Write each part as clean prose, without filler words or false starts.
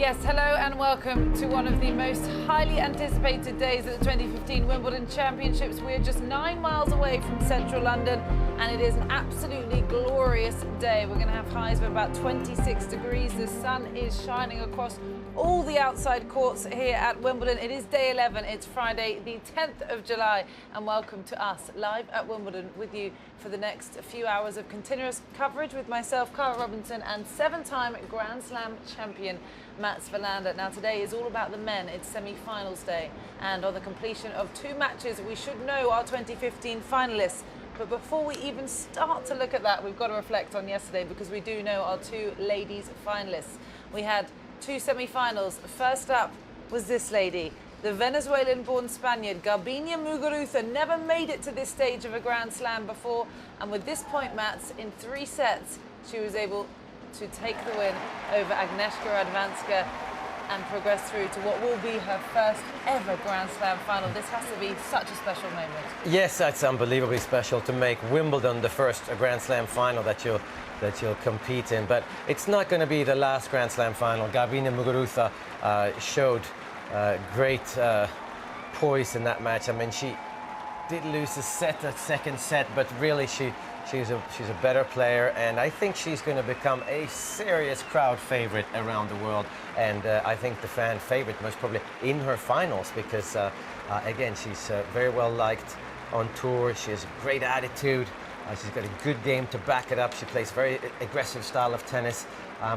Yes, hello and welcome to one of the most highly anticipated days at the 2015 Wimbledon Championships. We're just 9 miles away from central London and it is an absolutely glorious day. We're going to have highs of about 26 degrees. The sun is shining across all the outside courts here at Wimbledon. It is day 11. It's Friday, the 10th of July, and welcome to us live at Wimbledon with you for the next few hours of continuous coverage with myself, Cara Robinson, and 7-time Grand Slam champion Mats Wilander. Now today is all about the men. It's semi-finals day, and on the completion of 2 matches we should know our 2015 finalists. But before we even start to look at that, we've got to reflect on yesterday, because we do know our 2 ladies finalists. We had 2 semi-finals. First up was this lady, the Venezuelan-born Spaniard Garbine Muguruza. Never made it to this stage of a Grand Slam before, and with this point, Mats, in 3 sets, she was able to take the win over Agnieszka Radwanska and progress through to what will be her first ever Grand Slam final. This has to be such a special moment. Yes, it's unbelievably special to make Wimbledon the first Grand Slam final that you'll compete in. But it's not going to be the last Grand Slam final. Garbine Muguruza showed great poise in that match. I mean, she did lose a second set, but really she's a better player, and I think she's going to become a serious crowd favorite around the world. And I think the fan favorite most probably in her finals, because again, she's very well liked on tour. She has a great attitude. She's got a good game to back it up. She plays very aggressive style of tennis,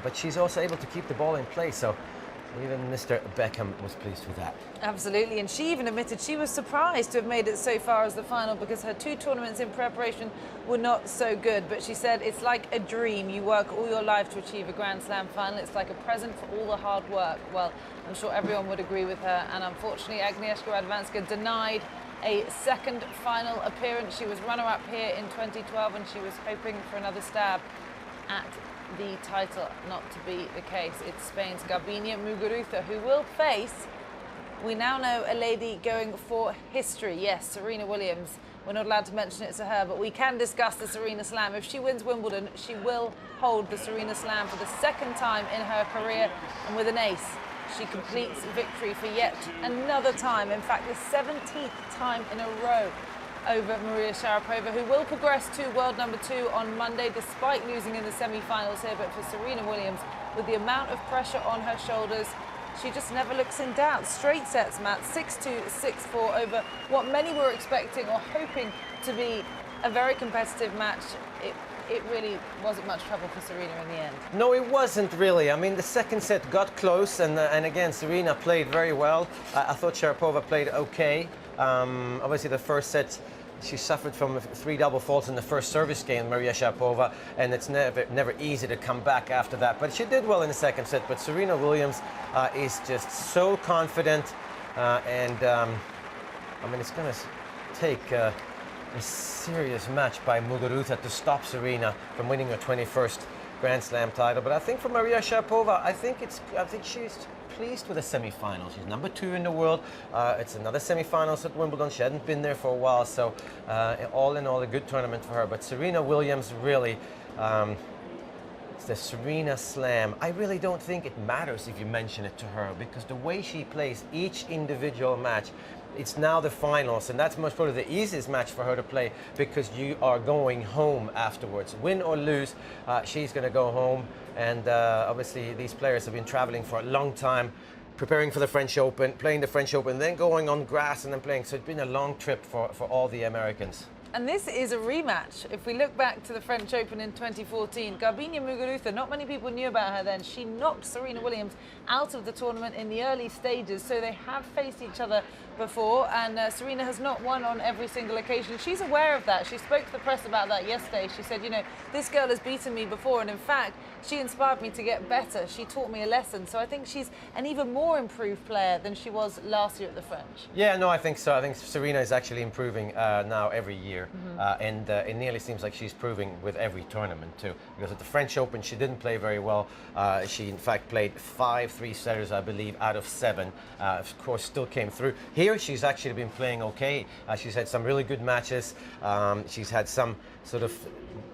but she's also able to keep the ball in play. So even Mr. Beckham was pleased with that. Absolutely, and she even admitted she was surprised to have made it so far as the final, because her 2 tournaments in preparation were not so good. But she said it's like a dream. You work all your life to achieve a Grand Slam final. It's like a present for all the hard work. Well, I'm sure everyone would agree with her. And unfortunately, Agnieszka Radwanska denied a second final appearance. She was runner-up here in 2012, and she was hoping for another stab at the title. Not to be the case. It's Spain's Garbine Muguruza who will face, we now know, a lady going for history. Yes, Serena Williams. We're not allowed to mention it to her, but we can discuss the Serena Slam. If she wins Wimbledon, she will hold the Serena Slam for the 2nd time in her career, and with an ace, she completes victory for yet another time. In fact, the 17th time in a row over Maria Sharapova, who will progress to world number 2 on Monday, despite losing in the semi-finals here. But for Serena Williams, with the amount of pressure on her shoulders, she just never looks in doubt. Straight sets, Matt, 6-2, 6-4 over what many were expecting or hoping to be a very competitive match. It really wasn't much trouble for Serena in the end. No, it wasn't really. I mean, the second set got close, and again, Serena played very well. I thought Sharapova played okay. Obviously, the first set, she suffered from 3 double faults in the first service game, Maria Sharapova, and it's never easy to come back after that. But she did well in the second set. But Serena Williams is just so confident, and I mean, it's going to take a serious match by Muguruza to stop Serena from winning her 21st Grand Slam title. But I think for Maria Sharapova, I think she's pleased with the semi-final. She's number 2 in the world. It's another semi-finals at Wimbledon. She hadn't been there for a while, so all in all, a good tournament for her. But Serena Williams really, it's the Serena Slam. I really don't think it matters if you mention it to her, because the way she plays each individual match, it's now the finals, and that's most probably the easiest match for her to play, because you are going home afterwards. Win or lose, she's going to go home. And obviously these players have been traveling for a long time, preparing for the French Open, playing the French Open, then going on grass and then playing. So it's been a long trip for all the Americans. And this is a rematch. If we look back to the French Open in 2014, Garbine Muguruza, not many people knew about her then. She knocked Serena Williams out of the tournament in the early stages, so they have faced each other before, and Serena has not won on every single occasion. She's aware of that. She spoke to the press about that yesterday. She said, you know, this girl has beaten me before, and in fact, she inspired me to get better. She taught me a lesson. So I think she's an even more improved player than she was last year at the French. Yeah, no, I think so. I think Serena is actually improving now every year. And it nearly seems like she's proving with every tournament too. Because at the French Open, she didn't play very well. She, in fact, played 5 3-setters, I believe, out of 7. Of course, still came through. here she's actually been playing okay. She's had some really good matches. She's had some sort of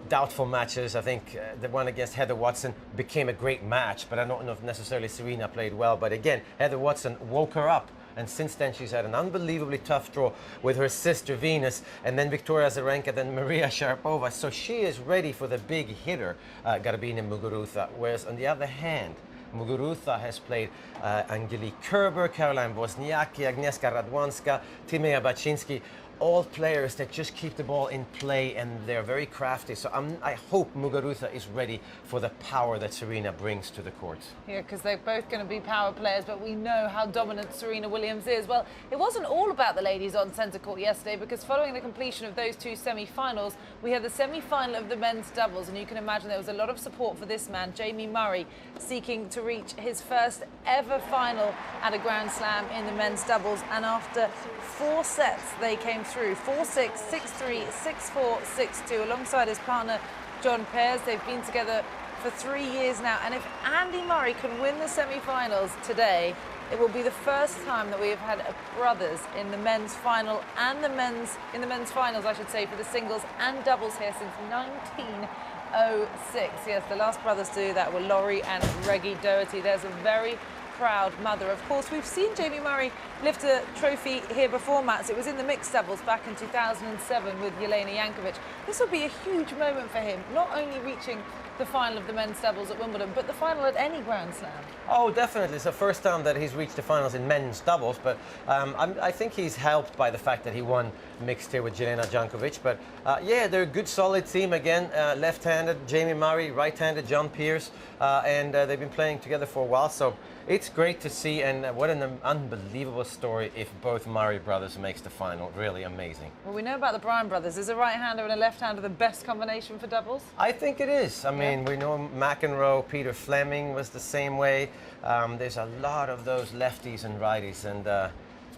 doubtful matches. I think the one against Heather Watson became a great match, but I don't know if necessarily Serena played well. But again, Heather Watson woke her up. And since then, she's had an unbelievably tough draw with her sister Venus, and then Victoria Azarenka, then Maria Sharapova. So she is ready for the big hitter, Garbine Muguruza. Whereas on the other hand, Muguruza has played Angelique Kerber, Caroline Wozniacki, Agnieszka Radwanska, Timea Baczynski. All players that just keep the ball in play, and they're very crafty. So I hope Muguruza is ready for the power that Serena brings to the court. Yeah, because they're both going to be power players, but we know how dominant Serena Williams is. Well, it wasn't all about the ladies on centre court yesterday, because following the completion of those two semi-finals, we had the semi-final of the men's doubles, and you can imagine there was a lot of support for this man, Jamie Murray, seeking to reach his first ever final at a Grand Slam in the men's doubles. And after 4 sets, they came through 4-6, 6-3, 6-4, 6-2 alongside his partner John Pears. They've been together for 3 years now, and if Andy Murray can win the semi-finals today, it will be the first time that we have had brothers in the men's final and in the men's finals, I should say, for the singles and doubles here since 1906. Yes, the last brothers to do that were Laurie and Reggie Doherty. There's a very proud mother. Of course, we've seen Jamie Murray lift a trophy here before, Mats. It was in the mixed doubles back in 2007 with Jelena Jankovic. This will be a huge moment for him, not only reaching the final of the men's doubles at Wimbledon, but the final at any Grand Slam. Oh, definitely. It's the first time that he's reached the finals in men's doubles, but I think he's helped by the fact that he won mixed here with Jelena Jankovic. But yeah, they're a good, solid team again. Left-handed Jamie Murray, right-handed John Pears, and they've been playing together for a while, so it's great to see, and what an unbelievable story if both Murray brothers makes the final. Really amazing. Well, we know about the Bryan brothers. Is a right-hander and a left-hander the best combination for doubles? I think it is. I mean, we know McEnroe, Peter Fleming was the same way. There's a lot of those lefties and righties, and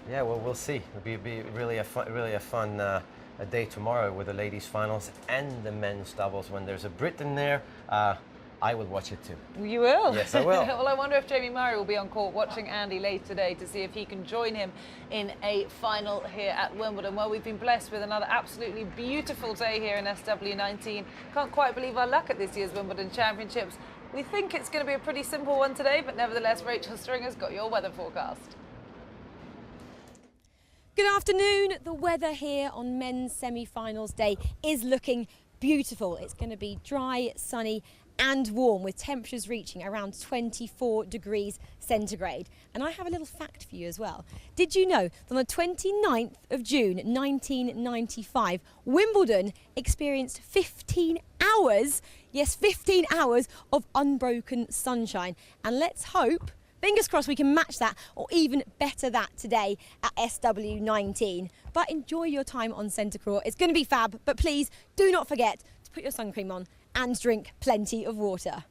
yeah, well, we'll see. It'll be really a fun a day tomorrow with the ladies' finals and the men's doubles. When there's a Brit in there, I will watch it too. You will? Yes, I will. Well, I wonder if Jamie Murray will be on court watching Andy later today to see if he can join him in a final here at Wimbledon. Well, we've been blessed with another absolutely beautiful day here in SW19. Can't quite believe our luck at this year's Wimbledon Championships. We think it's going to be a pretty simple one today, but nevertheless, Rachel Stringer's got your weather forecast. Good afternoon. The weather here on men's semi-finals day is looking beautiful. It's going to be dry, sunny and warm, with temperatures reaching around 24 degrees centigrade. And I have a little fact for you as well. Did you know that on the 29th of June 1995, Wimbledon experienced 15 hours, yes, 15 hours of unbroken sunshine? And let's hope, fingers crossed, we can match that or even better that today at SW19. But enjoy your time on centre court. It's going to be fab, but please do not forget to put your sun cream on and drink plenty of water.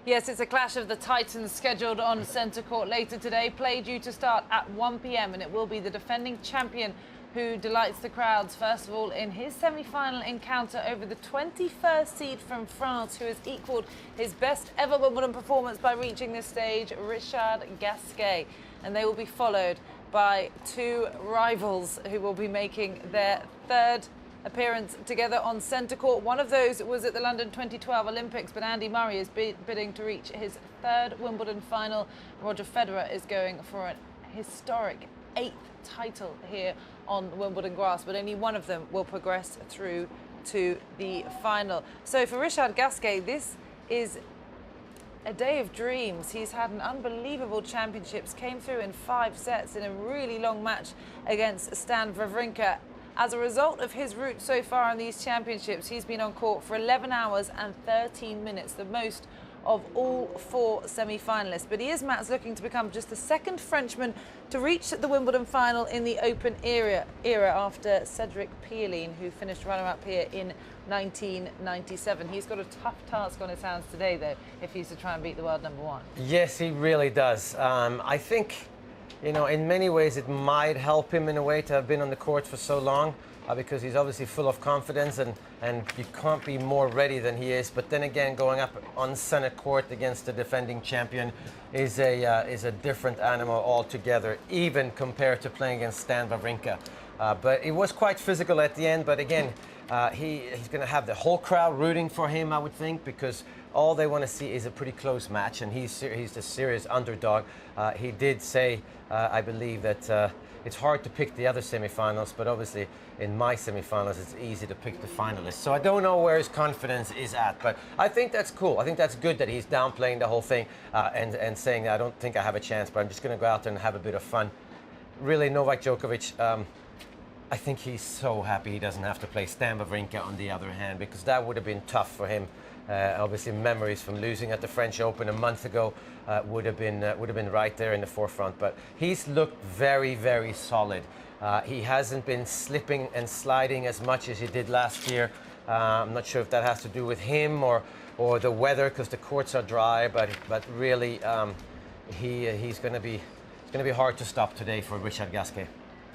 Yes, it's a clash of the Titans scheduled on centre court later today. Play due to start at 1 p.m. and it will be the defending champion who delights the crowds, first of all, in his semi-final encounter over the 21st seed from France, who has equalled his best ever Wimbledon performance by reaching this stage, Richard Gasquet. And they will be followed by two rivals who will be making their third appearance together on centre court. One of those was at the London 2012 Olympics, but Andy Murray is bidding to reach his third Wimbledon final. Roger Federer is going for an historic 8th title here on Wimbledon grass, but only one of them will progress through to the final. So for Richard Gasquet, this is a day of dreams. He's had an unbelievable championships, came through in 5 sets in a really long match against Stan Wawrinka. As a result of his route so far in these championships, he's been on court for 11 hours and 13 minutes, the most of all 4 semi-finalists. But he is, Mats, looking to become just the second Frenchman to reach the Wimbledon final in the Open era after Cedric Pioline, who finished runner-up here in 1997. He's got a tough task on his hands today, though, if he's to try and beat the world number 1. Yes, he really does. I think, you know, in many ways it might help him in a way to have been on the court for so long, because he's obviously full of confidence and you can't be more ready than he is. But then again, going up on center court against the defending champion is a different animal altogether, even compared to playing against Stan Wawrinka. But it was quite physical at the end. But again, he's going to have the whole crowd rooting for him, I would think, because all they want to see is a pretty close match, and he's the serious underdog. He did say, I believe, that it's hard to pick the other semifinals, but obviously in my semifinals it's easy to pick the finalists. So I don't know where his confidence is at, but I think that's cool. I think that's good that he's downplaying the whole thing and saying, I don't think I have a chance, but I'm just going to go out there and have a bit of fun. Really, Novak Djokovic, I think he's so happy he doesn't have to play Stan Wawrinka on the other hand, because that would have been tough for him. Obviously, memories from losing at the French Open a month ago would have been right there in the forefront. But he's looked very, very solid. He hasn't been slipping and sliding as much as he did last year. I'm not sure if that has to do with him or the weather, because the courts are dry. But really, he's going to be hard to stop today for Richard Gasquet.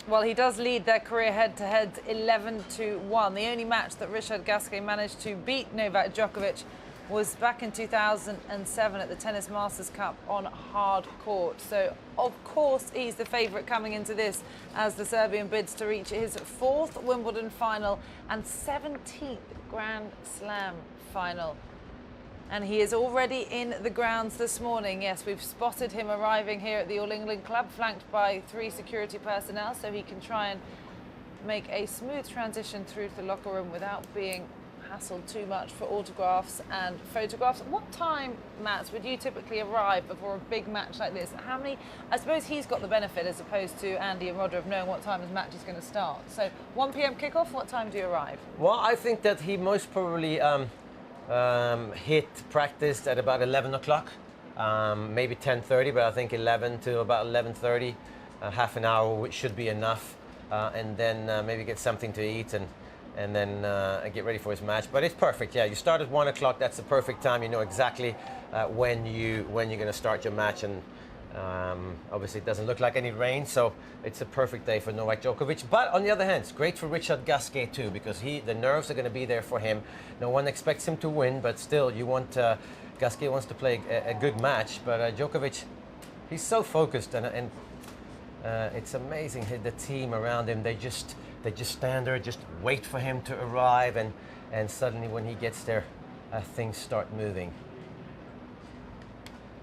Well, he does lead their career head-to-head 11-1. The only match that Richard Gasquet managed to beat Novak Djokovic was back in 2007 at the Tennis Masters Cup on hard court. So, of course, he's the favourite coming into this as the Serbian bids to reach his 4th Wimbledon final and 17th Grand Slam final. And he is already in the grounds this morning. Yes, we've spotted him arriving here at the All England Club, flanked by 3 security personnel, so he can try and make a smooth transition through to the locker room without being hassled too much for autographs and photographs. What time, Mats, would you typically arrive before a big match like this? How many? I suppose he's got the benefit, as opposed to Andy and Roger, of knowing what time his match is going to start. So 1 p.m. kickoff, what time do you arrive? Well, I think that he most probably practiced at about 11 o'clock, maybe 10:30, but I think 11 to about 11:30, half an hour, which should be enough, and then maybe get something to eat and then get ready for his match. But it's perfect. Yeah, you start at 1 o'clock. That's the perfect time. You know exactly when you're going to start your match, and obviously it doesn't look like any rain, so it's a perfect day for Novak Djokovic. But on the other hand, it's great for Richard Gasquet too, because the nerves are going to be there for him. No one expects him to win, but still, Gasquet wants to play a good match. But Djokovic, he's so focused, and it's amazing the team around him. They just stand there, just wait for him to arrive, and suddenly when he gets there, things start moving.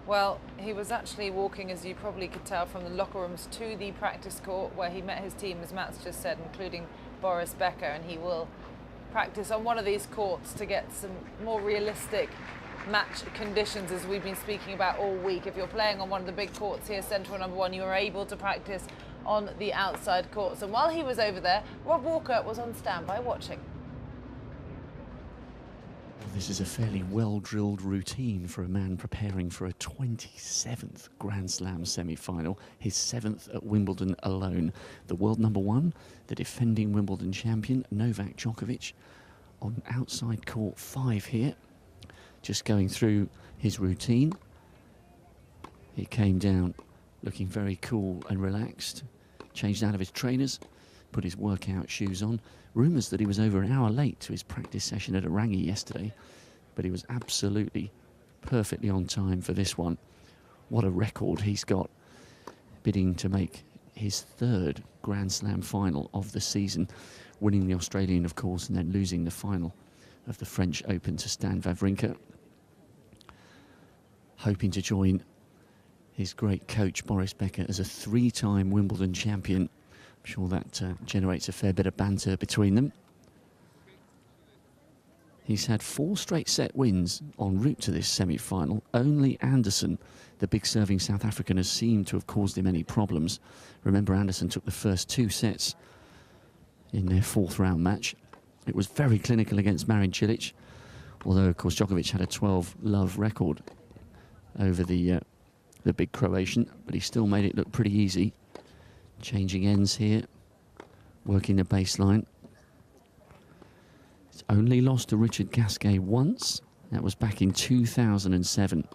Well, he was actually walking, as you probably could tell from the locker rooms, to the practice court where he met his team, as Mats just said, including Boris Becker, and he will practice on one of these courts to get some more realistic match conditions, as we've been speaking about all week. If you're playing on one of the big courts here, Central number 1, you are able to practice on the outside courts. And while he was over there, Rob Walker was on standby watching. This is a fairly well-drilled routine for a man preparing for a 27th Grand Slam semi-final, his 7th at Wimbledon alone. The world number 1, the defending Wimbledon champion, Novak Djokovic, on outside court 5 here, just going through his routine. He came down looking very cool and relaxed, changed out of his trainers, put his workout shoes on. Rumours that he was over an hour late to his practice session at Orangi yesterday, but he was absolutely perfectly on time for this one. What a record he's got, bidding to make his 3rd Grand Slam final of the season, winning the Australian, of course, and then losing the final of the French Open to Stan Wawrinka. Hoping to join his great coach Boris Becker as a 3-time Wimbledon champion. I'm sure that generates a fair bit of banter between them. He's had 4 straight set wins en route to this semi-final. Only Anderson, the big serving South African, has seemed to have caused him any problems. Remember, Anderson took the first 2 sets in their 4th round match. It was very clinical against Marin Cilic, although, of course, Djokovic had a 12-love record over the big Croatian, but he still made it look pretty easy. Changing ends here, working the baseline. It's only lost to Richard Gasquet once. That was back in 2007.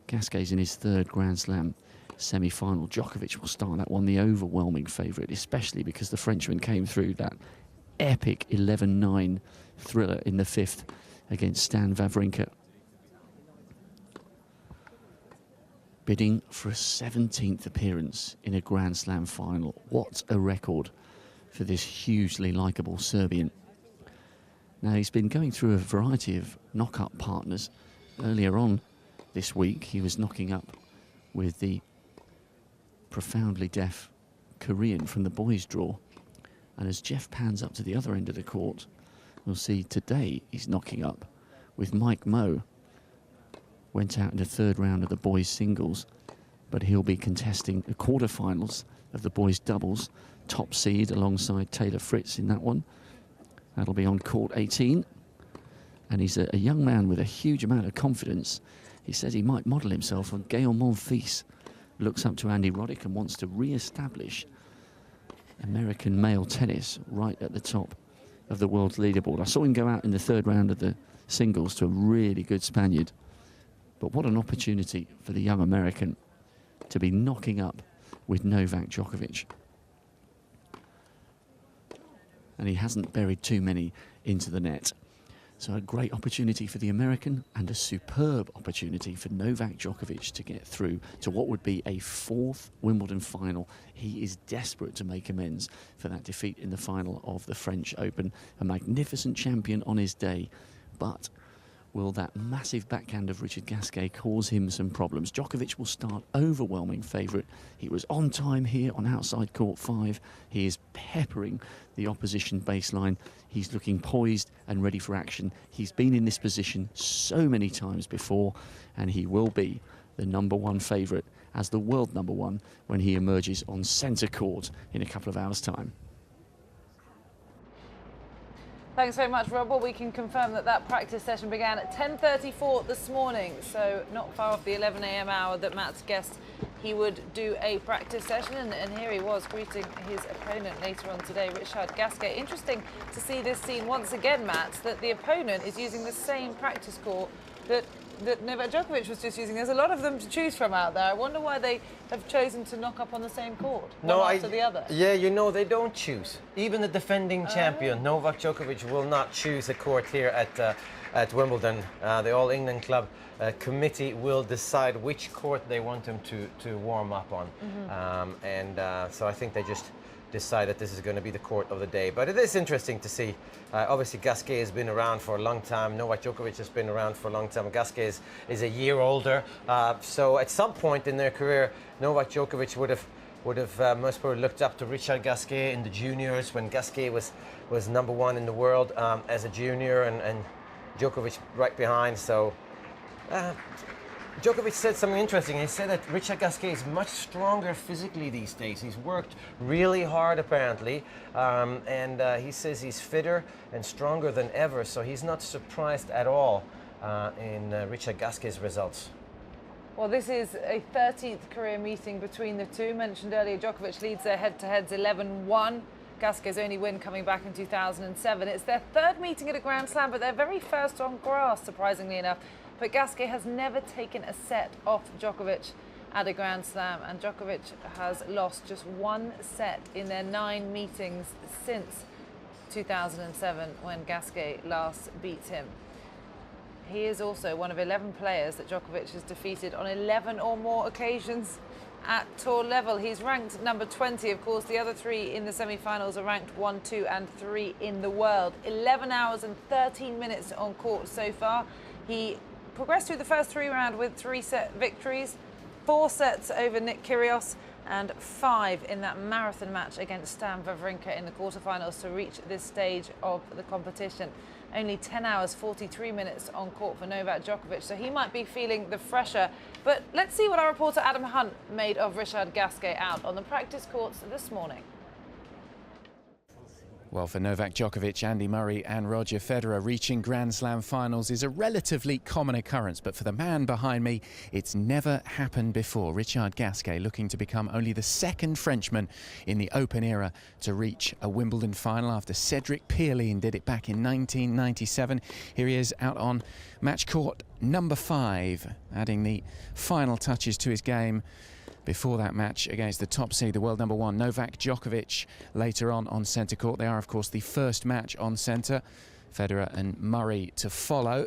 Gasquet's in his 3rd Grand Slam semi-final. Djokovic will start that one, the overwhelming favourite, especially because the Frenchman came through that epic 11-9 thriller in the 5th against Stan Wawrinka. Bidding for a 17th appearance in a Grand Slam final. What a record for this hugely likeable Serbian. Now, he's been going through a variety of knock-up partners. Earlier on this week, he was knocking up with the profoundly deaf Korean from the boys' draw. And as Jeff pans up to the other end of the court, we'll see today he's knocking up with Mike Moe. Went out in the 3rd round of the boys' singles, but he'll be contesting the quarterfinals of the boys' doubles, top seed alongside Taylor Fritz in that one. That'll be on court 18. And he's a young man with a huge amount of confidence. He says he might model himself on Gael Monfils. Looks up to Andy Roddick and wants to re-establish American male tennis right at the top of the world's leaderboard. I saw him go out in the 3rd round of the singles to a really good Spaniard. But what an opportunity for the young American to be knocking up with Novak Djokovic. And he hasn't buried too many into the net. So a great opportunity for the American and a superb opportunity for Novak Djokovic to get through to what would be a 4th Wimbledon final. He is desperate to make amends for that defeat in the final of the French Open. A magnificent champion on his day, but will that massive backhand of Richard Gasquet cause him some problems? Djokovic will start overwhelming favourite. He was on time here on outside court 5. He is peppering the opposition baseline. He's looking poised and ready for action. He's been in this position so many times before, and he will be the #1 favourite as the world #1 when he emerges on centre court in a couple of hours' time. Thanks very much, Rob. Well, we can confirm that that practice session began at 10:34 this morning, so not far off the 11 a.m. hour that Matt's guessed he would do a practice session, and here he was greeting his opponent later on today, Richard Gasquet. Interesting to see this scene once again, Matt, that the opponent is using the same practice court that Novak Djokovic was just using. There's a lot of them to choose from out there. I wonder why they have chosen to knock up on the same court, one after the other. Yeah, you know, they don't choose. Even the defending champion, Novak Djokovic, will not choose a court here at Wimbledon. The All England Club committee will decide which court they want him to warm up on. So I think they just decide that this is going to be the court of the day. But it is interesting to see. Obviously, Gasquet has been around for a long time. Novak Djokovic has been around for a long time. Gasquet is a year older. So at some point in their career, Novak Djokovic would have most probably looked up to Richard Gasquet in the juniors when Gasquet was #1 in the world as a junior, and Djokovic right behind. So Djokovic said something interesting. He said that Richard Gasquet is much stronger physically these days. He's worked really hard, apparently, and he says he's fitter and stronger than ever, so he's not surprised at all in Richard Gasquet's results. Well, this is a 13th career meeting between the two. Mentioned earlier, Djokovic leads their head-to-heads 11-1. Gasquet's only win coming back in 2007. It's their 3rd meeting at a Grand Slam, but their very first on grass, surprisingly enough. But Gasquet has never taken a set off Djokovic at a Grand Slam, and Djokovic has lost just one set in their 9 meetings since 2007 when Gasquet last beat him. He is also one of 11 players that Djokovic has defeated on 11 or more occasions at tour level. He's ranked number 20. Of course, the other 3 in the semi-finals are ranked 1, 2 and 3 in the world. 11 hours and 13 minutes on court so far. He progressed through the first 3 rounds with 3-set victories, 4 sets over Nick Kyrgios, and 5 in that marathon match against Stan Wawrinka in the quarterfinals to reach this stage of the competition. Only 10 hours, 43 minutes on court for Novak Djokovic, so he might be feeling the pressure. But let's see what our reporter Adam Hunt made of Richard Gasquet out on the practice courts this morning. Well, for Novak Djokovic, Andy Murray and Roger Federer, reaching Grand Slam finals is a relatively common occurrence. But for the man behind me, it's never happened before. Richard Gasquet looking to become only the 2nd Frenchman in the Open era to reach a Wimbledon final after Cedric Pierlin did it back in 1997. Here he is out on match court number 5, adding the final touches to his game before that match against the top seed, the world number 1, Novak Djokovic, later on centre court. They are, of course, the first match on centre. Federer and Murray to follow.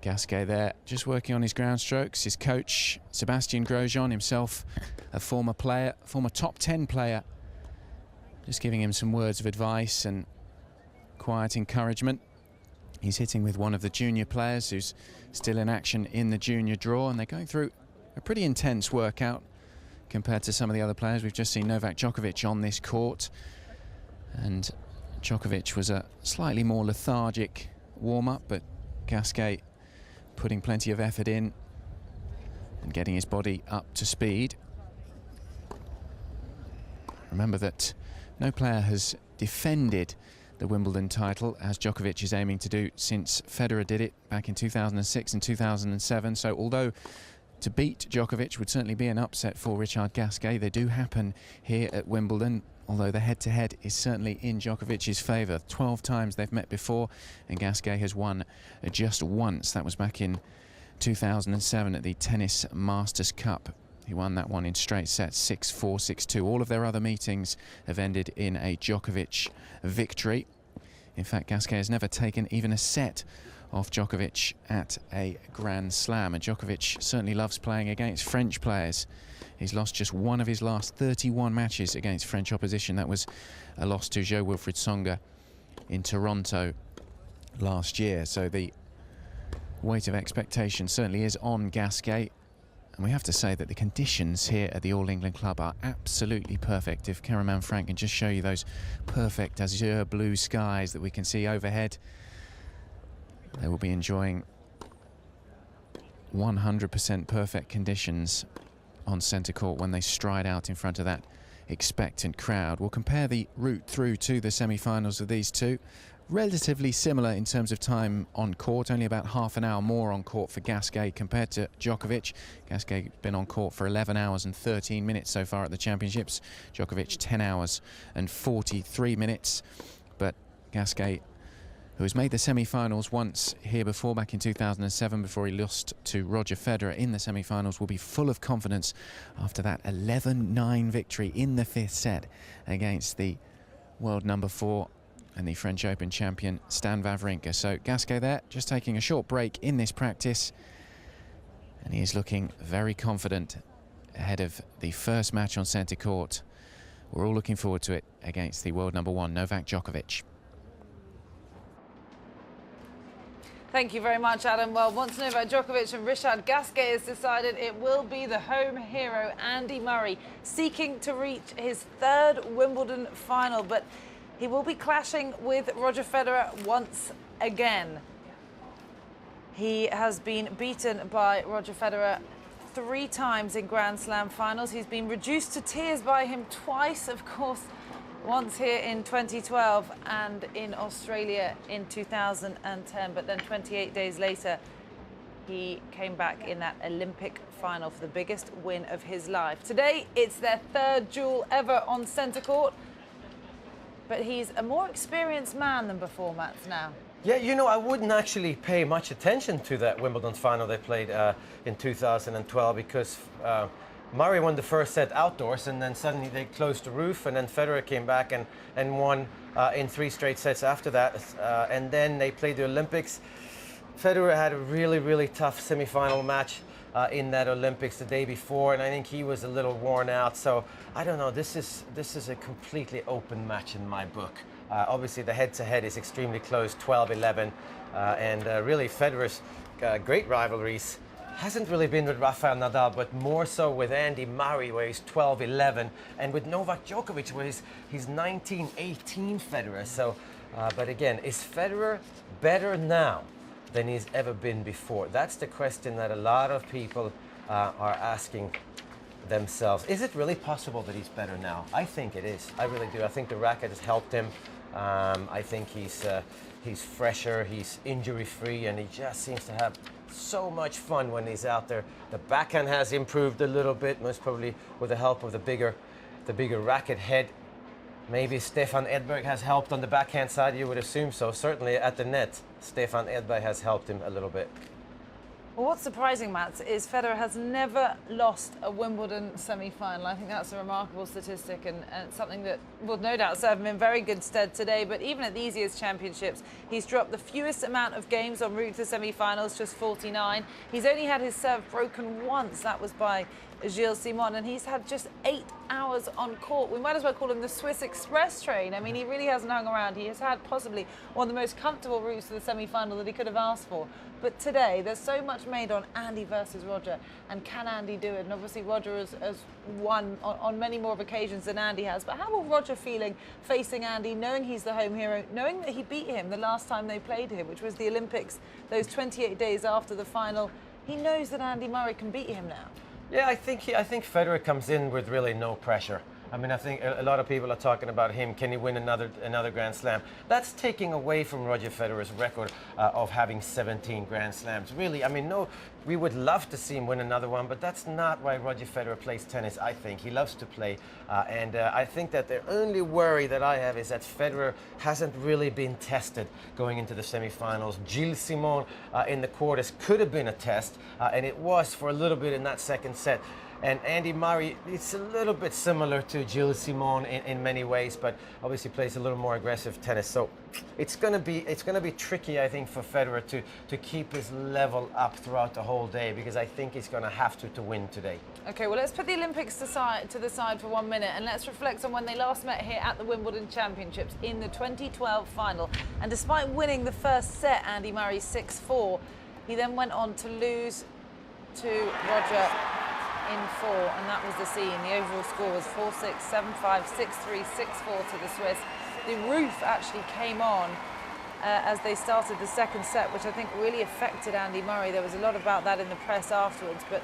Gasquet there, just working on his ground strokes. His coach, Sebastian Grosjean, himself a former player, former top 10 player, just giving him some words of advice and quiet encouragement. He's hitting with one of the junior players who's still in action in the junior draw, and they're going through a pretty intense workout compared to some of the other players. We've just seen Novak Djokovic on this court, and Djokovic was a slightly more lethargic warm-up, but Gasquet putting plenty of effort in and getting his body up to speed. Remember that no player has defended the Wimbledon title, as Djokovic is aiming to do, since Federer did it back in 2006 and 2007. So although to beat Djokovic would certainly be an upset for Richard Gasquet, they do happen here at Wimbledon, although the head-to-head is certainly in Djokovic's favour. 12 times they've met before, and Gasquet has won just once. That was back in 2007 at the Tennis Masters Cup. He won that one in straight sets, 6-4, 6-2. All of their other meetings have ended in a Djokovic victory. In fact, Gasquet has never taken even a set off Djokovic at a Grand Slam, and Djokovic certainly loves playing against French players. He's lost just one of his last 31 matches against French opposition. That was a loss to Jo-Wilfried Tsonga in Toronto last year. So the weight of expectation certainly is on Gasquet, and we have to say that the conditions here at the All England Club are absolutely perfect. If cameraman Frank can just show you those perfect azure blue skies that we can see overhead, they will be enjoying 100% perfect conditions on centre court when they stride out in front of that expectant crowd. We'll compare the route through to the semi-finals of these two. Relatively similar in terms of time on court, only about half an hour more on court for Gasquet compared to Djokovic. Gasquet been on court for 11 hours and 13 minutes so far at the championships. Djokovic 10 hours and 43 minutes. But Gasquet, who has made the semi-finals once here before, back in 2007, before he lost to Roger Federer in the semi-finals, will be full of confidence after that 11-9 victory in the 5th set against the world number 4 and the French Open champion Stan Wawrinka. So Gasquet there, just taking a short break in this practice, and he is looking very confident ahead of the first match on centre court. We're all looking forward to it against the world number 1, Novak Djokovic. Thank you very much, Adam. Well, once Novak Djokovic and Richard Gasquet has decided, it will be the home hero, Andy Murray, seeking to reach his 3rd Wimbledon final. But he will be clashing with Roger Federer once again. He has been beaten by Roger Federer 3 times in Grand Slam finals. He's been reduced to tears by him twice, of course. Once here in 2012 and in Australia in 2010, but then 28 days later he came back in that Olympic final for the biggest win of his life. Today it's their 3rd duel ever on centre court. but he's a more experienced man than before, Mats, now. Yeah, you know, I wouldn't actually pay much attention to that Wimbledon final they played in 2012 because Murray won the first set outdoors, and then suddenly they closed the roof, and then Federer came back and won in 3 straight sets after that. And then they played the Olympics. Federer had a really, really tough semi-final match in that Olympics the day before, and I think he was a little worn out. So I don't know. This is a completely open match in my book. Obviously, the head-to-head is extremely close, 12-11, and really Federer's great rivalries hasn't really been with Rafael Nadal, but more so with Andy Murray, where he's 12-11, and with Novak Djokovic, where he's 19-18 Federer. So, but again, is Federer better now than he's ever been before? That's the question that a lot of people are asking themselves. Is it really possible that he's better now? I think it is. I really do. I think the racket has helped him. I think he's fresher, he's injury-free, and he just seems to have so much fun when he's out there. The backhand has improved a little bit, most probably with the help of the bigger racket head. Maybe Stefan Edberg has helped on the backhand side, you would assume so. Certainly at the net, Stefan Edberg has helped him a little bit. Well, what's surprising, Mats, is Federer has never lost a Wimbledon semi-final. I think that's a remarkable statistic and something that will no doubt serve him in very good stead today. But even at the easiest championships, he's dropped the fewest amount of games en route to semi-finals, just 49. He's only had his serve broken once. That was by Gilles Simon, and he's had just 8 hours on court. We might as well call him the Swiss Express train. I mean, he really hasn't hung around. He has had possibly one of the most comfortable routes to the semi-final that he could have asked for. But today, there's so much made on Andy versus Roger, and can Andy do it? And obviously, Roger has won on many more occasions than Andy has. But how will Roger feeling facing Andy, knowing he's the home hero, knowing that he beat him the last time they played here, which was the Olympics, those 28 days after the final? He knows that Andy Murray can beat him now. Yeah, I think Federer comes in with really no pressure. I mean, I think a lot of people are talking about him. Can he win another Grand Slam? That's taking away from Roger Federer's record of having 17 Grand Slams. Really, I mean, no, we would love to see him win another one, but that's not why Roger Federer plays tennis, I think. He loves to play. And I think that the only worry that I have is that Federer hasn't really been tested going into the semifinals. Gilles Simon in the quarters could have been a test, and it was for a little bit in that second set. And Andy Murray, it's a little bit similar to Gilles Simon in many ways, but obviously plays a little more aggressive tennis. So it's going to be tricky, I think, for Federer to keep his level up throughout the whole day, because I think he's going to have to win today. Okay, well, let's put the Olympics to the side for 1 minute, and let's reflect on when they last met here at the Wimbledon Championships in the 2012 final. And despite winning the first set, Andy Murray 6-4, he then went on to lose to Roger in 4, and that was the scene. The overall score was 4-6, 7-5, 6-3, 6-4 to the Swiss. The roof actually came on as they started the second set, which I think really affected Andy Murray. There was a lot about that in the press afterwards, but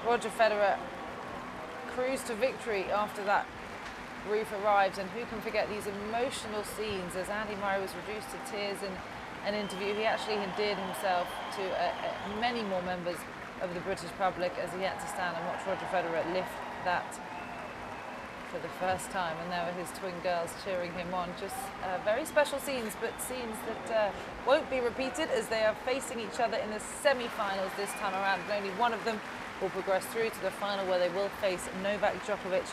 Roger Federer cruised to victory after that roof arrived, and who can forget these emotional scenes as Andy Murray was reduced to tears in an interview. He actually endeared himself to many more members of the British public as he had to stand and watch Roger Federer lift that for the first time, and there were his twin girls cheering him on. Just very special scenes, but scenes that won't be repeated as they are facing each other in the semi-finals this time around, and only one of them will progress through to the final, where they will face Novak Djokovic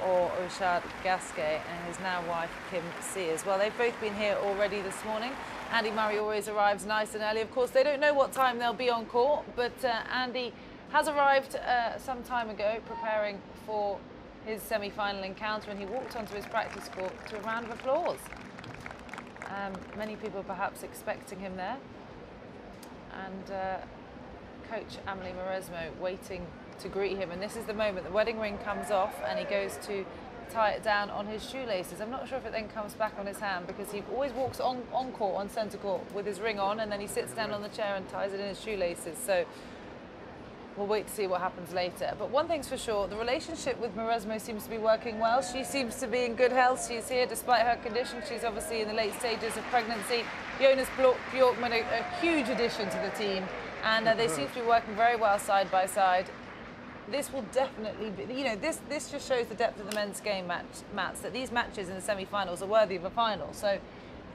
or Richard Gasquet and his now wife Kim Sears. Well, they've both been here already this morning. Andy Murray always arrives nice and early. Of course, they don't know what time they'll be on court, but Andy has arrived some time ago preparing for his semi-final encounter, and he walked onto his practice court to a round of applause. Many people perhaps expecting him there, and coach Amelie Mauresmo waiting to greet him. And this is the moment the wedding ring comes off and he goes to tie it down on his shoelaces. I'm not sure if it then comes back on his hand, because he always walks on court, on centre court, with his ring on, and then he sits down on the chair and ties it in his shoelaces. So we'll wait to see what happens later. But one thing's for sure, the relationship with Mauresmo seems to be working well. She seems to be in good health. She's here despite her condition. She's obviously in the late stages of pregnancy. Jonas Bjorkman, a huge addition to the team, and they seem to be working very well side by side. this will definitely be, you know, this just shows the depth of the men's game, Mats, that these matches in the semi-finals are worthy of a final. So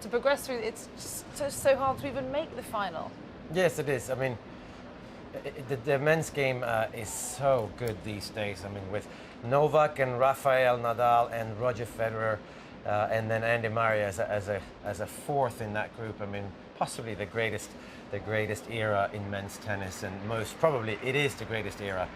to progress through, it's just so hard to even make the final. Yes, it is. I mean, the men's game is so good these days. I mean, with Novak and Rafael Nadal and Roger Federer, and then Andy Murray as a fourth in that group. I mean, possibly the greatest era in men's tennis, and most probably it is the greatest era,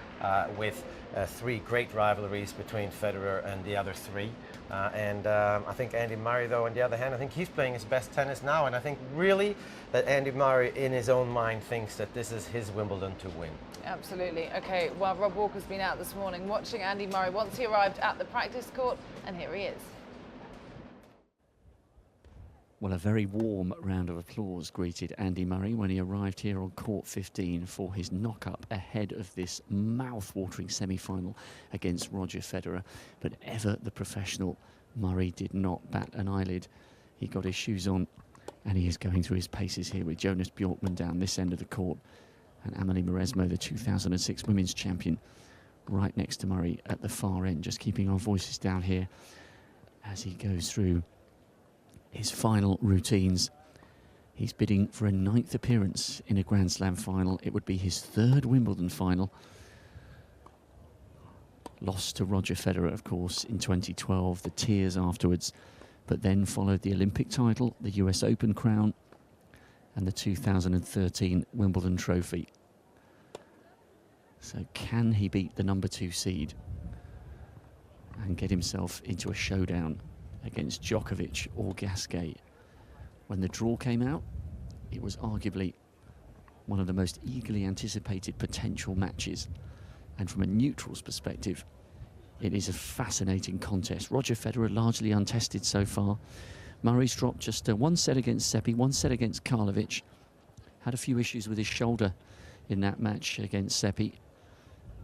with three great rivalries between Federer and the other three. I think Andy Murray, though, on the other hand, I think he's playing his best tennis now, and I think really that Andy Murray, in his own mind, thinks that this is his Wimbledon to win. Absolutely. Okay, well, Rob Walker's been out this morning watching Andy Murray once he arrived at the practice court, and here he is. Well, a very warm round of applause greeted Andy Murray when he arrived here on court 15 for his knock-up ahead of this mouth-watering semi-final against Roger Federer. But ever the professional, Murray did not bat an eyelid. He got his shoes on and he is going through his paces here with Jonas Bjorkman down this end of the court and Amelie Mauresmo, the 2006 women's champion, right next to Murray at the far end, just keeping our voices down here as he goes through his final routines. He's bidding for a 9th appearance in a Grand Slam final. It would be his 3rd Wimbledon final. Lost to Roger Federer, of course, in 2012, the tears afterwards, but then followed the Olympic title, the US Open crown, and the 2013 Wimbledon trophy. So can he beat the number 2 seed and get himself into a showdown against Djokovic or Gasquet? When the draw came out, it was arguably one of the most eagerly anticipated potential matches. And from a neutral's perspective, it is a fascinating contest. Roger Federer largely untested so far. Murray's dropped just 1 set against Seppi, 1 set against Karlovic. Had a few issues with his shoulder in that match against Seppi,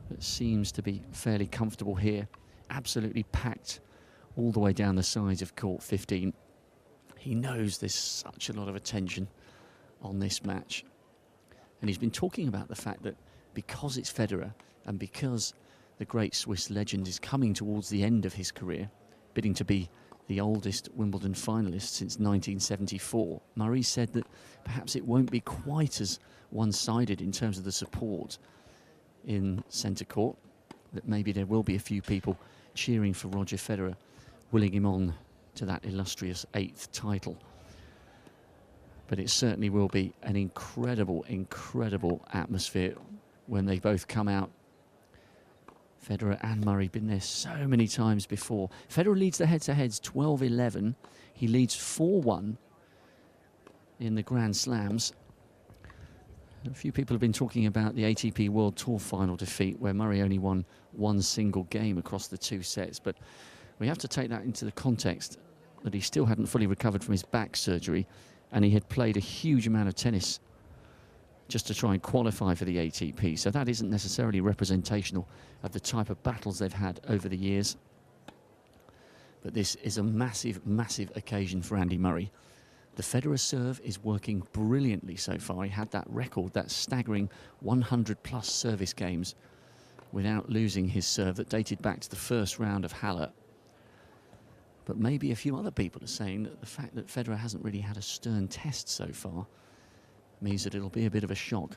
but seems to be fairly comfortable here. Absolutely packed all the way down the sides of court 15. He knows there's such a lot of attention on this match. And he's been talking about the fact that because it's Federer and because the great Swiss legend is coming towards the end of his career, bidding to be the oldest Wimbledon finalist since 1974, Murray said that perhaps it won't be quite as one-sided in terms of the support in centre court, that maybe there will be a few people cheering for Roger Federer, willing him on to that illustrious 8th title. But it certainly will be an incredible, incredible atmosphere when they both come out. Federer and Murray been there so many times before. Federer leads the head-to-heads 12-11. He leads 4-1 in the Grand Slams. A few people have been talking about the ATP World Tour final defeat, where Murray only won 1 single game across the 2 sets. But we have to take that into the context that he still hadn't fully recovered from his back surgery, and he had played a huge amount of tennis just to try and qualify for the ATP. So that isn't necessarily representational of the type of battles they've had over the years. But this is a massive, massive occasion for Andy Murray. The Federer serve is working brilliantly so far. He had that record, that staggering 100+ service games without losing his serve that dated back to the first round of Halle. But maybe a few other people are saying that the fact that Federer hasn't really had a stern test so far means that it'll be a bit of a shock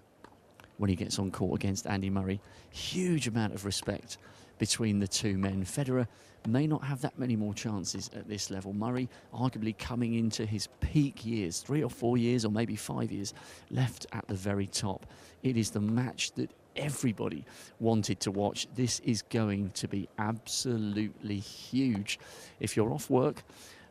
when he gets on court against Andy Murray. Huge amount of respect between the two men. Federer may not have that many more chances at this level. Murray arguably coming into his peak years, 3 or 4 years or maybe 5 years left at the very top. It is the match that everybody wanted to watch. This is going to be absolutely huge. If you're off work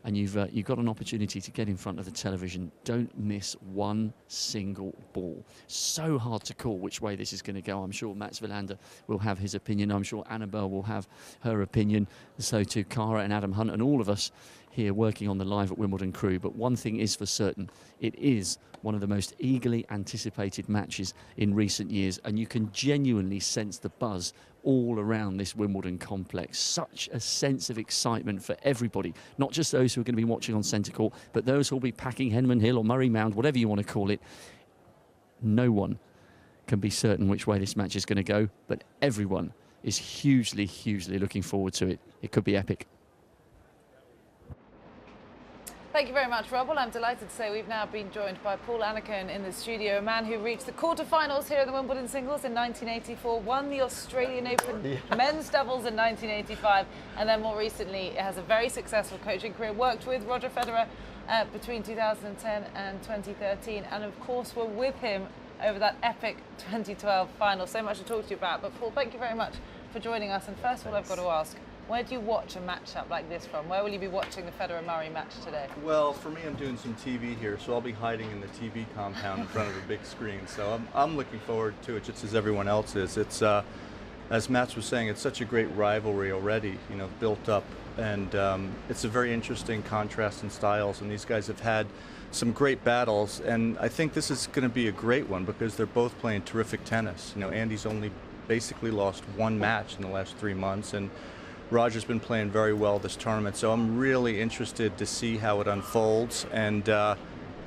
and you've got an opportunity to get in front of the television, don't miss one single ball. So hard to call which way this is going to go. I'm sure Mats Wilander will have his opinion. I'm sure Annabelle will have her opinion. So too Cara and Adam Hunt and all of us here working on the Live at Wimbledon crew. But one thing is for certain, it is one of the most eagerly anticipated matches in recent years, and you can genuinely sense the buzz all around this Wimbledon complex. Such a sense of excitement for everybody, not just those who are going to be watching on centre court, but those who will be packing Henman Hill or Murray Mound, whatever you want to call it. No one can be certain which way this match is going to go, but everyone is hugely, hugely looking forward to it. It could be epic. Thank you very much, Rob. Well, I'm delighted to say we've now been joined by Paul Annacone in the studio, a man who reached the quarterfinals here in the Wimbledon singles in 1984, won the Australian Open men's doubles in 1985, and then more recently has a very successful coaching career, worked with Roger Federer between 2010 and 2013, and of course were with him over that epic 2012 final. So much to talk to you about. But Paul, thank you very much for joining us. And first of all, I've got to ask, where do you watch a matchup like this from? Where will you be watching the Federer-Murray match today? Well, for me, I'm doing some TV here, so I'll be hiding in the TV compound in front of a big screen. So I'm looking forward to it just as everyone else is. It's, as Mats was saying, it's such a great rivalry already, you know, built up. And it's a very interesting contrast in styles. And these guys have had some great battles. And I think this is going to be a great one because they're both playing terrific tennis. You know, Andy's only basically lost one match in the last 3 months. And Roger's been playing very well this tournament, so I'm really interested to see how it unfolds, and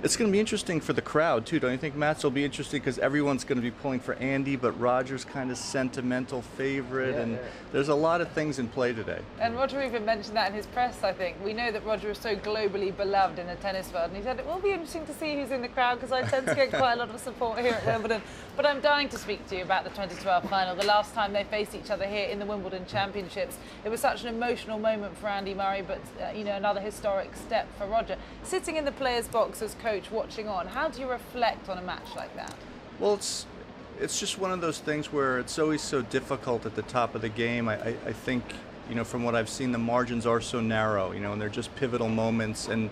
it's going to be interesting for the crowd too, don't you think, Mats? It'll be interesting because everyone's going to be pulling for Andy, but Roger's kind of sentimental favorite, and there's a lot of things in play today. And Roger even mentioned that in his press, I think. We know that Roger is so globally beloved in the tennis world, and he said it will be interesting to see who's in the crowd because I tend to get quite a lot of support here at Wimbledon. But I'm dying to speak to you about the 2012 final, the last time they faced each other here in the Wimbledon Championships. It was such an emotional moment for Andy Murray, but you know, another historic step for Roger. Sitting in the players' box as coach, watching on, how do you reflect on a match like that? Well, it's just one of those things where it's always so difficult at the top of the game. I think, you know, from what I've seen, the margins are so narrow, you know, and they're just pivotal moments. And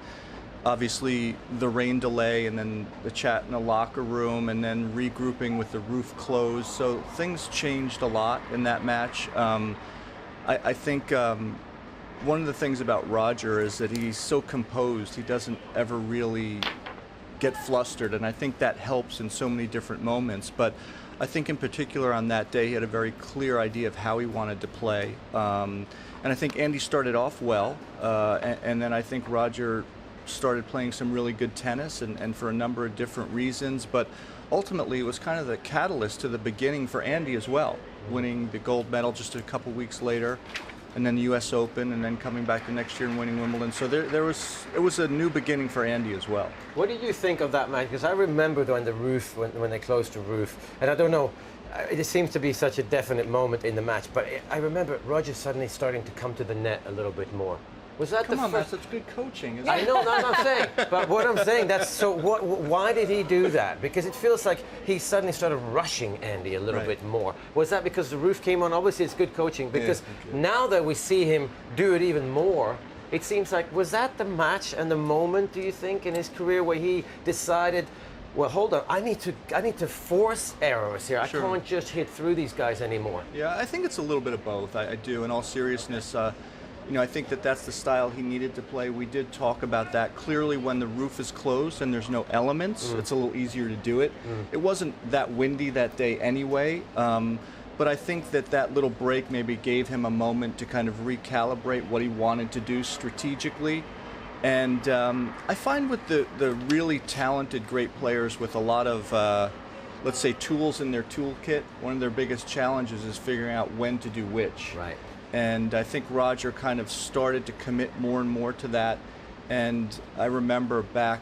obviously the rain delay and then the chat in the locker room and then regrouping with the roof closed. So things changed a lot in that match. I think one of the things about Roger is that he's so composed. He doesn't ever really get flustered, and I think that helps in so many different moments. But I think in particular on that day he had a very clear idea of how he wanted to play. And I think Andy started off well, and then I think Roger started playing some really good tennis, and for a number of different reasons, but ultimately it was kind of the catalyst to the beginning for Andy as well, winning the gold medal just a couple weeks later, and then the US Open, and then coming back the next year and winning Wimbledon. So it was a new beginning for Andy as well. What did you think of that match? Because I remember when the roof, when they closed the roof, and I don't know, it seems to be such a definite moment in the match, but I remember Roger suddenly starting to come to the net a little bit more. Was that Come the on, first? that's good coaching, isn't I it? know, I'm not saying, but what I'm saying, that's so. Why did he do that? Because it feels like he suddenly started rushing Andy a little bit more. Was that because the roof came on? Obviously, it's good coaching. Because now that we see him do it even more, it seems like, was that the match and the moment, do you think, in his career where he decided, well, hold on, I need to force errors here. Sure. I can't just hit through these guys anymore. Yeah, I think it's a little bit of both. I do. In all seriousness, you know, I think that that's the style he needed to play. We did talk about that. Clearly, when the roof is closed and there's no elements, it's a little easier to do it. It wasn't that windy that day anyway, but I think that little break maybe gave him a moment to kind of recalibrate what he wanted to do strategically. And I find with the really talented, great players with a lot of, let's say, tools in their toolkit, one of their biggest challenges is figuring out when to do which. Right. And I think Roger kind of started to commit more and more to that. And I remember back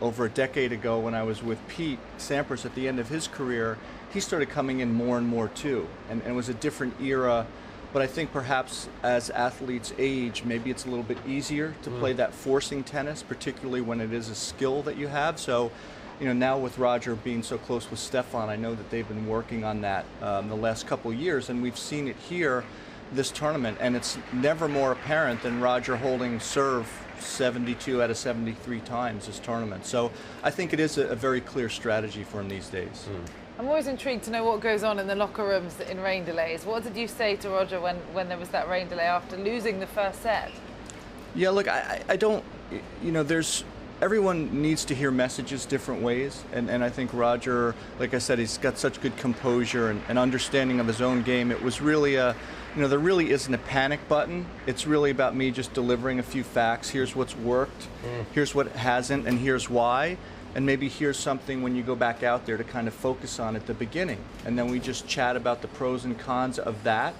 over a decade ago when I was with Pete Sampras at the end of his career, he started coming in more and more too. And it was a different era. But I think perhaps as athletes age, maybe it's a little bit easier to play that forcing tennis, particularly when it is a skill that you have. So, you know, now with Roger being so close with Stefan, I know that they've been working on that the last couple of years, and we've seen it here this tournament, and it's never more apparent than Roger holding serve 72 out of 73 times this tournament. So I think it is a very clear strategy for him these days. I'm always intrigued to know what goes on in the locker rooms in rain delays. What did you say to Roger when there was that rain delay after losing the first set? Yeah, look, I don't, you know, everyone needs to hear messages different ways, and I think Roger, like I said, he's got such good composure and understanding of his own game. It was really you know, there really isn't a panic button. It's really about me just delivering a few facts. Here's what's worked, here's what hasn't, and here's why. and maybe here's something when you go back out there to kind of focus on at the beginning. And then we just chat about the pros and cons of that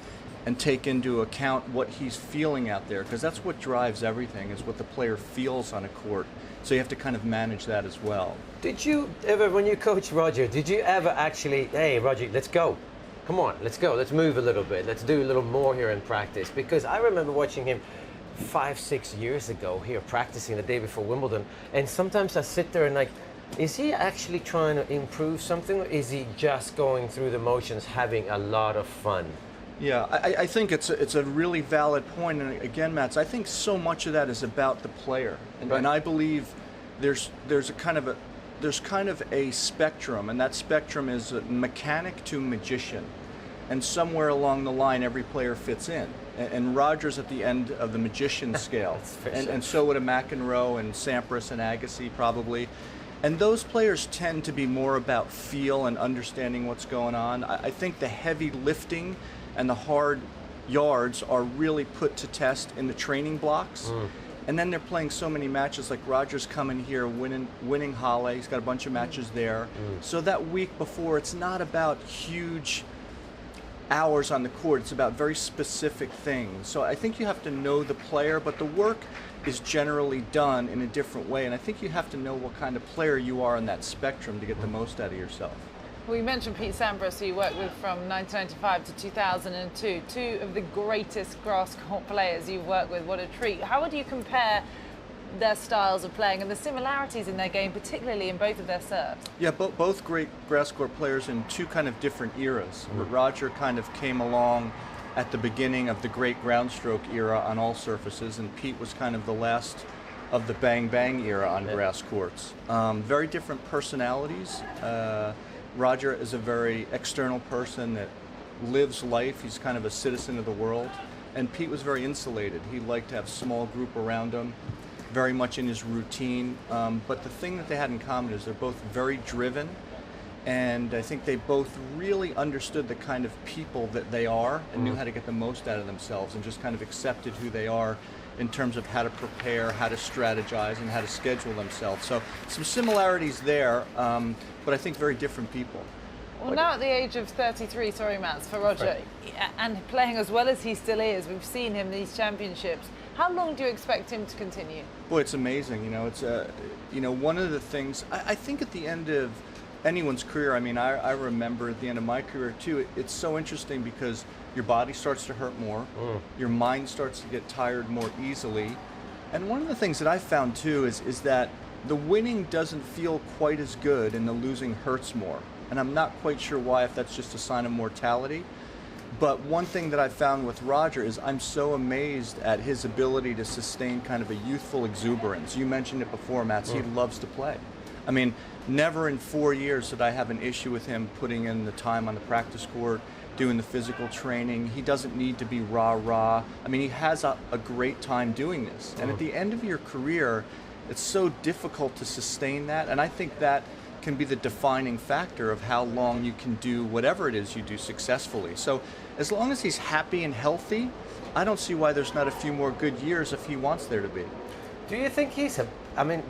and take into account what he's feeling out there, because that's what drives everything, is what the player feels on a court. So you have to kind of manage that as well. Did you ever, when you coach Roger, did you ever actually, hey, Roger, let's go. Come on, let's go. Let's move a little bit. Let's do a little more here in practice. Because I remember watching him 5-6 years ago here practicing the day before Wimbledon. And sometimes I sit there and like, is he actually trying to improve something, or is he just going through the motions, having a lot of fun? Yeah, I think it's a really valid point. And again, Mats, I think so much of that is about the player. And I believe there's kind of a spectrum, and that spectrum is a mechanic to magician. And somewhere along the line, every player fits in. And Roger's at the end of the magician scale. And so would a McEnroe and Sampras and Agassi probably. And those players tend to be more about feel and understanding what's going on. I think the heavy lifting and the hard yards are really put to test in the training blocks. And then they're playing so many matches, like Roger's coming here, winning Halle. He's got a bunch of matches there. So that week before, it's not about huge hours on the court. It's about very specific things. So I think you have to know the player, but the work is generally done in a different way. And I think you have to know what kind of player you are on that spectrum to get the most out of yourself. Well, you mentioned Pete Sampras, who you worked with from 1995 to 2002, two of the greatest grass court players you've worked with. What a treat. How would you compare their styles of playing and the similarities in their game, particularly in both of their serves? Yeah, both great grass court players in two kind of different eras. Roger kind of came along at the beginning of the great ground stroke era on all surfaces, and Pete was kind of the last of the bang bang era on grass courts. Very different personalities. Roger is a very external person that lives life. He's kind of a citizen of the world. And Pete was very insulated. He liked to have a small group around him, very much in his routine. But the thing that they had in common is they're both very driven. And I think they both really understood the kind of people that they are and knew how to get the most out of themselves, and just kind of accepted who they are in terms of how to prepare, how to strategize, and how to schedule themselves. So some similarities there, but I think very different people. Well, now at the age of 33, sorry, Mats, for Roger, and playing as well as he still is, we've seen him in these championships. How long do you expect him to continue? Boy, it's amazing. You know, it's one of the things, I think at the end of anyone's career, I mean, I remember at the end of my career too, it's so interesting because your body starts to hurt more, your mind starts to get tired more easily. And one of the things that I found too is that the winning doesn't feel quite as good and the losing hurts more. And I'm not quite sure why, if that's just a sign of mortality. But one thing that I found with Roger is I'm so amazed at his ability to sustain kind of a youthful exuberance. You mentioned it before, Mats, he loves to play. I mean, never in 4 years did I have an issue with him putting in the time on the practice court, doing the physical training. He doesn't need to be rah-rah. I mean, he has a great time doing this. And at the end of your career, it's so difficult to sustain that. And I think that can be the defining factor of how long you can do whatever it is you do successfully. So as long as he's happy and healthy, I don't see why there's not a few more good years if he wants there to be. Do you think he's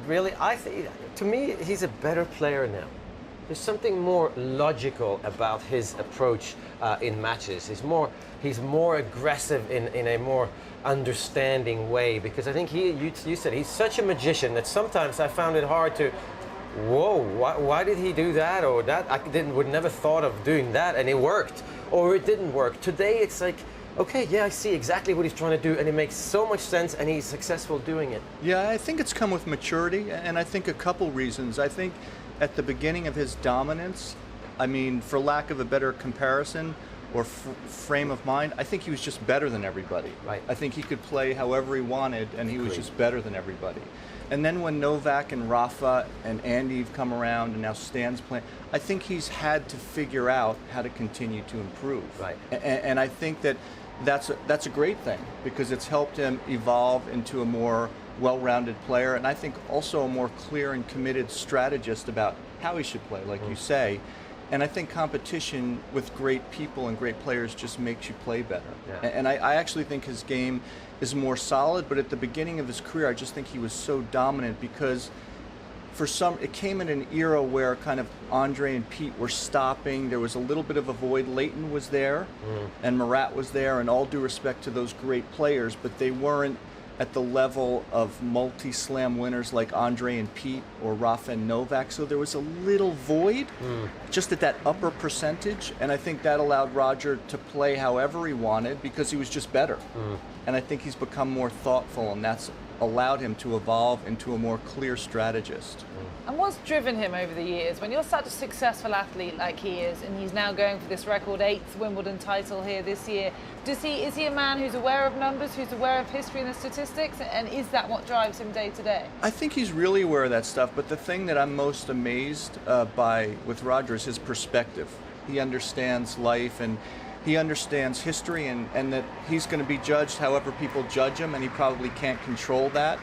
really, to me, he's a better player now. There's something more logical about his approach in matches. He's more aggressive in a more understanding way, because I think you said he's such a magician that sometimes I found it hard to, whoa, why did he do that or that? Would never thought of doing that, and it worked, or it didn't work. Today it's like, okay, yeah, I see exactly what he's trying to do, and it makes so much sense, and he's successful doing it. Yeah, I think it's come with maturity, and I think a couple reasons. I think at the beginning of his dominance, I mean, for lack of a better comparison or frame of mind, I think he was just better than everybody. Right. I think he could play however he wanted, and he was just better than everybody. And then when Novak and Rafa and Andy have come around, and now Stan's playing, I think he's had to figure out how to continue to improve. Right. And I think that that's a great thing, because it's helped him evolve into a more well-rounded player, and I think also a more clear and committed strategist about how he should play, like you say. And I think competition with great people and great players just makes you play better. Yeah. And I actually think his game is more solid, but at the beginning of his career, I just think he was so dominant because it came in an era where kind of Andre and Pete were stopping. There was a little bit of a void. Leighton was there, and Murat was there, and all due respect to those great players, but they weren't at the level of multi-slam winners like Andre and Pete or Rafa and Novak. So there was a little void just at that upper percentage, and I think that allowed Roger to play however he wanted because he was just better. And I think he's become more thoughtful, and that's allowed him to evolve into a more clear strategist. And what's driven him over the years? When you're such a successful athlete like he is, and he's now going for this record 8th Wimbledon title here this year, is he a man who's aware of numbers, who's aware of history and the statistics, and is that what drives him day to day? I think he's really aware of that stuff, but the thing that I'm most amazed by with Roger is his perspective. He understands life, and he understands history, and that he's going to be judged however people judge him, and he probably can't control that.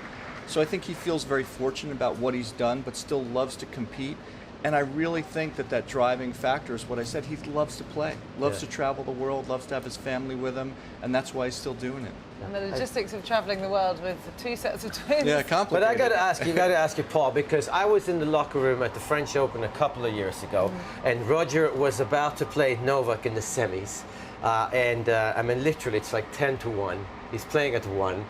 So I think he feels very fortunate about what he's done, but still loves to compete. And I really think that driving factor is what I said. He loves to play, loves to travel the world, loves to have his family with him, and that's why he's still doing it. And the logistics of traveling the world with 2 sets of twins. Yeah, complicated. But I got to ask you, Paul, because I was in the locker room at the French Open a couple of years ago, and Roger was about to play Novak in the semis. I mean, literally, it's like 10-1. He's playing at 1,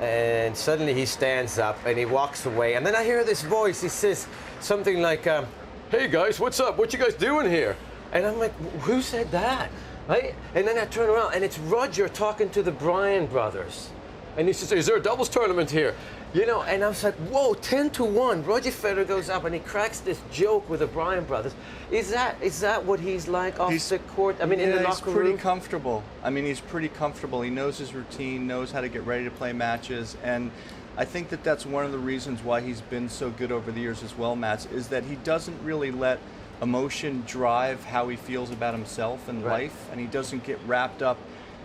and suddenly he stands up and he walks away. And then I hear this voice. He says something like, "Hey guys, what's up? What you guys doing here?" And I'm like, "Who said that?" Right? And then I turn around and it's Roger talking to the Bryan brothers. And he says, "Is there a doubles tournament here?" You know, and I was like, whoa, 10-1. Roger Federer goes up and he cracks this joke with the Bryan brothers. Is that what he's like off the court? I mean, in the locker room? He's pretty comfortable. I mean, he's pretty comfortable. He knows his routine, knows how to get ready to play matches. And I think that's one of the reasons why he's been so good over the years as well, Mats, is that he doesn't really let emotion drive how he feels about himself and life. And he doesn't get wrapped up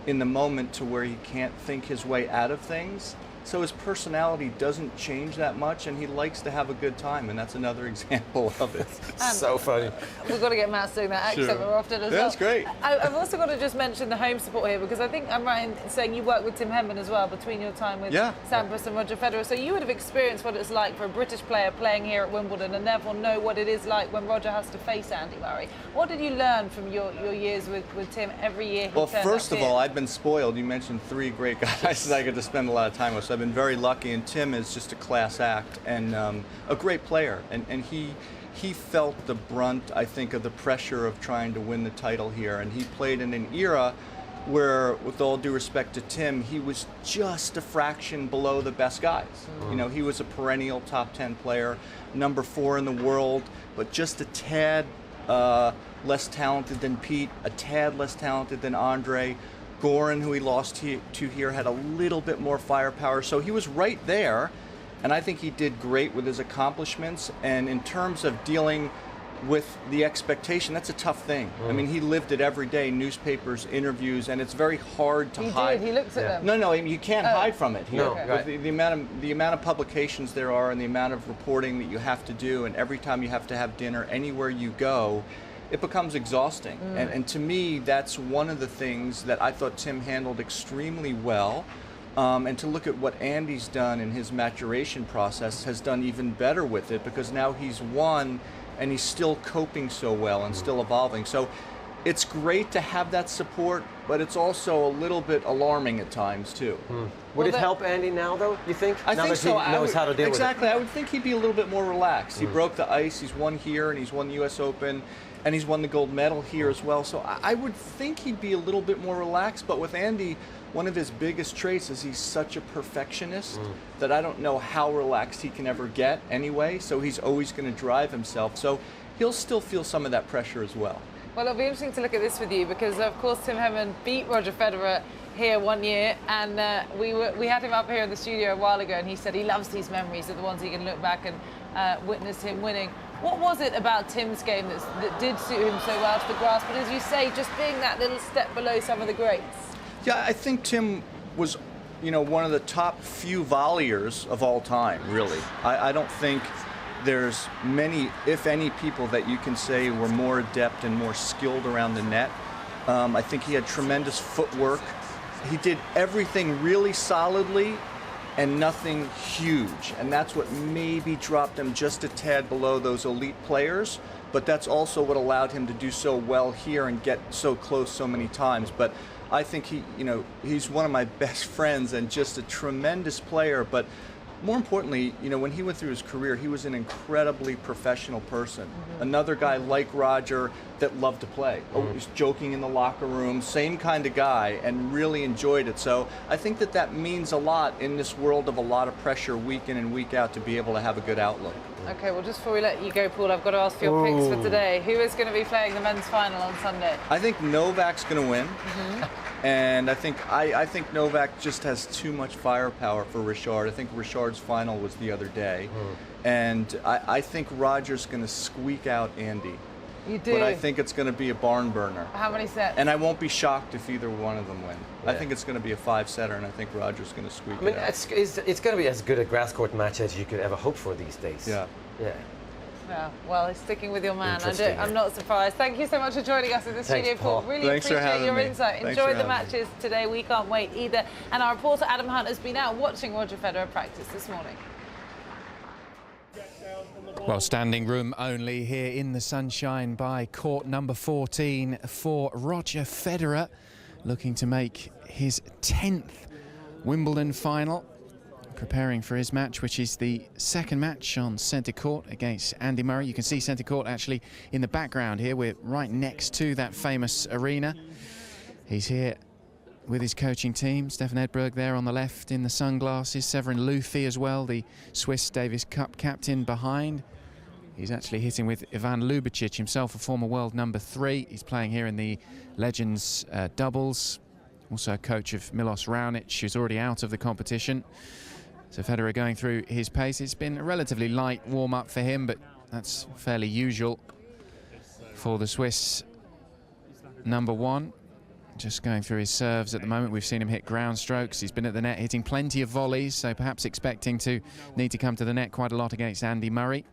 in the moment to where he can't think his way out of things. So his personality doesn't change that much, and he likes to have a good time, and that's another example of it. So funny. We've got to get Matt doing that accent more often as well. That's great. I've also got to just mention the home support here, because I think I'm right in saying you worked with Tim Henman as well between your time with Sampras and Roger Federer. So you would have experienced what it's like for a British player playing here at Wimbledon, and therefore know what it is like when Roger has to face Andy Murray. What did you learn from your years with Tim every year? Well, first of all, I've been spoiled. You mentioned 3 great guys that I get to spend a lot of time with. So I've been very lucky, and Tim is just a class act and a great player. And he felt the brunt, I think, of the pressure of trying to win the title here. And he played in an era where, with all due respect to Tim, he was just a fraction below the best guys. You know, he was a perennial top 10 player, number 4 in the world, but just a tad less talented than Pete, a tad less talented than Andre. Goran, who he lost to here, had a little bit more firepower. So he was right there, and I think he did great with his accomplishments. And in terms of dealing with the expectation, that's a tough thing. I mean, he lived it every day, newspapers, interviews, and it's very hard to hide. He looked at them. No, you can't hide from it. No, the amount of publications there are and the amount of reporting that you have to do, and every time you have to have dinner, anywhere you go, it becomes exhausting. And to me, that's one of the things that I thought Tim handled extremely well. And to look at what Andy's done in his maturation process, has done even better with it, because now he's won and he's still coping so well and still evolving. So it's great to have that support, but it's also a little bit alarming at times too. Would it help Andy now, though, you think? I now think that so. he knows how to deal with it. Exactly. I would think he'd be a little bit more relaxed. He broke the ice. He's won here, and he's won the U.S. Open, and he's won the gold medal here as well. So I would think he'd be a little bit more relaxed. But with Andy, one of his biggest traits is he's such a perfectionist that I don't know how relaxed he can ever get anyway. So he's always going to drive himself. So he'll still feel some of that pressure as well. Well, it'll be interesting to look at this with you, because of course Tim Henman beat Roger Federer here one year, and we had him up here in the studio a while ago, and he said he loves these memories of the ones he can look back and witness him winning. What was it about Tim's game that did suit him so well to the grasp? But as you say, just being that little step below some of the greats. Yeah, I think Tim was, one of the top few volleyers of all time, really. I don't think there's many, if any, people that you can say were more adept and more skilled around the net. I think he had tremendous footwork. He did everything really solidly, and nothing huge. And that's what maybe dropped him just a tad below those elite players. But that's also what allowed him to do so well here and get so close so many times. But I think he's one of my best friends and just a tremendous player. But more importantly, when he went through his career, he was an incredibly professional person. Another guy like Roger that loved to play. Always joking in the locker room, same kind of guy, and really enjoyed it. So I think that means a lot in this world of a lot of pressure week in and week out to be able to have a good outlook. Okay, well, just before we let you go, Paul, I've got to ask for your picks for today. Who is going to be playing the men's final on Sunday? I think Novak's going to win. And I think Novak just has too much firepower for Richard. I think Richard's final was the other day. And I think Roger's going to squeak out Andy. You do? But I think it's going to be a barn burner. How many sets? And I won't be shocked if either one of them win. Yeah. I think it's going to be a 5-setter, and I think Roger's going to squeak it out. It's going to be as good a grass court match as you could ever hope for these days. Yeah. Yeah, well, it's sticking with your man. I'm not surprised. Thank you so much for joining us in the studio, Paul. Really appreciate your insight. Enjoy the matches today. We can't wait either. And our reporter Adam Hunt has been out watching Roger Federer practice this morning. Well, standing room only here in the sunshine by court number 14 for Roger Federer, looking to make his 10th Wimbledon final, preparing for his match, which is the second match on centre court against Andy Murray. You can see centre court actually in the background here. We're right next to that famous arena. He's here with his coaching team. Stefan Edberg there on the left in the sunglasses. Severin Luthi as well, the Swiss Davis Cup captain behind. He's actually hitting with Ivan Lubicic, himself a former world number 3. He's playing here in the Legends doubles. Also a coach of Milos Raonic, who's already out of the competition. So Federer going through his pace. It's been a relatively light warm-up for him, but that's fairly usual for the Swiss number 1. Just going through his serves at the moment. We've seen him hit ground strokes. He's been at the net hitting plenty of volleys, so perhaps expecting to need to come to the net quite a lot against Andy Murray.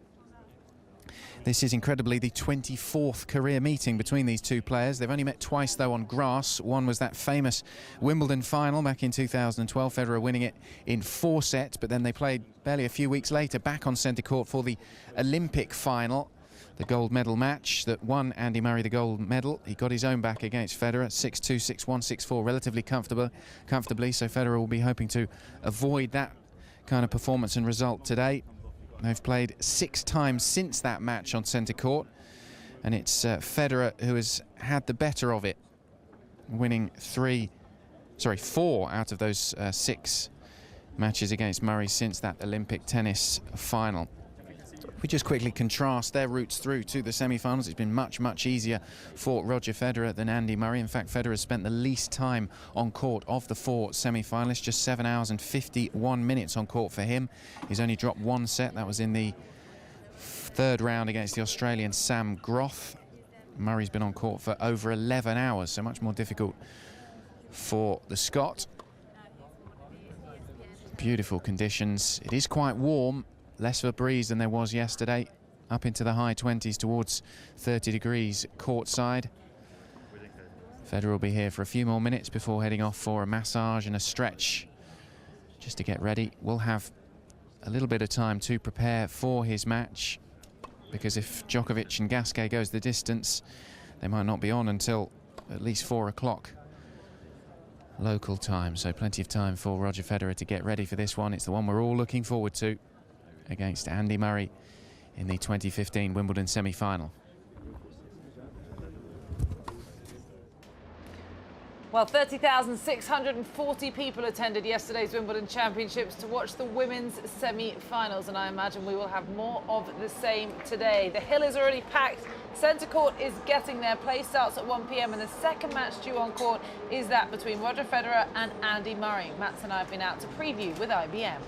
This is incredibly the 24th career meeting between these two players. They've only met twice, though, on grass. One was that famous Wimbledon final back in 2012, Federer winning it in 4 sets, but then they played barely a few weeks later back on centre court for the Olympic final, the gold medal match that won Andy Murray the gold medal. He got his own back against Federer, 6-2, 6-1, 6-4, relatively comfortably, so Federer will be hoping to avoid that kind of performance and result today. They've played 6 times since that match on centre court, and it's Federer who has had the better of it, winning 4 out of those 6 matches against Murray since that Olympic tennis final. If we just quickly contrast their routes through to the semi-finals, it's been much, much easier for Roger Federer than Andy Murray. In fact, Federer has spent the least time on court of the 4 semi-finalists, just 7 hours and 51 minutes on court for him. He's only dropped 1 set. That was in the 3rd round against the Australian Sam Groth. Murray's been on court for over 11 hours, so much more difficult for the Scot. Beautiful conditions. It is quite warm. Less of a breeze than there was yesterday, up into the high 20s towards 30 degrees courtside. Federer will be here for a few more minutes before heading off for a massage and a stretch just to get ready. We'll have a little bit of time to prepare for his match, because if Djokovic and Gasquet goes the distance, they might not be on until at least 4 o'clock local time. So plenty of time for Roger Federer to get ready for this one. It's the one we're all looking forward to, against Andy Murray in the 2015 Wimbledon semi-final. Well, 30,640 people attended yesterday's Wimbledon Championships to watch the women's semi-finals, and I imagine we will have more of the same today. The hill is already packed. Centre court is getting there. Play starts at 1 p.m. and the second match due on court is that between Roger Federer and Andy Murray. Mats and I have been out to preview with IBM.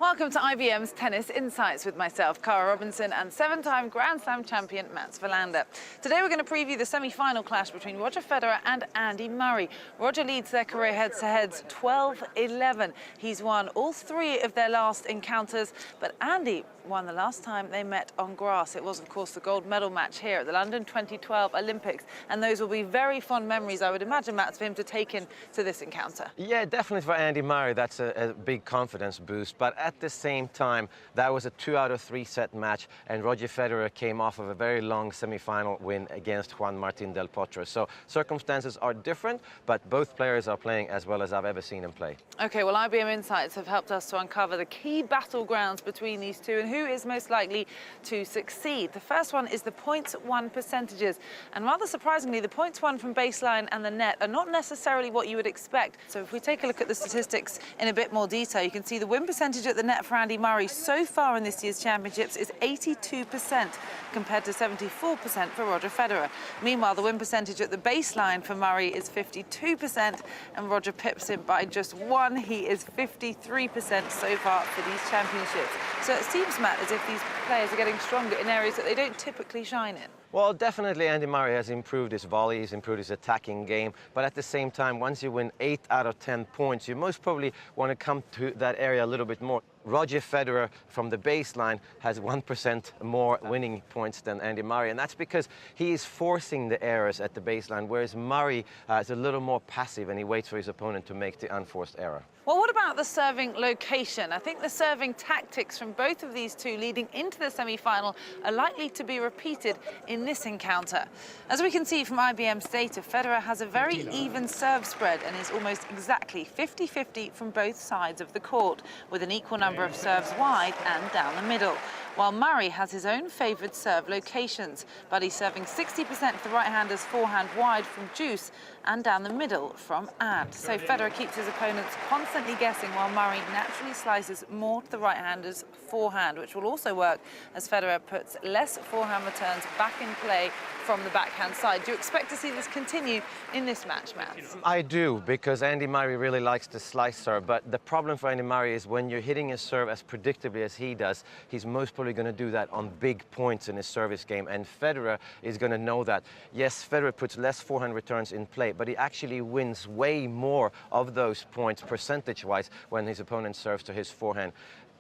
Well, Welcome to IBM's Tennis Insights with myself, Cara Robinson, and 7-time Grand Slam champion Mats Wilander. Today we're going to preview the semi-final clash between Roger Federer and Andy Murray. Roger leads their career head-to-heads 12-11. He's won all 3 of their last encounters, but Andy won the last time they met on grass. It was, of course, the gold medal match here at the London 2012 Olympics, and those will be very fond memories, I would imagine, Mats, for him to take into this encounter. Yeah, definitely for Andy Murray, that's a big confidence boost, but at the same time, that was a 2 out of 3 set match, and Roger Federer came off of a very long semi-final win against Juan Martín del Potro. So circumstances are different, but both players are playing as well as I've ever seen them play. Okay, well, IBM Insights have helped us to uncover the key battlegrounds between these two and who is most likely to succeed. The first one is the points won percentages, and rather surprisingly, the points won from baseline and the net are not necessarily what you would expect. So if we take a look at the statistics in a bit more detail, you can see the win percentage at the net for Andy Murray so far in this year's championships is 82% compared to 74% for Roger Federer. Meanwhile, the win percentage at the baseline for Murray is 52%, and Roger pips him by just 1. He is 53% so far for these championships. So it seems, Matt, as if these players are getting stronger in areas that they don't typically shine in. Well, definitely Andy Murray has improved his volley, he's improved his attacking game, but at the same time, once you win 8 out of 10 points, you most probably want to come to that area a little bit more. Roger Federer from the baseline has 1% more winning points than Andy Murray, and that's because he is forcing the errors at the baseline, whereas Murray is a little more passive and he waits for his opponent to make the unforced error. Well, what about the serving location? I think the serving tactics from both of these two leading into the semi-final are likely to be repeated in this encounter. As we can see from IBM's data, Federer has a very even serve spread and is almost exactly 50-50 from both sides of the court, with an equal number of serves wide and down the middle, while Murray has his own favoured serve locations, but he's serving 60% of the right-hander's forehand wide from deuce and down the middle from ad. So Federer keeps his opponents constantly guessing, while Murray naturally slices more to the right-hander's forehand, which will also work as Federer puts less forehand returns back in play from the backhand side. Do you expect to see this continue in this match, Matt? I do, because Andy Murray really likes to slice serve, but the problem for Andy Murray is when you're hitting his serve as predictably as he does, he's most probably going to do that on big points in his service game, and Federer is going to know that. Yes, Federer puts less forehand returns in play, but he actually wins way more of those points percentage-wise when his opponent serves to his forehand.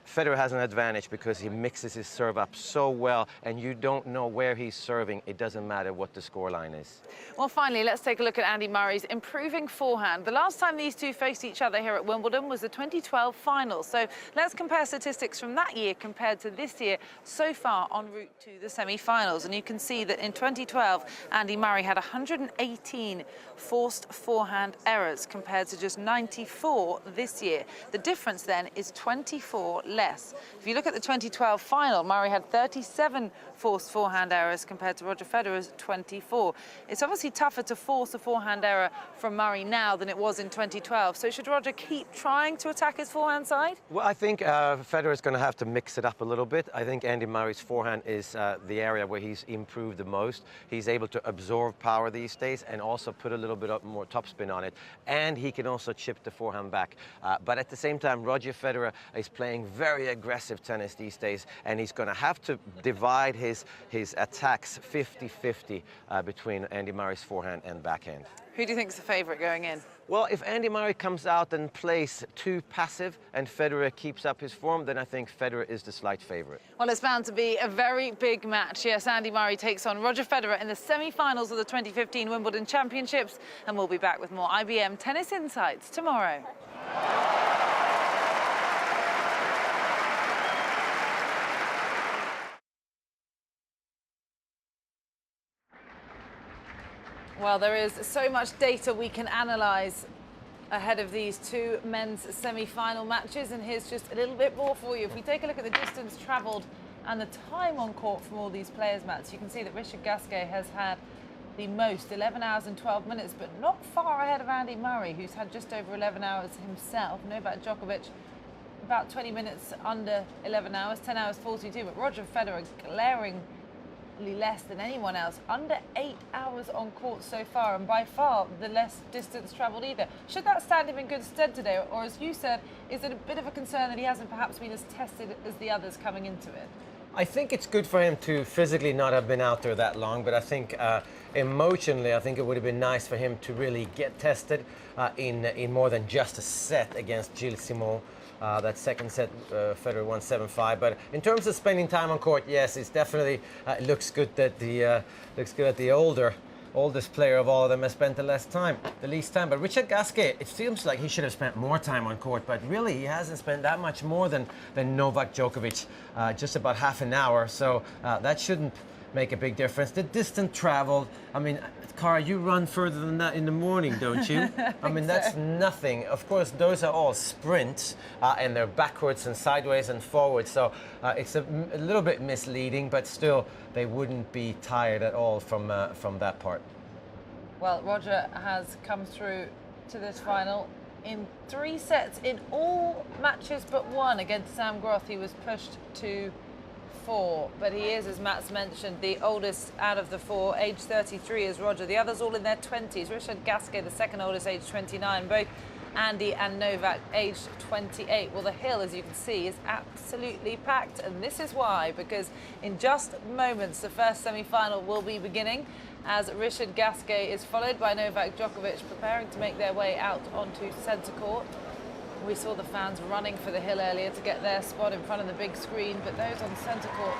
Federer has an advantage because he mixes his serve up so well, and you don't know where he's serving. It doesn't matter what the scoreline is. Well, finally, let's take a look at Andy Murray's improving forehand. The last time these two faced each other here at Wimbledon was the 2012 final. So let's compare statistics from that year compared to this year so far en route to the semi-finals. And you can see that in 2012, Andy Murray had 118 forced forehand errors compared to just 94 this year. The difference then is 24 less. If you look at the 2012 final, Murray had 37 forced forehand errors compared to Roger Federer's 24. It's obviously tougher to force a forehand error from Murray now than it was in 2012. So should Roger keep trying to attack his forehand side? Well, I think Federer is going to have to mix it up a little bit. I think Andy Murray's forehand is the area where he's improved the most. He's able to absorb power these days and also put a little bit more topspin on it. And he can also chip the forehand back. But at the same time, Roger Federer is playing very aggressive tennis these days, and he's going to have to divide his attacks 50-50 between Andy Murray's forehand and backhand. Who do you think is the favourite going in? Well, if Andy Murray comes out and plays too passive and Federer keeps up his form, then I think Federer is the slight favourite. Well, it's bound to be a very big match. Yes, Andy Murray takes on Roger Federer in the semi-finals of the 2015 Wimbledon Championships, and we'll be back with more IBM Tennis Insights tomorrow. Well, there is so much data we can analyse ahead of these two men's semi-final matches, and here's just a little bit more for you. If we take a look at the distance travelled and the time on court from all these players, Matt, you can see that Richard Gasquet has had the most, 11 hours and 12 minutes, but not far ahead of Andy Murray, who's had just over 11 hours himself. Novak Djokovic, about 20 minutes under 11 hours, 10 hours 42, but Roger Federer glaring less than anyone else. Under 8 hours on court so far, and by far the less distance travelled either. Should that stand him in good stead today, or as you said, is it a bit of a concern that he hasn't perhaps been as tested as the others coming into it? I think it's good for him to physically not have been out there that long, but I think emotionally, I think it would have been nice for him to really get tested in more than just a set against Gilles Simon. That second set, Federer won 7-5. But in terms of spending time on court, yes, it's definitely looks good that the oldest player of all of them has spent the least time. But Richard Gasquet, it seems like he should have spent more time on court, but really he hasn't spent that much more than Novak Djokovic, just about half an hour. So that shouldn't make a big difference. The distance traveled, I mean, Cara, you run further than that in the morning, don't you? I mean, that's nothing. Of course, those are all sprints, and they're backwards and sideways and forwards. So it's a little bit misleading, but still, they wouldn't be tired at all from that part. Well, Roger has come through to this final in 3 sets in all matches but one. Against Sam Groth, he was pushed to 4, but he is, as Matt's mentioned, the oldest out of the 4, age 33 is Roger. The others all in their 20s. Richard Gasquet, the second oldest, age 29. Both Andy and Novak, aged 28. Well, the hill, as you can see, is absolutely packed, and this is why, because in just moments, the first semi-final will be beginning, as Richard Gasquet is followed by Novak Djokovic, preparing to make their way out onto centre court. We saw the fans running for the hill earlier to get their spot in front of the big screen, but those on centre court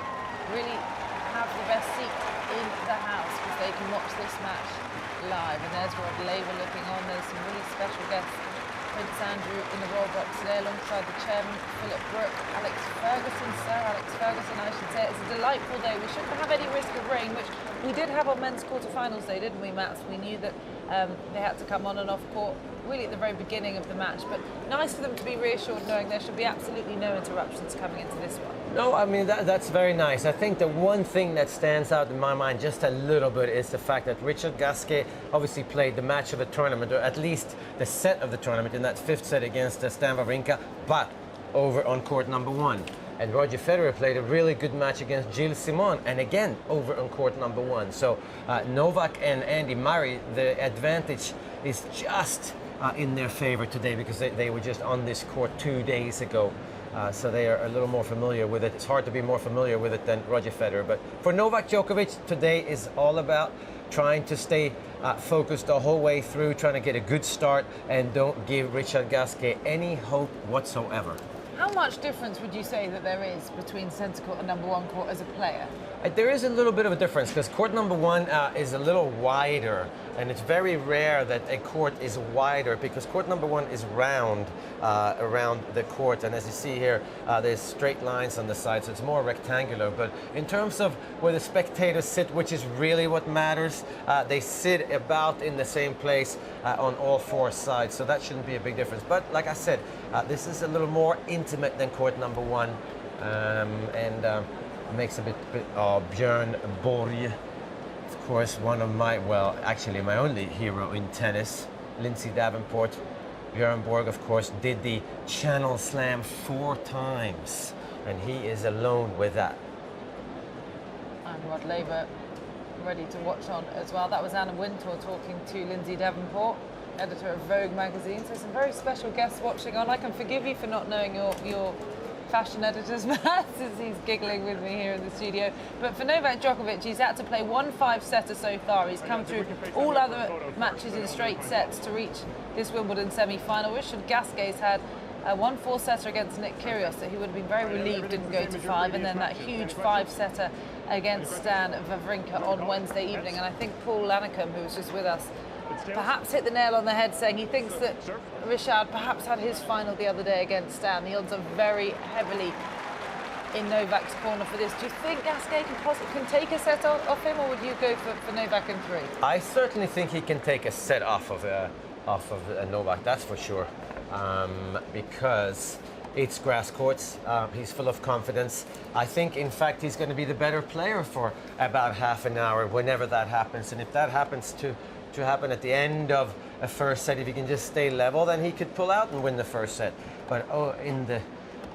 really have the best seat in the house because they can watch this match live. And there's Rod Laver looking on. There's some really special guests. Prince Andrew in the royal box today alongside the chairman, Philip Brook, Alex Ferguson, Sir Alex Ferguson, I should say. It's a delightful day. We shouldn't have any risk of rain, which we did have on men's quarterfinals day, didn't we, Matt? We knew that they had to come on and off court really at the very beginning of the match, but nice for them to be reassured knowing there should be absolutely no interruptions coming into this one. No, I mean, that's very nice. I think the one thing that stands out in my mind just a little bit is the fact that Richard Gasquet obviously played the match of the tournament, or at least the set of the tournament in that 5th set against Stan Wawrinka, but over on court number 1. And Roger Federer played a really good match against Gilles Simon, and again over on court number 1. So Novak and Andy Murray, the advantage is just in their favor today because they were just on this court 2 days ago. So they are a little more familiar with it. It's hard to be more familiar with it than Roger Federer. But for Novak Djokovic, today is all about trying to stay focused the whole way through, trying to get a good start, and don't give Richard Gasquet any hope whatsoever. How much difference would you say that there is between centre court and number 1 court as a player? There is a little bit of a difference because court number 1 is a little wider, and it's very rare that a court is wider because court number 1 is round around the court, and as you see here, there's straight lines on the side, so it's more rectangular. But in terms of where the spectators sit, which is really what matters, they sit about in the same place on all 4 sides, so that shouldn't be a big difference. But like I said, this is a little more intimate than court number 1, and makes a bit Björn Borg, of course, one of my, well, actually my only hero in tennis, Lindsay Davenport. Björn Borg, of course, did the Channel Slam 4 times, and he is alone with that. And Rod Laver ready to watch on as well. That was Anna Wintour talking to Lindsay Davenport, editor of Vogue magazine. So some very special guests watching on. I can forgive you for not knowing your fashion editor's Matt, as he's giggling with me here in the studio. But for Novak Djokovic, he's had to play 1 5-setter so far. He's come through all other matches in straight sets to reach this Wimbledon semi-final. Richard Gasquet's had a 1 4-setter against Nick Kyrgios that he would have been very relieved didn't go to 5, and then that huge 5-setter against Stan Wawrinka on Wednesday evening. And I think Paul Lanicum, who was just with us, perhaps hit the nail on the head, saying he thinks that Richard perhaps had his final the other day against Stan. The odds are very heavily in Novak's corner for this. Do you think Gasquet can take a set off him, or would you go for Novak in 3? I certainly think he can take a set off of Novak, that's for sure, because it's grass courts. He's full of confidence. I think, in fact, he's going to be the better player for about half an hour whenever that happens. And if that happens to happen at the end of a first set, if he can just stay level, then he could pull out and win the first set. But in the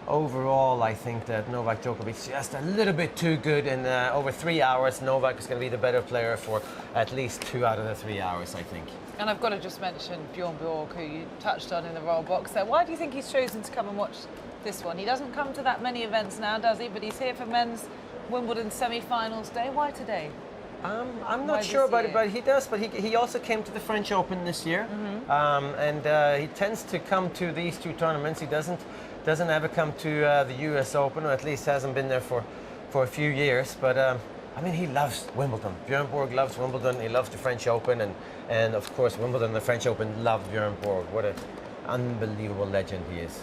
overall, I think that Novak Djokovic is just a little bit too good, and over 3 hours, Novak is going to be the better player for at least 2 out of the 3 hours, I think. And I've got to just mention Bjorn Borg, who you touched on in the roll box there. Why do you think he's chosen to come and watch this one? He doesn't come to that many events now, does he? But he's here for men's Wimbledon semi-finals day. Why today? I'm not sure about it, but he does. But he also came to the French Open this year, and he tends to come to these two tournaments. He doesn't ever come to the US Open, or at least hasn't been there for a few years. But I mean, he loves Wimbledon. Bjorn Borg loves Wimbledon. He loves the French Open, and of course Wimbledon and the French Open love Bjorn Borg. What an unbelievable legend he is.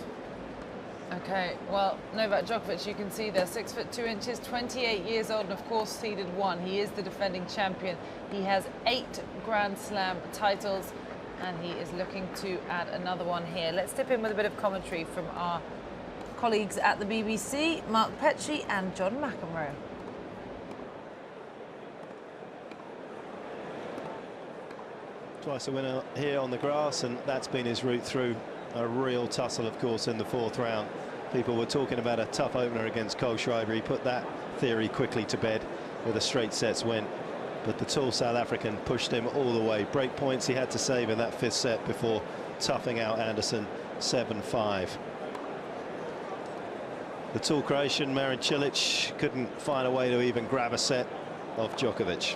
Okay, well, Novak Djokovic, you can see there, 6'2", 28 years old, and of course seeded 1. He is the defending champion. He has 8 Grand Slam titles, and he is looking to add another one here. Let's dip in with a bit of commentary from our colleagues at the BBC, Mark Petrie and John McEnroe. Twice a winner here on the grass, and that's been his route through. A real tussle, of course, in the 4th round. People were talking about a tough opener against Kohlschreiber. He put that theory quickly to bed with a straight sets win. But the tall South African pushed him all the way. Break points he had to save in that 5th set before toughing out Anderson 7-5. The tall Croatian Marin Cilic couldn't find a way to even grab a set off Djokovic.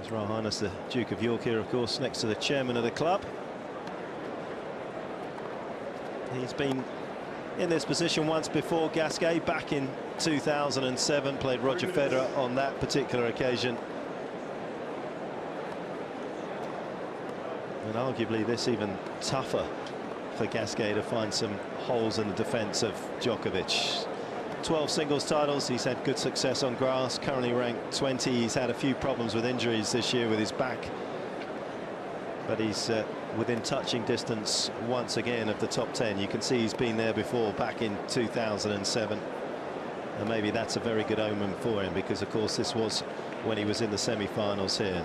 His Royal Highness the Duke of York here, of course, next to the chairman of the club. He's been in this position once before, Gasquet, back in 2007, played Roger Federer on that particular occasion. And arguably this even tougher for Gasquet to find some holes in the defence of Djokovic. 12 singles titles, he's had good success on grass, currently ranked 20. He's had a few problems with injuries this year with his back, but he's within touching distance once again of the top 10. You can see he's been there before, back in 2007, and maybe that's a very good omen for him, because of course this was when he was in the semi-finals here.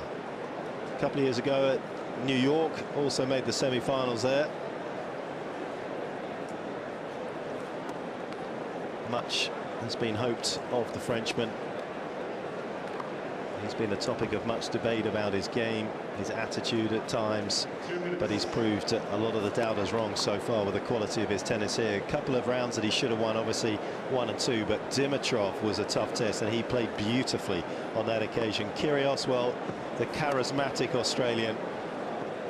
A couple of years ago at New York, also made the semi-finals there. Much has been hoped of the Frenchman. He's been the topic of much debate about his game, his attitude at times, but he's proved a lot of the doubters wrong so far with the quality of his tennis here. A couple of rounds that he should have won, obviously 1 and 2, but Dimitrov was a tough test, and he played beautifully on that occasion. Kyrgios, well, the charismatic Australian,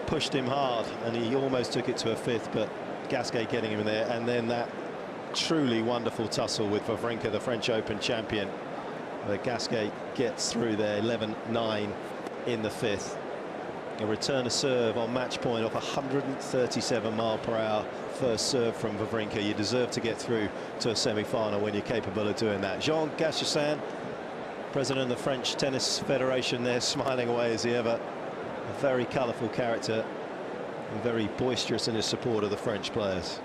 pushed him hard, and he almost took it to a 5th, but Gasquet getting him in there, and then that truly wonderful tussle with Wawrinka, the French Open champion, where Gasquet gets through there 11-9 in the 5th. A return to serve on match point off 137 mph first serve from Wawrinka. You deserve to get through to a semi-final when you're capable of doing that. Jean Gasquet, president of the French Tennis Federation, there smiling away as he ever. A very colourful character and very boisterous in his support of the French players.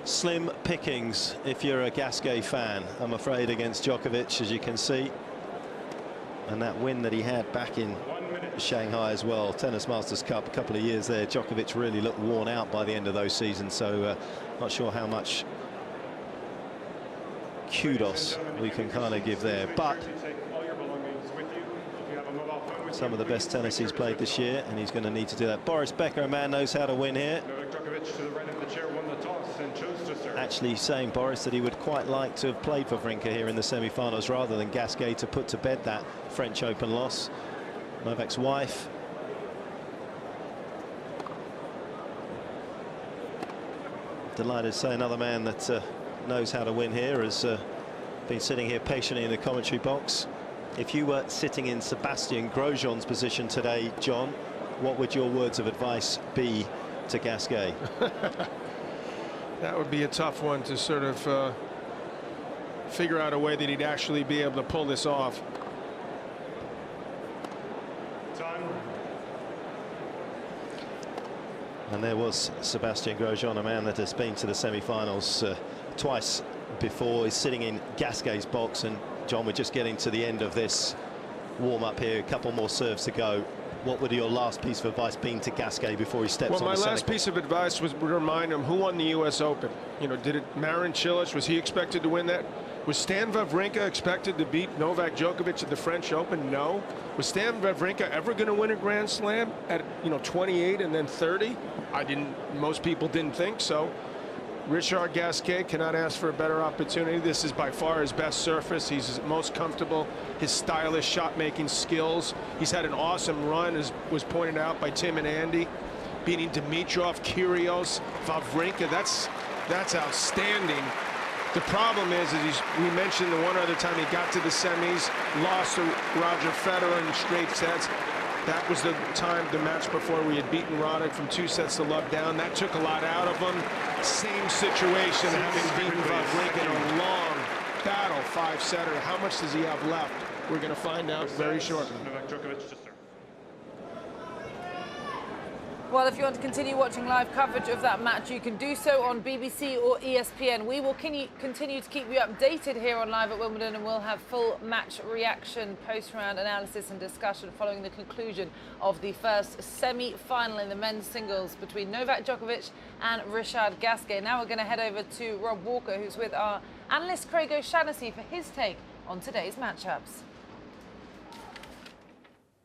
Slim pickings if you're a Gasquet fan, I'm afraid, against Djokovic, as you can see. And that win that he had back in Shanghai as well, Tennis Masters Cup, a couple of years there, Djokovic really looked worn out by the end of those seasons, so not sure how much kudos we can kind of give there. But some of the best tennis he's played this year, and he's going to need to do that. Boris Becker, a man knows how to win here. Actually saying, Boris, that he would quite like to have played for Wawrinka here in the semi-finals rather than Gasquet to put to bed that French Open loss. Novak's wife. Delighted to say another man that knows how to win here has been sitting here patiently in the commentary box. If you were sitting in Sebastian Grosjean's position today, John, what would your words of advice be to Gasquet? That would be a tough one to sort of figure out a way that he'd actually be able to pull this off. And there was Sebastian Grosjean, a man that has been to the semi-finals twice before. He's sitting in Gasquet's box, and John, we're just getting to the end of this warm-up here. A couple more serves to go. What would your last piece of advice been to Gasquet before he steps on the Well, my last Senegal? piece of advice was to remind him who won the U.S. Open. You know, did it Marin Cilic? Was he expected to win that? Was Stan Wawrinka expected to beat Novak Djokovic at the French Open? No. Was Stan Wawrinka ever going to win a Grand Slam at 28 and then 30? Most people didn't think so. Richard Gasquet cannot ask for a better opportunity. This is by far his best surface. He's his most comfortable. His stylish shot-making skills. He's had an awesome run, as was pointed out by Tim and Andy, beating Dimitrov, Kyrgios, Wawrinka. That's outstanding. The problem is we mentioned the one other time he got to the semis, lost to Roger Federer in straight sets. That was the match before we had beaten Roddick from 2 sets to love down. That took a lot out of him. Same situation, having beaten Wawrinka in a long battle, 5-setter. How much does he have left? We're going to find out very shortly. Well, if you want to continue watching live coverage of that match, you can do so on BBC or ESPN. We will continue to keep you updated here on Live at Wimbledon, and we'll have full match reaction, post-round analysis and discussion following the conclusion of the first semi-final in the men's singles between Novak Djokovic and Richard Gasquet. Now we're going to head over to Rob Walker, who's with our analyst Craig O'Shaughnessy for his take on today's matchups.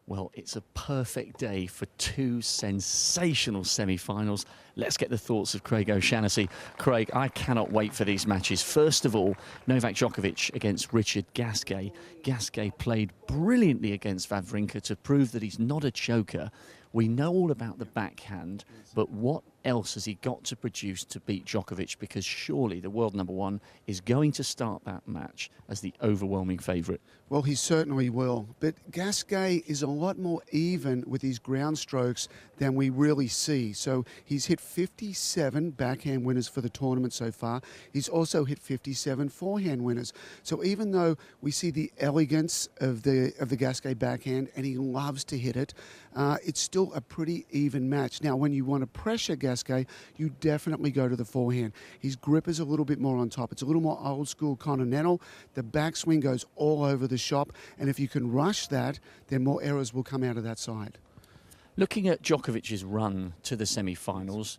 Well, it's a perfect day for 2 sensational semi-finals. Let's get the thoughts of Craig O'Shaughnessy. Craig, I cannot wait for these matches. First of all, Novak Djokovic against Richard Gasquet. Gasquet played brilliantly against Wawrinka to prove that he's not a joker. We know all about the backhand, but what else has he got to produce to beat Djokovic? Because surely the world #1 is going to start that match as the overwhelming favourite. Well, he certainly will. But Gasquet is a lot more even with his ground strokes than we really see. So he's hit 57 backhand winners for the tournament so far. He's also hit 57 forehand winners. So even though we see the elegance of the Gasquet backhand, and he loves to hit it, it's still a pretty even match. Now, when you want to pressure Gasquet, you definitely go to the forehand. His grip is a little bit more on top. It's a little more old school continental. The backswing goes all over the shop, and if you can rush that, then more errors will come out of that side. Looking at Djokovic's run to the semi-finals,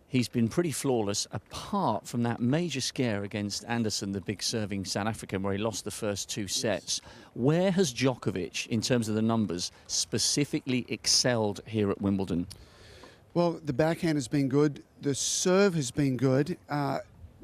he's been pretty flawless apart from that major scare against Anderson, the big serving South African, where he lost the first 2 sets. Where has Djokovic, in terms of the numbers, specifically excelled here at Wimbledon? Well, the backhand has been good. The serve has been good.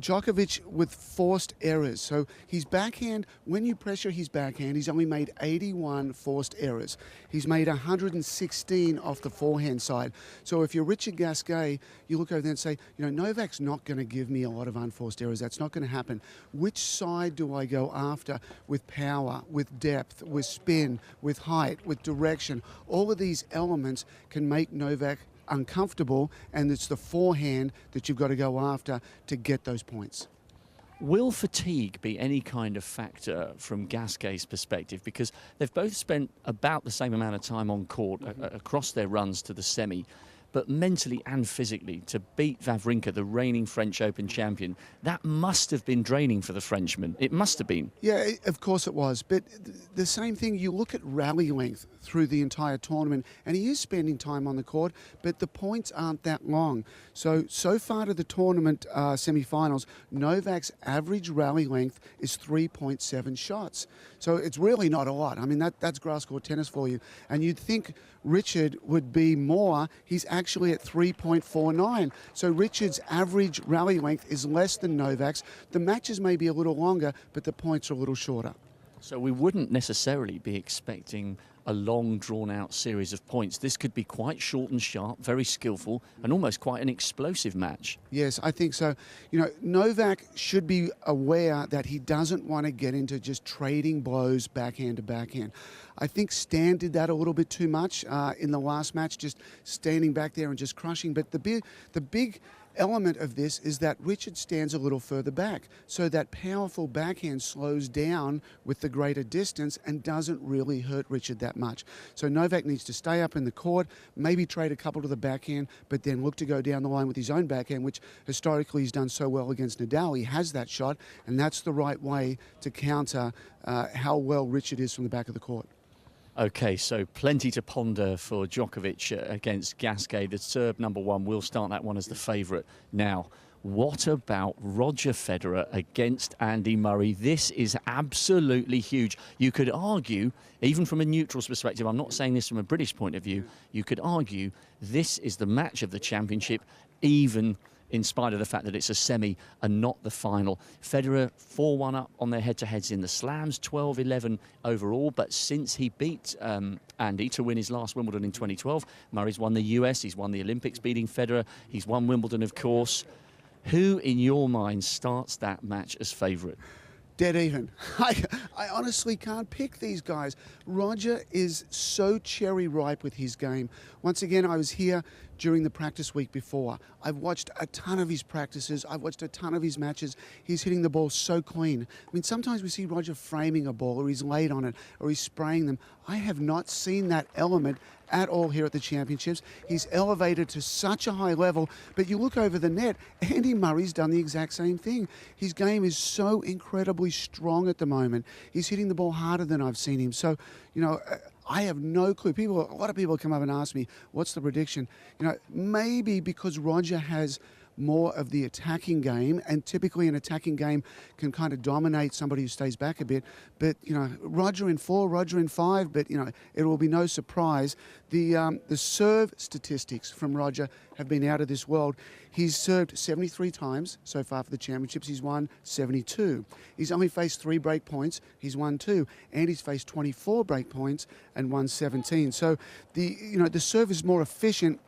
Djokovic with forced errors. So his backhand, when you pressure his backhand, he's only made 81 forced errors. He's made 116 off the forehand side. So if you're Richard Gasquet, you look over there and say, Novak's not going to give me a lot of unforced errors. That's not going to happen. Which side do I go after with power, with depth, with spin, with height, with direction? All of these elements can make Novak uncomfortable, and it's the forehand that you've got to go after to get those points. Will fatigue be any kind of factor from Gasquet's perspective? Because they've both spent about the same amount of time on court across their runs to the semi. But mentally and physically, to beat Wawrinka, the reigning French Open champion, that must have been draining for the Frenchman. It must have been. Yeah, of course it was. But the same thing, you look at rally length through the entire tournament, and he is spending time on the court, but the points aren't that long. So far to the tournament semi-finals, Novak's average rally length is 3.7 shots. So it's really not a lot. I mean, that's grass court tennis for you. And you'd think Richard would be more. He's actually at 3.49. So Richard's average rally length is less than Novak's. The matches may be a little longer, but the points are a little shorter. So we wouldn't necessarily be expecting a long, drawn-out series of points. This could be quite short and sharp, very skillful, and almost quite an explosive match. Yes, I think so. Novak should be aware that he doesn't want to get into just trading blows backhand to backhand. I think Stan did that a little bit too much in the last match, just standing back there and just crushing. But the big element of this is that Richard stands a little further back, so that powerful backhand slows down with the greater distance and doesn't really hurt Richard that much. So Novak needs to stay up in the court, maybe trade a couple to the backhand, but then look to go down the line with his own backhand, which historically he's done so well against Nadal. He has that shot, and that's the right way to counter how well Richard is from the back of the court. Okay, so plenty to ponder for Djokovic against Gasquet. The Serb #1 will start that one as the favourite. Now, what about Roger Federer against Andy Murray? This is absolutely huge. You could argue, even from a neutral's perspective, I'm not saying this from a British point of view, you could argue this is the match of the championship, even in spite of the fact that it's a semi and not the final. Federer 4-1 up on their head-to-heads in the slams, 12-11 overall, but since he beat Andy to win his last Wimbledon in 2012, Murray's won the US, he's won the Olympics beating Federer, he's won Wimbledon, of course. Who, in your mind, starts that match as favourite? Dead even. I honestly can't pick these guys. Roger is so cherry ripe with his game. Once again, I was here during the practice week before. I've watched a ton of his practices. I've watched a ton of his matches. He's hitting the ball so clean. I mean, sometimes we see Roger framing a ball, or he's late on it, or he's spraying them. I have not seen that element at all here at the championships. He's elevated to such a high level, but you look over the net, Andy Murray's done the exact same thing. His game is so incredibly strong at the moment. He's hitting the ball harder than I've seen him. So, you know, I have no clue. A lot of people come up and ask me, what's the prediction? You know, maybe because Roger has more of the attacking game, and typically an attacking game can kind of dominate somebody who stays back a bit. But, you know, Roger in 4, Roger in 5, but, you know, it will be no surprise. The serve statistics from Roger have been out of this world. He's served 73 times so far for the championships. He's won 72. He's only faced 3 break points. He's won 2. And he's faced 24 break points and won 17. So the serve is more efficient.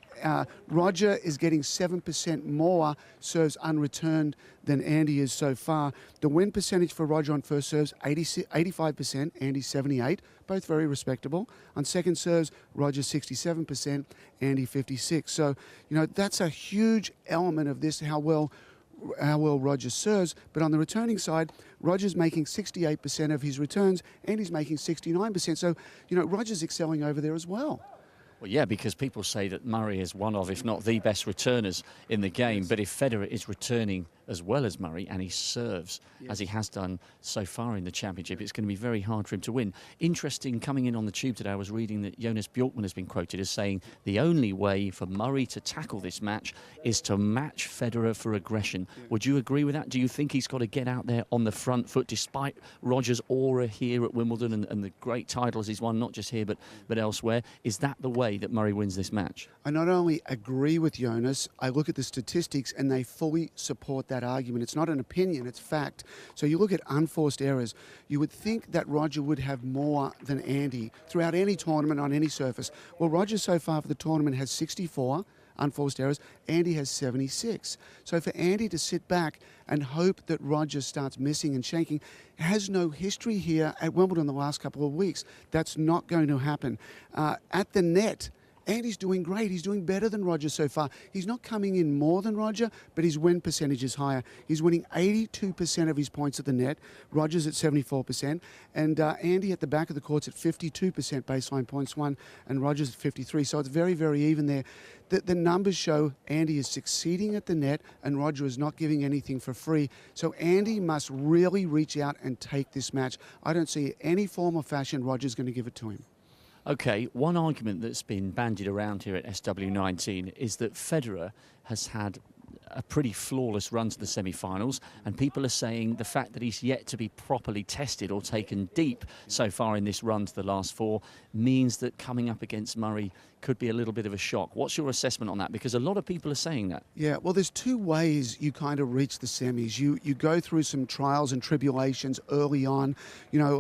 Roger is getting 7% more serves unreturned than Andy is so far. The win percentage for Roger on first serves, 85%, Andy 78%, both very respectable. On second serves, Roger 67%, Andy 56%. So, you know, that's a huge element of this, how well Roger serves. But on the returning side, Roger's making 68% of his returns, Andy's making 69%. So, you know, Roger's excelling over there as well. Well, yeah, because people say that Murray is one of, if not the best returners in the game. But if Federer is returning as well as Murray, and he serves as he has done so far in the championship, it's going to be very hard for him to win. Interesting, coming in on the tube today, I was reading that Jonas Bjorkman has been quoted as saying the only way for Murray to tackle this match is to match Federer for aggression. Would you agree with that? Do you think he's got to get out there on the front foot, despite Roger's aura here at Wimbledon and the great titles he's won, not just here but elsewhere? Is that the way that Murray wins this match? I not only agree with Jonas, I look at the statistics and they fully support that argument. It's not an opinion, it's fact. So you look at unforced errors, you would think that Roger would have more than Andy throughout any tournament on any surface. Well, Roger so far for the tournament has 64 unforced errors. Andy has 76. So for Andy to sit back and hope that Roger starts missing and shanking has no history here at Wimbledon the last couple of weeks. That's not going to happen. At the net, Andy's doing great. He's doing better than Roger so far. He's not coming in more than Roger, but his win percentage is higher. He's winning 82% of his points at the net. Roger's at 74%. And Andy at the back of the court's at 52% baseline points won, and Roger's at 53%. So it's very, very even there. The numbers show Andy is succeeding at the net, and Roger is not giving anything for free. So Andy must really reach out and take this match. I don't see any form or fashion Roger's going to give it to him. OK, one argument that's been bandied around here at SW19 is that Federer has had a pretty flawless run to the semi-finals, and people are saying the fact that he's yet to be properly tested or taken deep so far in this run to the last 4 means that coming up against Murray could be a little bit of a shock. What's your assessment on that? Because a lot of people are saying that. Yeah, well, there's 2 ways you kind of reach the semis. You go through some trials and tribulations early on. You know,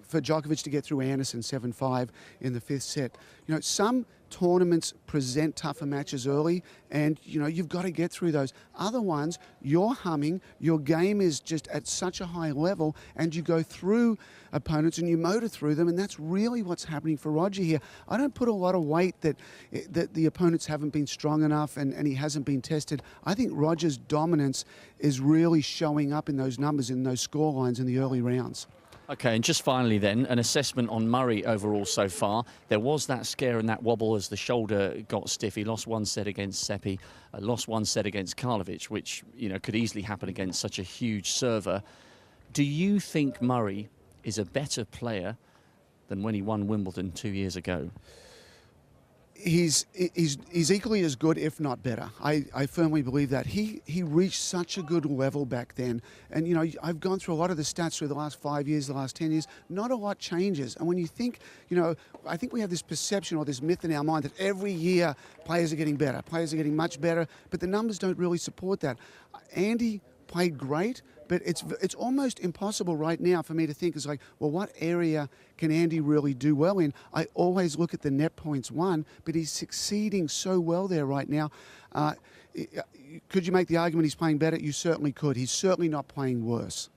for Djokovic to get through Anderson 7-5 in the 5th set. You know, some tournaments present tougher matches early, and you know you've got to get through those. Other ones, you're humming, your game is just at such a high level, and you go through opponents and you motor through them, and that's really what's happening for Roger here. I don't put a lot of weight that the opponents haven't been strong enough and he hasn't been tested. I think Roger's dominance is really showing up in those numbers, in those score lines in the early rounds. OK, and just finally then, an assessment on Murray overall so far. There was that scare and that wobble as the shoulder got stiff. He lost 1 set against Seppi, lost 1 set against Karlovic, which, you know, could easily happen against such a huge server. Do you think Murray is a better player than when he won Wimbledon 2 years ago? He's equally as good, if not better. I firmly believe that. He reached such a good level back then. And, you know, I've gone through a lot of the stats through the last 5 years, the last 10 years. Not a lot changes. And when you think, you know, I think we have this perception or this myth in our mind that every year players are getting better. Players are getting much better. But the numbers don't really support that. Andy played great, but it's almost impossible right now for me to think, it's like, well, what area can Andy really do well in? I always look at the net points won, but he's succeeding so well there right now. Could you make the argument he's playing better? You certainly could. He's certainly not playing worse.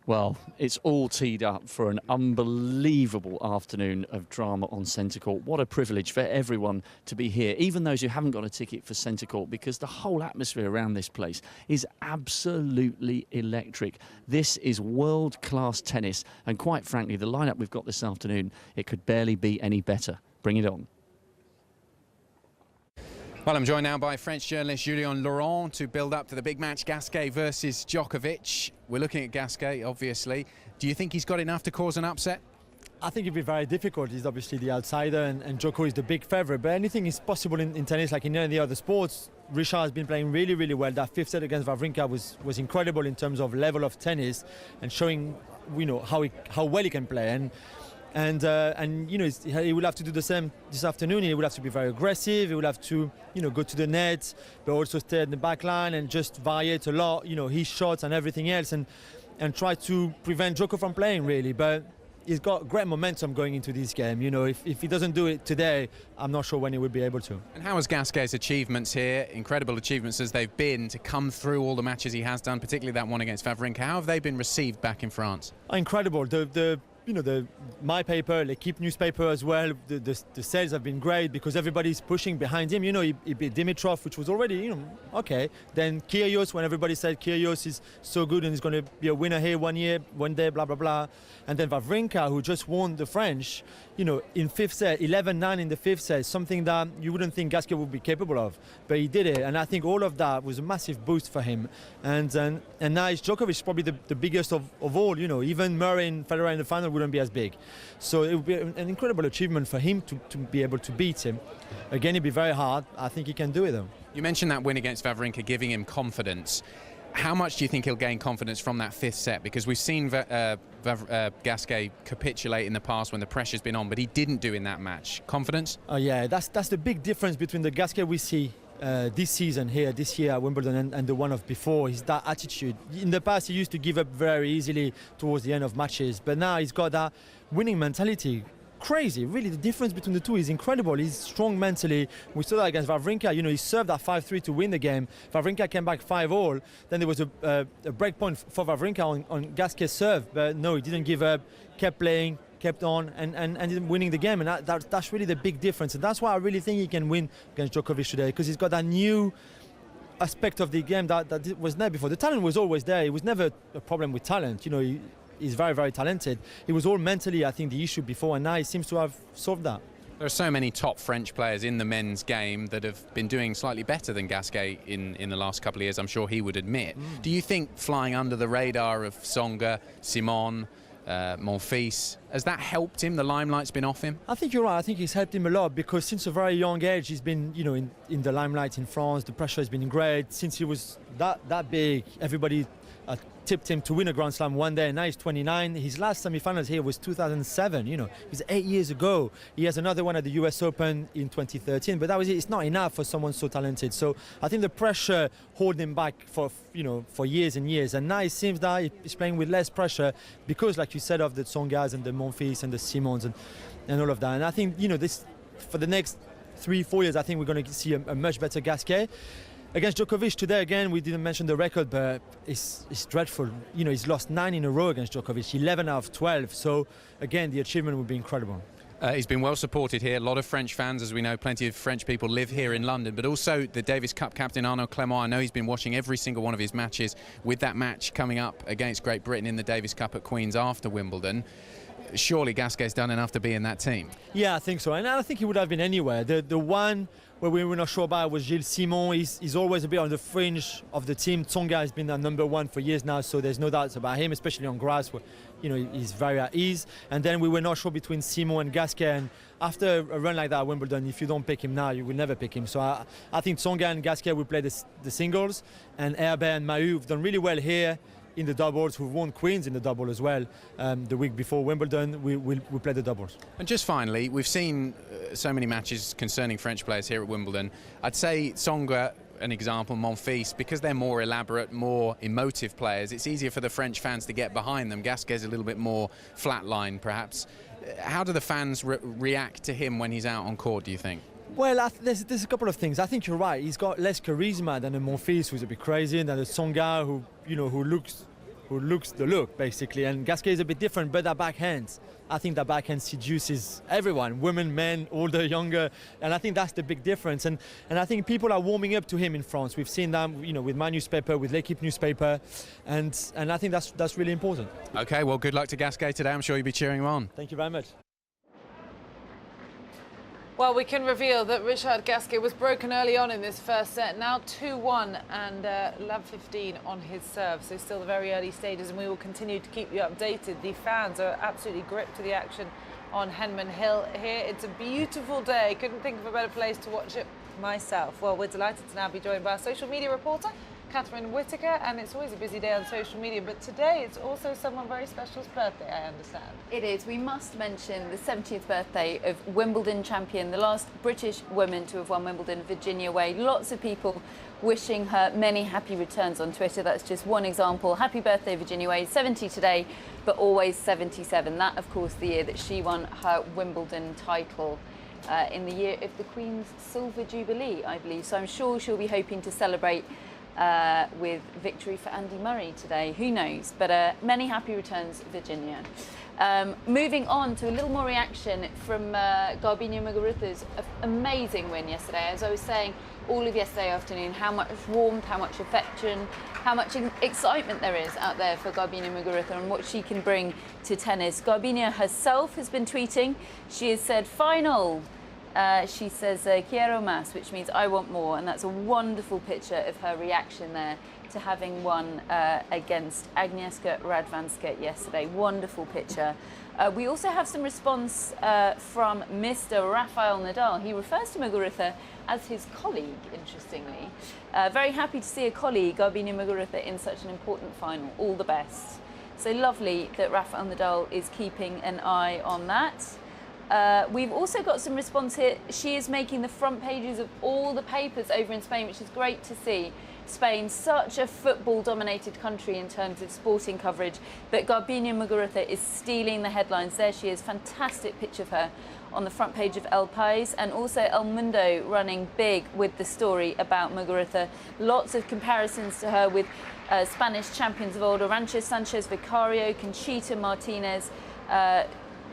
Well, it's all teed up for an unbelievable afternoon of drama on centre court. What a privilege for everyone to be here, even those who haven't got a ticket for centre court, because the whole atmosphere around this place is absolutely electric. This is world-class tennis, and quite frankly, the lineup we've got this afternoon, it could barely be any better. Bring it on. Well, I'm joined now by French journalist Julien Laurent to build up to the big match, Gasquet versus Djokovic. We're looking at Gasquet, obviously. Do you think he's got enough to cause an upset? I think it'd be very difficult. He's obviously the outsider, and Djoko is the big favourite. But anything is possible in tennis, like in any other sports. Richard has been playing really, really well. That fifth set against Wawrinka was incredible in terms of level of tennis and showing, you know, how well he can play. And you know, he will have to do the same this afternoon. He will have to be very aggressive. He will have to, you know, go to the net, but also stay in the back line and just variate a lot, you know, his shots and everything else, and try to prevent Djoko from playing, really. But he's got great momentum going into this game. You know, if he doesn't do it today, I'm not sure when he will be able to. And how has Gasquet's achievements here, incredible achievements as they've been, to come through all the matches he has done, particularly that one against Wawrinka, how have they been received back in France? Incredible. You know, my paper, L'Equipe newspaper as well, the sales have been great because everybody's pushing behind him. You know, he beat Dimitrov, which was already, you know, okay. Then Kyrgios, when everybody said Kyrgios is so good and he's going to be a winner here one day, blah, blah, blah. And then Wawrinka, who just won the French, you know, in fifth set, 11-9 in the fifth set, something that you wouldn't think Gasquet would be capable of. But he did it, and I think all of that was a massive boost for him. And now it's Djokovic, probably the biggest of all. You know, even Murray and Federer in the final wouldn't be as big. So it would be an incredible achievement for him to be able to beat him. Again, it'd be very hard. I think he can do it, though. You mentioned that win against Wawrinka giving him confidence. How much do you think he'll gain confidence from that fifth set? Because we've seen Gasquet capitulate in the past when the pressure's been on, but he didn't do in that match. Confidence? Oh yeah, that's the big difference between the Gasquet we see this season here, this year at Wimbledon, and the one of before. Is that attitude. In the past, he used to give up very easily towards the end of matches, but now he's got that winning mentality. Crazy, really. The difference between the two is incredible. He's strong mentally. We saw that against Wawrinka. You know, he served at 5-3 to win the game. Wawrinka came back 5-all. Then there was a break point for Wawrinka on Gasquet's serve, but no, he didn't give up. Kept playing, kept on, and winning the game. And that's really the big difference. And that's why I really think he can win against Djokovic today, because he's got that new aspect of the game that was there before. The talent was always there. It was never a problem with talent. You know, he's very, very talented. It was all mentally, I think, the issue before, and now he seems to have solved that. There are so many top French players in the men's game that have been doing slightly better than Gasquet in the last couple of years, I'm sure he would admit. Do you think flying under the radar of Tsonga, Simon, Monfils, has that helped him? The limelight's been off him? I think you're right. I think it's helped him a lot, because since a very young age he's been, you know, in the limelight in France. The pressure has been great. Since he was that big, everybody tipped him to win a Grand Slam one day, and now he's 29. His last semi-finals here was 2007. You know, it was 8 years ago. He has another one at the US Open in 2013, but that was it. It's not enough for someone so talented. So I think the pressure held him back for years and years, and now it seems that he's playing with less pressure because, like you said, of the Tsongas and the Monfils and the Simons and all of that. And I think, you know, this for the next 3-4 years, I think we're going to see a much better Gasquet. Against Djokovic today, again, we didn't mention the record, but it's dreadful. You know, he's lost 9 in a row against Djokovic, 11 out of 12. So, again, the achievement would be incredible. He's been well supported here. A lot of French fans, as we know, plenty of French people live here in London, but also the Davis Cup captain, Arnaud Clément. I know he's been watching every single one of his matches, with that match coming up against Great Britain in the Davis Cup at Queen's after Wimbledon. surely Gasquet's done enough to be in that team. Yeah, I think so, and I think he would have been anywhere. The one where we were not sure about was Gilles Simon. He's always a bit on the fringe of the team. Tsonga has been the #1 for years now, so there's no doubts about him, especially on grass, where he's very at ease. And then we were not sure between Simon and Gasquet. And after a run like that at Wimbledon, if you don't pick him now, you will never pick him. So I think Tsonga and Gasquet will play the singles, and Herbert and Mahut have done really well here in the doubles, who've won Queens in the double as well. The week before Wimbledon, we play the doubles. And just finally, we've seen so many matches concerning French players here at Wimbledon. I'd say Tsonga, an example, Monfils, because they're more elaborate, more emotive players, it's easier for the French fans to get behind them. Gasquet's a little bit more flatline, perhaps. How do the fans react to him when he's out on court, do you think? Well, there's a couple of things. I think you're right. He's got less charisma than a Monfils, who's a bit crazy, and than a Tsonga, who looks the look, basically. And Gasquet is a bit different, but that backhand, I think that backhand seduces everyone, women, men, older, younger, and I think that's the big difference. And I think people are warming up to him in France. We've seen them, with my newspaper, with L'Équipe newspaper, and I think that's really important. Okay, well, good luck to Gasquet today. I'm sure you'll be cheering him on. Thank you very much. Well, we can reveal that Richard Gasquet was broken early on in this first set. Now 2-1 and love 15 on his serve. So still the very early stages, and we will continue to keep you updated. The fans are absolutely gripped to the action on Henman Hill here. It's a beautiful day. Couldn't think of a better place to watch it myself. Well, we're delighted to now be joined by our social media reporter, Catherine Whitaker, and it's always a busy day on social media, but today it's also someone very special's birthday, I understand. It is. We must mention the 70th birthday of Wimbledon champion, the last British woman to have won Wimbledon, Virginia Wade. Lots of people wishing her many happy returns on Twitter. That's just one example. Happy birthday, Virginia Wade. 70 today, but always 77. That, of course, the year that she won her Wimbledon title. In the year of the Queen's Silver Jubilee, I believe. So I'm sure she'll be hoping to celebrate with victory for Andy Murray today. Who knows? But many happy returns, Virginia. Moving on to a little more reaction from Garbine Muguruza's amazing win yesterday. As I was saying all of yesterday afternoon, how much warmth, how much affection, how much excitement there is out there for Garbine Muguruza and what she can bring to tennis. Garbine herself has been tweeting. She has said, final. She says, quiero más, which means I want more. And that's a wonderful picture of her reaction there to having won against Agnieszka Radwanska yesterday. Wonderful picture. We also have some response from Mr. Rafael Nadal. He refers to Muguruza as his colleague, interestingly. Very happy to see a colleague, Garbine Muguruza, in such an important final. All the best. So lovely that Rafael Nadal is keeping an eye on that. We've also got some response here. She is making the front pages of all the papers over in Spain, which is great to see. Spain, such a football-dominated country in terms of sporting coverage, but Garbine Muguruza is stealing the headlines. There she is, fantastic picture of her on the front page of El País, and also El Mundo running big with the story about Muguruza. Lots of comparisons to her with Spanish champions of old, Arantxa Sanchez Vicario, Conchita Martinez.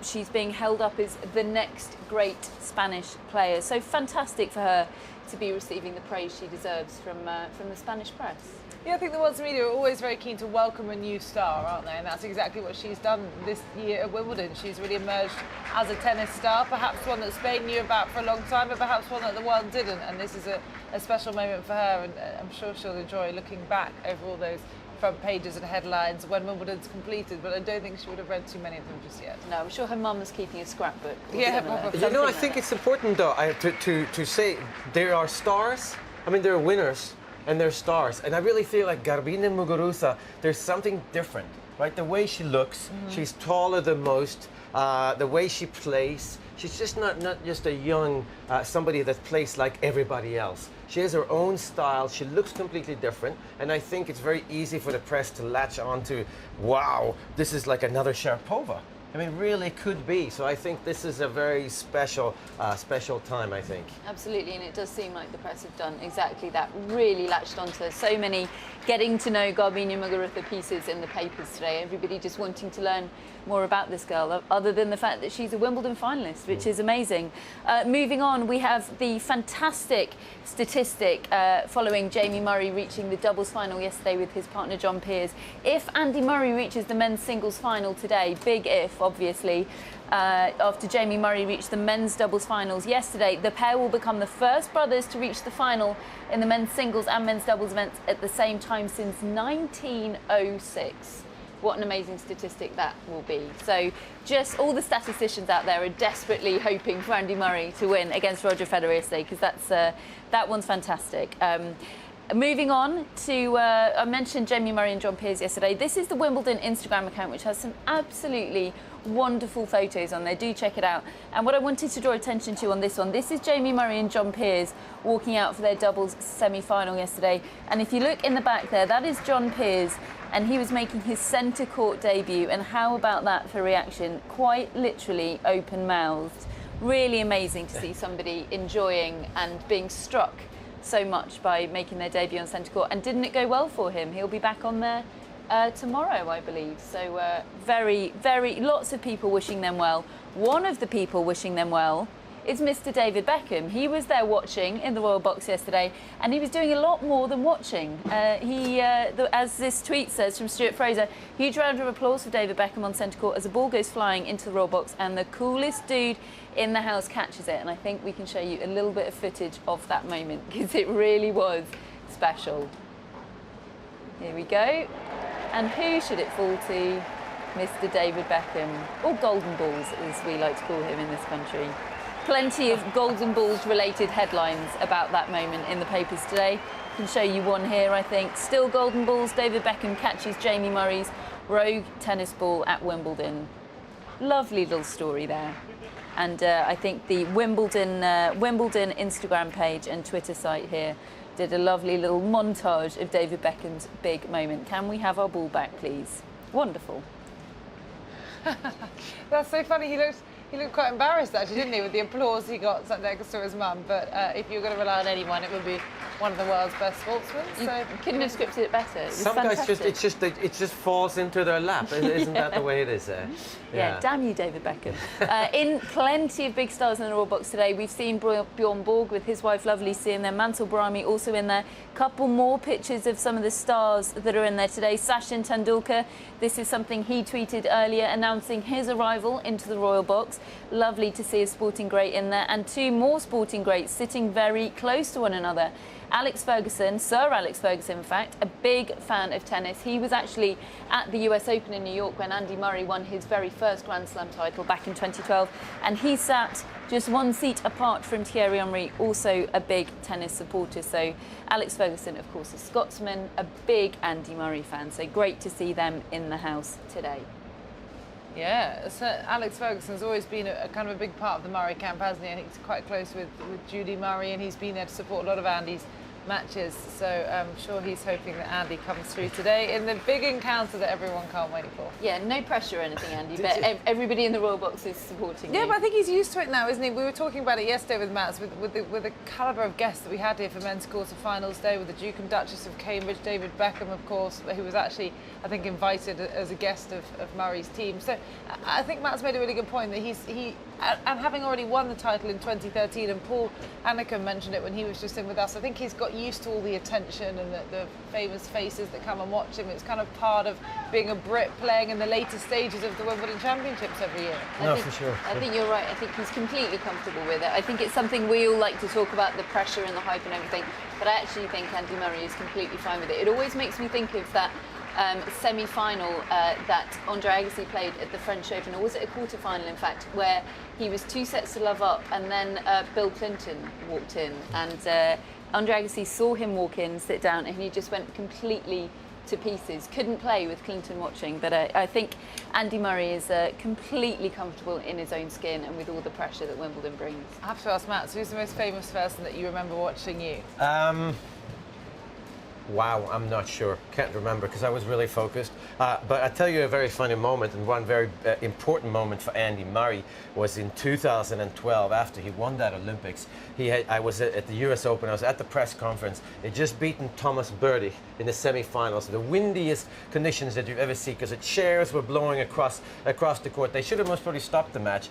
She's being held up as the next great Spanish player. So fantastic for her to be receiving the praise she deserves from the Spanish press. Yeah, I think the world's media are always very keen to welcome a new star, aren't they? And that's exactly what she's done this year at Wimbledon. She's really emerged as a tennis star, perhaps one that Spain knew about for a long time, but perhaps one that the world didn't. And this is a special moment for her, and I'm sure she'll enjoy looking back over all those front pages and headlines when Wimbledon's completed, but I don't think she would have read too many of them just yet. No, I'm sure her mum's keeping a scrapbook. Yeah, probably. You know, I think it's important though to say there are stars. I mean, there are winners and there are stars, and I really feel like Garbine Muguruza, there's something different, right? The way she looks, she's taller than most. The way she plays, she's just not just a young somebody that plays like everybody else. She has her own style. She looks completely different, and I think it's very easy for the press to latch on to, wow, this is like another Sharapova. I mean, really could be. So I think this is a very special time, I think. Absolutely, and it does seem like the press have done exactly that. Really latched onto so many getting to know Garbine Muguruza pieces in the papers today. Everybody just wanting to learn more about this girl, other than the fact that she's a Wimbledon finalist, which is amazing. Moving on, we have the fantastic statistic following Jamie Murray reaching the doubles final yesterday with his partner John Peers. If Andy Murray reaches the men's singles final today, big if, off, obviously. After Jamie Murray reached the men's doubles finals yesterday, the pair will become the first brothers to reach the final in the men's singles and men's doubles events at the same time since 1906. What an amazing statistic that will be. So just all the statisticians out there are desperately hoping for Andy Murray to win against Roger Federer yesterday, because that one's fantastic. Moving on to, I mentioned Jamie Murray and John Peers yesterday. This is the Wimbledon Instagram account, which has some absolutely wonderful photos on there. Do check it out. And what I wanted to draw attention to on this one, this is Jamie Murray and John Peers walking out for their doubles semi-final yesterday. And if you look in the back there, that is John Peers, and he was making his centre court debut. And how about that for reaction? Quite literally open-mouthed. Really amazing to see somebody enjoying and being struck so much by making their debut on centre court. And didn't it go well for him? He'll be back on there tomorrow, I believe. So lots of people wishing them well. One of the people wishing them well is Mr. David Beckham. He was there watching in the Royal Box yesterday, and he was doing a lot more than watching. As this tweet says from Stuart Fraser, huge round of applause for David Beckham on centre court as the ball goes flying into the Royal Box and the coolest dude in the house catches it. And I think we can show you a little bit of footage of that moment, because it really was special. Here we go. And who should it fall to? Mr. David Beckham, or Golden Balls as we like to call him in this country. Plenty of Golden Balls related headlines about that moment in the papers today. Can show you one here, I think. Still Golden Balls, David Beckham catches Jamie Murray's rogue tennis ball at Wimbledon. Lovely little story there. And I think the Wimbledon Instagram page and Twitter site here did a lovely little montage of David Beckham's big moment. Can we have our ball back, please? Wonderful. That's so funny. He looked quite embarrassed, actually, didn't he, with the applause he got sat next to his mum. But if you're going to rely on anyone, it would be one of the world's best sportsmen. So you couldn't have scripted it better. It Some guys it just falls into their lap. Isn't that the way it is? Yeah, damn you, David Beckham. In plenty of big stars in the Royal Box today, we've seen Bjorn Borg with his wife Lovely C in there, Mansour Brahmi also in there. Couple more pictures of some of the stars that are in there today. Sachin Tendulkar, this is something he tweeted earlier, announcing his arrival into the Royal Box. Lovely to see a sporting great in there, and two more sporting greats sitting very close to one another. Alex Ferguson, Sir Alex Ferguson, in fact, a big fan of tennis. He was actually at the US Open in New York when Andy Murray won his very first Grand Slam title back in 2012. And he sat just one seat apart from Thierry Henry, also a big tennis supporter. So Alex Ferguson, of course, a Scotsman, a big Andy Murray fan. So great to see them in the house today. Yeah, so Alex Ferguson's always been a kind of a big part of the Murray camp, hasn't he? I think he's quite close with Judy Murray, and he's been there to support a lot of Andy's matches. So I'm sure he's hoping that Andy comes through today in the big encounter that everyone can't wait for. Yeah, no pressure or anything, Andy, but everybody in the Royal Box is supporting you. Yeah, but I think he's used to it now, isn't he? We were talking about it yesterday with Mats, with the calibre of guests that we had here for men's quarter-finals day, with the Duke and Duchess of Cambridge, David Beckham, of course, who was actually, I think, invited as a guest of Murray's team. So I think Matt's made a really good point that and having already won the title in 2013, and Paul Annacum mentioned it when he was just in with us, I think he's got used to all the attention and the famous faces that come and watch him. It's kind of part of being a Brit playing in the later stages of the Wimbledon Championships every year. For sure. I think you're right. I think he's completely comfortable with it. I think it's something we all like to talk about, the pressure and the hype and everything, but I actually think Andy Murray is completely fine with it. It always makes me think of that semi-final that Andre Agassi played at the French Open, or was it a quarter-final in fact, where he was 2 sets to love up, and then Bill Clinton walked in, and Andre Agassi saw him walk in, sit down, and he just went completely to pieces. Couldn't play with Clinton watching, but I think Andy Murray is completely comfortable in his own skin and with all the pressure that Wimbledon brings. I have to ask Matt, who's the most famous person that you remember watching you? Wow, I'm not sure. Can't remember because I was really focused. But I'll tell you a very funny moment, and one very important moment for Andy Murray was in 2012 after he won that Olympics. I was at the US Open, I was at the press conference. He'd just beaten Thomas Berdych in the semi-finals, the windiest conditions that you've ever seen, because the chairs were blowing across the court. They should have most probably stopped the match.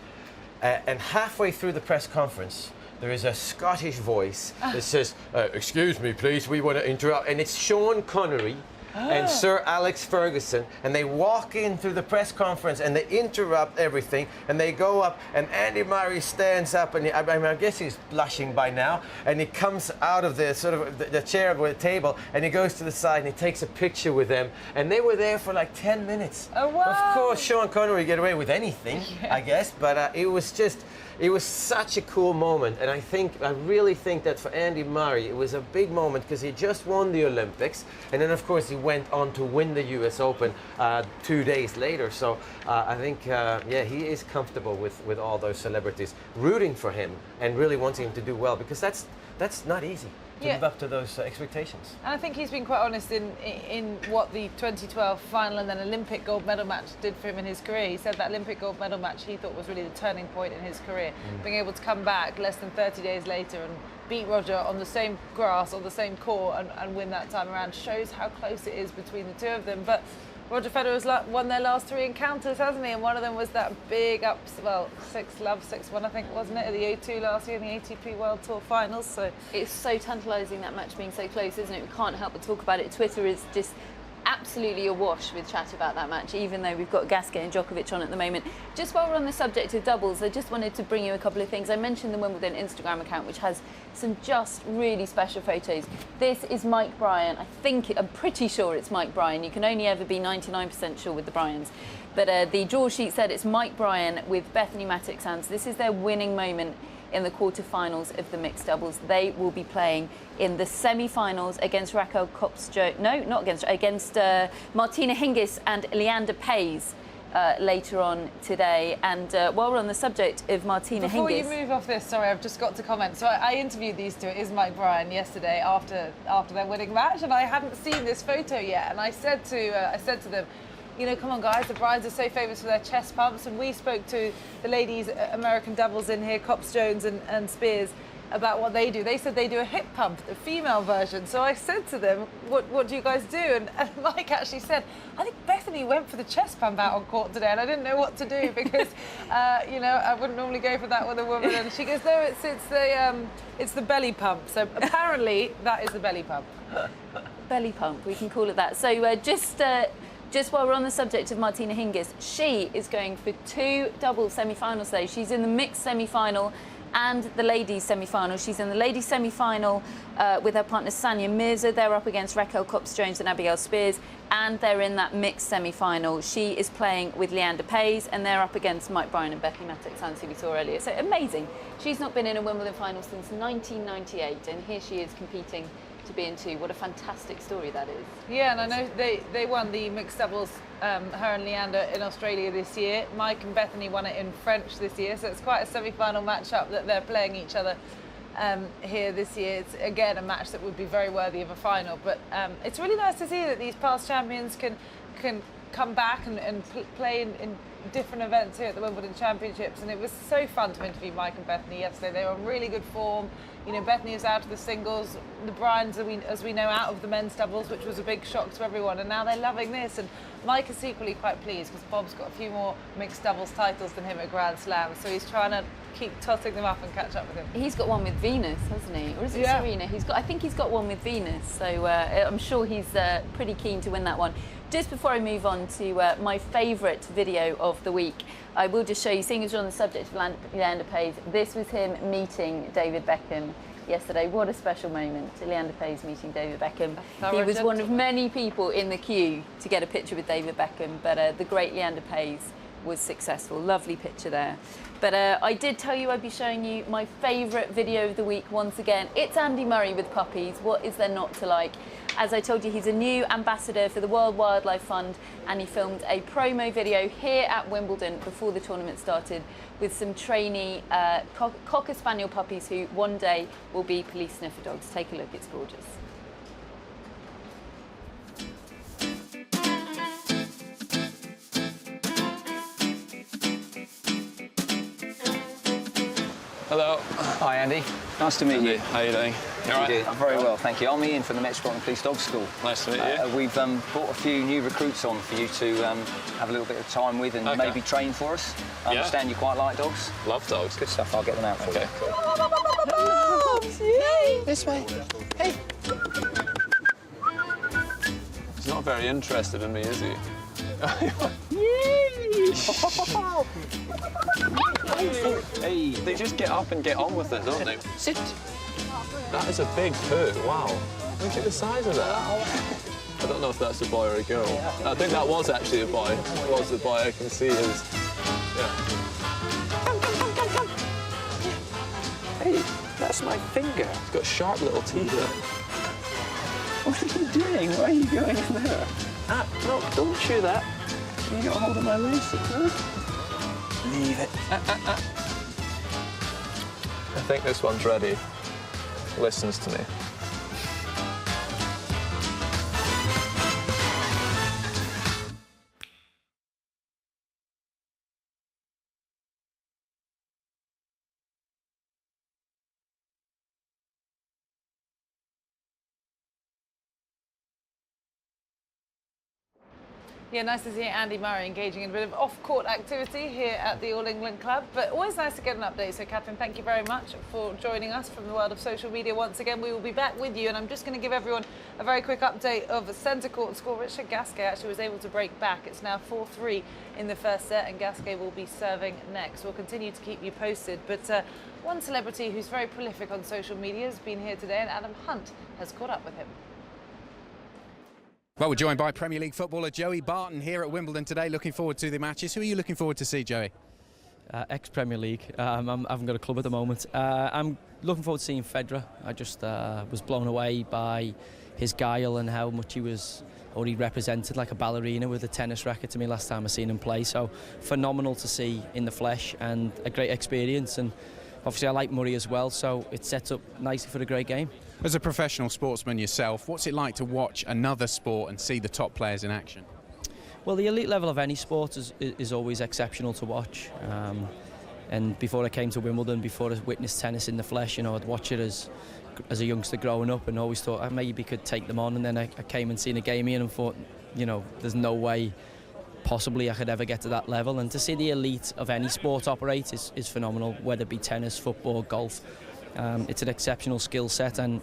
And halfway through the press conference, there is a Scottish voice that says, excuse me, please, we want to interrupt. And it's Sean Connery and Sir Alex Ferguson, and they walk in through the press conference and they interrupt everything, and they go up, and Andy Murray stands up, and I guess he's blushing by now, and he comes out of the sort of the chair with the table, and he goes to the side and he takes a picture with them, and they were there for like 10 minutes. Oh, wow. Of course, Sean Connery get away with anything, I guess, but it was such a cool moment, and I really think that for Andy Murray it was a big moment because he just won the Olympics, and then of course he went on to win the US Open 2 days later. So I think he is comfortable with all those celebrities rooting for him and really wanting him to do well, because that's not easy to live up to those expectations. And I think he's been quite honest in what the 2012 final and then Olympic gold medal match did for him in his career. He said that Olympic gold medal match he thought was really the turning point in his career. Being able to come back less than 30 days later and beat Roger on the same grass, on the same court, and win that time around shows how close it is between the two of them. But Roger Federer's won their last 3 encounters, hasn't he? And one of them was that big 6-1, I think, wasn't it, at the O2 last year in the ATP World Tour Finals. So it's so tantalising, that match being so close, isn't it? We can't help but talk about it. Twitter is just absolutely awash with chat about that match, even though we've got Gasquet and Djokovic on at the moment. Just while we're on the subject of doubles, I just wanted to bring you a couple of things. I mentioned the Wimbledon Instagram account, which has some just really special photos. This is Mike Bryan. I'm pretty sure it's Mike Bryan. You can only ever be 99% sure with the Bryans. But the draw sheet said it's Mike Bryan with Bethany Mattek-Sands. This is their winning moment in the quarterfinals of the mixed doubles. They will be playing in the semi-finals against Raquel against Martina Hingis and Leander Paes later on today. And while we're on the subject of Martina Hingis... Before you move off this, sorry, I've just got to comment. So I interviewed these two, it is Mike Bryan, yesterday after their winning match, and I hadn't seen this photo yet. And I said to them, you know, come on guys, the Bryans are so famous for their chest pumps, and we spoke to the ladies American doubles in here, Cops Jones and Spears, about what they do. They said they do a hip pump, the female version. So I said to them, what do you guys do? And Mike actually said, I think Bethany went for the chest pump out on court today, and I didn't know what to do because, you know, I wouldn't normally go for that with a woman. And she goes, no, it's the belly pump. So apparently that is the belly pump. Belly pump, we can call it that. So just while we're on the subject of Martina Hingis, she is going for 2 double semi-finals today. She's in the mixed semi-final and the ladies semi-final. She's in the ladies semi-final with her partner Sanya Mirza. They're up against Raquel Kops-Jones and Abigail Spears, and they're in that mixed semi-final. She is playing with Leander Paes, and they're up against Mike Bryan and Bethany Mattek-Sands, who we saw earlier. So amazing. She's not been in a Wimbledon final since 1998, and here she is competing to be into. What a fantastic story that is. Yeah, and I know they won the mixed doubles, her and Leander, in Australia this year. Mike and Bethany won it in French this year, so it's quite a semi-final match-up that they're playing each other here this year. It's again a match that would be very worthy of a final, but it's really nice to see that these past champions can come back and play in different events here at the Wimbledon Championships. And it was so fun to interview Mike and Bethany yesterday. They were in really good form. You know, Bethany is out of the singles, the Bryans, as we know, out of the men's doubles, which was a big shock to everyone, and now they're loving this. And Mike is equally quite pleased because Bob's got a few more mixed doubles titles than him at Grand Slam, so he's trying to keep tossing them up and catch up with him. He's got one with Venus, hasn't he? Or is it Serena? I think he's got one with Venus, so I'm sure he's pretty keen to win that one. Just before I move on to my favourite video of the week, I will just show you, seeing as you're on the subject of Leander Paes, this was him meeting David Beckham yesterday. What a special moment, Leander Paes meeting David Beckham. He was one of many people in the queue to get a picture with David Beckham, but the great Leander Paes was successful. Lovely picture there. But I did tell you I'd be showing you my favourite video of the week once again. It's Andy Murray with puppies. What is there not to like? As I told you, he's a new ambassador for the World Wildlife Fund, and he filmed a promo video here at Wimbledon before the tournament started with some trainee Cocker Spaniel puppies who one day will be police sniffer dogs. Take a look, it's gorgeous. Hello. Hi Andy, nice to meet you. How are you doing? You all right? I'm very well, thank you. I'm Ian from the Metropolitan Police Dog School. Nice to meet you. We've brought a few new recruits on for you to have a little bit of time with and maybe train for us. I understand you quite like dogs. Love dogs. Good stuff, I'll get them out for you. Cool. Loves you. This way. Hey. not very interested in me, is he? Hey, they just get up and get on with it, don't they? Sit. That is a big poo. Wow. Look at the size of that. I don't know if that's a boy or a girl. I think that was actually a boy. It was the boy. I can see his. Yeah. Come. Hey, that's my finger. It's got sharp little teeth. What are you doing? Why are you going in there? No, don't chew that. You got a hold of my lace. Huh? Leave it. I think this one's ready. Listens to me. Yeah, nice to see Andy Murray engaging in a bit of off-court activity here at the All England Club, but always nice to get an update. So, Catherine, thank you very much for joining us from the world of social media once again. We will be back with you, and I'm just going to give everyone a very quick update of the centre court score. Richard Gasquet actually was able to break back. It's now 4-3 in the first set, and Gasquet will be serving next. We'll continue to keep you posted, but one celebrity who's very prolific on social media has been here today, and Adam Hunt has caught up with him. Well, we're joined by Premier League footballer Joey Barton here at Wimbledon today. Looking forward to the matches. Who are you looking forward to see, Joey? Ex-Premier League. I haven't got a club at the moment. I'm looking forward to seeing Federer. I just was blown away by his guile and how much he represented like a ballerina with a tennis racket to me last time I seen him play. So phenomenal to see in the flesh and a great experience. And obviously I like Murray as well, so it sets up nicely for a great game. As a professional sportsman yourself, what's it like to watch another sport and see the top players in action? Well, the elite level of any sport is always exceptional to watch. And before I came to Wimbledon, before I witnessed tennis in the flesh, I'd watch it as a youngster growing up and always thought I maybe could take them on. And then I came and seen a game here and thought, there's no way possibly I could ever get to that level. And to see the elite of any sport operate is phenomenal, whether it be tennis, football, golf. It's an exceptional skill set, and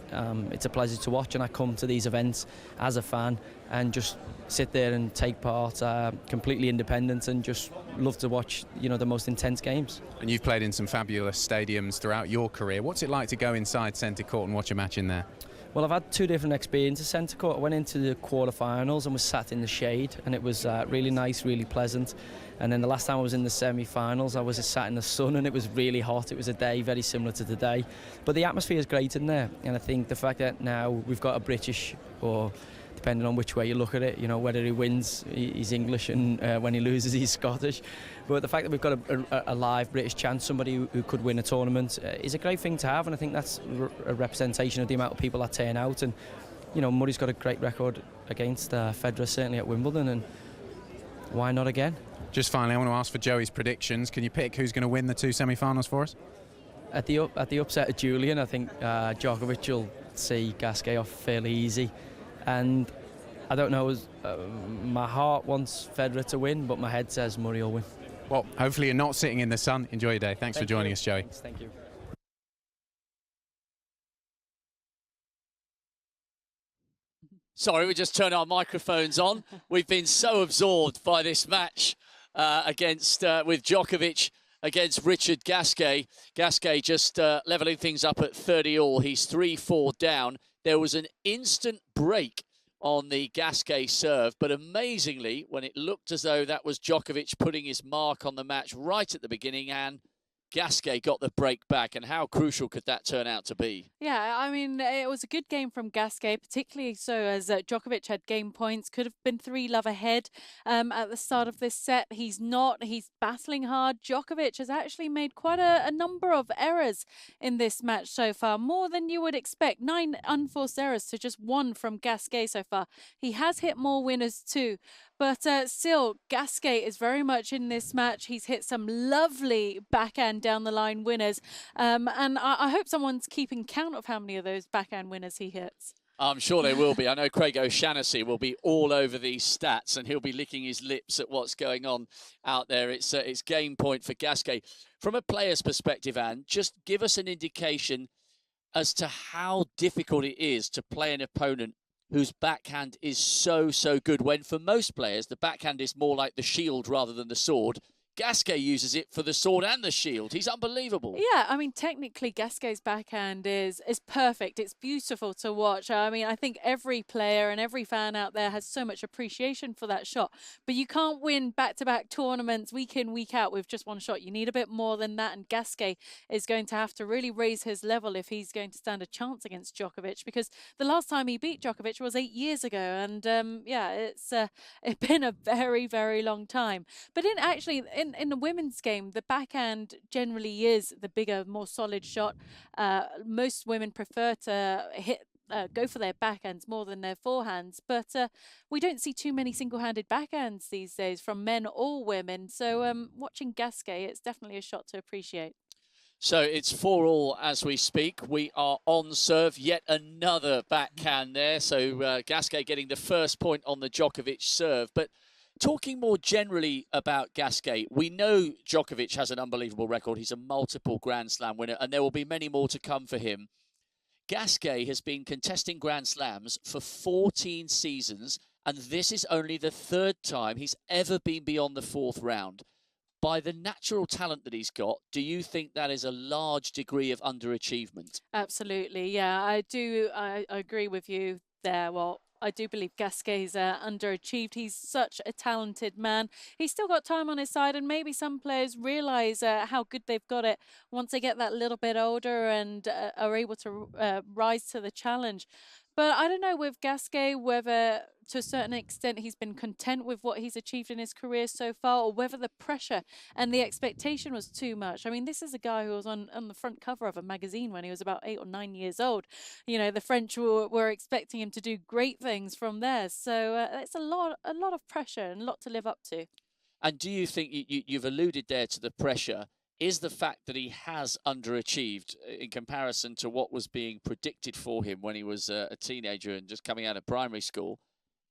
it's a pleasure to watch. And I come to these events as a fan and just sit there and take part completely independent and just love to watch the most intense games. And you've played in some fabulous stadiums throughout your career. What's it like to go inside centre court and watch a match in there? Well, I've had two different experiences centre court. I went into the quarter-finals and was sat in the shade, and it was really nice, really pleasant. And then the last time I was in the semi-finals, I was sat in the sun, and it was really hot. It was a day very similar to today. But the atmosphere is great in there, and I think the fact that now we've got a British, or depending on which way you look at it, whether he wins, he's English, and when he loses, he's Scottish. But the fact that we've got a live British chance, somebody who could win a tournament, is a great thing to have, and I think that's a representation of the amount of people that turn out. And Murray's got a great record against Federer, certainly at Wimbledon, and why not again? Just finally, I want to ask for Joey's predictions. Can you pick who's going to win the two semi-finals for us? At the upset of Julian, I think Djokovic will see Gasquet off fairly easy. And I don't know, my heart wants Federer to win, but my head says Murray will win. Well, hopefully you're not sitting in the sun. Enjoy your day. Thanks for joining us, Joey. Thank you. Sorry, we just turned our microphones on. We've been so absorbed by this match with Djokovic against Richard Gasquet. Gasquet just levelling things up at 30-all. He's 3-4 down. There was an instant break on the Gasquet serve, but amazingly, when it looked as though that was Djokovic putting his mark on the match right at the beginning, and Gasquet got the break back, and how crucial could that turn out to be? Yeah, I mean, it was a good game from Gasquet, particularly so as Djokovic had game points, could have been 3-love ahead at the start of this set. He's not, he's battling hard. Djokovic has actually made quite a number of errors in this match so far, more than you would expect. 9 unforced errors to just 1 from Gasquet so far. He has hit more winners too. But still, Gasquet is very much in this match. He's hit some lovely backhand down the line winners. And I hope someone's keeping count of how many of those backhand winners he hits. I'm sure they will be. I know Craig O'Shaughnessy will be all over these stats, and he'll be licking his lips at what's going on out there. It's game point for Gasquet. From a player's perspective, Anne, just give us an indication as to how difficult it is to play an opponent whose backhand is so good, when for most players the backhand is more like the shield rather than the sword. Gasquet uses it for the sword and the shield. He's unbelievable. Yeah, I mean, technically, Gasquet's backhand is perfect. It's beautiful to watch. I mean, I think every player and every fan out there has so much appreciation for that shot. But you can't win back-to-back tournaments week in, week out with just one shot. You need a bit more than that. And Gasquet is going to have to really raise his level if he's going to stand a chance against Djokovic, because the last time he beat Djokovic was 8 years ago. And yeah, it's been a very, very long time. But in the women's game, the backhand generally is the bigger, more solid shot. Most women prefer to go for their backhands more than their forehands, but we don't see too many single-handed backhands these days from men or women. So watching Gasquet, it's definitely a shot to appreciate. So it's 4-all as we speak. We are on serve, yet another backhand there. So Gasquet getting the first point on the Djokovic serve. But talking more generally about Gasquet, we know Djokovic has an unbelievable record. He's a multiple Grand Slam winner, and there will be many more to come for him. Gasquet has been contesting Grand Slams for 14 seasons, and this is only the 3rd time he's ever been beyond the 4th round. By the natural talent that he's got, do you think that is a large degree of underachievement? Absolutely, yeah, I do. I agree with you there. Well, I do believe Gasquet's underachieved. He's such a talented man. He's still got time on his side, and maybe some players realise how good they've got it once they get that little bit older and are able to rise to the challenge. But I don't know with Gasquet whether to a certain extent he's been content with what he's achieved in his career so far, or whether the pressure and the expectation was too much. I mean, this is a guy who was on the front cover of a magazine when he was about 8 or 9 years old. You know, the French were expecting him to do great things from there. So it's a lot of pressure and a lot to live up to. And do you think, you've alluded there to the pressure, is the fact that he has underachieved in comparison to what was being predicted for him when he was a teenager and just coming out of primary school,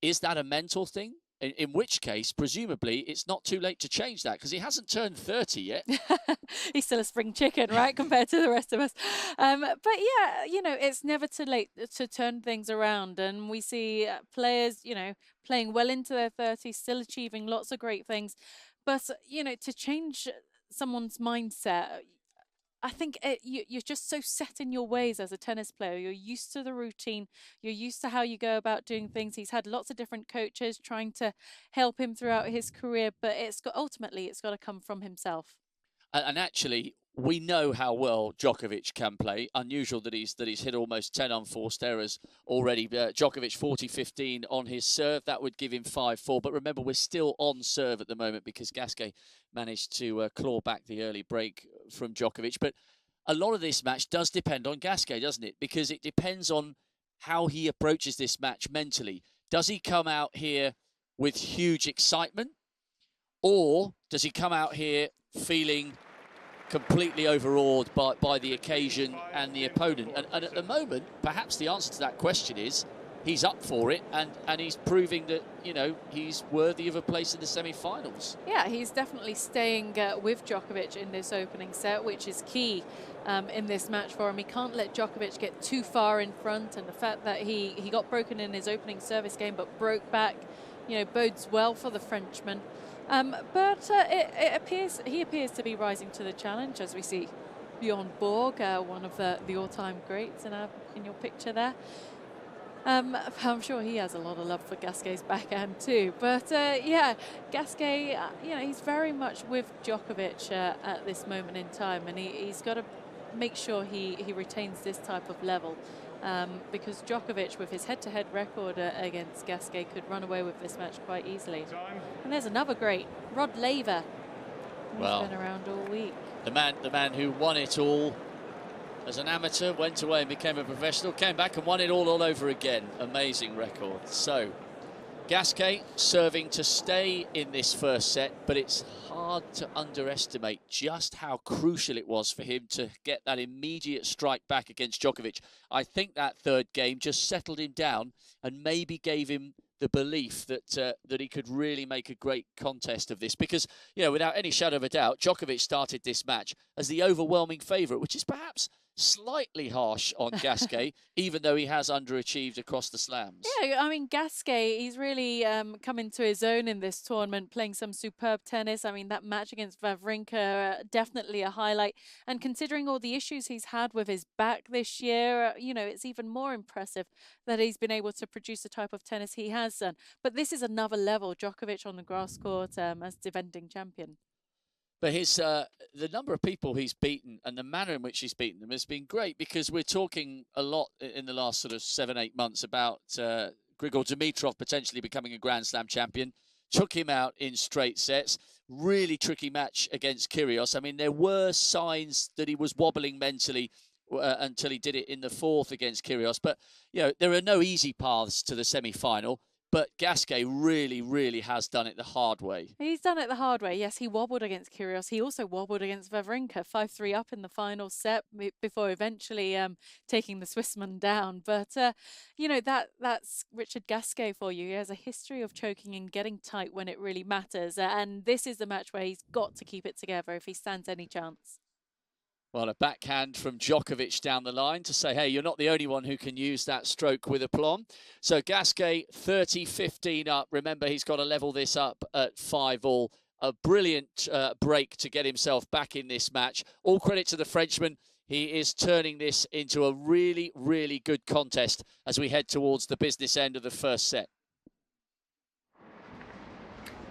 is that a mental thing? In which case, presumably, it's not too late to change that, because he hasn't turned 30 yet. He's still a spring chicken, right, compared to the rest of us. But yeah, you know, it's never too late to turn things around. And we see players, you know, playing well into their 30s, still achieving lots of great things. But, you know, to change someone's mindset, I think you're just so set in your ways as a tennis player. You're used to the routine. You're used to how you go about doing things. He's had lots of different coaches trying to help him throughout his career, but ultimately it's got to come from himself. And actually, we know how well Djokovic can play. Unusual that he's hit almost 10 unforced errors already. Djokovic 40-15 on his serve. That would give him 5-4. But remember, we're still on serve at the moment because Gasquet managed to claw back the early break from Djokovic. But a lot of this match does depend on Gasquet, doesn't it? Because it depends on how he approaches this match mentally. Does he come out here with huge excitement? Or does he come out here feeling completely overawed by the occasion and the opponent? And at the moment, perhaps the answer to that question is he's up for it, and he's proving that, you know, he's worthy of a place in the semi-finals. Yeah, he's definitely staying with Djokovic in this opening set, which is key in this match for him. He can't let Djokovic get too far in front, and the fact that he got broken in his opening service game but broke back, you know, bodes well for the Frenchman. But he appears to be rising to the challenge, as we see Bjorn Borg, one of the all-time greats in your picture there. I'm sure he has a lot of love for Gasquet's backhand too. But yeah, Gasquet, you know, he's very much with Djokovic at this moment in time, and he's got to make sure he retains this type of level. Because Djokovic, with his head-to-head record against Gasquet, could run away with this match quite easily. And there's another great, Rod Laver. He's been around all week. The man who won it all as an amateur, went away and became a professional, came back and won it all over again. Amazing record. So, Gasquet serving to stay in this first set, but it's hard to underestimate just how crucial it was for him to get that immediate strike back against Djokovic. I think that third game just settled him down and maybe gave him the belief that he could really make a great contest of this. Because, you know, without any shadow of a doubt, Djokovic started this match as the overwhelming favourite, which is perhaps slightly harsh on Gasquet, even though he has underachieved across the slams. Yeah, I mean, Gasquet, he's really come into his own in this tournament, playing some superb tennis. I mean, that match against Wawrinka, definitely a highlight. And considering all the issues he's had with his back this year, you know, it's even more impressive that he's been able to produce the type of tennis he has done. But this is another level, Djokovic on the grass court as defending champion. But his the number of people he's beaten and the manner in which he's beaten them has been great, because we're talking a lot in the last sort of 7-8 months about Grigor Dimitrov potentially becoming a Grand Slam champion. Took him out in straight sets. Really tricky match against Kyrgios. I mean, there were signs that he was wobbling mentally until he did it in the fourth against Kyrgios. But, you know, there are no easy paths to the semi-final. But Gasquet really, really has done it the hard way. He's done it the hard way. Yes, he wobbled against Kyrgios. He also wobbled against Wawrinka, 5-3 up in the final set before eventually taking the Swissman down. But, you know, that's Richard Gasquet for you. He has a history of choking and getting tight when it really matters. And this is the match where he's got to keep it together if he stands any chance. Well, a backhand from Djokovic down the line to say, hey, you're not the only one who can use that stroke with aplomb. So Gasquet 30-15 up. Remember, he's got to level this up at 5-all. A brilliant break to get himself back in this match. All credit to the Frenchman. He is turning this into a really, really good contest as we head towards the business end of the first set.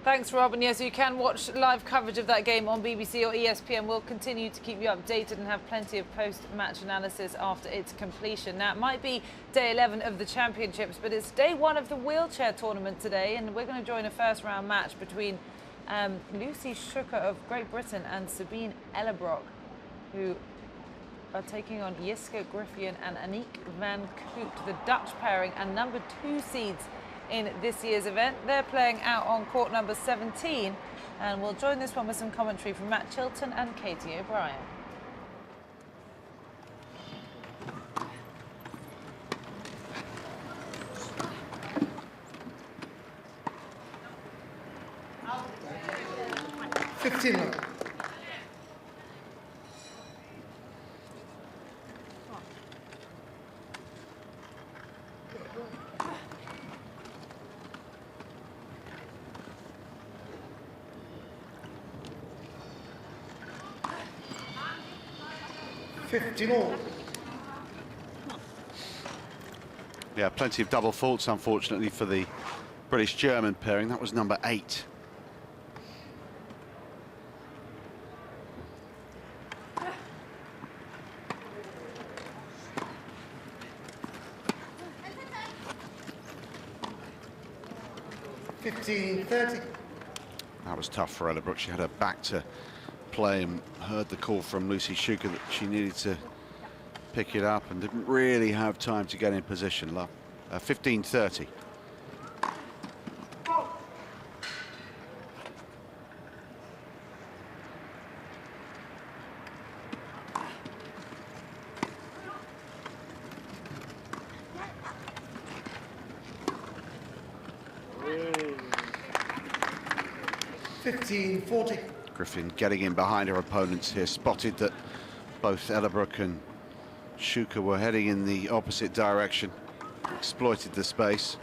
Thanks, Rob. And yes, you can watch live coverage of that game on BBC or ESPN. We'll continue to keep you updated and have plenty of post-match analysis after its completion. Now, it might be day 11 of the championships, but it's day 1 of the wheelchair tournament today, and we're going to join a first-round match between Lucy Schucker of Great Britain and Sabine Ellerbrock, who are taking on Jiska Griffian and Aniek van Koot, the Dutch pairing and number 2 seeds in this year's event. They're playing out on court number 17, and we'll join this one with some commentary from Matt Chilton and Katie O'Brien. Yeah, plenty of double faults, unfortunately, for the British-German pairing. That was number 8. That was tough for Ellerbrook. She had her back to play and heard the call from Lucy Schucker that she needed to pick it up and didn't really have time to get in position. 15-30. Griffin getting in behind her opponents here, spotted that both Ellerbrook and Schucker were heading in the opposite direction, exploited the space.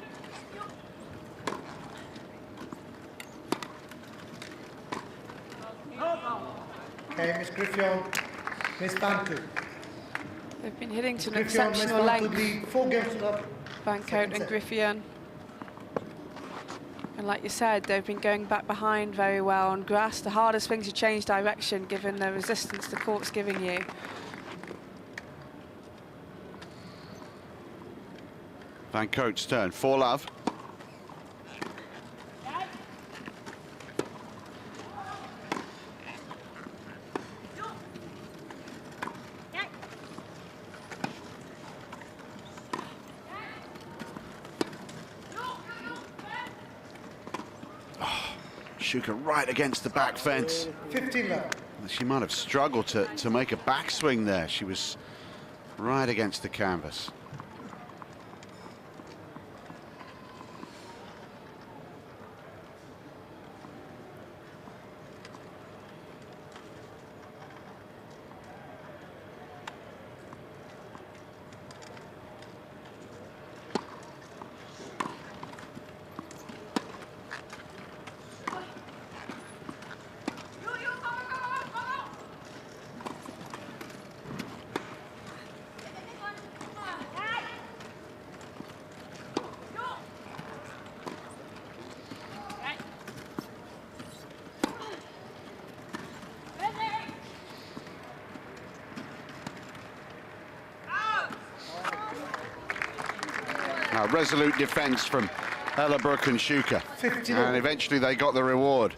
Okay, Miss Griffin, Miss van Koot. They've been hitting to an exceptional length, Van Koot and Griffin. And like you said, they've been going back behind very well on grass. The hardest thing to change direction, given the resistance the court's giving you. Van Koot's turn, 4-love. Schucker right against the back fence. 15-love. She might have struggled to make a backswing there. She was right against the canvas. Resolute defence from Ellerbrook and Shuka. And eventually they got the reward.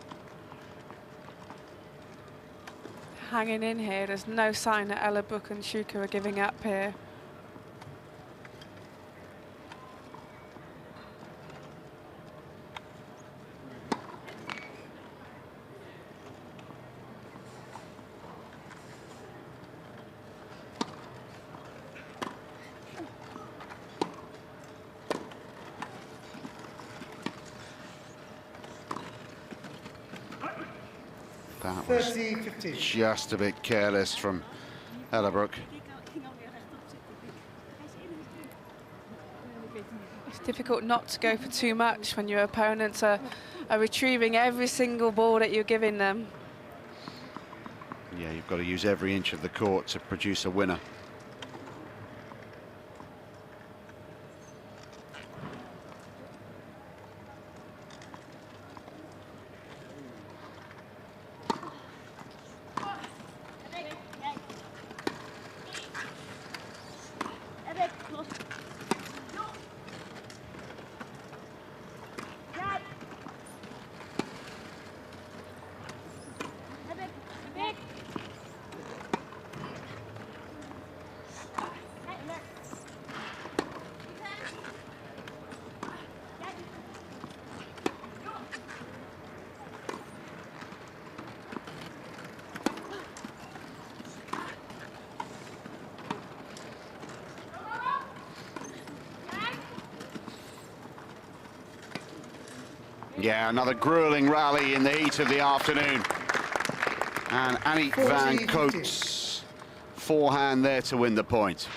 Hanging in here, there's no sign that Ellerbrook and Shuka are giving up here. That was 30-15. just a bit careless from Ellerbrook. It's difficult not to go for too much when your opponents are retrieving every single ball that you're giving them. Yeah, you've got to use every inch of the court to produce a winner. Yeah, another grueling rally in the heat of the afternoon. And Annie van Coates, forehand there to win the point.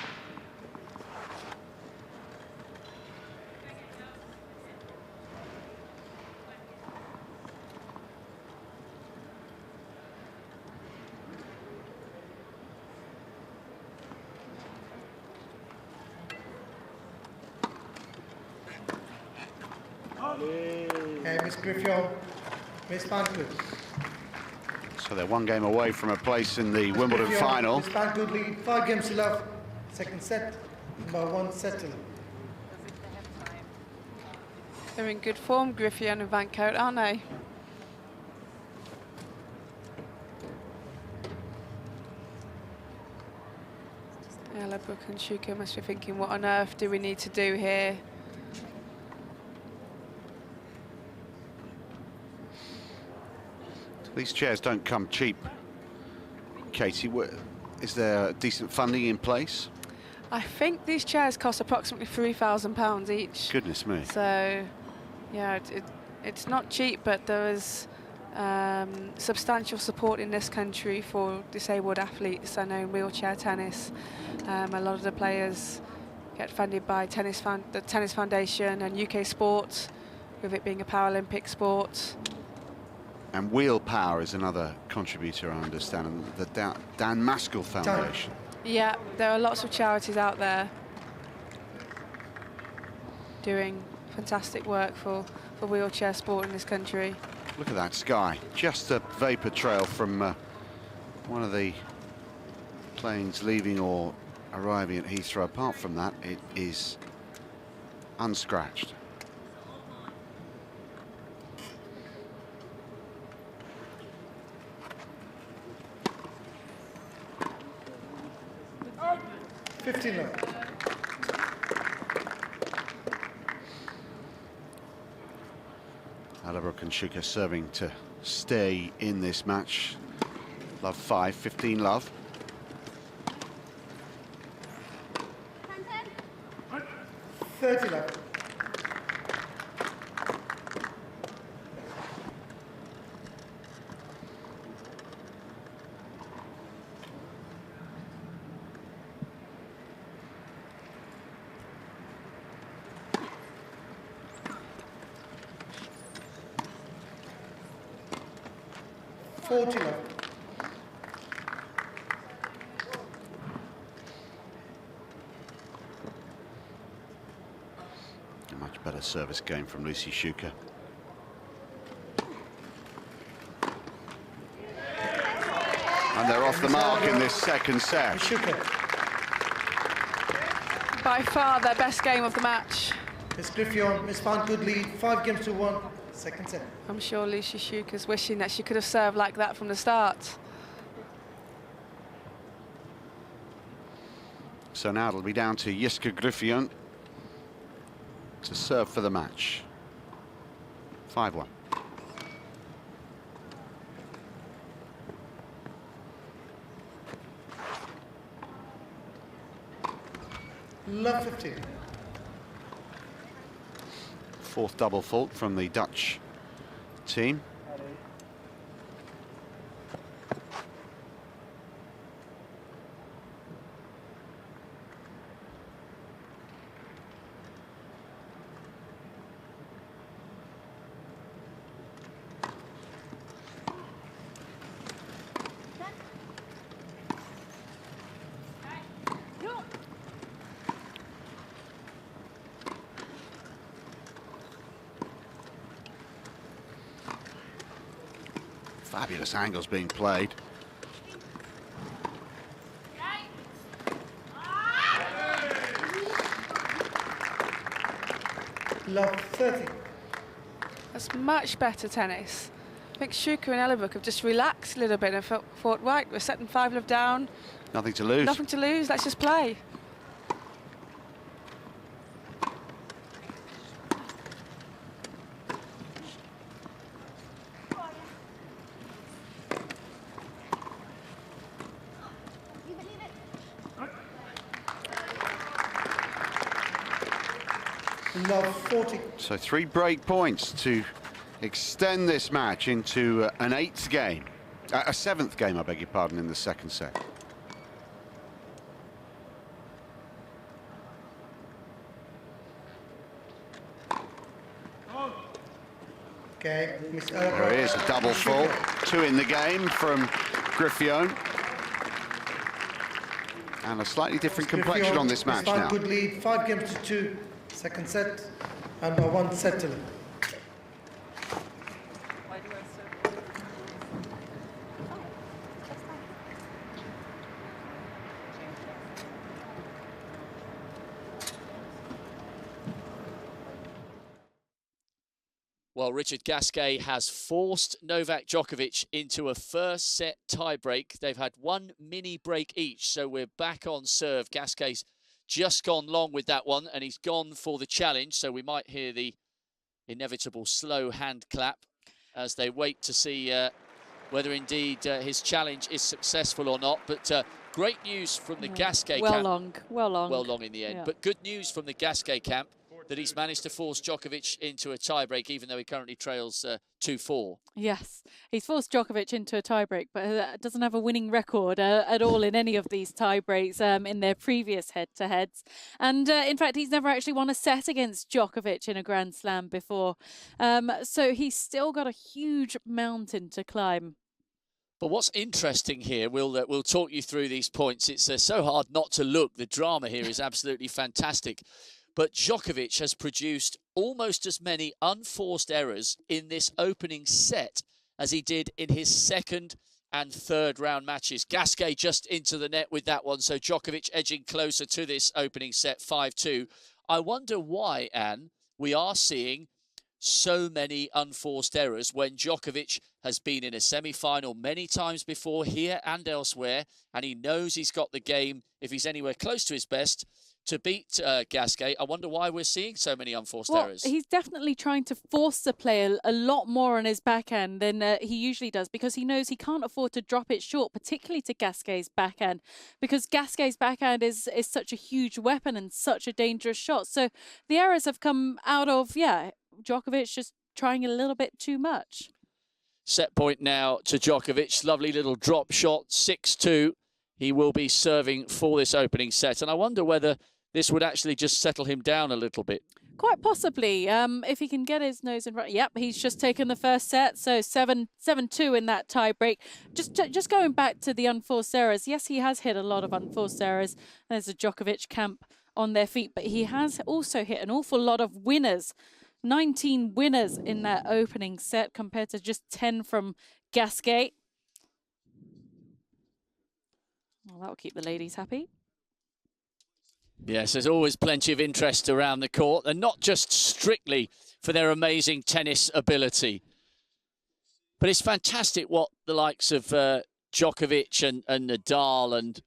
Okay, Miss Griffith, Miss Bancoot. So they're one game away from a place in the Wimbledon final. Miss Bancoot lead 5 games to love. Second set, number 1 settle. They're in good form, Griffith and Van Cote, aren't they? Ellerbrook and Shuka must be thinking, what on earth do we need to do here? These chairs don't come cheap. Katie, is there decent funding in place? I think these chairs cost approximately £3,000 each. Goodness me. So, yeah, it's not cheap, but there is substantial support in this country for disabled athletes. I know in wheelchair tennis, a lot of the players get funded by the Tennis Foundation and UK Sport, with it being a Paralympic sport. And Wheel Power is another contributor, I understand, and the Dan Maskell Foundation. Yeah, there are lots of charities out there doing fantastic work for wheelchair sport in this country. Look at that sky, just a vapor trail from one of the planes leaving or arriving at Heathrow. Apart from that, it is unscratched. Ellerbrook and Shuka serving to stay in this match. Love 5, 15 love. love. A much better service game from Lucy Shuka. And they're off the mark in this second set. By far their best game of the match. Miss Griffith, Miss found good lead, 5-1, second set. I'm sure Lucy Schuker's wishing that she could have served like that from the start. So now it'll be down to Jiska Griffith to serve for the match. 5-1. Love 15. Fourth double fault from the Dutch team. Fabulous angles being played. Love 30. That's much better tennis. I think Schuker and Ellerbrook have just relaxed a little bit and thought, right, we're setting 5-love down. Nothing to lose. Nothing to lose, let's just play. Love 40. So 3 break points to extend this match into an 8th game. A 7th game, I beg your pardon, in the second set. Okay, Miss There is a double fault. 2 in the game from Griffith. And a slightly different complexion on this match now. Good lead, 5-2, second set, and by 1 set to them. Well, Richard Gasquet has forced Novak Djokovic into a first set tiebreak. They've had 1 mini break each, so we're back on serve. Gasquet's just gone long with that one, and he's gone for the challenge, so we might hear the inevitable slow hand clap as they wait to see whether indeed his challenge is successful or not. But great news from the Gasquet camp. Well long in the end. Yeah. But good news from the Gasquet camp that he's managed to force Djokovic into a tiebreak, even though he currently trails 2-4. Yes, he's forced Djokovic into a tiebreak, but doesn't have a winning record at all in any of these tiebreaks in their previous head-to-heads. And in fact, he's never actually won a set against Djokovic in a Grand Slam before. So he's still got a huge mountain to climb. But what's interesting here, we'll talk you through these points. It's so hard not to look. The drama here is absolutely fantastic. But Djokovic has produced almost as many unforced errors in this opening set as he did in his second and third round matches. Gasquet just into the net with that one, so Djokovic edging closer to this opening set, 5-2. I wonder why, Anne, we are seeing so many unforced errors when Djokovic has been in a semi-final many times before, here and elsewhere, and he knows he's got the game, if he's anywhere close to his best, to beat Gasquet. I wonder why we're seeing so many unforced errors. He's definitely trying to force the play a lot more on his backhand than he usually does, because he knows he can't afford to drop it short, particularly to Gasquet's backhand, because Gasquet's backhand is such a huge weapon and such a dangerous shot. So the errors have come out of, Djokovic just trying a little bit too much. Set point now to Djokovic. Lovely little drop shot, 6-2. He will be serving for this opening set. And I wonder whether this would actually just settle him down a little bit. Quite possibly, if he can get his nose in front. Yep, he's just taken the first set, so 7-2 in that tie break. Just going back to the unforced errors. Yes, he has hit a lot of unforced errors. There's a Djokovic camp on their feet, but he has also hit an awful lot of winners. 19 winners in that opening set compared to just 10 from Gasquet. Well, that will keep the ladies happy. Yes, there's always plenty of interest around the court, and not just strictly for their amazing tennis ability. But it's fantastic what the likes of Djokovic and Nadal and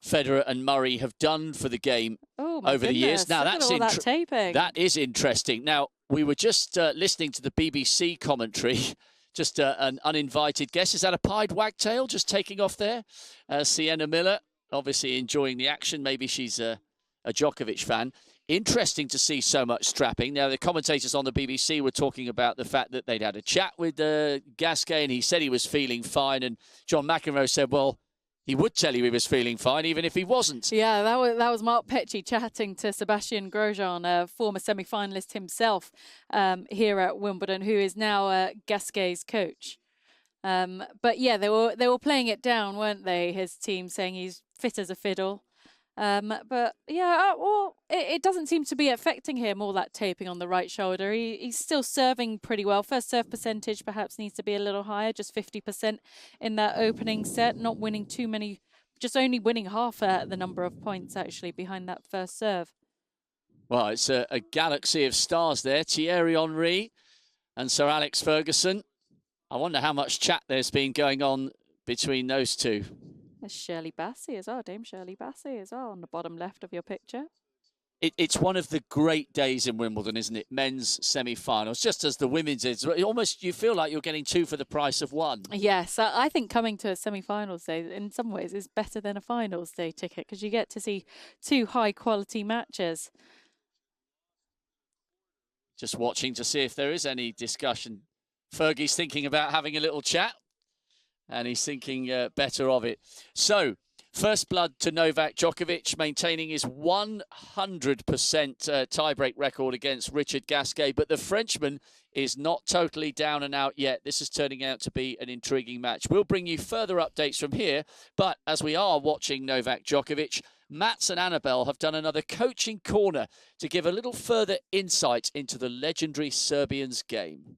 Federer and Murray have done for the game over the years. Now that is interesting. Now, we were just listening to the BBC commentary, just an uninvited guest. Is that a pied wagtail just taking off there? Sienna Miller, obviously enjoying the action. Maybe she's a Djokovic fan. Interesting to see so much strapping. Now, the commentators on the BBC were talking about the fact that they'd had a chat with Gasquet, and he said he was feeling fine. And John McEnroe said, well, he would tell you he was feeling fine, even if he wasn't. Yeah, that was Mark Petchey chatting to Sebastian Grosjean, a former semi-finalist himself here at Wimbledon, who is now Gasquet's coach. But yeah, they were playing it down, weren't they? His team saying he's fit as a fiddle. But yeah, well, it doesn't seem to be affecting him, all that taping on the right shoulder. He's still serving pretty well. First serve percentage perhaps needs to be a little higher, just 50% in that opening set, not winning too many, just only winning half the number of points actually behind that first serve. Well, it's a galaxy of stars there. Thierry Henry and Sir Alex Ferguson. I wonder how much chat there's been going on between those two. There's Shirley Bassey as well, Dame Shirley Bassey as well on the bottom left of your picture. It's one of the great days in Wimbledon, isn't it? Men's semi-finals, just as the women's is. Almost you feel like you're getting two for the price of one. Yes, I think coming to a semi-finals day in some ways is better than a finals day ticket because you get to see two high-quality matches. Just watching to see if there is any discussion. Fergie's thinking about having a little chat. And he's thinking better of it. So, first blood to Novak Djokovic, maintaining his 100% tiebreak record against Richard Gasquet. But the Frenchman is not totally down and out yet. This is turning out to be an intriguing match. We'll bring you further updates from here. But as we are watching Novak Djokovic, Mats and Annabelle have done another coaching corner to give a little further insight into the legendary Serbian's game.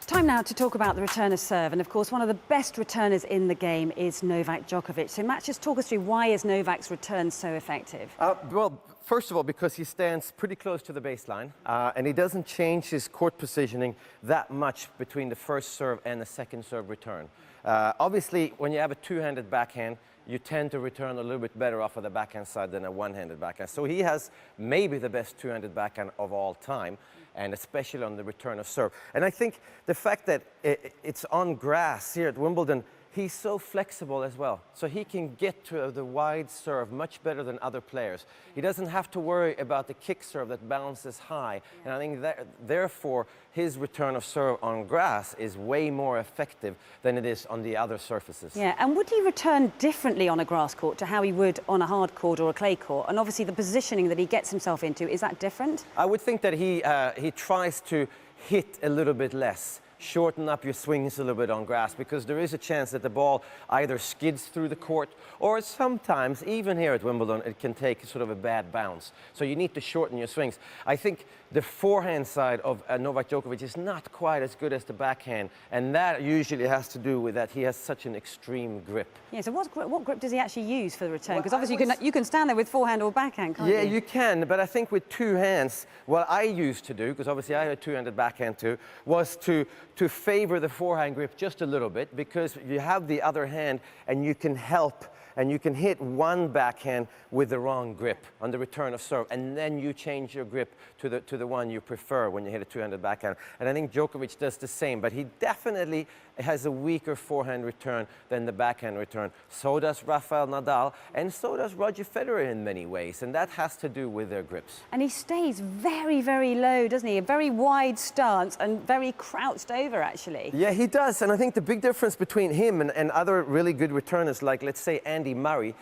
Time now to talk about the return of serve, and of course one of the best returners in the game is Novak Djokovic. So Matt, just talk us through why is Novak's return so effective? Well, first of all, because he stands pretty close to the baseline and he doesn't change his court positioning that much between the first serve and the second serve return. Obviously, when you have a two-handed backhand, you tend to return a little bit better off of the backhand side than a one-handed backhand. So he has maybe the best two-handed backhand of all time, and especially on the return of serve. And I think the fact that it's on grass here at Wimbledon, he's so flexible as well. So he can get to the wide serve much better than other players. He doesn't have to worry about the kick serve that bounces high. And I think that, therefore, his return of serve on grass is way more effective than it is on the other surfaces. Yeah, and would he return differently on a grass court to how he would on a hard court or a clay court? And obviously the positioning that he gets himself into, is that different? I would think that he tries to hit a little bit less. Shorten up your swings a little bit on grass, because there is a chance that the ball either skids through the court or sometimes, even here at Wimbledon, it can take sort of a bad bounce. So you need to shorten your swings. I think the forehand side of Novak Djokovic is not quite as good as the backhand, and that usually has to do with that he has such an extreme grip. Yeah, so what grip does he actually use for the return? Because obviously you can stand there with forehand or backhand, can't you? Yeah, you can, but I think with two hands, what I used to do, because obviously I had a two-handed backhand too, was to favor the forehand grip just a little bit, because you have the other hand and you can help and you can hit one backhand with the wrong grip on the return of serve, and then you change your grip to the one you prefer when you hit a two-handed backhand. And I think Djokovic does the same, but he definitely has a weaker forehand return than the backhand return. So does Rafael Nadal, and so does Roger Federer in many ways, and that has to do with their grips. And he stays very, very low, doesn't he? A very wide stance and very crouched over, actually. Yeah, he does, and I think the big difference between him and other really good returners, like, let's say, Andy Murray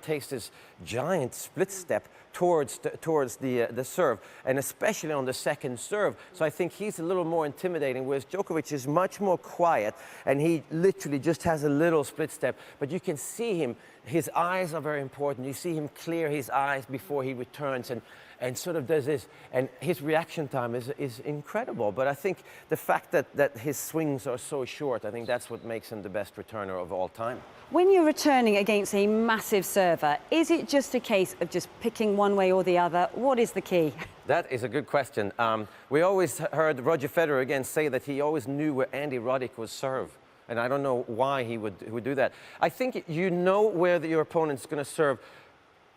takes this giant split step towards the serve, and especially on the second serve. So I think he's a little more intimidating, whereas Djokovic is much more quiet, and he literally just has a little split step. But you can see him his eyes are very important. You see him clear his eyes before he returns and sort of does this, and his reaction time is incredible. But I think the fact that his swings are so short, I think that's what makes him the best returner of all time. When you're returning against a massive server, is it just a case of just picking one way or the other? What is the key? That is a good question. We always heard Roger Federer again say that he always knew where Andy Roddick would serve. And I don't know why he would do that. I think you know where your opponent's going to serve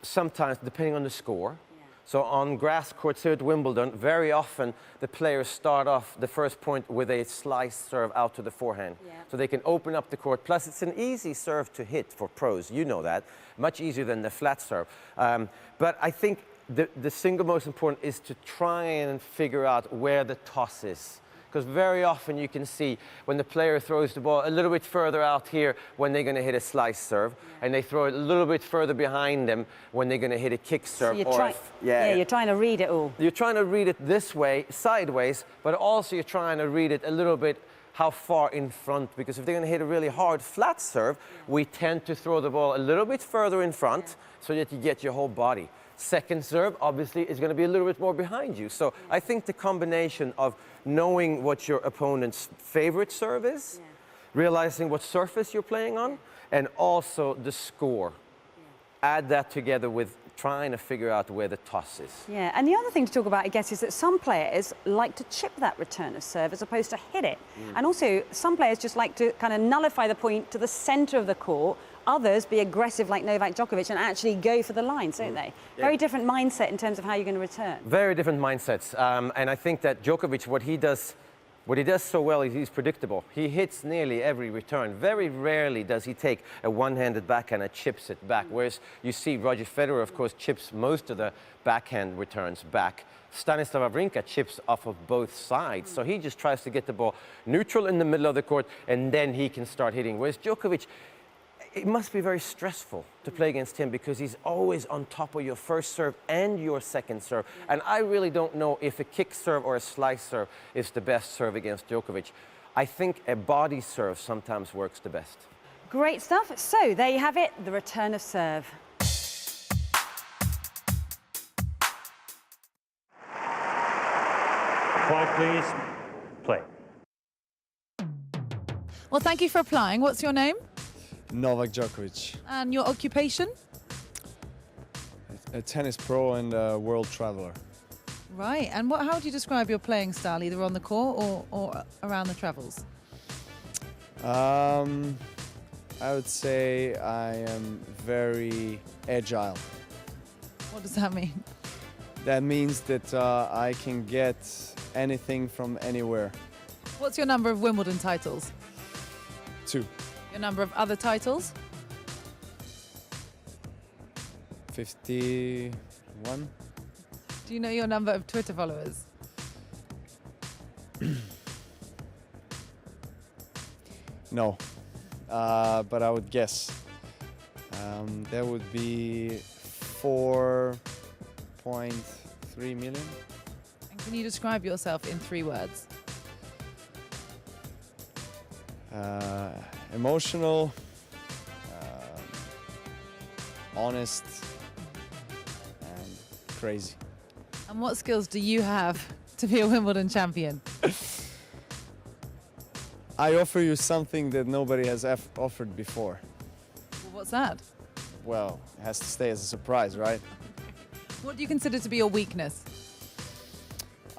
sometimes depending on the score. Yeah. So on grass courts here at Wimbledon, very often the players start off the first point with a slice serve out to the forehand. Yeah. So they can open up the court. Plus, it's an easy serve to hit for pros. You know that. Much easier than the flat serve. But I think the single most important is to try and figure out where the toss is. Because very often you can see when the player throws the ball a little bit further out here when they're going to hit a slice serve, and they throw it a little bit further behind them when they're going to hit a kick serve. So you're trying to read it all. You're trying to read it this way, sideways, but also you're trying to read it a little bit how far in front, because if they're going to hit a really hard flat serve, we tend to throw the ball a little bit further in front so that you get your whole body. Second serve, obviously, is going to be a little bit more behind you. So I think the combination of knowing what your opponent's favorite serve is, realizing what surface you're playing on, and also the score. Add that together with trying to figure out where the toss is. Yeah, and the other thing to talk about, I guess, is that some players like to chip that return of serve as opposed to hit it. And also, some players just like to kind of nullify the point to the centre of the court. Others be aggressive like Novak Djokovic and actually go for the lines, don't they? Yeah. Very different mindset in terms of how you're going to return. Very different mindsets. And I think that Djokovic, what he does so well is he's predictable. He hits nearly every return. Very rarely does he take a one-handed backhand and chips it back. Whereas you see Roger Federer, of course, chips most of the backhand returns back. Stanislav Wawrinka chips off of both sides. So he just tries to get the ball neutral in the middle of the court, and then he can start hitting. Whereas Djokovic, it must be very stressful to play against him because he's always on top of your first serve and your second serve. And I really don't know if a kick serve or a slice serve is the best serve against Djokovic. I think a body serve sometimes works the best. Great stuff. So there you have it, the return of serve. Quiet, please. Play. Well, thank you for applying. What's your name? Novak Djokovic. And your occupation? A tennis pro and a world traveler. Right. And how do you describe your playing style, either on the court or around the travels? I would say I am very agile. What does that mean? That means that I can get anything from anywhere. What's your number of Wimbledon titles? 2. Your number of other titles? 51. Do you know your number of Twitter followers? No, but I would guess. That would be 4.3 million. And can you describe yourself in 3 words? Emotional, honest, and crazy. And what skills do you have to be a Wimbledon champion? I offer you something that nobody has offered before. Well, what's that? Well, it has to stay as a surprise, right? What do you consider to be your weakness?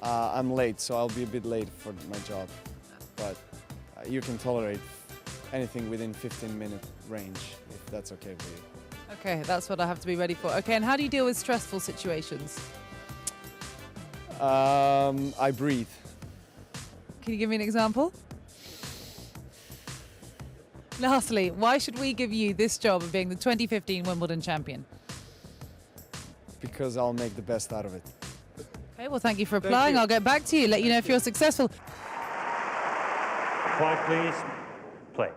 I'm late, so I'll be a bit late for my job. But you can tolerate anything within 15-minute range, if that's okay with you. Okay, that's what I have to be ready for. Okay, and how do you deal with stressful situations? I breathe. Can you give me an example? Lastly, why should we give you this job of being the 2015 Wimbledon champion? Because I'll make the best out of it. Okay, well, thank you for applying. I'll get back to you, let you know if you're successful. Quiet, please. Play.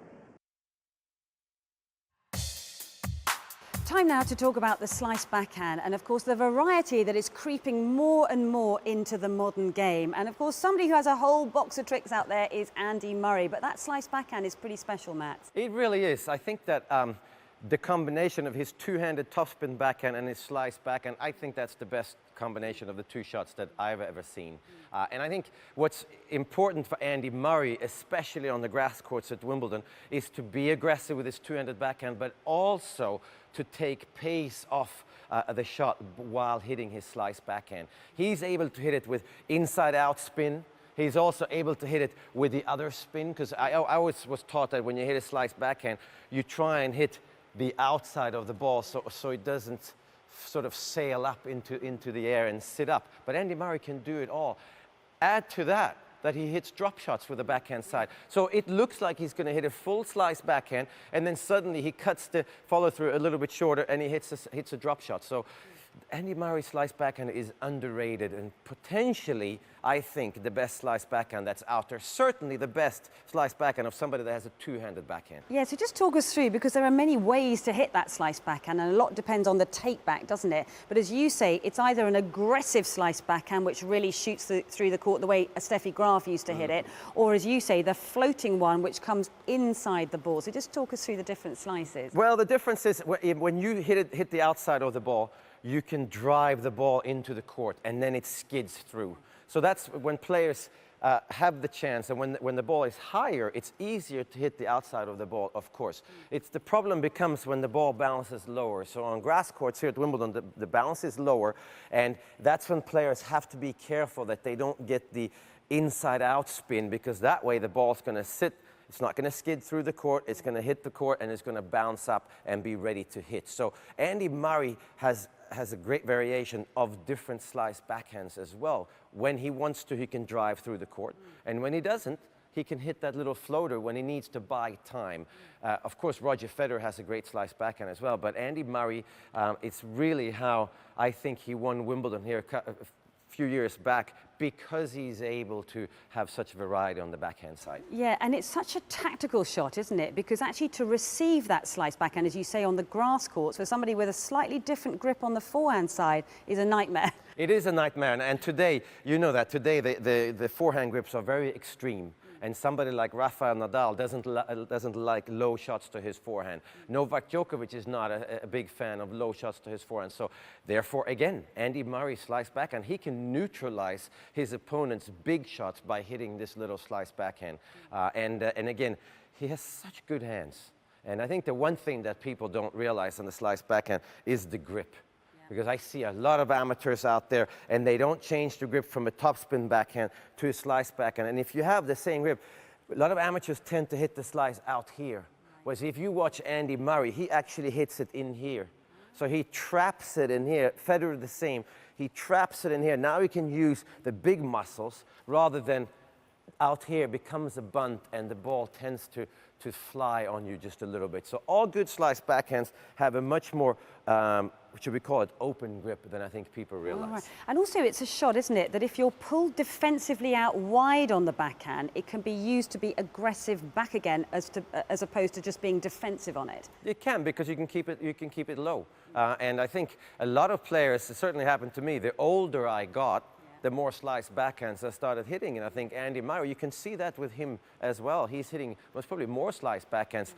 Time now to talk about the slice backhand and, of course, the variety that is creeping more and more into the modern game. And, of course, somebody who has a whole box of tricks out there is Andy Murray. But that slice backhand is pretty special, Matt. It really is. I think that the combination of his two-handed topspin backhand and his slice backhand, I think that's the best combination of the two shots that I've ever seen. And I think what's important for Andy Murray, especially on the grass courts at Wimbledon, is to be aggressive with his two-handed backhand, but also to take pace off the shot while hitting his slice backhand. He's able to hit it with inside-out spin. He's also able to hit it with the other spin, because I always was taught that when you hit a slice backhand, you try and hit the outside of the ball so it doesn't sort of sail up into the air and sit up. But Andy Murray can do it all. Add to that he hits drop shots with the backhand side. So it looks like he's going to hit a full slice backhand, and then suddenly he cuts the follow-through a little bit shorter and he hits a drop shot. So Andy Murray's slice backhand is underrated and potentially, I think, the best slice backhand that's out there. Certainly the best slice backhand of somebody that has a two-handed backhand. Yeah, so just talk us through, because there are many ways to hit that slice backhand and a lot depends on the take back, doesn't it? But as you say, it's either an aggressive slice backhand which really shoots through the court the way Steffi Graf used to hit it, or as you say, the floating one which comes inside the ball. So just talk us through the different slices. Well, the difference is when you hit the outside of the ball, you can drive the ball into the court and then it skids through. So that's when players have the chance, and when the ball is higher, it's easier to hit the outside of the ball, of course. The problem becomes when the ball bounces lower. So on grass courts here at Wimbledon, the bounce is lower, and that's when players have to be careful that they don't get the inside-out spin, because that way the ball's going to sit. It's not going to skid through the court, it's going to hit the court, and it's going to bounce up and be ready to hit. So Andy Murray has a great variation of different slice backhands as well. When he wants to, he can drive through the court. And when he doesn't, he can hit that little floater when he needs to buy time. Of course, Roger Federer has a great slice backhand as well, but Andy Murray, it's really how I think he won Wimbledon here a few years back, because he's able to have such variety on the backhand side. Yeah, and it's such a tactical shot, isn't it? Because actually to receive that slice backhand, as you say, on the grass courts, for somebody with a slightly different grip on the forehand side, is a nightmare. It is a nightmare, and today, you know that today the forehand grips are very extreme. And somebody like Rafael Nadal doesn't like low shots to his forehand. Novak Djokovic is not a big fan of low shots to his forehand. So therefore, again, Andy Murray slice backhand, he can neutralize his opponent's big shots by hitting this little slice backhand. And again, he has such good hands. And I think the one thing that people don't realize on the slice backhand is the grip. Because I see a lot of amateurs out there, and they don't change the grip from a topspin backhand to a slice backhand. And if you have the same grip, a lot of amateurs tend to hit the slice out here. Whereas if you watch Andy Murray, he actually hits it in here. So he traps it in here. Federer the same. He traps it in here. Now he can use the big muscles rather than out here. Becomes a bunt, and the ball tends to fly on you just a little bit. So all good slice backhands have a much more, should we call it, open grip than I think people realize. Right. And also it's a shot, isn't it, that if you're pulled defensively out wide on the backhand, it can be used to be aggressive back again as opposed to just being defensive on it. It can, because you can keep it low. And I think a lot of players, it certainly happened to me, the older I got, the more slice backhands I started hitting. And I think Andy Murray, you can see that with him as well. He's hitting most probably more slice backhands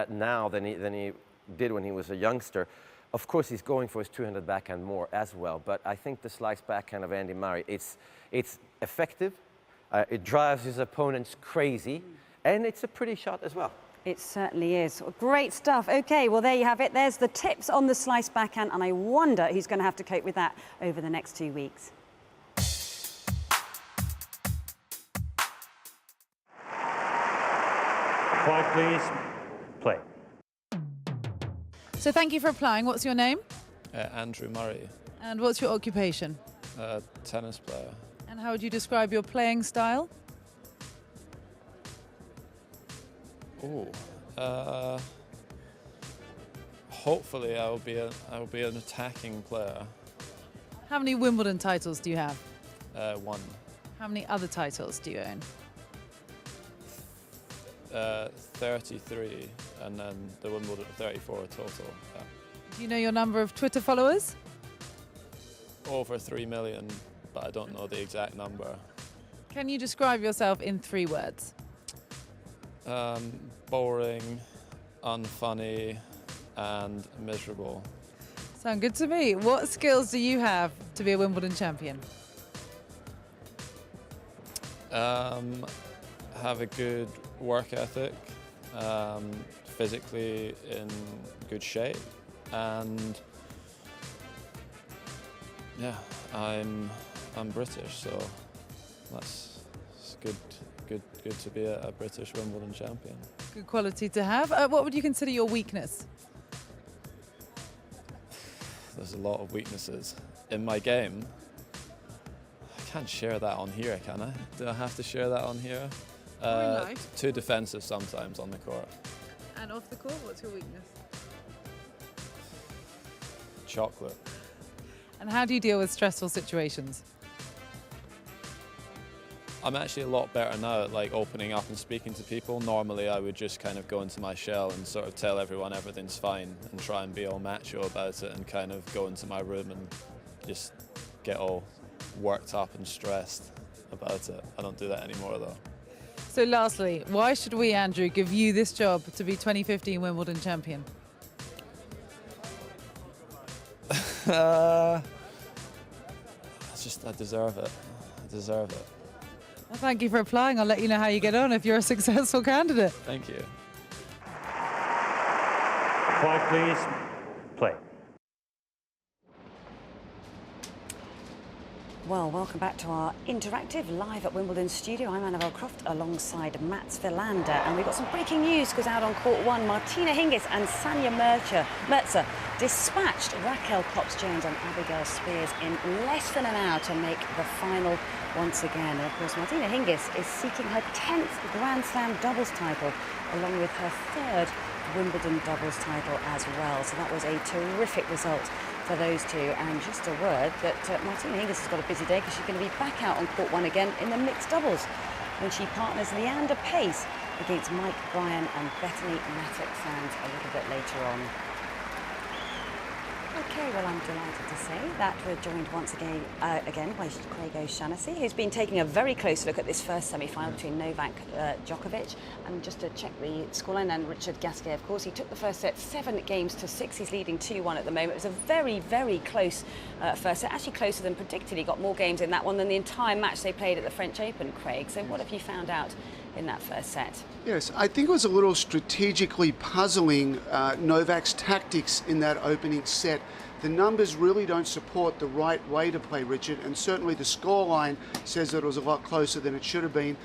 now than he did when he was a youngster. Of course, he's going for his two-handed backhand more as well. But I think the slice backhand of Andy Murray, it's effective. It drives his opponents crazy. And it's a pretty shot as well. It certainly is. Great stuff. OK, well, there you have it. There's the tips on the slice backhand. And I wonder who's going to have to cope with that over the next 2 weeks. Quiet, please. Play. So thank you for applying. What's your name? Andrew Murray. And what's your occupation? Tennis player. And how would you describe your playing style? Hopefully I will be an attacking player. How many Wimbledon titles do you have? 1. How many other titles do you own? 33, and then the Wimbledon 34 total. Yeah. Do you know your number of Twitter followers? Over 3 million, but I don't know the exact number. Can you describe yourself in 3 words? Boring, unfunny, and miserable. Sound good to me. What skills do you have to be a Wimbledon champion? Have a good work ethic, physically in good shape, and yeah, I'm British, so that's good to be a British Wimbledon champion. Good quality to have. What would you consider your weakness? There's a lot of weaknesses in my game. I can't share that on here, can I? Do I have to share that on here? Too defensive sometimes on the court. And off the court, what's your weakness? Chocolate. And how do you deal with stressful situations? I'm actually a lot better now at like opening up and speaking to people. Normally I would just kind of go into my shell and sort of tell everyone everything's fine and try and be all macho about it and kind of go into my room and just get all worked up and stressed about it. I don't do that anymore though. So lastly, why should we, Andrew, give you this job to be 2015 Wimbledon champion? I deserve it. I deserve it. Well, thank you for applying. I'll let you know how you get on if you're a successful candidate. Thank you. Quiet, please. Play. Well, welcome back to our interactive live at Wimbledon studio. I'm Annabelle Croft alongside Mats Wilander, and we've got some breaking news because out on court one, Martina Hingis and Sanja Merzer dispatched Raquel Cox-Jones and Abigail Spears in less than an hour to make the final once again. And of course, Martina Hingis is seeking her 10th Grand Slam doubles title, along with her 3rd Wimbledon doubles title as well. So that was a terrific result for those two. And just a word that Martina Hingis has got a busy day because she's going to be back out on court one again in the mixed doubles when she partners Leander Pace against Mike Bryan and Bethany Mattek-Sands a little bit later on. Okay, well, I'm delighted to say that we're joined once again by Craig O'Shaughnessy, who's been taking a very close look at this first semi-final between Novak Djokovic. And just to check the scoreline, and Richard Gasquet, of course, he took the first set 7-6. He's leading 2-1 at the moment. It was a very, very close first set, actually closer than predicted. He got more games in that one than the entire match they played at the French Open, Craig. So what have you found out in that first set? Yes, I think it was a little strategically puzzling, Novak's tactics in that opening set. The numbers really don't support the right way to play, Richard, and certainly the scoreline says that it was a lot closer than it should have been.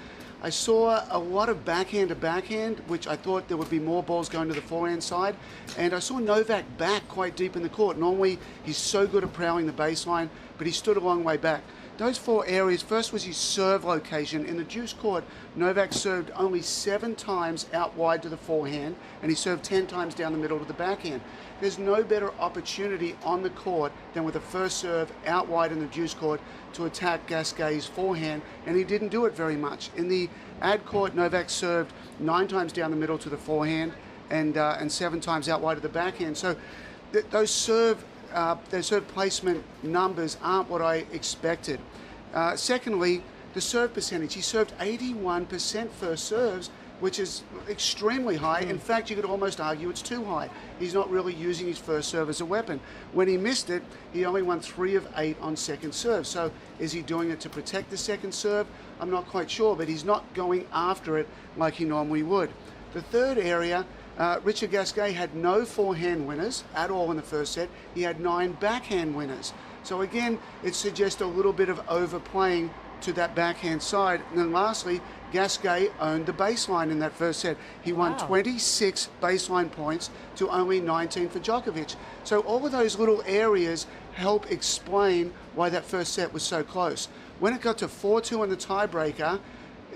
I saw a lot of backhand to backhand, which I thought there would be more balls going to the forehand side, and I saw Novak back quite deep in the court. Normally, he's so good at prowling the baseline, but he stood a long way back. Those 4 areas, first was his serve location. In the deuce court, Novak served only 7 times out wide to the forehand, and he served 10 times down the middle to the backhand. There's no better opportunity on the court than with a first serve out wide in the deuce court to attack Gasquet's forehand, and he didn't do it very much. In the ad court, Novak served 9 times down the middle to the forehand and 7 times out wide to the backhand. So those serve placement numbers aren't what I expected. Secondly, the serve percentage. He served 81% first serves, which is extremely high. In fact, you could almost argue it's too high. He's not really using his first serve as a weapon. When he missed it, he only won 3 of 8 on second serve. So is he doing it to protect the second serve? I'm not quite sure, but he's not going after it like he normally would. The third area, Richard Gasquet had no forehand winners at all in the first set. He had 9 backhand winners. So again, it suggests a little bit of overplaying to that backhand side. And then lastly, Gasquet owned the baseline in that first set. He won 26 baseline points to only 19 for Djokovic. So all of those little areas help explain why that first set was so close. When it got to 4-2 in the tiebreaker,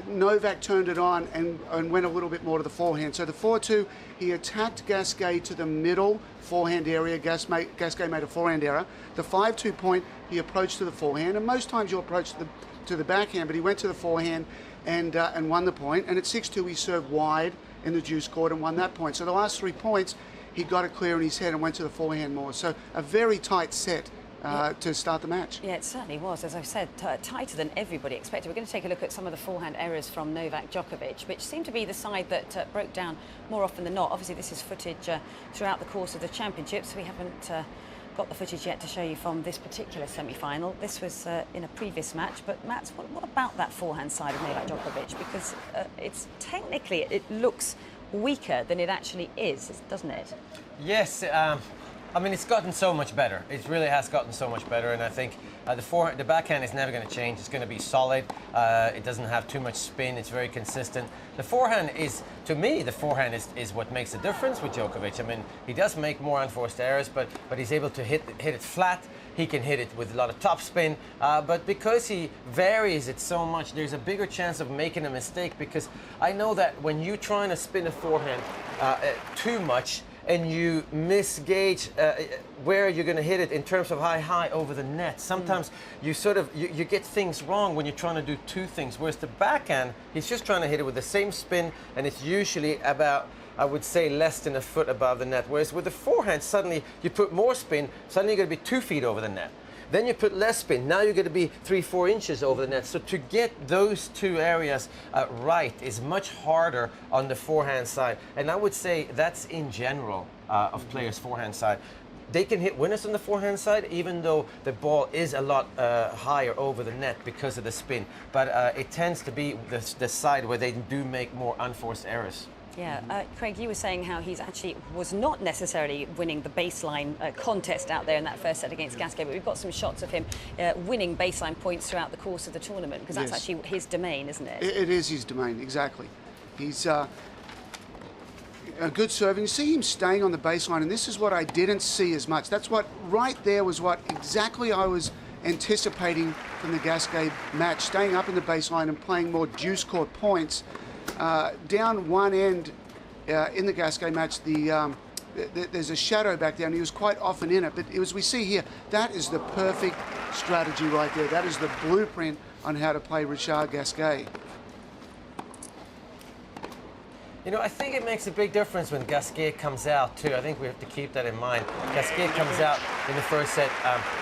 Novak turned it on and went a little bit more to the forehand. So the 4-2, he attacked Gasquet to the middle forehand area. Gasquet made a forehand error. The 5-2 point, he approached to the forehand, and most times you approach to the backhand, but he went to the forehand and won the point. And at 6-2, he served wide in the deuce court and won that point. So the last 3 points, he got it clear in his head and went to the forehand more. So a very tight set to start the match. Yeah, it certainly was. As I've said, tighter than everybody expected. We're going to take a look at some of the forehand errors from Novak Djokovic, which seemed to be the side that broke down more often than not. Obviously, this is footage throughout the course of the championships. We haven't got the footage yet to show you from this particular semi-final. This was in a previous match. But, Mats, what about that forehand side of Novak Djokovic? Because it's technically, it looks weaker than it actually is, doesn't it? Yes. I mean, it's gotten so much better. It really has gotten so much better, and I think the backhand is never going to change. It's going to be solid. It doesn't have too much spin. It's very consistent. The forehand is, to me, the forehand is what makes the difference with Djokovic. I mean, he does make more unforced errors, but he's able to hit it flat. He can hit it with a lot of topspin, but because he varies it so much, there's a bigger chance of making a mistake, because I know that when you're trying to spin a forehand too much, and you misgauge where you're going to hit it in terms of high over the net. Sometimes you you get things wrong when you're trying to do two things, whereas the backhand, he's just trying to hit it with the same spin, and it's usually about, I would say, less than a foot above the net. Whereas with the forehand, suddenly you put more spin, suddenly you're going to be 2 feet over the net. Then you put less spin, now you're going to be 3-4 inches over the net. So to get those two areas right is much harder on the forehand side. And I would say that's in general of players' forehand side. They can hit winners on the forehand side, even though the ball is a lot higher over the net because of the spin. But it tends to be the side where they do make more unforced errors. Yeah, Craig, you were saying how he's actually was not necessarily winning the baseline contest out there in that first set against Gasquet, but we've got some shots of him winning baseline points throughout the course of the tournament, because that's actually his domain, isn't it? It is his domain, exactly. He's a good serve, and you see him staying on the baseline, and this is what I didn't see as much. That's what, right there was what exactly I was anticipating from the Gasquet match, staying up in the baseline and playing more juice court points. Down one end in the Gasquet match, there's a shadow back there, and he was quite often in it. But as we see here, that is the perfect strategy right there. That is the blueprint on how to play Richard Gasquet. You know, I think it makes a big difference when Gasquet comes out, too. I think we have to keep that in mind. Gasquet comes out in the first set.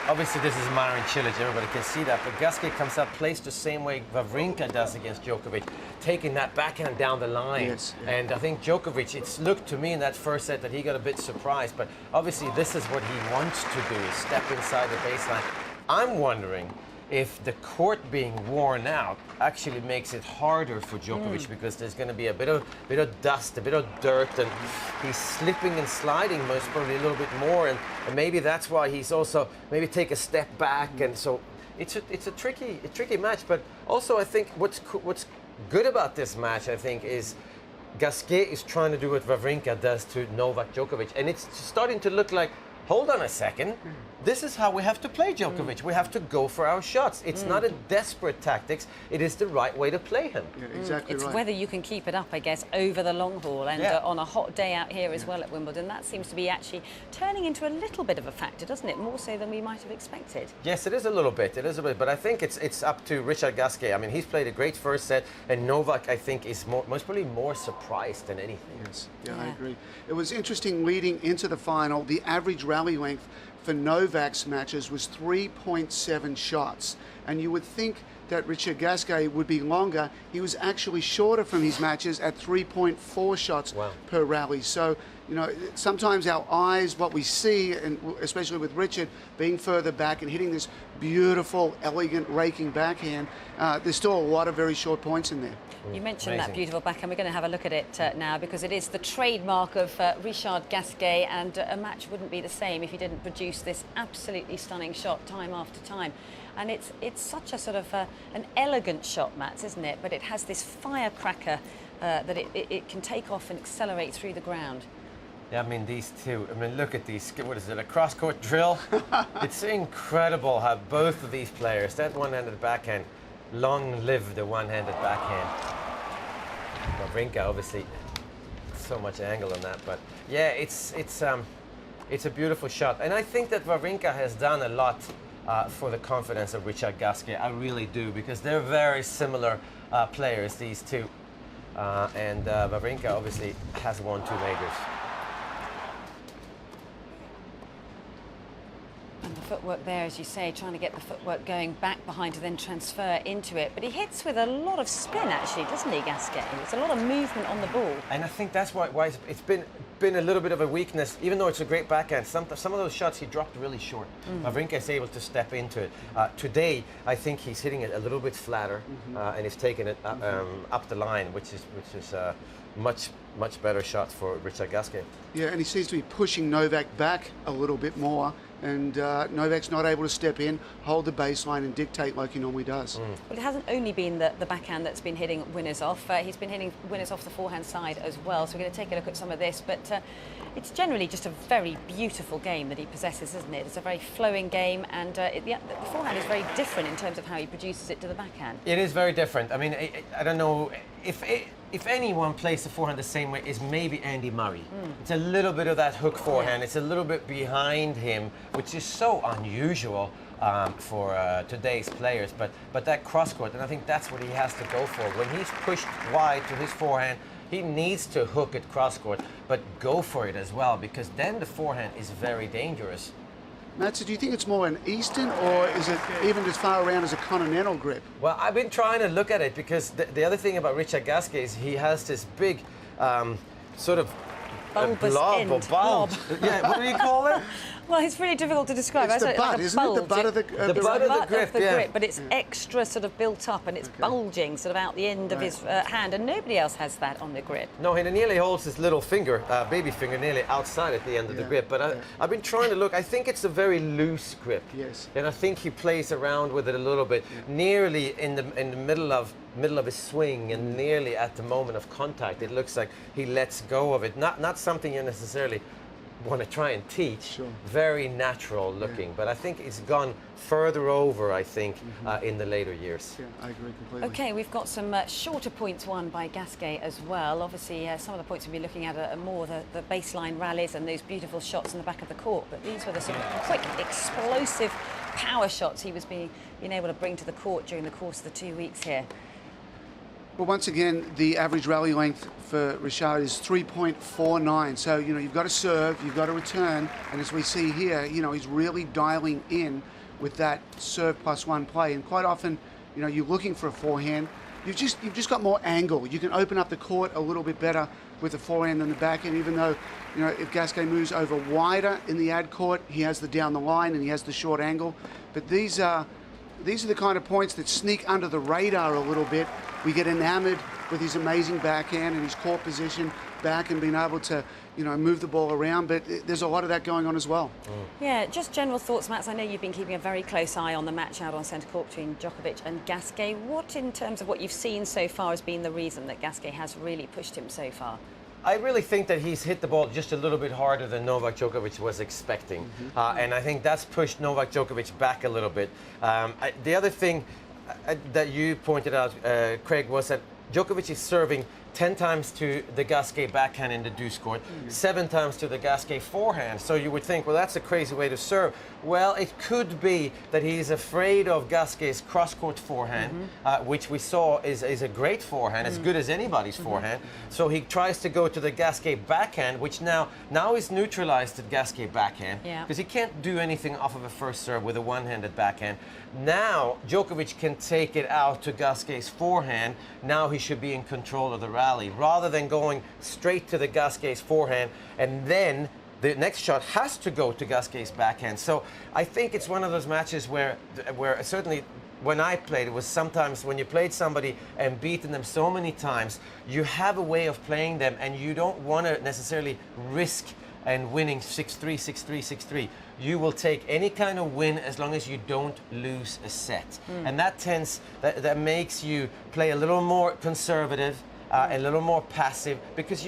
Obviously, this is Marin Cilic. Everybody can see that. But Gasquet comes out, plays the same way Wawrinka does against Djokovic, taking that backhand down the line. Yes, yeah. And I think Djokovic, it's looked to me in that first set that he got a bit surprised. But obviously, this is what he wants to do, is step inside the baseline. I'm wondering if the court being worn out actually makes it harder for Djokovic, because there's going to be a bit of dust, a bit of dirt, and he's slipping and sliding most probably a little bit more, and maybe that's why he's also maybe take a step back, and so it's a tricky match. But also I think what's good about this match, I think, is Gasquet is trying to do what Wawrinka does to Novak Djokovic, and it's starting to look like, hold on a second, this is how we have to play Djokovic. We have to go for our shots. It's not a desperate tactics. It is the right way to play him. Yeah, exactly it's right. whether you can keep it up, I guess, over the long haul. And on a hot day out here as well at Wimbledon, that seems to be actually turning into a little bit of a factor, doesn't it? More so than we might have expected. Yes, it is a little bit. It is a bit. But I think it's up to Richard Gasquet. I mean, he's played a great first set, and Novak, I think, is most probably more surprised than anything. Yes, I agree. It was interesting leading into the final. The average rally length for Novak's matches was 3.7 shots, and you would think that Richard Gasquet would be longer. He was actually shorter from his matches at 3.4 shots per rally. So, you know, sometimes our eyes, what we see, and especially with Richard being further back and hitting this beautiful, elegant, raking backhand, there's still a lot of very short points in there. You mentioned that beautiful backhand. We're going to have a look at it now, because it is the trademark of Richard Gasquet, and a match wouldn't be the same if he didn't produce this absolutely stunning shot time after time. And it's such a sort of an elegant shot, Mats, isn't it? But it has this firecracker that it can take off and accelerate through the ground. Yeah, I mean, these two, I mean, look at these, what is it, a cross-court drill? It's incredible how both of these players, that one-handed backhand, long live the one-handed backhand. Wawrinka, obviously, so much angle on that, but yeah, it's a beautiful shot, and I think that Wawrinka has done a lot for the confidence of Richard Gasquet. I really do, because they're very similar players, these two, and Wawrinka obviously has won 2 majors. And the footwork there, as you say, trying to get the footwork going back behind to then transfer into it. But he hits with a lot of spin, actually, doesn't he, Gasquet? There's a lot of movement on the ball. And I think that's why it's been a little bit of a weakness, even though it's a great backhand. Some of those shots he dropped really short. Wawrinka is able to step into it. Today, I think he's hitting it a little bit flatter, and he's taking it up the line, which is much better shot for Richard Gasquet. Yeah, and he seems to be pushing Novak back a little bit more, and Novak's not able to step in, hold the baseline and dictate like he normally does. Well, it hasn't only been the backhand that's been hitting winners off. He's been hitting winners off the forehand side as well, so we're going to take a look at some of this. But it's generally just a very beautiful game that he possesses, isn't it? It's a very flowing game, and the forehand is very different in terms of how he produces it to the backhand. It is very different. I mean, I don't know if anyone plays the forehand the same way is maybe Andy Murray. It's a little bit of that hook forehand. It's a little bit behind him, which is so unusual for today's players. But that cross court, and I think that's what he has to go for. When he's pushed wide to his forehand, he needs to hook it cross court, but go for it as well, because then the forehand is very dangerous. Matze, do you think it's more an Eastern, or is it even as far around as a continental grip? Well, I've been trying to look at it, because the other thing about Richard Gasquet is he has this big sort of bulbous blob end. or bulb. Yeah, what do you call it? Well, it's really difficult to describe. It's the butt, like isn't it? The butt of the butt of the grip, yeah. But it's extra sort of built up, and it's bulging sort of out the end of his hand, and nobody else has that on the grip. No, he nearly holds his little finger, baby finger, nearly outside at the end of the grip. But I've been trying to look. I think it's a very loose grip. Yes. And I think he plays around with it a little bit, nearly in the middle of his swing, and nearly at the moment of contact. It looks like he lets go of it. Not something you necessarily want to try and teach. Very natural looking, but I think it's gone further over, I think, in the later years. Yeah, I agree completely. Okay, we've got some shorter points won by Gasquet as well. Obviously, some of the points we'll be looking at are more the baseline rallies and those beautiful shots in the back of the court, but these were the sort of quick, explosive power shots he was being able to bring to the court during the course of the 2 weeks here. Well, once again, the average rally length for Richard is 3.49. So, you've got to serve, you've got to return. And as we see here, he's really dialing in with that serve +1 play. And quite often, you're looking for a forehand. You've just got more angle. You can open up the court a little bit better with the forehand than the backhand, even though, if Gasquet moves over wider in the ad court, he has the down the line and he has the short angle. But these are the kind of points that sneak under the radar a little bit. We get enamored with his amazing backhand and his court position back and being able to, move the ball around. But there's a lot of that going on as well. Yeah, just general thoughts, Matze. I know you've been keeping a very close eye on the match out on centre court between Djokovic and Gasquet. What, in terms of what you've seen so far, has been the reason that Gasquet has really pushed him so far? I really think that he's hit the ball just a little bit harder than Novak Djokovic was expecting. And I think that's pushed Novak Djokovic back a little bit. The other thing that you pointed out, Craig, was that Djokovic is serving 10 times to the Gasquet backhand in the deuce court, 7 times to the Gasquet forehand. So you would think, well, that's a crazy way to serve. Well, it could be that he's afraid of Gasquet's cross-court forehand, which we saw is a great forehand, as good as anybody's forehand. So he tries to go to the Gasquet backhand, which now is neutralized to Gasquet backhand, because he can't do anything off of a first serve with a one-handed backhand. Now Djokovic can take it out to Gasquet's forehand. Now he should be in control of the rally, rather than going straight to the Gasquet's forehand, and then the next shot has to go to Gasquet's backhand. So I think it's one of those matches where certainly when I played, it was sometimes when you played somebody and beaten them so many times, you have a way of playing them, and you don't want to necessarily risk and winning 6-3, 6-3, 6-3. You will take any kind of win as long as you don't lose a set. And that makes you play a little more conservative, a little more passive, because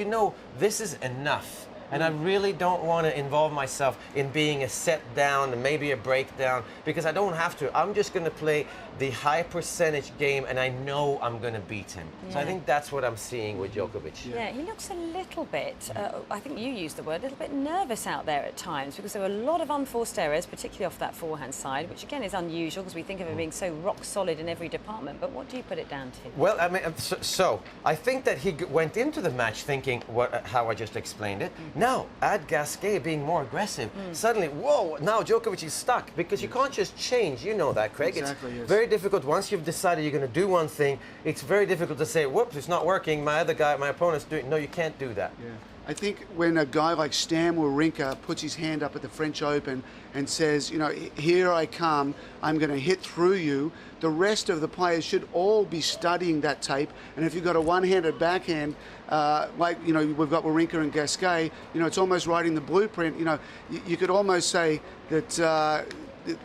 this is enough. And I really don't want to involve myself in being a set down and maybe a breakdown, because I don't have to. I'm just going to play the high percentage game, and I know I'm going to beat him. So I think that's what I'm seeing with Djokovic. Yeah, he looks a little bit, I think you used the word, a little bit nervous out there at times, because there were a lot of unforced errors, particularly off that forehand side, which again is unusual because we think of him being so rock solid in every department. But what do you put it down to? Well, I mean, so I think that he went into the match thinking how I just explained it. Now, add Gasquet being more aggressive. Suddenly, whoa, now Djokovic is stuck because you can't just change. You know that, Craig. Exactly, it's yes. very difficult. Once you've decided you're going to do one thing, it's very difficult to say, whoops, it's not working. My opponent's doing. No, you can't do that. Yeah. I think when a guy like Stan Wawrinka puts his hand up at the French Open and says, you know, here I come, I'm going to hit through you, the rest of the players should all be studying that tape. And if you've got a one-handed backhand, like, you know, we've got Wawrinka and Gasquet, you know, it's almost writing the blueprint. You know, you could almost say that,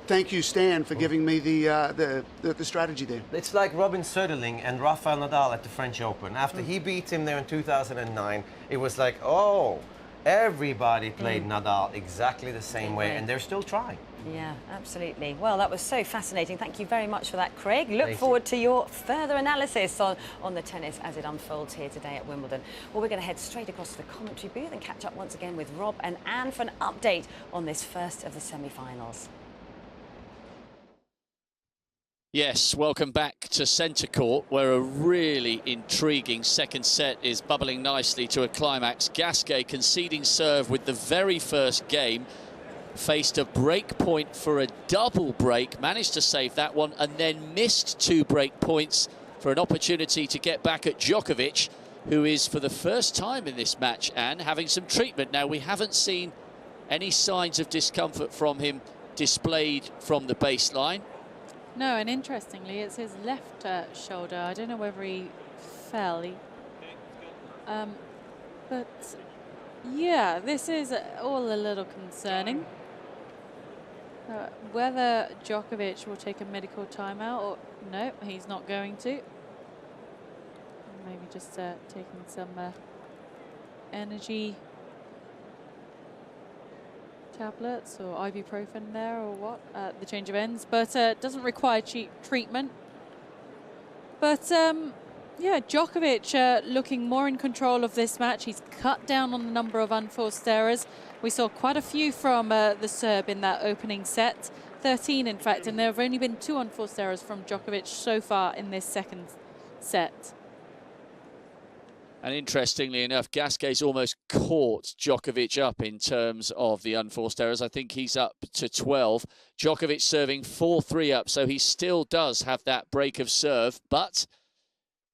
thank you, Stan, for giving me the strategy there. It's like Robin Söderling and Rafael Nadal at the French Open. After he beat him there in 2009, it was like, oh, everybody played Nadal exactly the same way, and they're still trying. Yeah, absolutely. Well, that was so fascinating. Thank you very much for that, Craig. Look forward to your further analysis on the tennis as it unfolds here today at Wimbledon. Well, we're going to head straight across to the commentary booth and catch up once again with Rob and Anne for an update on this first of the semi-finals. Yes, welcome back to centre court, where a really intriguing second set is bubbling nicely to a climax. Gasquet conceding serve with the very first game, faced a break point for a double break, managed to save that one, and then missed 2 break points for an opportunity to get back at Djokovic, who is for the first time in this match, Anne, having some treatment. Now, we haven't seen any signs of discomfort from him displayed from the baseline. No, and interestingly, it's his left shoulder. I don't know whether he fell. But yeah, this is all a little concerning. Whether Djokovic will take a medical timeout or no, he's not going to. Maybe just taking some energy tablets or ibuprofen there or what, the change of ends, but doesn't require treatment. But yeah, Djokovic looking more in control of this match. He's cut down on the number of unforced errors. We saw quite a few from the Serb in that opening set, 13 in fact, and there have only been 2 unforced errors from Djokovic so far in this second set. And interestingly enough, Gasquet's almost caught Djokovic up in terms of the unforced errors. I think he's up to 12. Djokovic serving 4-3 up, so he still does have that break of serve, but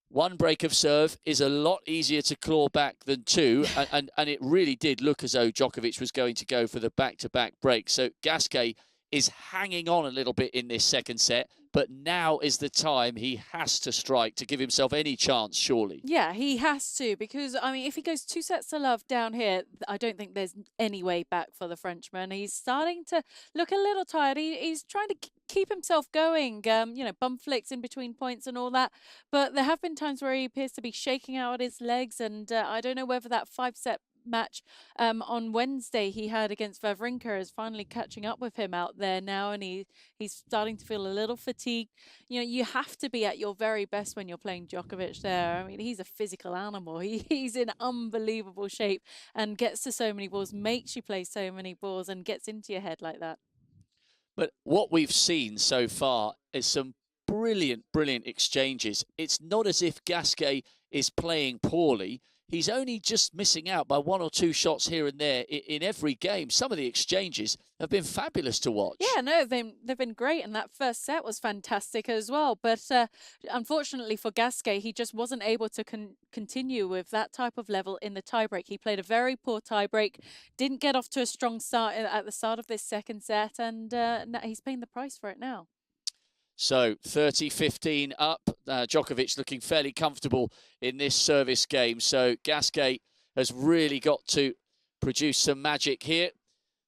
1 break of serve is a lot easier to claw back than 2, and it really did look as though Djokovic was going to go for the back-to-back break. So Gasquet is hanging on a little bit in this second set, but now is the time he has to strike to give himself any chance, surely. Yeah, he has to, because, I mean, if he goes 2 sets to love down here, I don't think there's any way back for the Frenchman. He's starting to look a little tired. He's trying to keep himself going, you know, bum flicks in between points and all that. But there have been times where he appears to be shaking out his legs, and I don't know whether that 5-set match on Wednesday he had against Wawrinka is finally catching up with him out there now, and he's starting to feel a little fatigued. You know, you have to be at your very best when you're playing Djokovic there. I mean, he's a physical animal. He's in unbelievable shape and gets to so many balls, makes you play so many balls, and gets into your head like that. But what we've seen so far is some brilliant exchanges. It's not as if Gasquet is playing poorly. He's only just missing out by 1 or 2 shots here and there in every game. Some of the exchanges have been fabulous to watch. Yeah, no, they've been great, and that first set was fantastic as well. But unfortunately for Gasquet, he just wasn't able to continue with that type of level in the tiebreak. He played a very poor tiebreak, didn't get off to a strong start at the start of this second set, and he's paying the price for it now. So 30-15 up. Djokovic looking fairly comfortable in this service game. So Gasquet has really got to produce some magic here.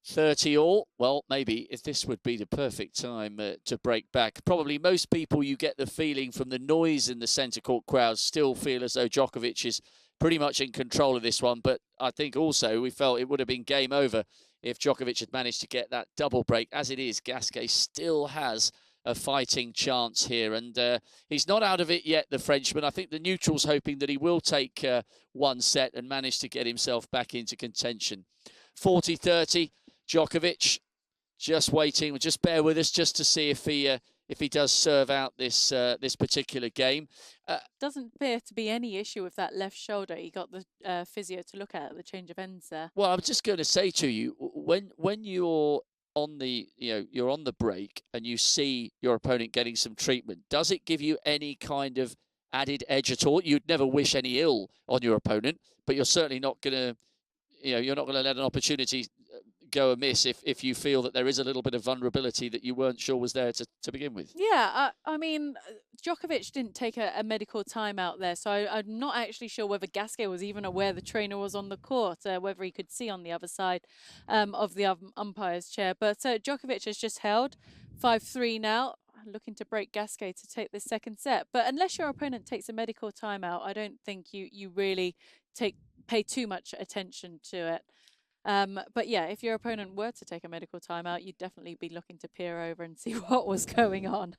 30 all. Well, maybe if this would be the perfect time to break back. Probably most people, you get the feeling from the noise in the centre court crowds, still feel as though Djokovic is pretty much in control of this one. But I think also we felt it would have been game over if Djokovic had managed to get that double break. As it is, Gasquet still has a fighting chance here, and he's not out of it yet, the Frenchman. I think the neutral's hoping that he will take 1 set and manage to get himself back into contention. 40-30, Djokovic just waiting. Just bear with us just to see if he if he does serve out this this particular game. Doesn't appear to be any issue with that left shoulder. He got the physio to look at the change of ends there. Well, I'm just going to say to you, when you're on the you're on the break and you see your opponent getting some treatment, does it give you any kind of added edge at all? You'd never wish any ill on your opponent, but you're certainly not going to you're not going to let an opportunity go amiss if you feel that there is a little bit of vulnerability that you weren't sure was there to begin with. Yeah, I mean, Djokovic didn't take a medical timeout there, so I'm not actually sure whether Gasquet was even aware the trainer was on the court, whether he could see on the other side of the umpire's chair. But Djokovic has just held 5-3 now, looking to break Gasquet to take the second set. But unless your opponent takes a medical timeout, I don't think you really pay too much attention to it. But yeah, if your opponent were to take a medical timeout, you'd definitely be looking to peer over and see what was going on.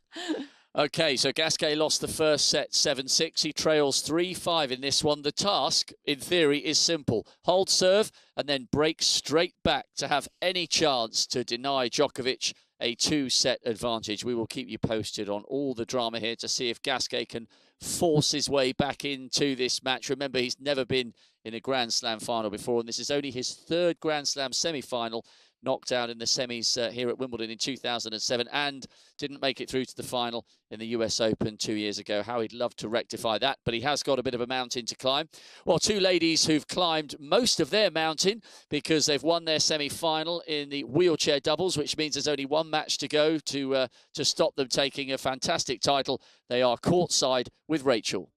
Okay, so Gasquet lost the first set 7-6. He trails 3-5 in this one. The task, in theory, is simple. Hold serve and then break straight back to have any chance to deny Djokovic a 2-set advantage. We will keep you posted on all the drama here to see if Gasquet can force his way back into this match. Remember, he's never been in a Grand Slam final before, and this is only his third Grand Slam semi-final, knocked out in the semis here at Wimbledon in 2007, and didn't make it through to the final in the US Open 2 years ago. How he'd love to rectify that, but he has got a bit of a mountain to climb. Well, two ladies who've climbed most of their mountain because they've won their semi-final in the wheelchair doubles, which means there's only one match to go to stop them taking a fantastic title. They are courtside with Rachel.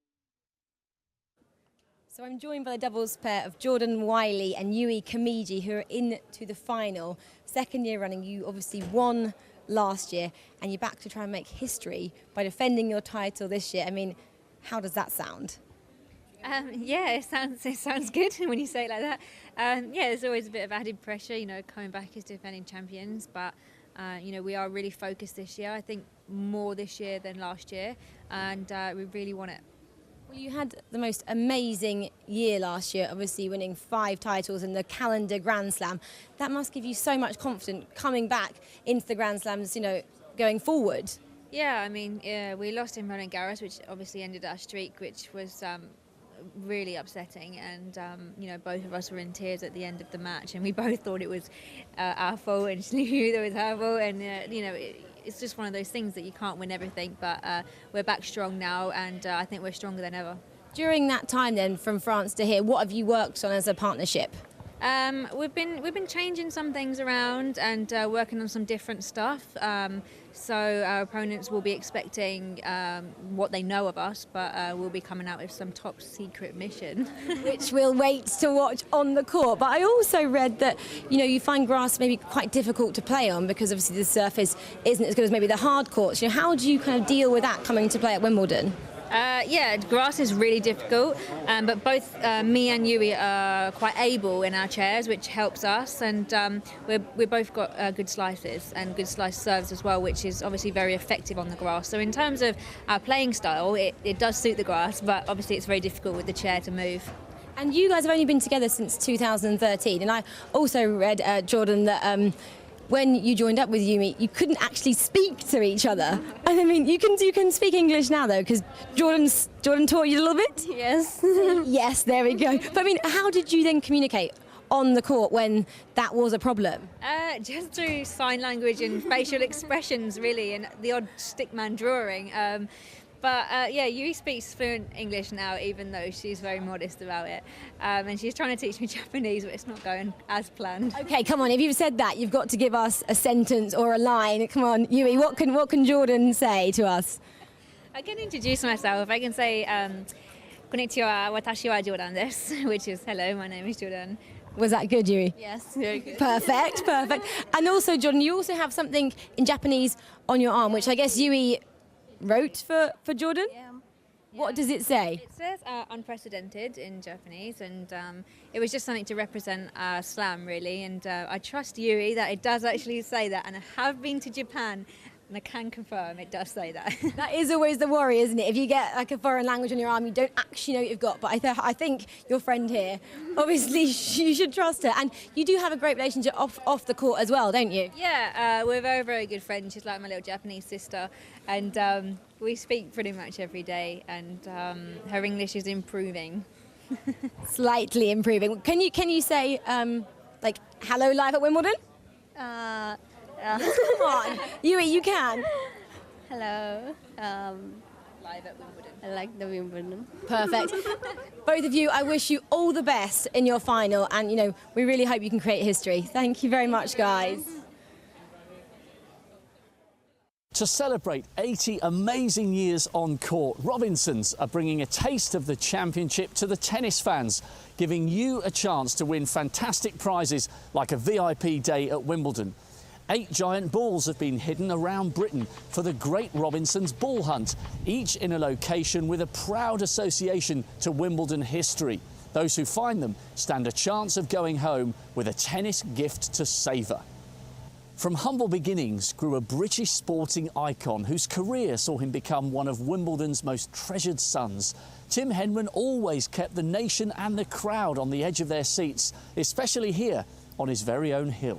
So I'm joined by the doubles pair of Jordan Wiley and Yui Kamiji, who are into the final. Second year running, you obviously won last year, and you're back to try and make history by defending your title this year. I mean, how does that sound? Yeah, it sounds good when you say it like that. Yeah, there's always a bit of added pressure, coming back as defending champions, but we are really focused this year. I think more this year than last year, and we really want it. Well, you had the most amazing year last year, obviously winning 5 titles in the calendar Grand Slam. That must give you so much confidence coming back into the Grand Slams, going forward. Yeah, I mean, we lost in Roland Garros, which obviously ended our streak, which was really upsetting, and both of us were in tears at the end of the match, and we both thought it was our fault, and she knew that it was her fault, and it's just one of those things that you can't win everything, but we're back strong now, and I think we're stronger than ever. During that time then, from France to here, what have you worked on as a partnership? We've been changing some things around and working on some different stuff. So our opponents will be expecting what they know of us, but we'll be coming out with some top secret mission. Which we'll wait to watch on the court. But I also read that, you find grass maybe quite difficult to play on because obviously the surface isn't as good as maybe the hard courts. How do you kind of deal with that coming to play at Wimbledon? Yeah, grass is really difficult, but both me and Yui are quite able in our chairs, which helps us, and we both got good slices and good slice serves as well, which is obviously very effective on the grass. So in terms of our playing style, it does suit the grass, but obviously it's very difficult with the chair to move. And you guys have only been together since 2013, and I also read, Jordan, that when you joined up with Yumi, you couldn't actually speak to each other. And I mean, you can speak English now though, because Jordan taught you a little bit. Yes. Yes, there we go. But I mean, how did you then communicate on the court when that was a problem? Just through sign language and facial expressions, really, and the odd stickman drawing. But yeah, Yui speaks fluent English now, even though she's very modest about it. And she's trying to teach me Japanese, but it's not going as planned. Okay, come on, if you've said that, you've got to give us a sentence or a line. Come on, Yui, what can Jordan say to us? I can introduce myself. I can say, Konnichiwa, watashi wa Jordan desu, which is hello, my name is Jordan. Was that good, Yui? Yes, very good. Perfect, perfect. And also, Jordan, you also have something in Japanese on your arm, which I guess Yui wrote for Jordan? Yeah. What does it say? It says unprecedented in Japanese, and it was just something to represent slam, really. And I trust Yui that it does actually say that, and I have been to Japan And I can confirm it does say that. That is always the worry, isn't it? If you get like a foreign language on your arm, you don't actually know what you've got. But I think your friend here, obviously, you should trust her. And you do have a great relationship off the court as well, don't you? Yeah, we're very, very good friends. She's like my little Japanese sister. And we speak pretty much every day. And her English is improving. Slightly improving. Can you say, like, hello live at Wimbledon? Come on, you can. Hello. Live at Wimbledon. I like the Wimbledon. Perfect. Both of you, I wish you all the best in your final, and we really hope you can create history. Thank you very much, guys. To celebrate 80 amazing years on court, Robinsons are bringing a taste of the championship to the tennis fans, giving you a chance to win fantastic prizes like a VIP day at Wimbledon. 8 giant balls have been hidden around Britain for the Great Robinsons Ball Hunt, each in a location with a proud association to Wimbledon history. Those who find them stand a chance of going home with a tennis gift to savour. From humble beginnings grew a British sporting icon whose career saw him become one of Wimbledon's most treasured sons. Tim Henman always kept the nation and the crowd on the edge of their seats, especially here on his very own hill.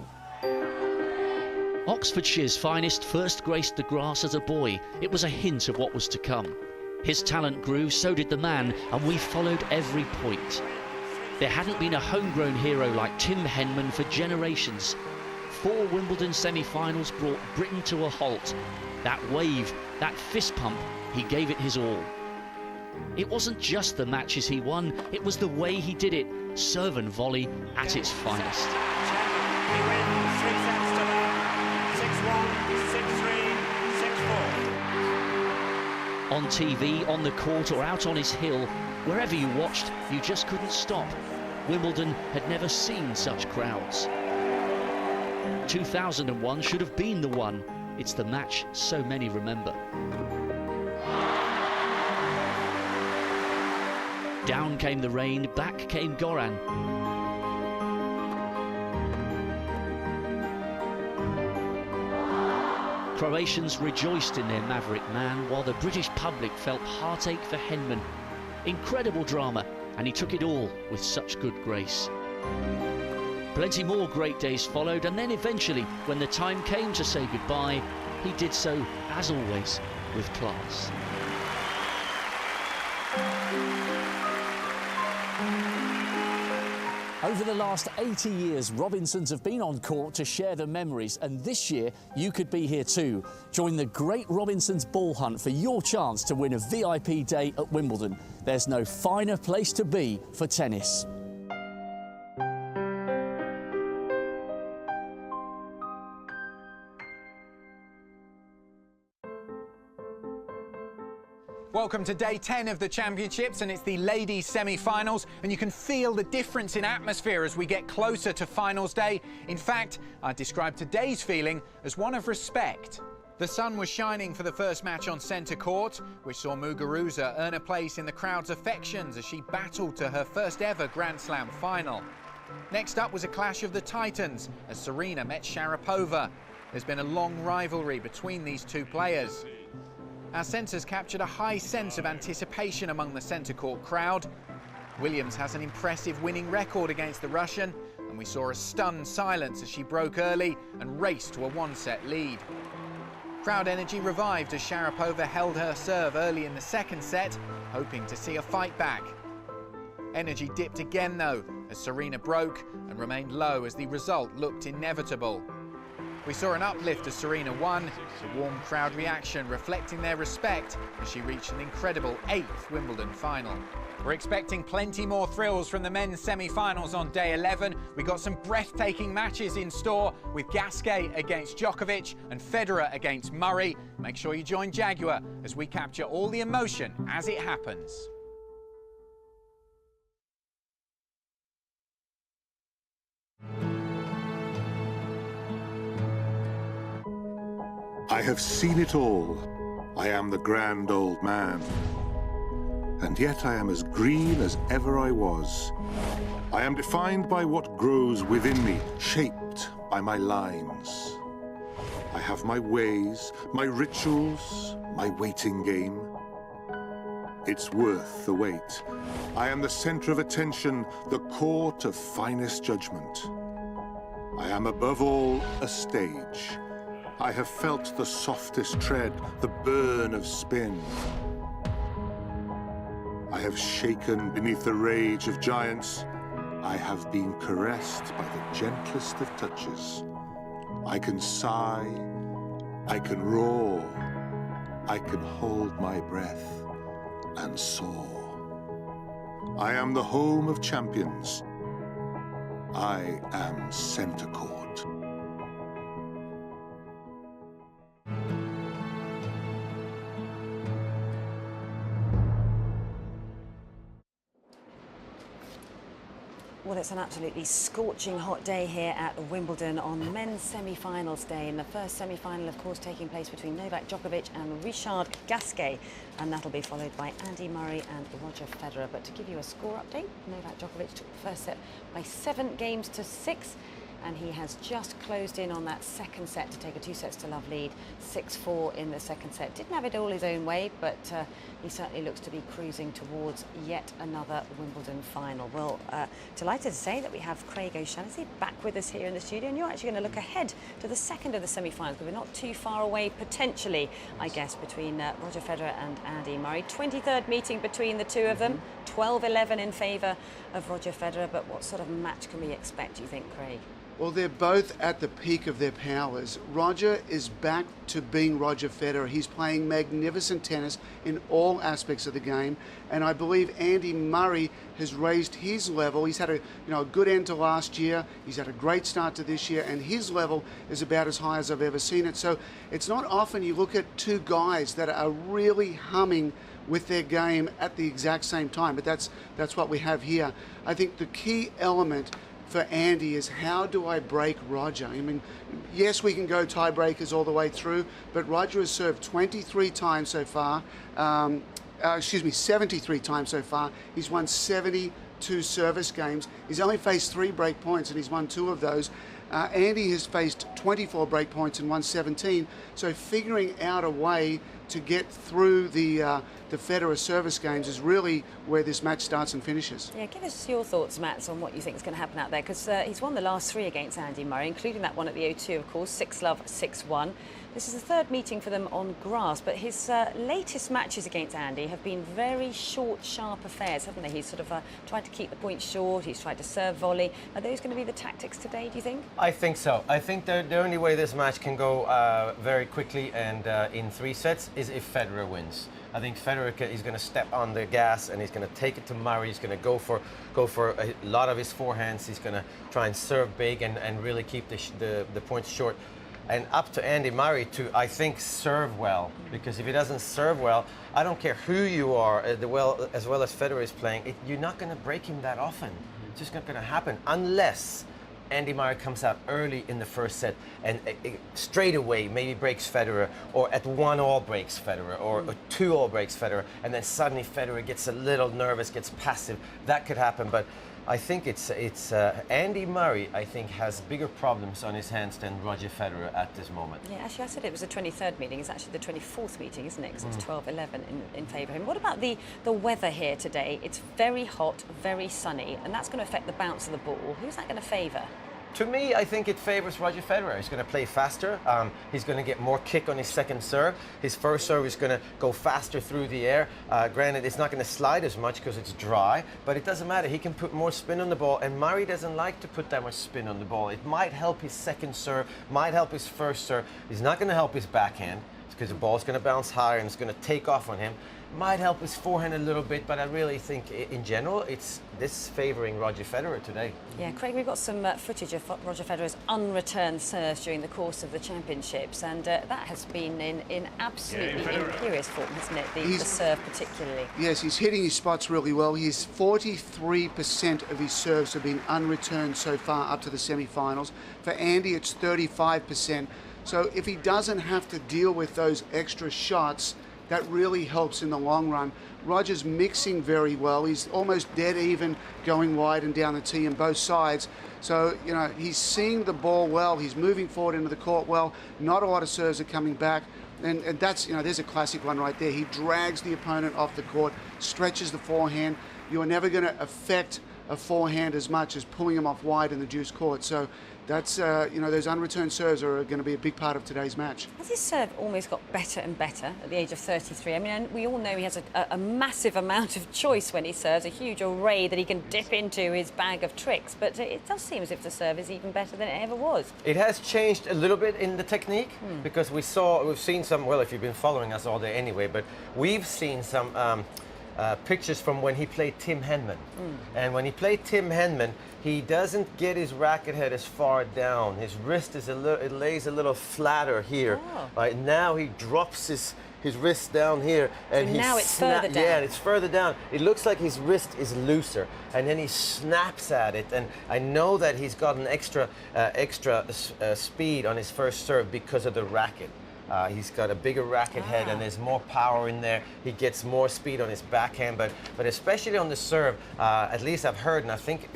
Oxfordshire's finest first graced the grass as a boy. It was a hint of what was to come. His talent grew, so did the man, and we followed every point. There hadn't been a homegrown hero like Tim Henman for generations. 4 Wimbledon semi-finals brought Britain to a halt. That wave, that fist pump, he gave it his all. It wasn't just the matches he won, it was the way he did it. Serve and volley at its finest. He wins 3 sets to love. 6-1, 6-3, 6-4. On TV, on the court or out on his hill, wherever you watched, you just couldn't stop. Wimbledon had never seen such crowds. 2001 should have been the one. It's the match so many remember. Down came the rain, back came Goran. Croatians rejoiced in their maverick man, while the British public felt heartache for Henman. Incredible drama, and he took it all with such good grace. Plenty more great days followed, and then eventually, when the time came to say goodbye, he did so, as always, with class. Over the last 80 years, Robinsons have been on court to share the memories, and this year you could be here too. Join the Great Robinsons Ball Hunt for your chance to win a VIP day at Wimbledon. There's no finer place to be for tennis. Welcome to day 10 of the championships, and it's the ladies semi-finals, and you can feel the difference in atmosphere as we get closer to finals day. In fact, I'd describe today's feeling as one of respect. The sun was shining for the first match on centre court, which saw Muguruza earn a place in the crowd's affections as she battled to her first ever Grand Slam final. Next up was a clash of the titans as Serena met Sharapova. There's been a long rivalry between these two players. Our centres captured a high sense of anticipation among the centre court crowd. Williams has an impressive winning record against the Russian, and we saw a stunned silence as she broke early and raced to a 1-set lead. Crowd energy revived as Sharapova held her serve early in the second set, hoping to see a fight back. Energy dipped again though, as Serena broke and remained low as the result looked inevitable. We saw an uplift as Serena won, a warm crowd reaction reflecting their respect as she reached an incredible 8th Wimbledon final. We're expecting plenty more thrills from the men's semi-finals on day 11. We got some breathtaking matches in store with Gasquet against Djokovic and Federer against Murray. Make sure you join Jaguar as we capture all the emotion as it happens. I have seen it all. I am the grand old man. And yet I am as green as ever I was. I am defined by what grows within me, shaped by my lines. I have my ways, my rituals, my waiting game. It's worth the wait. I am the center of attention, the court of finest judgment. I am above all a stage. I have felt the softest tread, the burn of spin. I have shaken beneath the rage of giants. I have been caressed by the gentlest of touches. I can sigh, I can roar, I can hold my breath and soar. I am the home of champions. I am center court. Well, it's an absolutely scorching hot day here at Wimbledon on men's semi-finals day. And the first semi-final, of course, taking place between Novak Djokovic and Richard Gasquet. And that'll be followed by Andy Murray and Roger Federer. But to give you a score update, Novak Djokovic took the first set by 7 games to 6. And he has just closed in on that second set to take a 2-sets-to-love lead, 6-4 in the second set. Didn't have it all his own way, but he certainly looks to be cruising towards yet another Wimbledon final. Well, delighted to say that we have Craig O'Shaughnessy back with us here in the studio, and you're actually going to look ahead to the second of the semi-finals, but we're not too far away, potentially, I guess, between Roger Federer and Andy Murray. 23rd meeting between the two of them, 12-11 in favour of Roger Federer, but what sort of match can we expect, do you think, Craig? Well, they're both at the peak of their powers. Roger is back to being Roger Federer. He's playing magnificent tennis in all aspects of the game, and I believe Andy Murray has raised his level. He's had a good end to last year. He's had a great start to this year, and his level is about as high as I've ever seen it. So it's not often you look at two guys that are really humming with their game at the exact same time, but that's what we have here. I think the key element for Andy is, how do I break Roger? I mean, yes, we can go tiebreakers all the way through, but Roger has served 23 times so far. 73 times so far. He's won 72 service games. He's only faced 3 break points, and he's won 2 of those. Andy has faced 24 break points and won 17. So figuring out a way to get through the Federer service games is really where this match starts and finishes. Yeah, give us your thoughts, Matt, on what you think is going to happen out there, because he's won the last 3 against Andy Murray, including that one at the O2, of course, 6-love, 6-1. This is the 3rd meeting for them on grass, but his latest matches against Andy have been very short, sharp affairs, haven't they? He's sort of tried to keep the points short, he's tried to serve volley. Are those going to be the tactics today, do you think? I think so. I think the only way this match can go very quickly and in 3 sets is if Federer wins. I think Federer is going to step on the gas and he's going to take it to Murray. He's going to go for a lot of his forehands. He's going to try and serve big and really keep the points short. And up to Andy Murray to, I think, serve well. Because if he doesn't serve well, I don't care who you are, as well as Federer is playing, you're not going to break him that often. It's just not going to happen unless Andy Murray comes out early in the first set and straight away maybe breaks Federer, or at 1-all breaks Federer, or 2-all breaks Federer, and then suddenly Federer gets a little nervous, gets passive. That could happen, but I think it's Andy Murray, I think, has bigger problems on his hands than Roger Federer at this moment. Yeah, actually, I said it was the 23rd meeting. It's actually the 24th meeting, isn't it? Because it's 12-11 in favour of him. What about the weather here today? It's very hot, very sunny, and that's going to affect the bounce of the ball. Who's that going to favour? To me, I think it favours Roger Federer. He's going to play faster. He's going to get more kick on his second serve. His first serve is going to go faster through the air. Granted, it's not going to slide as much because it's dry, but it doesn't matter. He can put more spin on the ball, and Murray doesn't like to put that much spin on the ball. It might help his second serve, might help his first serve. It's not going to help his backhand because the ball's going to bounce higher and it's going to take off on him. Might help his forehand a little bit, but I really think in general it's favouring Roger Federer today. Yeah, Craig, we've got some footage of Roger Federer's unreturned serves during the course of the championships, and that has been in absolutely imperious form, hasn't it? The serve particularly. Yes, he's hitting his spots really well. He's 43% of his serves have been unreturned so far up to the semi-finals. For Andy, it's 35%. So if he doesn't have to deal with those extra shots, that really helps in the long run. Roger's mixing very well. He's almost dead even going wide and down the tee on both sides. So, you know, he's seeing the ball well. He's moving forward into the court well. Not a lot of serves are coming back. And that's, you know, there's a classic one right there. He drags the opponent off the court, stretches the forehand. You are never going to affect a forehand as much as pulling him off wide in the deuce court. So that's, you know, those unreturned serves are going to be a big part of today's match. Has his serve almost got better and better at the age of 33? I mean, and we all know he has a massive amount of choice when he serves, a huge array that he can dip into his bag of tricks. But it does seem as if the serve is even better than it ever was. It has changed a little bit in the technique because we've seen some, well, if you've been following us all day anyway, but we've seen some pictures from when he played Tim Henman. And when he played Tim Henman, he doesn't get his racket head as far down. His wrist is it lays a little flatter here. Right now he drops his wrist down here, and so now it's further down. Yeah, it's further down. It looks like his wrist is looser, and then he snaps at it. And I know that he's got an extra speed on his first serve because of the racket. He's got a bigger racket head, and there's more power in there. He gets more speed on his backhand, but especially on the serve, at least I've heard, and I think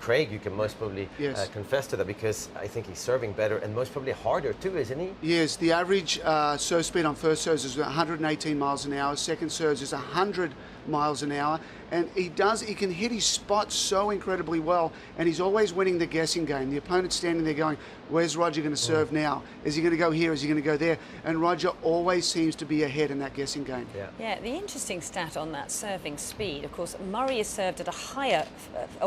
Craig, you can most probably confess to that, because I think he's serving better and most probably harder too, isn't he? Yes, the average serve speed on first serves is 118 miles an hour. Second serves is 100 miles an hour, and he can hit his spots so incredibly well, and he's always winning the guessing game. The opponent's standing there going, where's Roger going to serve now? Is he going to go here? Is he going to go there? And Roger always seems to be ahead in that guessing game. Yeah, the interesting stat on that serving speed, of course, Murray has served at a higher,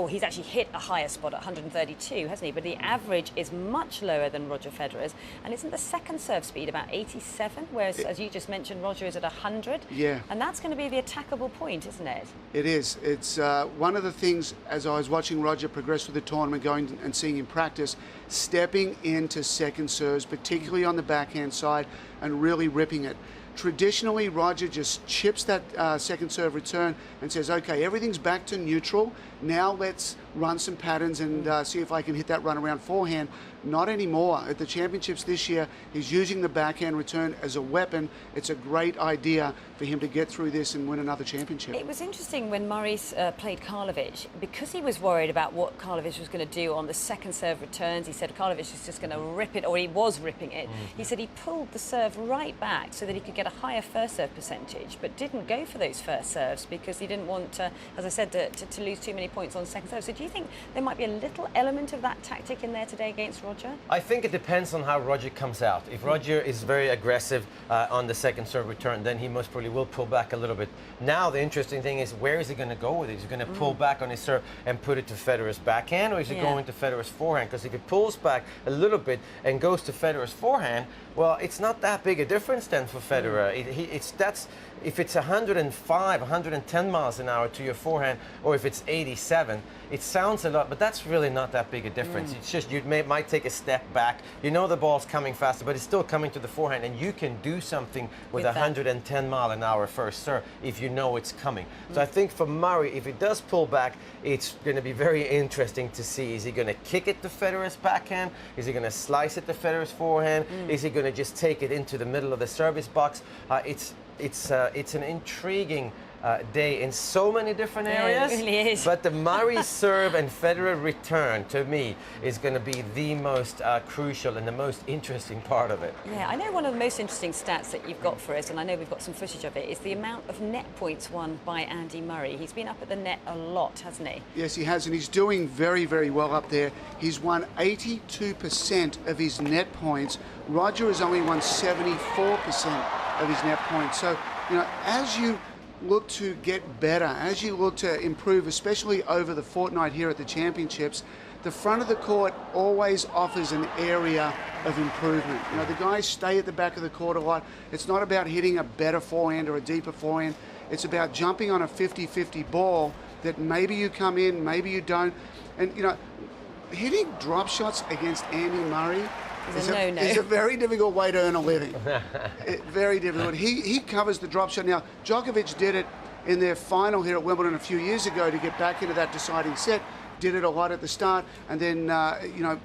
he's actually hit a higher spot at 132, hasn't he? But the average is much lower than Roger Federer's, and isn't the second serve speed about 87, whereas, as you just mentioned, Roger is at 100? Yeah. And that's going to be the attackable point, isn't it? It is. It's one of the things, as I was watching Roger progress with the tournament, going and seeing him practice, stepping into second serves, particularly on the backhand side, and really ripping it. Traditionally, Roger just chips that second serve return and says, okay, everything's back to neutral. Now let's run some patterns and see if I can hit that run around forehand. Not anymore. At the championships this year, he's using the backhand return as a weapon. It's a great idea for him to get through this and win another championship. It was interesting when Murray played Karlovic, because he was worried about what Karlovic was going to do on the second serve returns. He said Karlovic is just going to rip it, or he was ripping it. He said he pulled the serve right back so that he could get a higher first serve percentage, but didn't go for those first serves because he didn't want, as I said, to lose too many points on second serve. So do you think there might be a little element of that tactic in there today against Roger? I think it depends on how Roger comes out. If Roger is very aggressive on the second serve return, then he most probably will pull back a little bit. Now the interesting thing is, where is he going to go with it? Is he going to pull back on his serve and put it to Federer's backhand, or is he going to Federer's forehand? Because if he pulls back a little bit and goes to Federer's forehand, well, it's not that big a difference then for Federer. If it's 105, 110 miles an hour to your forehand, or if it's 87, it sounds a lot, but that's really not that big a difference. It's just you might take a step back. You know the ball's coming faster, but it's still coming to the forehand, and you can do something with 110 mile an hour first serve if you know it's coming. So I think for Murray, if he does pull back, it's going to be very interesting to see. Is he going to kick it to Federer's backhand? Is he going to slice it to Federer's forehand? Is he going to just take it into the middle of the service box? It's an intriguing day in so many different areas. It really is. But the Murray serve and Federer return, to me, is going to be the most crucial and the most interesting part of it. Yeah, I know one of the most interesting stats that you've got for us, and I know we've got some footage of it, is the amount of net points won by Andy Murray. He's been up at the net a lot, hasn't he? Yes, he has, and he's doing very, very well up there. He's won 82% of his net points. Roger has only won 74% of his net points. So, you know, as you look to get better, as you look to improve, especially over the fortnight here at the championships, the front of the court always offers an area of improvement. You know, the guys stay at the back of the court a lot. It's not about hitting a better forehand or a deeper forehand. It's about jumping on a 50-50 ball that maybe you come in, maybe you don't. And, you know, hitting drop shots against Andy Murray is a very difficult way to earn a living. Very difficult. He covers the drop shot. Now, Djokovic did it in their final here at Wimbledon a few years ago to get back into that deciding set. Did it a lot at the start, and then, you know,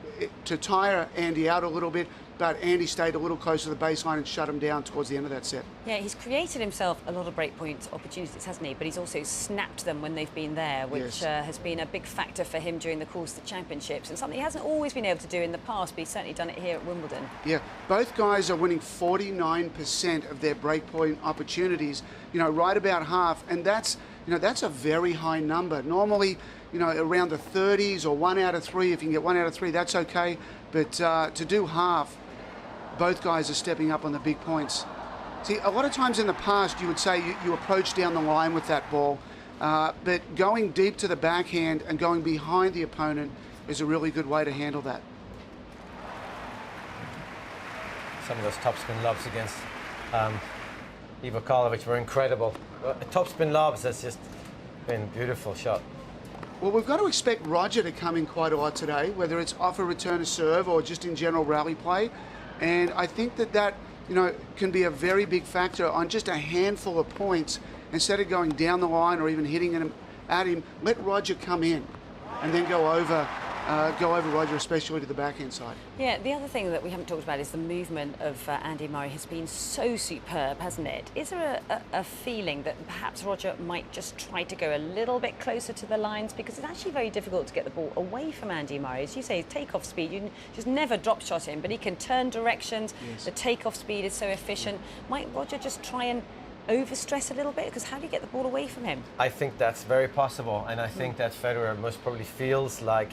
to tire Andy out a little bit. but Andy stayed a little closer to the baseline and shut him down towards the end of that set. Yeah, he's created himself a lot of breakpoint opportunities, hasn't he? But he's also snapped them when they've been there, which has been a big factor for him during the course of the championships, and something he hasn't always been able to do in the past, but he's certainly done it here at Wimbledon. Yeah, both guys are winning 49% of their breakpoint opportunities, right about half, and that's a very high number. Normally, around the 30s or 1 out of 3, if you can get 1 out of 3, that's okay. But to do half, both guys are stepping up on the big points. See, a lot of times in the past, you would say you approach down the line with that ball, but going deep to the backhand and going behind the opponent is a really good way to handle that. Some of those topspin lobs against Ivo Karlovic were incredible. Topspin lobs, that's just been a beautiful shot. Well, we've got to expect Roger to come in quite a lot today, whether it's off a return to serve or just in general rally play. And I think that can be a very big factor on just a handful of points. Instead of going down the line or even hitting him at him, let Roger come in and then go over Roger, especially to the backhand side. Yeah, the other thing that we haven't talked about is the movement of Andy Murray has been so superb, hasn't it? Is there a feeling that perhaps Roger might just try to go a little bit closer to the lines? Because it's actually very difficult to get the ball away from Andy Murray. As you say, his takeoff speed, you just never drop shot him, but he can turn directions. Yes. The takeoff speed is so efficient. Might Roger just try and overstress a little bit? Because how do you get the ball away from him? I think that's very possible, and I think that Federer most probably feels like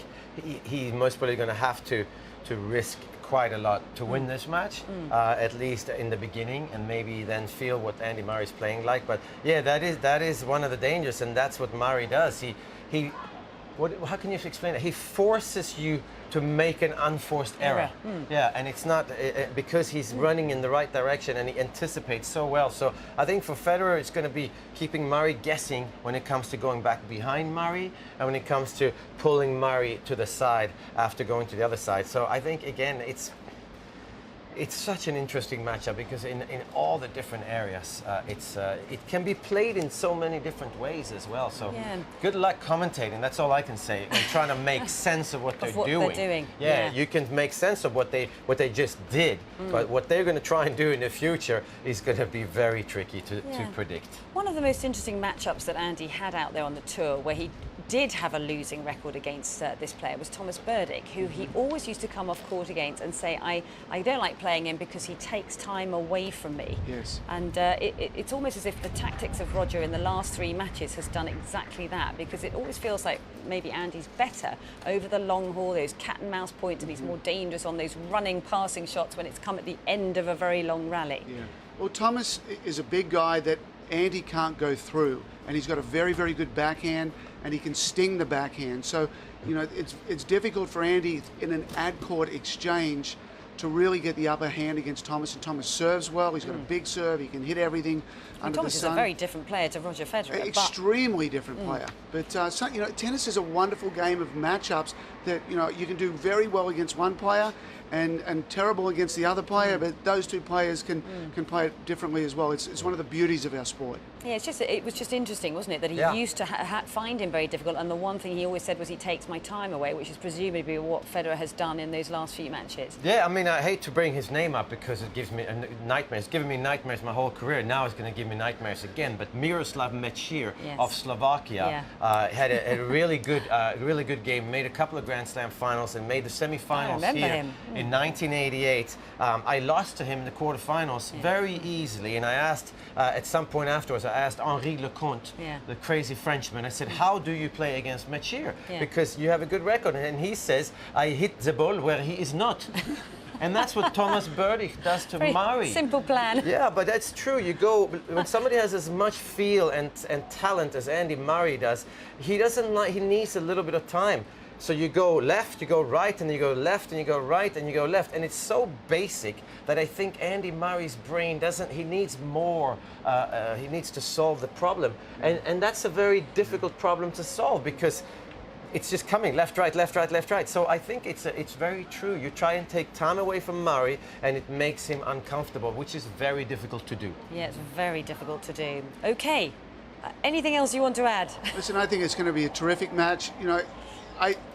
he's most probably going to have to risk quite a lot to win this match, at least in the beginning, and maybe then feel what Andy Murray's playing like. But yeah, that is one of the dangers, and that's what Murray does. How can you explain it? He forces you to make an unforced error. Yeah, and it's not because he's running in the right direction and he anticipates so well. So I think for Federer, it's going to be keeping Murray guessing when it comes to going back behind Murray and when it comes to pulling Murray to the side after going to the other side. So I think, again, it's such an interesting matchup because in all the different areas, it can be played in so many different ways as well. So good luck commentating. That's all I can say. And trying to make sense of what they're doing. Yeah, you can make sense of what they just did, but what they're going to try and do in the future is going to be very tricky to predict. One of the most interesting matchups that Andy had out there on the tour, where he did have a losing record against this player, was Thomas Burdick, who he always used to come off court against and say, I don't like playing him because he takes time away from me. Yes. And it's almost as if the tactics of Roger in the last 3 matches has done exactly that, because it always feels like maybe Andy's better over the long haul, those cat and mouse points, and he's more dangerous on those running passing shots when it's come at the end of a very long rally. Yeah. Well, Thomas is a big guy that Andy can't go through, and he's got a very, very good backhand, and he can sting the backhand. So, it's difficult for Andy in an ad-court exchange to really get the upper hand against Thomas, and Thomas serves well. He's got a big serve. He can hit everything under the sun. Thomas is a very different player to Roger Federer. Extremely different player. But tennis is a wonderful game of matchups that you can do very well against one player and terrible against the other player, but those two players can play it differently as well. It's one of the beauties of our sport. Yeah, it was just interesting, wasn't it, that he used to find him very difficult, and the one thing he always said was he takes my time away, which is presumably what Federer has done in those last few matches. Yeah, I mean, I hate to bring his name up because it gives me nightmares. It's given me nightmares my whole career. Now it's going to give me nightmares again. But Miroslav Mečír of Slovakia had a really good game, made a couple of Grand Slam finals and made the semi-finals here in 1988. I lost to him in the quarterfinals very easily, and I asked at some point afterwards, I asked Henri Lecomte, the crazy Frenchman, I said, how do you play against Mečír? Because you have a good record. And he says, I hit the ball where he is not. And that's what Thomas Burdick does to Murray. Simple plan. Yeah, but that's true. You go, when somebody has as much feel and talent as Andy Murray does, he needs a little bit of time. So you go left, you go right, and you go left, and you go right, and you go left. And it's so basic that I think Andy Murray's brain he needs more, he needs to solve the problem. And that's a very difficult problem to solve because it's just coming left, right, left, right, left, right. So I think it's very true. You try and take time away from Murray, and it makes him uncomfortable, which is very difficult to do. Yeah, it's very difficult to do. Okay, anything else you want to add? Listen, I think it's going to be a terrific match.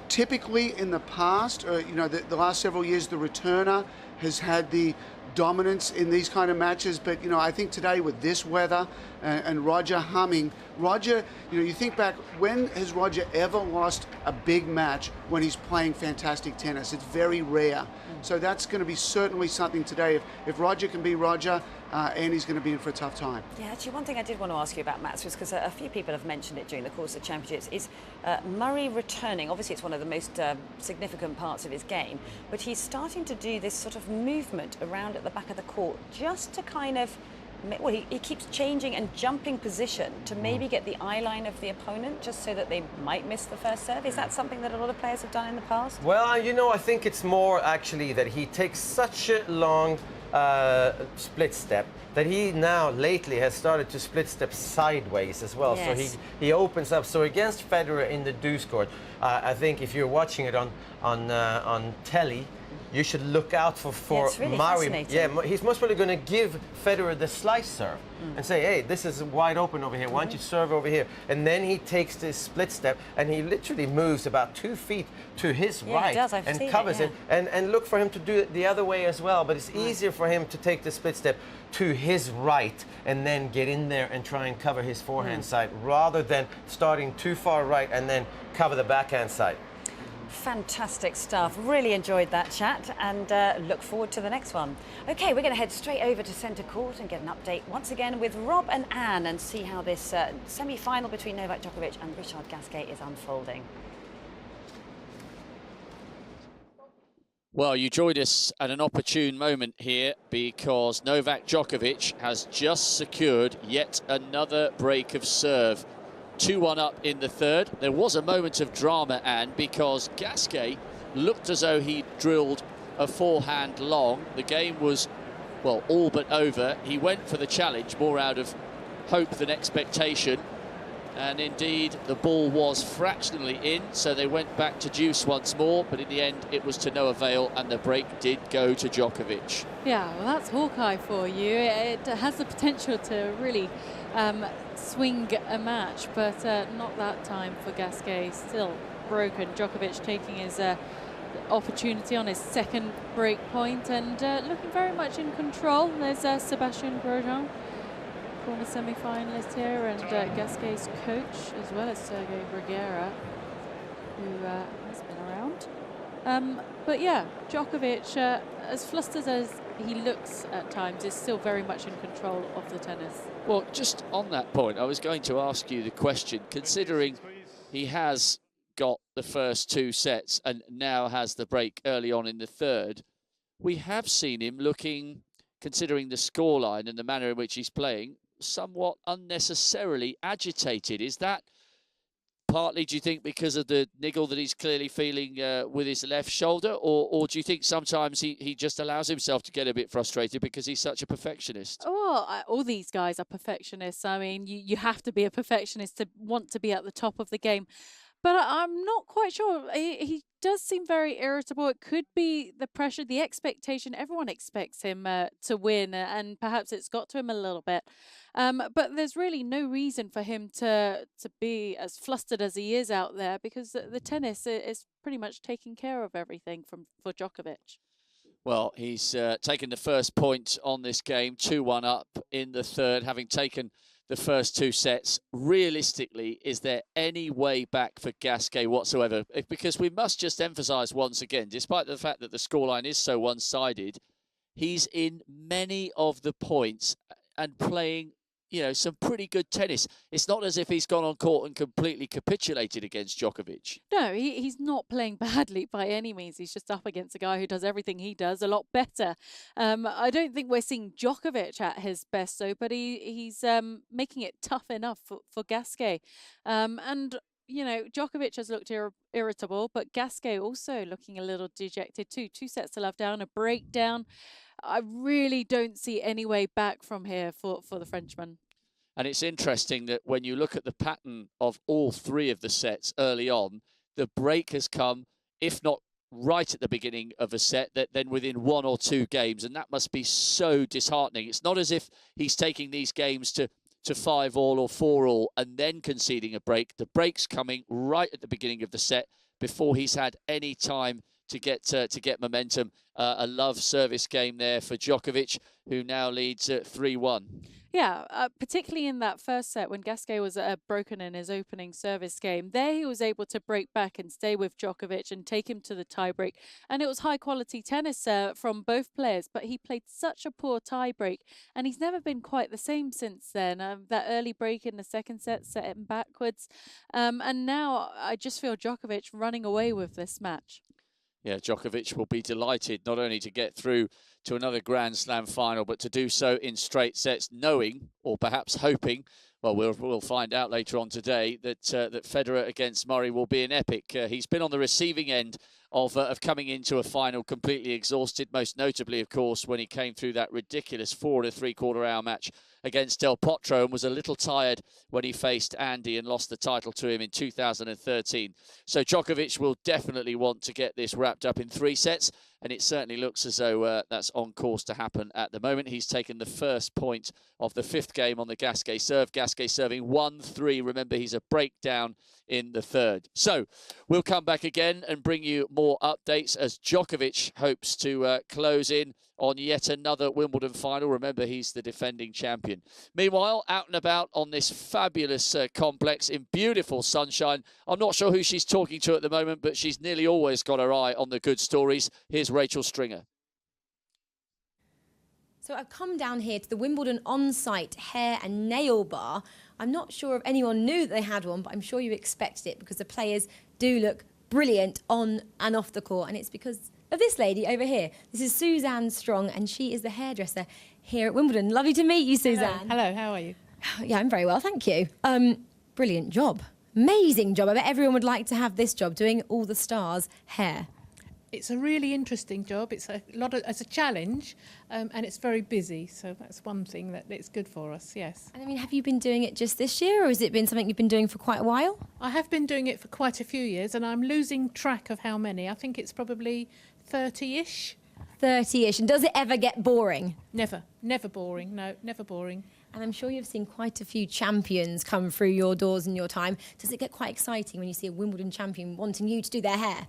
Typically in the past, the last several years, the returner has had the dominance in these kind of matches, but I think today with this weather and Roger humming, Roger, you think back, when has Roger ever lost a big match when he's playing fantastic tennis? It's very rare. So that's going to be certainly something today. If Roger can be Roger, Andy's going to be in for a tough time. Yeah, actually, one thing I did want to ask you about Mats was because a few people have mentioned it during the course of the championships is Murray returning. Obviously, it's one of the most significant parts of his game, but he's starting to do this sort of movement around at the back of the court just to kind of, well, he keeps changing and jumping position to maybe get the eye line of the opponent just so that they might miss the first serve. Is that something that a lot of players have done in the past? Well, I think it's more actually that he takes such a long split step that he now lately has started to split step sideways as well. Yes. So he opens up. So against Federer in the deuce court, I think if you're watching it on telly, you should look out for it's really Murray. Yeah, he's most probably going to give Federer the slice serve and say, hey, this is wide open over here. Why don't you serve over here? And then he takes this split step and he literally moves about 2 feet to his right and covers it. And look for him to do it the other way as well. But it's easier for him to take the split step to his right and then get in there and try and cover his forehand side rather than starting too far right and then cover the backhand side. Fantastic stuff. Really enjoyed that chat and look forward to the next one. Okay, we're going to head straight over to centre court and get an update once again with Rob and Anne and see how this semi-final between Novak Djokovic and Richard Gasquet is unfolding. Well, you joined us at an opportune moment here because Novak Djokovic has just secured yet another break of serve. 2-1 up in the third. There was a moment of drama, Anne, because Gasquet looked as though he drilled a forehand long. The game was, well, all but over. He went for the challenge more out of hope than expectation. And indeed, the ball was fractionally in, so they went back to deuce once more. But in the end, it was to no avail, and the break did go to Djokovic. Yeah, well, that's Hawkeye for you. It has the potential to really swing a match, but not that time for Gasquet. Still broken. Djokovic taking his opportunity on his second break point and looking very much in control. There's Sebastian Grosjean, former semi-finalist here, and Gasquet's coach, as well as Sergei Bruguera, who has been around. But yeah, Djokovic, as flustered as he looks at times, is still very much in control of the tennis. Well, just on that point, I was going to ask you the question, considering he has got the first 2 sets and now has the break early on in the third, we have seen him looking, considering the scoreline and the manner in which he's playing, somewhat unnecessarily agitated. Is that partly, do you think, because of the niggle that he's clearly feeling with his left shoulder, or do you think sometimes he just allows himself to get a bit frustrated because he's such a perfectionist? Oh, all these guys are perfectionists. I mean, you have to be a perfectionist to want to be at the top of the game. But I'm not quite sure. He does seem very irritable. It could be the pressure, the expectation. Everyone expects him to win, and perhaps it's got to him a little bit. But there's really no reason for him to be as flustered as he is out there, because the tennis is pretty much taking care of everything for Djokovic. Well, he's taken the first point on this game, 2-1 up in the third, having taken the first 2 sets. Realistically, is there any way back for Gasquet whatsoever? Because we must just emphasise once again, despite the fact that the scoreline is so one-sided, he's in many of the points and playing, some pretty good tennis. It's not as if he's gone on court and completely capitulated against Djokovic. No, he's not playing badly by any means. He's just up against a guy who does everything he does a lot better. I don't think we're seeing Djokovic at his best, though, but he's making it tough enough for Gasquet. And Djokovic has looked irritable, but Gasquet also looking a little dejected too. 2 sets to love down, a breakdown. I really don't see any way back from here for the Frenchman. And it's interesting that when you look at the pattern of all 3 of the sets early on, the break has come, if not right at the beginning of a set, then within 1 or 2 games. And that must be so disheartening. It's not as if he's taking these games to 5-all or 4-all and then conceding a break. The break's coming right at the beginning of the set before he's had any time to get momentum. A love service game there for Djokovic, who now leads 3-1. Yeah, particularly in that first set when Gasquet was broken in his opening service game. There he was able to break back and stay with Djokovic and take him to the tiebreak. And it was high-quality tennis from both players, but he played such a poor tiebreak, and he's never been quite the same since then. That early break in the second set set him backwards. And now I just feel Djokovic running away with this match. Yeah, Djokovic will be delighted not only to get through to another Grand Slam final, but to do so in straight sets, knowing, or perhaps hoping, well, we'll find out later on today, that that Federer against Murray will be an epic. He's been on the receiving end of coming into a final completely exhausted, most notably, of course, when he came through that ridiculous 4 3/4 hour match against Del Potro, and was a little tired when he faced Andy and lost the title to him in 2013. So Djokovic will definitely want to get this wrapped up in 3 sets, and it certainly looks as though that's on course to happen at the moment. He's taken the first point of the 5th game on the Gasquet serve. Gasquet serving 1-3. Remember, he's a breakdown in the 3rd. So we'll come back again and bring you more updates as Djokovic hopes to close in on yet another Wimbledon final. Remember, he's the defending champion. Meanwhile, out and about on this fabulous complex in beautiful sunshine. I'm not sure who she's talking to at the moment, but she's nearly always got her eye on the good stories. Here's Rachel Stringer. So I've come down here to the Wimbledon on-site hair and nail bar. I'm not sure if anyone knew that they had one, but I'm sure you expected it because the players do look brilliant on and off the court, and it's because of this lady over here. This is Suzanne Strong, and she is the hairdresser here at Wimbledon. Lovely to meet you, Suzanne. Hello, how are you? Yeah, I'm very well, thank you. Brilliant job. Amazing job. I bet everyone would like to have this job, doing all the stars' hair. It's a really interesting job. It's a challenge, and it's very busy. So that's one thing that it's good for us. Yes. And I mean, have you been doing it just this year, or has it been something you've been doing for quite a while? I have been doing it for quite a few years, and I'm losing track of how many. I think it's probably 30-ish. 30-ish. And does it ever get boring? Never boring. No, never boring. And I'm sure you've seen quite a few champions come through your doors in your time. Does it get quite exciting when you see a Wimbledon champion wanting you to do their hair?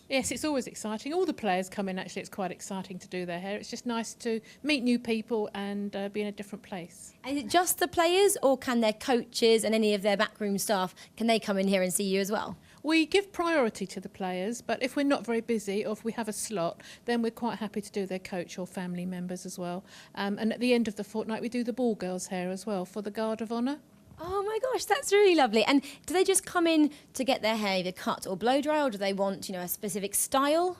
Yes, it's always exciting. All the players come in, actually. It's quite exciting to do their hair. It's just nice to meet new people and be in a different place. Is it just the players, or can their coaches and any of their backroom staff, can they come in here and see you as well? We give priority to the players, but if we're not very busy or if we have a slot, then we're quite happy to do their coach or family members as well. And at the end of the fortnight, we do the ball girls' hair as well for the Guard of Honour. Oh my gosh, that's really lovely. And do they just come in to get their hair either cut or blow dry, or do they want, a specific style?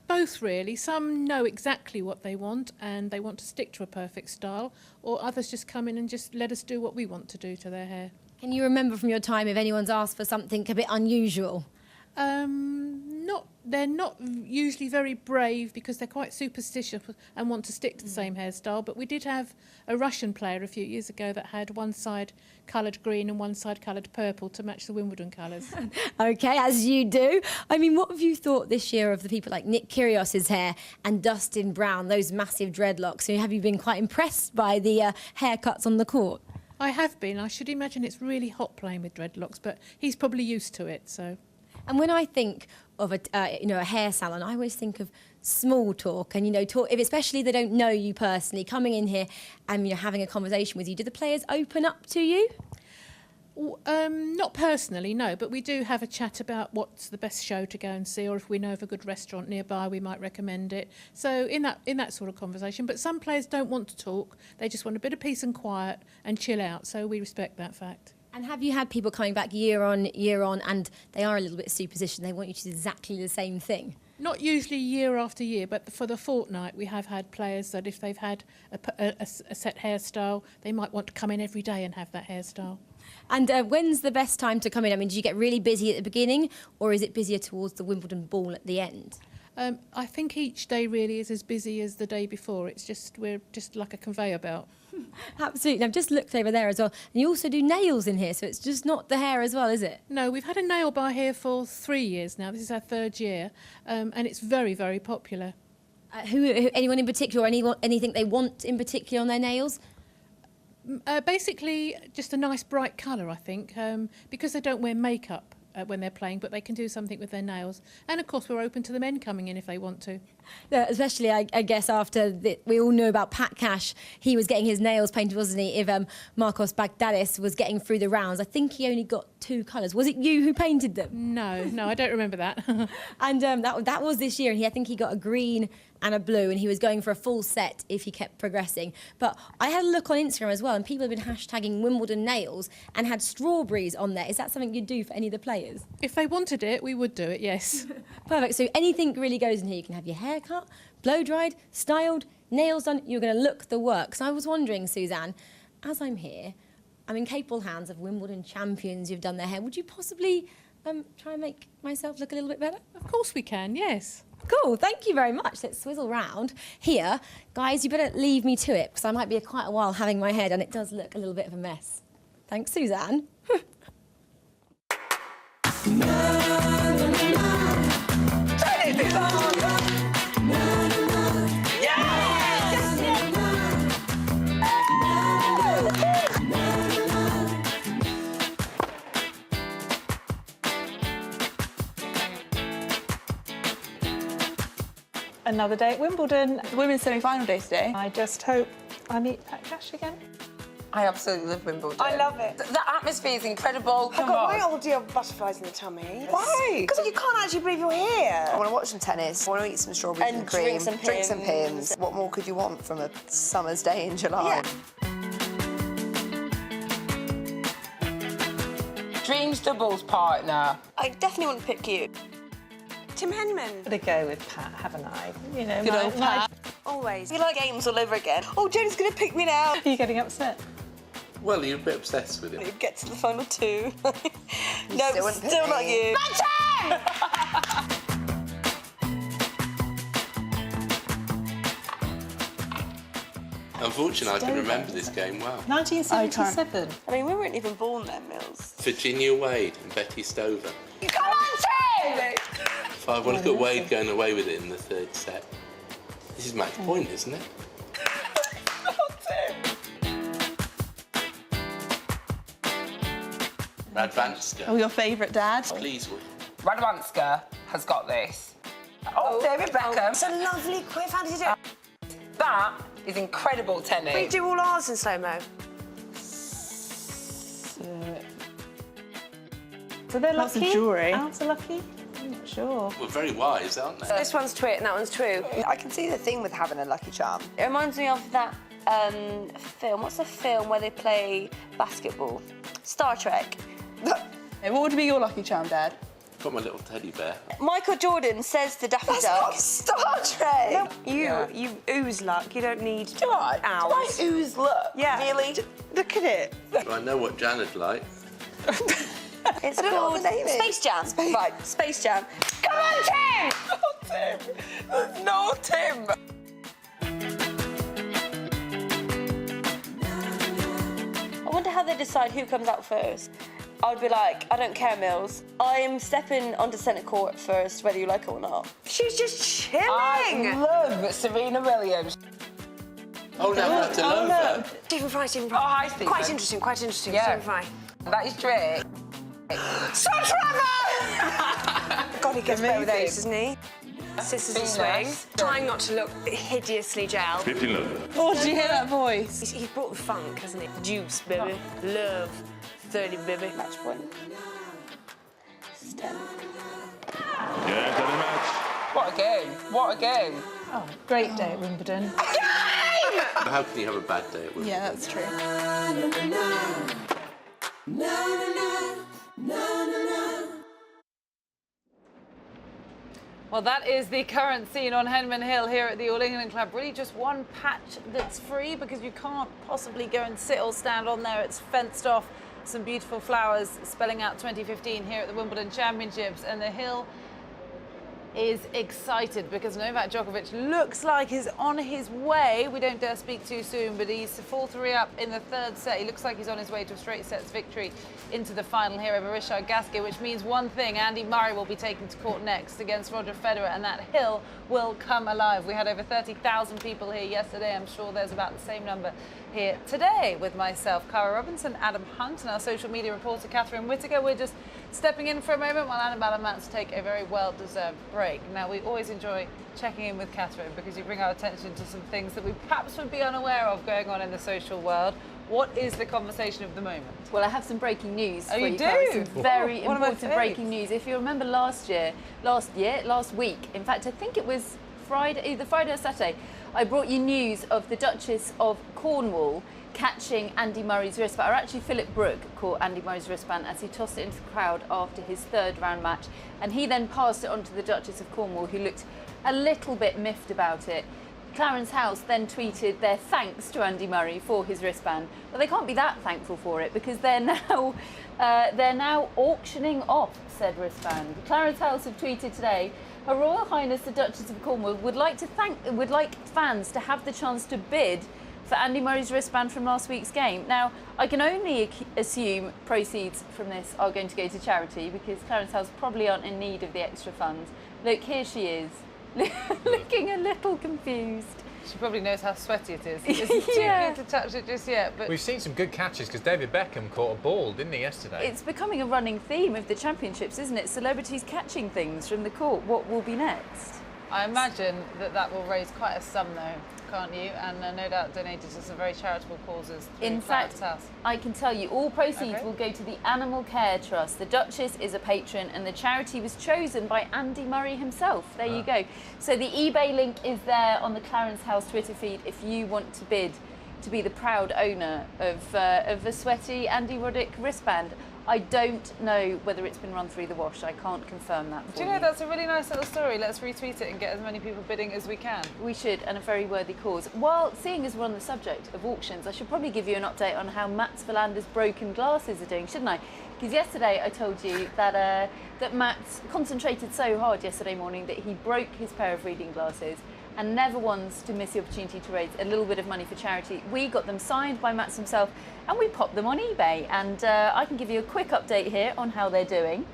Both, really. Some know exactly what they want and they want to stick to a perfect style, or others just come in and just let us do what we want to do to their hair. Can you remember from your time if anyone's asked for something a bit unusual? They're not usually very brave because they're quite superstitious and want to stick to the same hairstyle. But we did have a Russian player a few years ago that had one side coloured green and one side coloured purple to match the Wimbledon colours. OK, as you do. I mean, what have you thought this year of the people like Nick Kyrgios's hair and Dustin Brown, those massive dreadlocks? So have you been quite impressed by the haircuts on the court? I have been. I should imagine it's really hot playing with dreadlocks, but he's probably used to it, so... And when I think of a hair salon, I always think of small talk and, talk, if especially if they don't know you personally, coming in here and, having a conversation with you. Do the players open up to you? Not personally, no, but we do have a chat about what's the best show to go and see, or if we know of a good restaurant nearby, we might recommend it. So in that sort of conversation. But some players don't want to talk. They just want a bit of peace and quiet and chill out. So we respect that fact. And have you had people coming back year on, and they are a little bit superstitious, they want you to do exactly the same thing? Not usually year after year, but for the fortnight we have had players that if they've had a set hairstyle, they might want to come in every day and have that hairstyle. And when's the best time to come in? I mean, do you get really busy at the beginning, or is it busier towards the Wimbledon ball at the end? I think each day really is as busy as the day before. We're just like a conveyor belt. Absolutely. I've just looked over there as well. And you also do nails in here, so it's just not the hair as well, is it? No, we've had a nail bar here for 3 years now. This is our 3rd year, and it's very, very popular. Anyone in particular, anything they want in particular on their nails? Basically, just a nice bright colour, I think, because they don't wear makeup. when they're playing, but they can do something with their nails. And of course, we're open to the men coming in if they want to. Yeah, especially, I guess, after we all know about Pat Cash. He was getting his nails painted, wasn't he? If Marcos Bagdalis was getting through the rounds, I think he only got 2 colours. Was it you who painted them? No, I don't remember that. And that was this year, and I think he got a green and a blue, and he was going for a full set if he kept progressing. But I had a look on Instagram as well, and people have been hashtagging Wimbledon nails and had strawberries on there. Is that something you'd do for any of the players? If they wanted it, we would do it, yes. Perfect. So anything really goes in here. You can have your hair cut, blow-dried, styled, nails done. You're going to look the work. So I was wondering, Suzanne, as I'm here, I'm in capable hands of Wimbledon champions who've done their hair. Would you possibly try and make myself look a little bit better? Of course we can, yes. Cool, thank you very much. Let's swizzle round. Here, guys, you better leave me to it, because I might be quite a while having my hair done. It does look a little bit of a mess. Thanks, Suzanne. Another day at Wimbledon, the women's semi-final day today. I just hope I meet Pat Cash again. I absolutely love Wimbledon. I love it. The atmosphere is incredible. Come on. Why all do you have butterflies in the tummy? Why? Because you can't actually breathe your hair. I want to watch some tennis. I want to eat some strawberries and cream. Drink some pins. What more could you want from a summer's day in July? Dreams doubles partner. I definitely want to pick you. Tim Henman. Gotta go with Pat, haven't I? You know, Good old Pat. Always. I feel like games all over again. Oh, Jenny's going to pick me now. Are you getting upset? Well, you're a bit obsessed with it. You get to the final 2. No, still not you. Barton! Unfortunately, I can remember this game well. 1977. I mean, we weren't even born then, Mills. Virginia Wade and Betty Stover. Come on, Tim! If I want to look at Wade going away with it in the 3rd set. This is match point, isn't it? Radwanska. Oh, your favourite dad? Please, Will. Radwanska has got this. Oh, David Beckham. It's a lovely quiff. How did you do it? That is incredible tennis. We do all ours in slow-mo. So they're Lots lucky? of jewellery. Ours are lucky? I'm not sure. We're very wise, aren't they? This one's twit and that one's true. I can see the thing with having a lucky charm. It reminds me of that film. What's the film where they play basketball? Star Trek. What would be your lucky charm, Dad? Got my little teddy bear. Michael Jordan says to Daffy That's Duck. not Star Trek! No, you ooze luck. You don't need Do I? owls. Do I ooze luck? Yeah. Really? Look at it. I know what Jan'd like. It's I don't know called what the name is. Space Jam. Right, Space Jam. Come on, Tim! Oh, Tim. No, Tim. I wonder how they decide who comes out first. I would be like, I don't care, Mills. I'm stepping onto centre court first, whether you like it or not. She's just chilling. I love Serena Williams. Oh, no, that's over. Stephen Fry. Oh, hi, Stephen. Quite interesting. Yeah. Stephen Fry. That is Drake. So Trevor! God, he gets better with age, doesn't he? Sisters and swing. Trying not to look hideously gel. 15 love. Oh, did you hear that voice? He's brought the funk, hasn't he? Juice, baby. Love. 30, baby. Match point. 10. Yeah, done a match. What a game. What a game. Oh, great day at Wimbledon. How can you have a bad day at Wimbledon? Yeah, that's true. Well, that is the current scene on Henman Hill here at the All England Club. Really just one patch that's free because you can't possibly go and sit or stand on there. It's fenced off. Some beautiful flowers spelling out 2015 here at the Wimbledon Championships. And the hill is excited because Novak Djokovic looks like he's on his way. We don't dare speak too soon, but he's 4-3 up in the third set. He looks like he's on his way to a straight sets victory into the final here over Richard Gasquet, which means one thing: Andy Murray will be taken to court next against Roger Federer, and that hill will come alive. We had over 30,000 people here yesterday. I'm sure there's about the same number here today with myself, Cara Robinson, Adam Hunt, and our social media reporter, Catherine Whittaker. We're just stepping in for a moment while Annabelle and Mats take a very well-deserved break. Now, we always enjoy checking in with Catherine because you bring our attention to some things that we perhaps would be unaware of going on in the social world. What is the conversation of the moment? Well, I have some breaking news for you you. do? Some very One of my important breaking news. If you remember last week, in fact, I think it was either Friday or Saturday, I brought you news of the Duchess of Cornwall catching Andy Murray's wristband, or actually Philip Brook caught Andy Murray's wristband as he tossed it into the crowd after his third round match, and he then passed it on to the Duchess of Cornwall, who looked a little bit miffed about it. Clarence House then tweeted their thanks to Andy Murray for his wristband. Well, they can't be that thankful for it because they're now auctioning off said wristband. Clarence House have tweeted today, Her Royal Highness the Duchess of Cornwall would like fans to have the chance to bid for Andy Murray's wristband from last week's game. Now, I can only assume proceeds from this are going to go to charity because Clarence House probably aren't in need of the extra funds. Look, here she is, looking a little confused. She probably knows how sweaty it is. It's too good to touch it just yet. But we've seen some good catches because David Beckham caught a ball, didn't he, yesterday? It's becoming a running theme of the championships, isn't it? Celebrities catching things from the court. What will be next? I imagine that will raise quite a sum, though, can't you? And no doubt donated to some very charitable causes. In fact, I can tell you, all proceeds will go to the Animal Care Trust. The Duchess is a patron, and the charity was chosen by Andy Murray himself. There you go. So the eBay link is there on the Clarence House Twitter feed if you want to bid to be the proud owner of a sweaty Andy Roddick wristband. I don't know whether it's been run through the wash. I can't confirm that for Do you know, that's a really nice little story. Let's retweet it and get as many people bidding as we can. We should, and a very worthy cause. Well, seeing as we're on the subject of auctions, I should probably give you an update on how Mats Wilander's broken glasses are doing, shouldn't I? Because yesterday I told you that that Mats concentrated so hard yesterday morning that he broke his pair of reading glasses and never wants to miss the opportunity to raise a little bit of money for charity. We got them signed by Mats himself and we popped them on eBay, and I can give you a quick update here on how they're doing.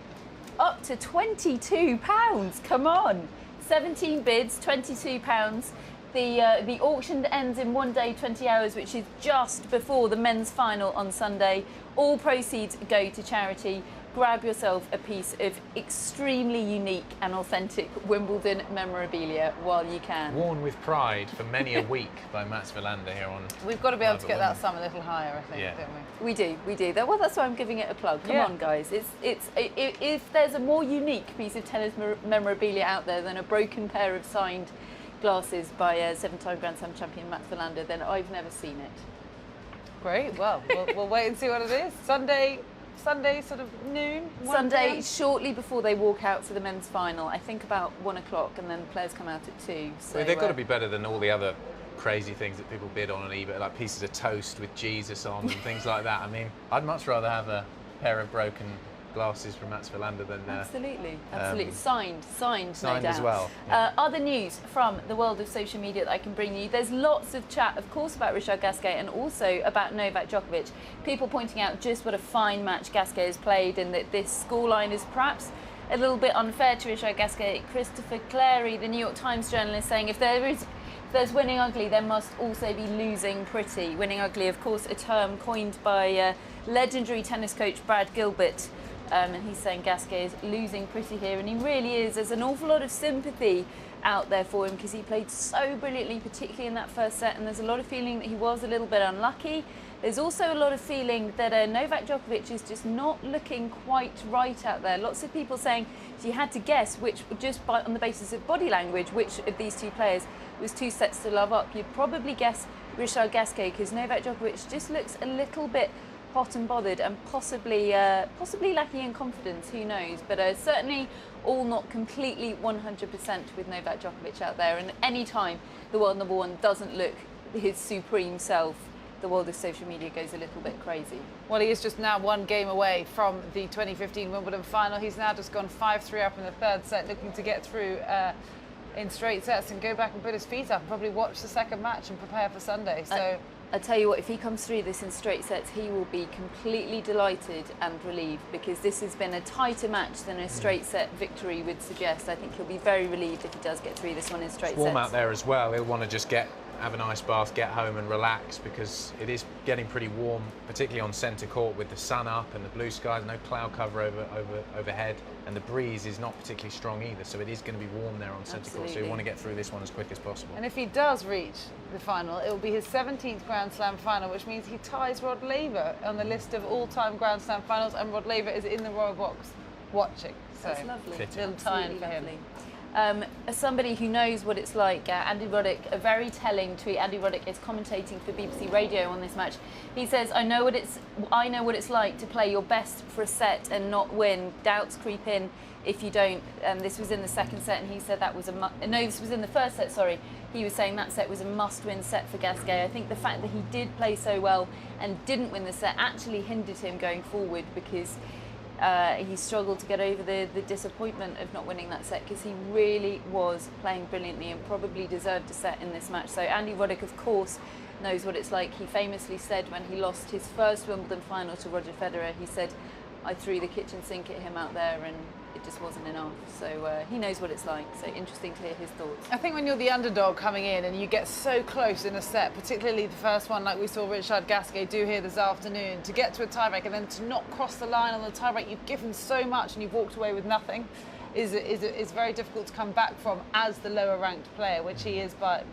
Up to £22, come on. 17 bids, £22. The auction ends in 1 day, 20 hours, which is just before the men's final on Sunday. All proceeds go to charity. Grab yourself a piece of extremely unique and authentic Wimbledon memorabilia while you can. Worn with pride for many a week by Mats Wilander here on. We've got to be able to get that sum a little higher, I think, don't we? We do. Well, that's why I'm giving it a plug. Come on, guys. If there's a more unique piece of tennis memorabilia out there than a broken pair of signed glasses by a 7-time Grand Slam champion Mats Wilander, then I've never seen it. Great. Well, we'll wait and see what it is. Sunday, sort of noon? Sunday, shortly before they walk out for the men's final. I think about 1 o'clock, and then the players come out at 2. So they've got to be better than all the other crazy things that people bid on eBay, like pieces of toast with Jesus on and things like that. I mean, I'd much rather have a pair of broken glasses from Mats Wilander than absolutely signed no doubt. As well. Other news from the world of social media that I can bring you. There's lots of chat, of course, about Richard Gasquet and also about Novak Djokovic. People pointing out just what a fine match Gasquet has played, and that this scoreline is perhaps a little bit unfair to Richard Gasquet. Christopher Clary, the New York Times journalist, saying if there's winning ugly, there must also be losing pretty. Winning ugly, of course, a term coined by legendary tennis coach Brad Gilbert. And he's saying Gasquet is losing pretty here, and he really is. There's an awful lot of sympathy out there for him because he played so brilliantly, particularly in that first set, and there's a lot of feeling that he was a little bit unlucky. There's also a lot of feeling that Novak Djokovic is just not looking quite right out there. Lots of people saying if you had to guess which, on the basis of body language, which of these two players was 2 sets to love up, you'd probably guess Richard Gasquet, because Novak Djokovic just looks a little bit hot and bothered and possibly lacking in confidence, who knows, but certainly all not completely 100% with Novak Djokovic out there, and any time the world number one doesn't look his supreme self, the world of social media goes a little bit crazy. Well, he is just now one game away from the 2015 Wimbledon final. He's now just gone 5-3 up in the third set, looking to get through in straight sets and go back and put his feet up and probably watch the second match and prepare for Sunday. So I tell you what, if he comes through this in straight sets, he will be completely delighted and relieved, because this has been a tighter match than a straight set victory would suggest. I think he'll be very relieved if he does get through this one in straight sets. Warm out there as well. He'll want to just have an ice bath, get home and relax, because it is getting pretty warm, particularly on centre court with the sun up and the blue skies, no cloud cover overhead, and the breeze is not particularly strong either, so it is going to be warm there on centre court, so you want to get through this one as quick as possible. And if he does reach the final, it will be his 17th Grand Slam final, which means he ties Rod Laver on the list of all-time Grand Slam finals, and Rod Laver is in the royal box watching. So that's lovely. Little tie-in for him. As somebody who knows what it's like, Andy Roddick, a very telling tweet. Andy Roddick is commentating for BBC Radio on this match. He says, I know what it's like to play your best for a set and not win. Doubts creep in if you don't. This was in the second set, and he said that was this was in the first set, sorry. He was saying that set was a must-win set for Gasquet. I think the fact that he did play so well and didn't win the set actually hindered him going forward, because he struggled to get over the disappointment of not winning that set, because he really was playing brilliantly and probably deserved a set in this match. So Andy Roddick, of course, knows what it's like. He famously said when he lost his first Wimbledon final to Roger Federer, he said, I threw the kitchen sink at him out there and it just wasn't enough. So he knows what it's like. So interesting to hear his thoughts. I think when you're the underdog coming in and you get so close in a set, particularly the first one like we saw Richard Gasquet do here this afternoon, to get to a tiebreak and then to not cross the line on the tiebreak, you've given so much and you've walked away with nothing, is very difficult to come back from as the lower ranked player, which he is by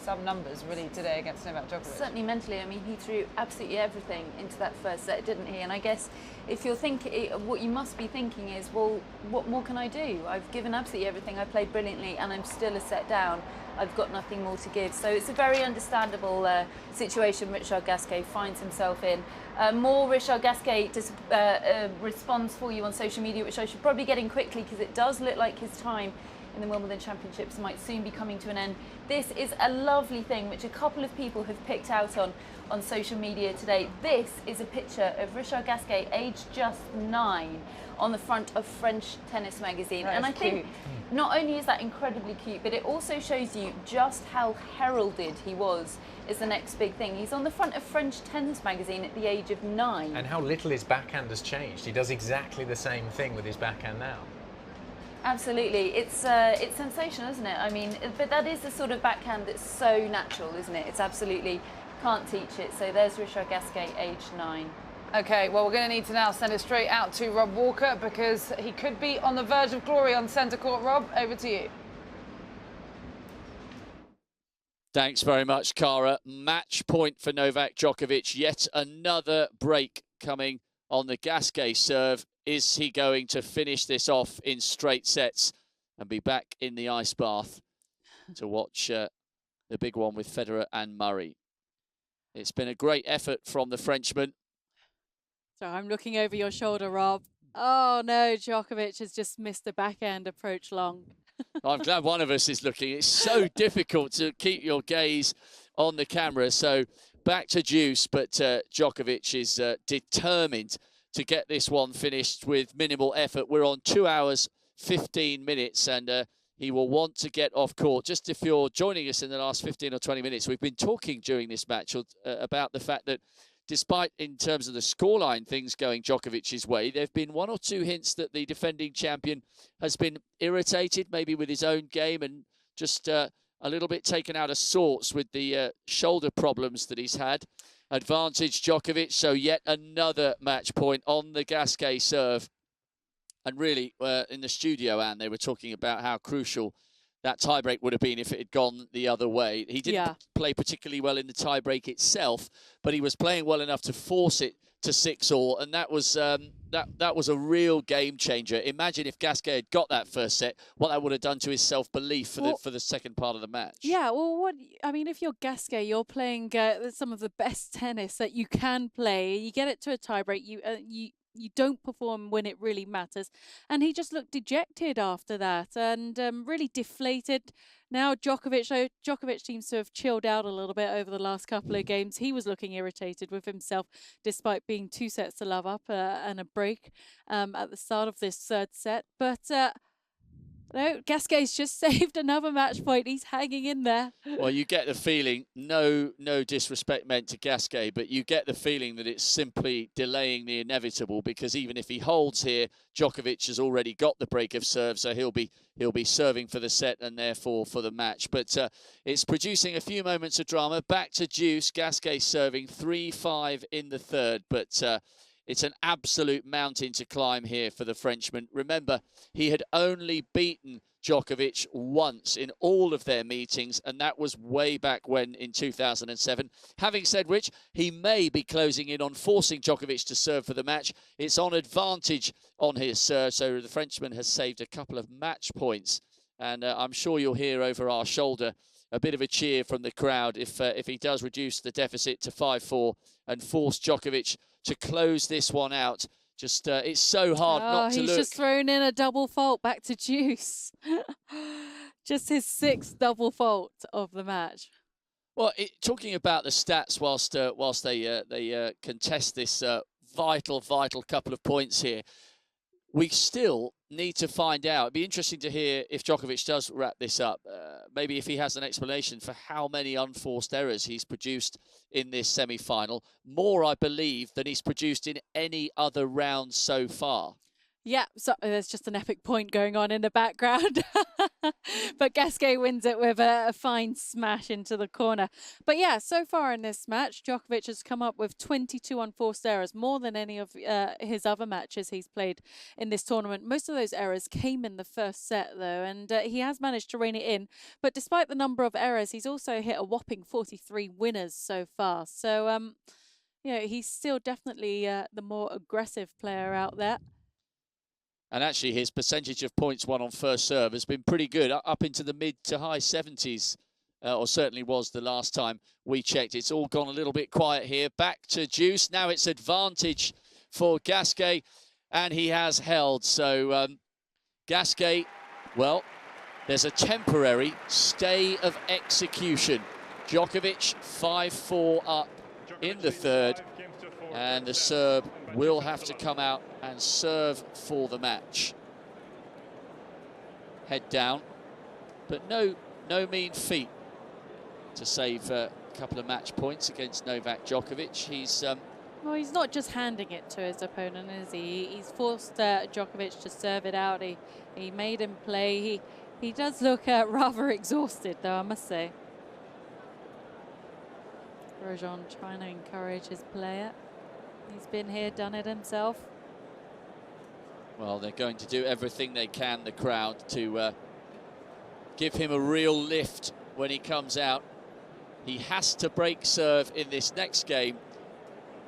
some numbers really today against Novak Djokovic. Certainly mentally, I mean, he threw absolutely everything into that first set, didn't he? And I guess if you're thinking, what you must be thinking is, well, what more can I do? I've given absolutely everything, I played brilliantly, and I'm still a set down. I've got nothing more to give. So it's a very understandable situation Richard Gasquet finds himself in. More Richard Gasquet responds for you on social media, which I should probably get in quickly, because it does look like his time in the Wimbledon Championships might soon be coming to an end. This is a lovely thing which a couple of people have picked out on social media today. This is a picture of Richard Gasquet, aged just 9, on the front of French Tennis magazine. That and is I think cute. not only is that incredibly cute, but it also shows you just how heralded he was as the next big thing. He's on the front of French Tennis magazine at the age of 9. And how little his backhand has changed. He does exactly the same thing with his backhand now. Absolutely, it's sensational, isn't it? I mean, but that is the sort of backhand that's so natural, isn't it? It's absolutely, can't teach it. So there's Richard Gasquet, aged 9. Okay, well, we're going to need to now send it straight out to Rob Walker, because he could be on the verge of glory on centre court. Rob, over to you. Thanks very much, Cara. Match point for Novak Djokovic. Yet another break coming on the Gasquet serve. Is he going to finish this off in straight sets and be back in the ice bath to watch the big one with Federer and Murray? It's been a great effort from the Frenchman. So I'm looking over your shoulder, Rob. Oh no, Djokovic has just missed the backhand approach long. I'm glad one of us is looking. It's so difficult to keep your gaze on the camera. So back to deuce, but Djokovic is determined to get this one finished with minimal effort. We're on 2 hours, 15 minutes, and he will want to get off court. Just if you're joining us in the last 15 or 20 minutes, we've been talking during this match about the fact that despite, in terms of the scoreline, things going Djokovic's way, there have been one or two hints that the defending champion has been irritated, maybe with his own game, and just a little bit taken out of sorts with the shoulder problems that he's had. Advantage Djokovic, so yet another match point on the Gasquet serve. And really, in the studio, Anne, they were talking about how crucial that tiebreak would have been if it had gone the other way. He didn't play particularly well in the tiebreak itself, but he was playing well enough to force it to 6-all, and that was that was a real game changer. Imagine if Gasquet had got that first set, what that would have done to his self-belief for the second part of the match. Yeah, well, if you're Gasquet, you're playing some of the best tennis that you can play. You get it to a tiebreak. You don't perform when it really matters. And he just looked dejected after that and really deflated. Now Djokovic seems to have chilled out a little bit over the last couple of games. He was looking irritated with himself despite being 2 sets to love up and a break at the start of this third set. But no, Gasquet's just saved another match point. He's hanging in there. Well, you get the feeling, no disrespect meant to Gasquet, but you get the feeling that it's simply delaying the inevitable, because even if he holds here, Djokovic has already got the break of serve, so he'll be serving for the set and therefore for the match. But it's producing a few moments of drama. Back to deuce, Gasquet serving 3-5 in the third, but it's an absolute mountain to climb here for the Frenchman. Remember, he had only beaten Djokovic once in all of their meetings, and that was way back when in 2007. Having said which, he may be closing in on forcing Djokovic to serve for the match. It's on advantage on his serve, so the Frenchman has saved a couple of match points. And I'm sure you'll hear over our shoulder a bit of a cheer from the crowd if he does reduce the deficit to 5-4 and force Djokovic to close this one out. Just it's so hard not to look. He's just thrown in a double fault back to deuce. Just his 6th double fault of the match. Well, talking about the stats whilst they contest this vital couple of points here, we still need to find out. It'd be interesting to hear if Djokovic does wrap this up. Maybe if he has an explanation for how many unforced errors he's produced in this semi-final. More, I believe, than he's produced in any other round so far. Yeah, so there's just an epic point going on in the background. But Gasquet wins it with a fine smash into the corner. But yeah, so far in this match, Djokovic has come up with 22 unforced errors, more than any of his other matches he's played in this tournament. Most of those errors came in the first set, though, and he has managed to rein it in. But despite the number of errors, he's also hit a whopping 43 winners so far. So, you know, he's still definitely the more aggressive player out there. And actually, his percentage of points won on first serve has been pretty good, up into the mid to high 70s, or certainly was the last time we checked. It's all gone a little bit quiet here. Back to deuce. Now it's advantage for Gasquet, and he has held. So Gasquet, well, there's a temporary stay of execution. Djokovic 5-4 up in the third, and the Serb will have to come out and serve for the match. Head down, but no mean feat to save a couple of match points against Novak Djokovic. Well, he's not just handing it to his opponent, is he? He's forced Djokovic to serve it out. He made him play. He does look rather exhausted, though, I must say. Grosjean trying to encourage his player. He's been here, done it himself. Well, they're going to do everything they can, the crowd, to give him a real lift when he comes out. He has to break serve in this next game,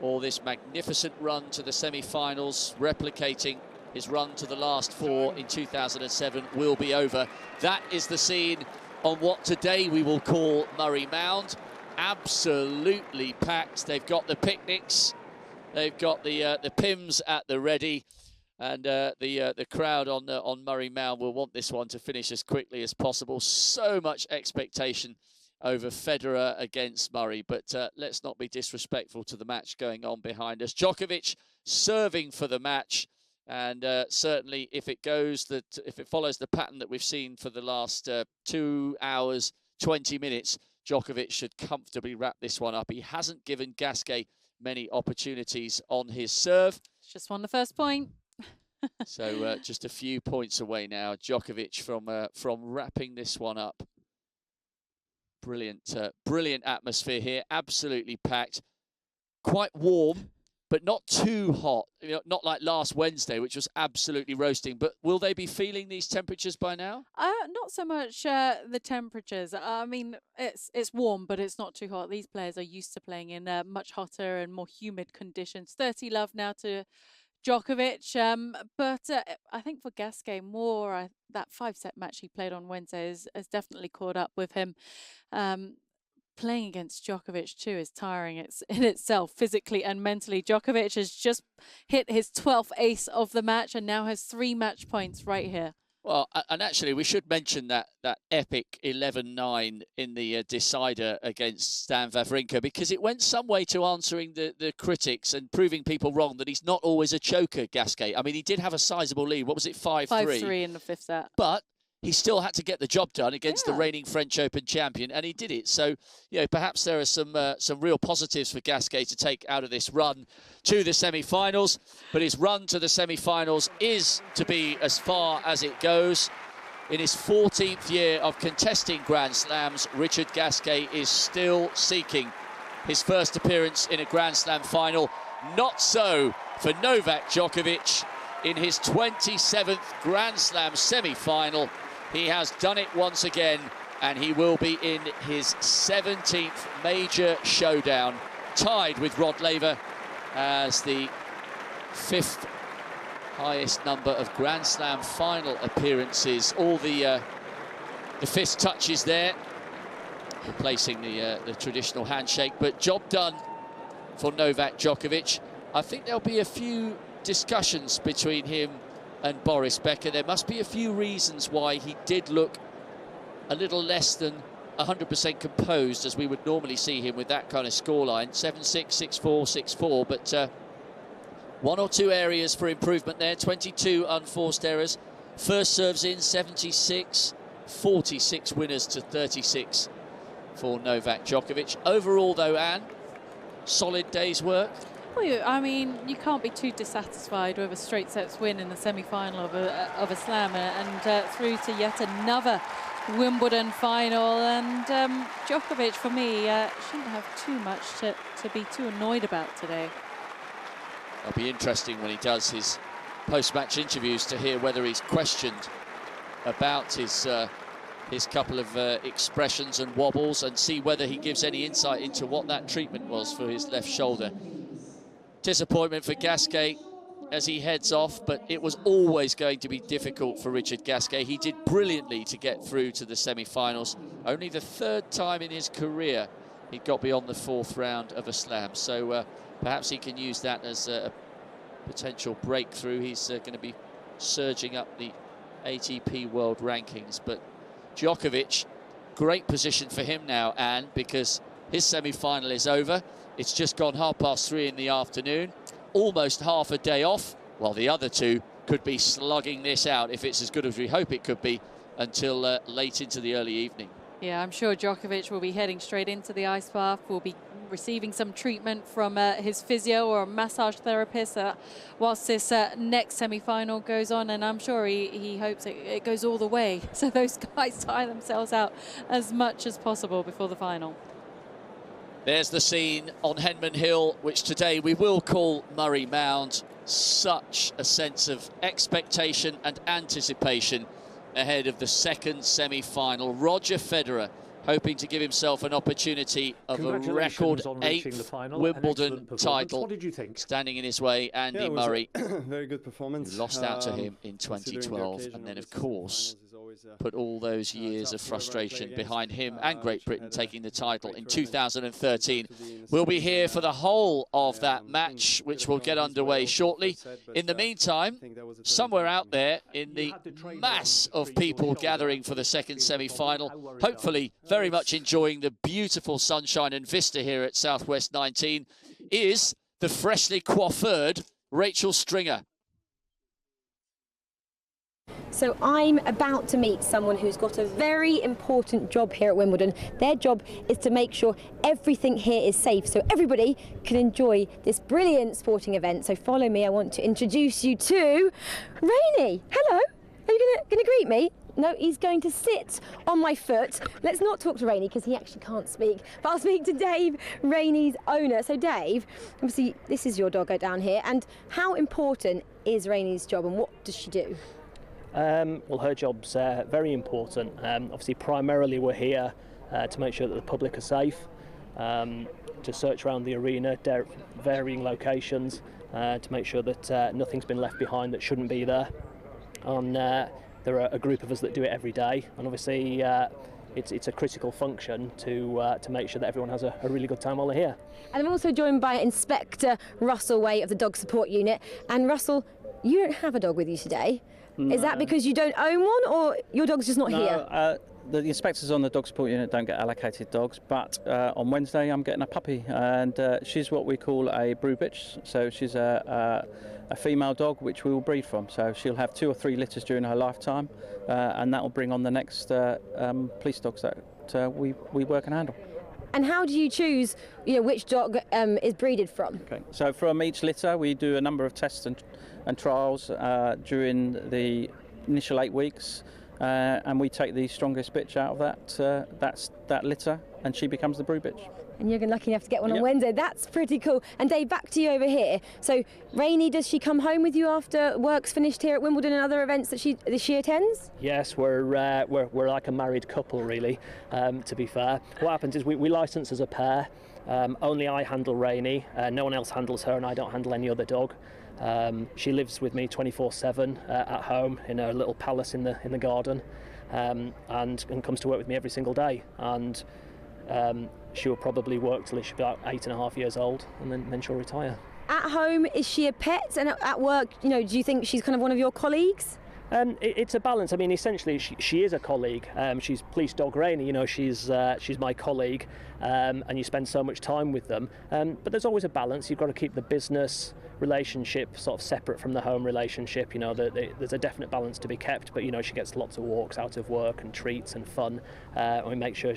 or this magnificent run to the semi-finals, replicating his run to the last 4 in 2007, will be over. That is the scene on what today we will call Murray Mound. Absolutely packed. They've got the picnics, they've got the Pims at the ready, and the crowd on Murray Mound will want this one to finish as quickly as possible. So much expectation over Federer against Murray, but let's not be disrespectful to the match going on behind us. Djokovic serving for the match, and certainly if it follows the pattern that we've seen for the last 2 hours 20 minutes, Djokovic should comfortably wrap this one up. He hasn't given Gasquet many opportunities on his serve. Just won the first point. So just a few points away now, Djokovic from wrapping this one up. Brilliant, brilliant atmosphere here. Absolutely packed. Quite warm, but not too hot. You know, not like last Wednesday, which was absolutely roasting. But will they be feeling these temperatures by now? Not so much the temperatures. I mean, it's warm, but it's not too hot. These players are used to playing in much hotter and more humid conditions. 30 love now to Djokovic. But I think for Gasquet more, that 5-set match he played on Wednesday has definitely caught up with him. Playing against Djokovic too is tiring in itself, physically and mentally. Djokovic has just hit his 12th ace of the match and now has 3 match points right here. Well, and actually we should mention that epic 11-9 in the decider against Stan Wawrinka, because it went some way to answering the critics and proving people wrong that he's not always a choker, Gasquet. I mean, he did have a sizable lead. What was it, 5-3? 5-3 in the 5th set. But he still had to get the job done against the reigning French Open champion, and he did it. So, you know, perhaps there are some real positives for Gasquet to take out of this run to the semi-finals. But his run to the semi-finals is to be as far as it goes. In his 14th year of contesting Grand Slams, Richard Gasquet is still seeking his first appearance in a Grand Slam final. Not so for Novak Djokovic in his 27th Grand Slam semi-final. He has done it once again, and he will be in his 17th major showdown, tied with Rod Laver as the 5th highest number of Grand Slam final appearances. All the fist touches there, replacing the traditional handshake, but job done for Novak Djokovic. I think there'll be a few discussions between him and Boris Becker. There must be a few reasons why he did look a little less than 100% composed, as we would normally see him with that kind of scoreline. 7-6, 6-4, 6-4, but one or two areas for improvement there. 22 unforced errors. First serves in 76, 46 winners to 36 for Novak Djokovic. Overall though, Anne, solid day's work. Well, I mean, you can't be too dissatisfied with a straight sets win in the semi-final of a slam, and through to yet another Wimbledon final. And Djokovic, for me, shouldn't have too much to be too annoyed about today. It'll be interesting when he does his post-match interviews to hear whether he's questioned about his couple of expressions and wobbles, and see whether he gives any insight into what that treatment was for his left shoulder. Disappointment for Gasquet as he heads off, but it was always going to be difficult for Richard Gasquet. He did brilliantly to get through to the semi-finals. Only the 3rd time in his career he got beyond the 4th round of a slam. So perhaps he can use that as a potential breakthrough. He's going to be surging up the ATP World Rankings. But Djokovic, great position for him now, Anne, because his semi-final is over. It's just gone 3:30 in the afternoon, almost half a day off, while the other two could be slugging this out, if it's as good as we hope it could be, until late into the early evening. Yeah, I'm sure Djokovic will be heading straight into the ice bath, will be receiving some treatment from his physio or a massage therapist whilst this next semi-final goes on, and I'm sure he hopes it goes all the way, so those guys tire themselves out as much as possible before the final. There's the scene on Henman Hill, which today we will call Murray Mound. Such a sense of expectation and anticipation ahead of the second semi-final. Roger Federer hoping to give himself an opportunity of a record 8th Wimbledon title. What did you think? Standing in his way, Andy Murray. Very good performance. Lost out to him in 2012, and then of course put all those years of frustration behind him and Great Britain taking the title in 2013. We'll be here for the whole of that match, which will get underway shortly. In the meantime, somewhere out there in the mass of people gathering for the second semi-final, hopefully very much enjoying the beautiful sunshine and vista here at Southwest 19, is the freshly coiffured Rachel Stringer. So I'm about to meet someone who's got a very important job here at Wimbledon. Their job is to make sure everything here is safe so everybody can enjoy this brilliant sporting event. So follow me. I want to introduce you to Rainey. Hello. Are you gonna greet me? No, he's going to sit on my foot. Let's not talk to Rainey because he actually can't speak. But I'll speak to Dave, Rainey's owner. So Dave, obviously this is your doggo down here. And how important is Rainey's job and what does she do? Well, her job's very important. Obviously, primarily we're here to make sure that the public are safe, to search around the arena, varying locations, to make sure that nothing's been left behind that shouldn't be there. And there are a group of us that do it every day, and obviously it's a critical function to make sure that everyone has a really good time while they're here. And I'm also joined by Inspector Russell Way of the Dog Support Unit. And Russell, you don't have a dog with you today. No. Is that because you don't own one, or your dog's just not here? The inspectors on the dog support unit don't get allocated dogs, but on Wednesday I'm getting a puppy, and she's what we call a brew bitch. So she's a female dog which we will breed from. So she'll have 2 or 3 litters during her lifetime, and that will bring on the next police dogs that we work and handle. And how do you choose, which dog is breeded from? Okay. So from each litter we do a number of tests and trials during the initial 8 weeks. And we take the strongest bitch out of that litter, and she becomes the brew bitch. And you're lucky enough to get one on Wednesday. That's pretty cool. And Dave, back to you over here. So Rainey, does she come home with you after work's finished here at Wimbledon and other events that she attends? Yes, we're like a married couple, really. To be fair, what happens is we license as a pair. Only I handle Rainey. No one else handles her, and I don't handle any other dog. She lives with me 24/7 at home in her little palace in the garden, and comes to work with me every single day. And she will probably work till she's about 8.5 years old, and then she'll retire. At home, is she a pet? And at work, do you think she's kind of one of your colleagues? It's a balance. I mean, essentially, she is a colleague. She's police dog Rainey. She's my colleague, and you spend so much time with them. But there's always a balance. You've got to keep the business relationship sort of separate from the home relationship. There's a definite balance to be kept. But she gets lots of walks out of work and treats and fun. And we make sure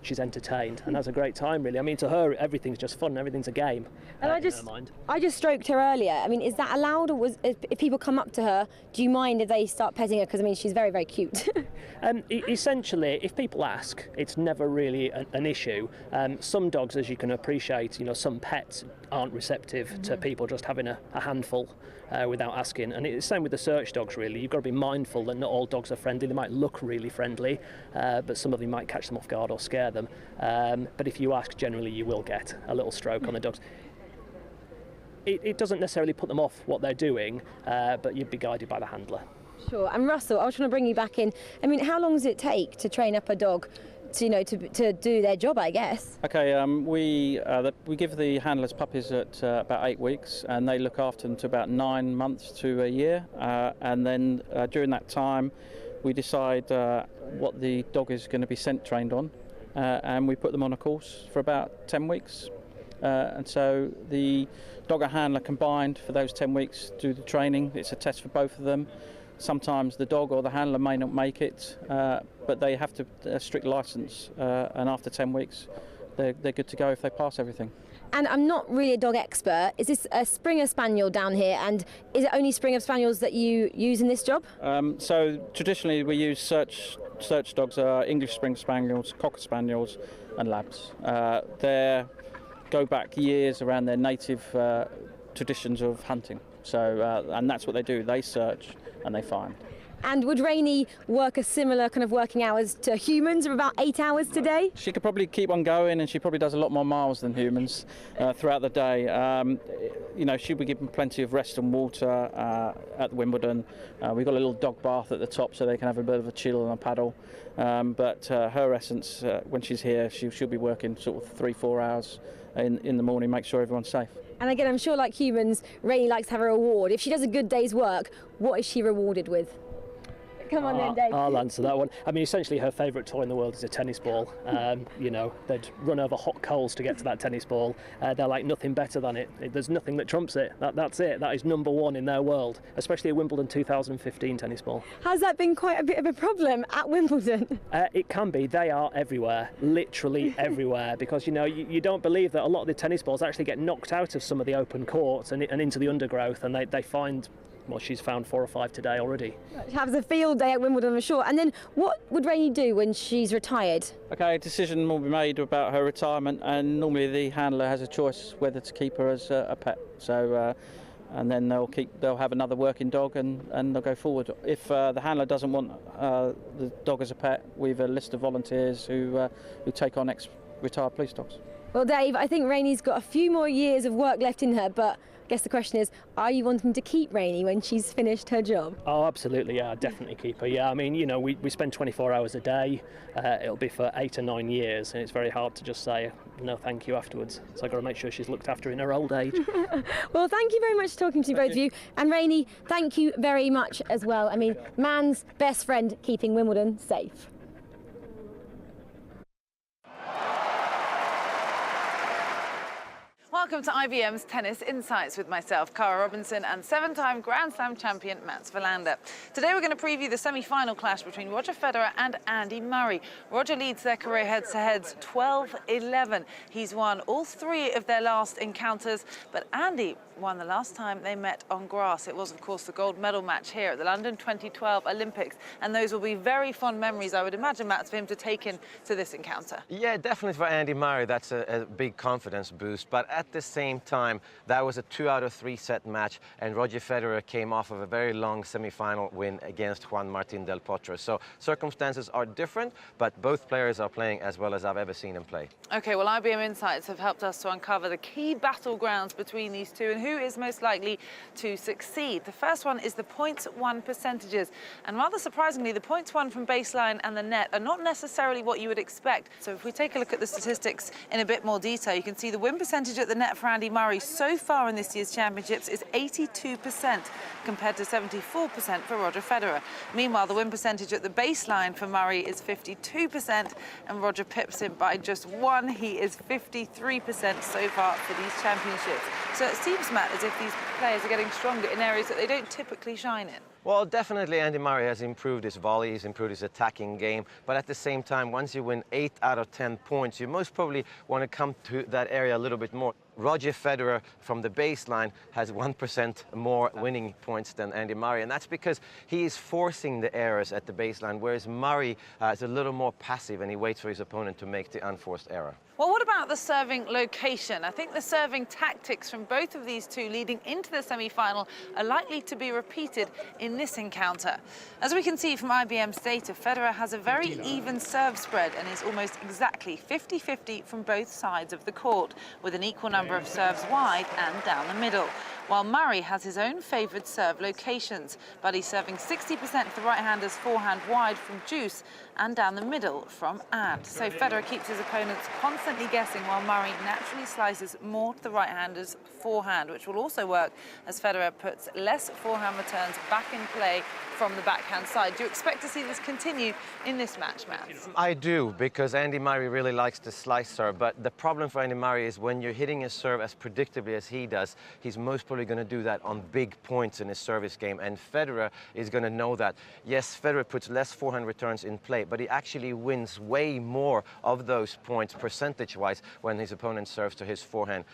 she's entertained and has a great time. Really, I mean, to her, everything's just fun. Everything's a game. And I just stroked her earlier. I mean, is that allowed, or if people come up to her, do you mind if they start petting her? Because I mean, she's very, very cute. Essentially, if people ask, it's never really an issue. Some dogs, as you can appreciate, some pets aren't receptive to people just having a handful without asking. And it's the same with the search dogs, really. You've got to be mindful that not all dogs are friendly. They might look really friendly, but some of them might catch them off guard or scare them. But if you ask, generally you will get a little stroke on the dogs. It doesn't necessarily put them off what they're doing, but you'd be guided by the handler. Sure. And Russell, I was trying to bring you back in. I mean, how long does it take to train up a dog to do their job, I guess? Okay, we give the handlers puppies at about 8 weeks, and they look after them to about 9 months to a year, and then during that time we decide what the dog is going to be scent trained on, and we put them on a course for about 10 weeks. And so the dog and handler combined for those 10 weeks do the training. It's a test for both of them. Sometimes the dog or the handler may not make it, but they have to a strict license, and after 10 weeks they're good to go if they pass everything. And I'm not really a dog expert. Is this a Springer Spaniel down here, and is it only Springer Spaniels that you use in this job? So traditionally we use search dogs, English Springer Spaniels, Cocker Spaniels and Labs. They go back years around their native traditions of hunting. So and that's what they do. They search and they find. And would Rainey work a similar kind of working hours to humans, of about 8 hours today? She could probably keep on going, and she probably does a lot more miles than humans throughout the day. She'll be given plenty of rest and water at Wimbledon. We've got a little dog bath at the top so they can have a bit of a chill and a paddle. But her essence, when she's here, she'll be working sort of 3-4 hours in the morning, make sure everyone's safe. And again, I'm sure like humans, Rainey likes to have a reward. If she does a good day's work, what is she rewarded with? Come on then, Dave. I'll answer that one. I mean, essentially her favourite toy in the world is a tennis ball. They'd run over hot coals to get to that tennis ball. They're like nothing better than it. There's nothing that trumps it. That's it. That is number one in their world, especially a Wimbledon 2015 tennis ball. Has that been quite a bit of a problem at Wimbledon? It can be. They are everywhere, literally everywhere, because you don't believe that a lot of the tennis balls actually get knocked out of some of the open courts and into the undergrowth, and they find. Well, she's found 4 or 5 today already. She has a field day at Wimbledon, I'm sure. And then what would Rainey do when she's retired? Okay, a decision will be made about her retirement, and normally the handler has a choice whether to keep her as a pet. So, and then they'll have another working dog, and they'll go forward. If the handler doesn't want the dog as a pet, we have a list of volunteers who take on ex-retired police dogs. Well, Dave, I think Rainey's got a few more years of work left in her, but I guess the question is, are you wanting to keep Rainey when she's finished her job? Oh, absolutely, yeah, I'd definitely keep her. Yeah, I mean, you know, we spend 24 hours a day. It'll be for 8 or 9 years, and it's very hard to just say no thank you afterwards. So I've got to make sure she's looked after in her old age. Well, thank you very much for talking to both of you. And Rainey, thank you very much as well. I mean, man's best friend, keeping Wimbledon safe. Welcome to IBM's Tennis Insights with myself, Cara Robinson, and 7-time Grand Slam champion Mats Wilander. Today we're going to preview the semi-final clash between Roger Federer and Andy Murray. Roger leads their career heads-to-heads 12-11. He's won all 3 of their last encounters, but Andy won the last time they met on grass. It was, of course, the gold medal match here at the London 2012 Olympics, and those will be very fond memories, I would imagine, Mats, for him to take into this encounter. Yeah, definitely for Andy Murray, that's a big confidence boost, but at the same time, that was a 2 out of 3 set match, and Roger Federer came off of a very long semi-final win against Juan Martín del Potro. So circumstances are different, but both players are playing as well as I've ever seen them play. Okay, well, IBM Insights have helped us to uncover the key battlegrounds between these two and who is most likely to succeed. The first one is the points won percentages, and rather surprisingly, the points won from baseline and the net are not necessarily what you would expect. So if we take a look at the statistics in a bit more detail, you can see the win percentage at the net for Andy Murray so far in this year's championships is 82% compared to 74% for Roger Federer. Meanwhile, the win percentage at the baseline for Murray is 52%, and Roger pips him by just 1. He is 53% so far for these championships. So it seems, Matt, as if these players are getting stronger in areas that they don't typically shine in. Well, definitely Andy Murray has improved his volley, he's improved his attacking game, but at the same time, once you win 8 out of 10 points, you most probably want to come to that area a little bit more. Roger Federer from the baseline has 1% more winning points than Andy Murray, and that's because he is forcing the errors at the baseline, whereas Murray is a little more passive and he waits for his opponent to make the unforced error. Well, what about the serving location? I think the serving tactics from both of these two leading into the semi-final are likely to be repeated in this encounter. As we can see from IBM's data, Federer has a very even serve spread and is almost exactly 50-50 from both sides of the court, with an equal number of serves wide and down the middle. While Murray has his own favoured serve locations, but he's serving 60% of the right-hander's forehand wide from deuce and down the middle from ad. So Federer keeps his opponents constantly guessing, while Murray naturally slices more to the right-hander's forehand, which will also work as Federer puts less forehand returns back in play from the backhand side. Do you expect to see this continue in this match, Matt? I do, because Andy Murray really likes to slice serve, but the problem for Andy Murray is when you're hitting his serve as predictably as he does, he's most probably going to do that on big points in his service game, and Federer is going to know that. Yes, Federer puts less forehand returns in play, but he actually wins way more of those points percentage-wise when his opponent serves to his forehand.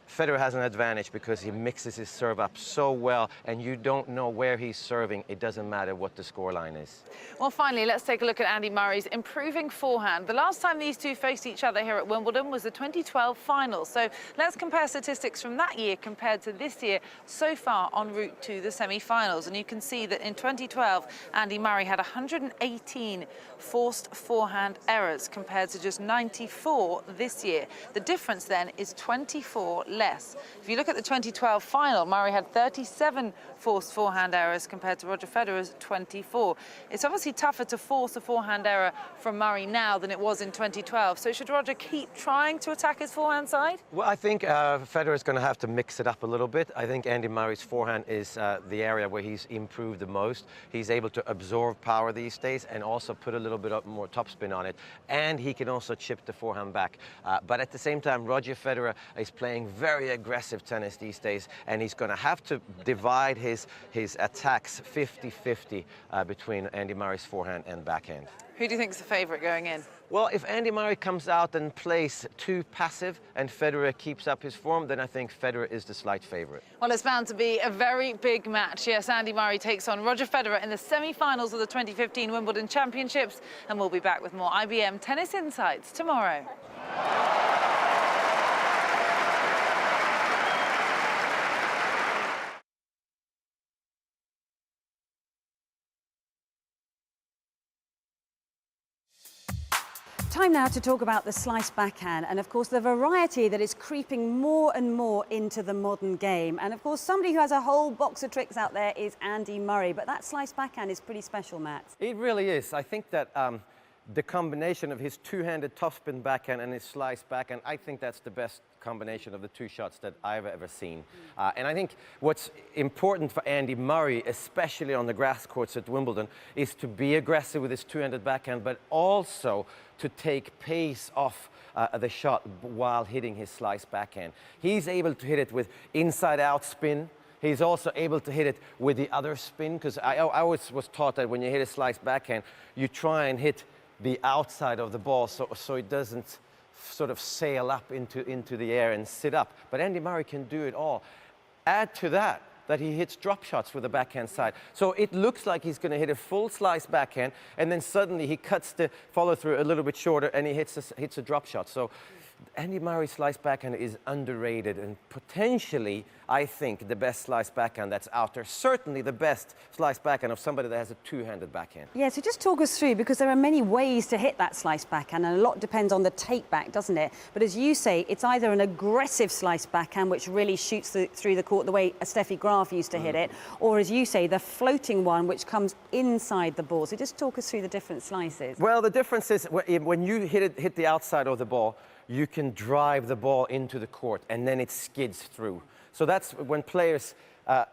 Federer has an advantage because he mixes his serve up so well, and you don't know where he's serving. It doesn't matter what the scoreline is. Well, finally, let's take a look at Andy Murray's improving forehand. The last time these two faced each other here at Wimbledon was the 2012 final. So let's compare statistics from that year compared to this year so far en route to the semi-finals. And you can see that in 2012, Andy Murray had 118 forced forehand errors compared to just 94 this year. The difference then is 24 less. If you look at the 2012 final, Murray had 37 forced forehand errors compared to Roger Federer's 24. It's obviously tougher to force a forehand error from Murray now than it was in 2012. So should Roger keep trying to attack his forehand side? Well, I think Federer is going to have to mix it up a little bit. I think Andy Murray's forehand is the area where he's improved the most. He's able to absorb power these days and also put a little bit more topspin on it. And he can also chip the forehand back. But at the same time, Roger Federer is playing very aggressive tennis these days, and he's going to have to divide his attacks 50-50 between Andy Murray's forehand and backhand. Who do you think is the favourite going in? Well, if Andy Murray comes out and plays too passive and Federer keeps up his form, then I think Federer is the slight favourite. Well, it's bound to be a very big match. Yes, Andy Murray takes on Roger Federer in the semi-finals of the 2015 Wimbledon Championships, and we'll be back with more IBM Tennis Insights tomorrow. Time now to talk about the slice backhand and, of course, the variety that is creeping more and more into the modern game. And, of course, somebody who has a whole box of tricks out there is Andy Murray. But that slice backhand is pretty special, Matt. It really is. I think that the combination of his two-handed topspin backhand and his slice backhand, I think that's the best combination of the two shots that I've ever seen. And I think what's important for Andy Murray, especially on the grass courts at Wimbledon, is to be aggressive with his two-handed backhand, but also to take pace off the shot while hitting his slice backhand. He's able to hit it with inside-out spin. He's also able to hit it with the other spin, because I always was taught that when you hit a slice backhand, you try and hit the outside of the ball so it doesn't sort of sail up into the air and sit up. But Andy Murray can do it all. Add to that he hits drop shots with the backhand side. So it looks like he's going to hit a full slice backhand, and then suddenly he cuts the follow-through a little bit shorter and he hits a drop shot. So Andy Murray's slice backhand is underrated and potentially, I think, the best slice backhand that's out there. Certainly the best slice backhand of somebody that has a two-handed backhand. Yeah, so just talk us through, because there are many ways to hit that slice backhand and a lot depends on the take back, doesn't it? But as you say, it's either an aggressive slice backhand, which really shoots through the court the way Steffi Graf used to hit it, or as you say, the floating one, which comes inside the ball. So just talk us through the different slices. Well, the difference is when you hit the outside of the ball, you can drive the ball into the court and then it skids through. So that's when players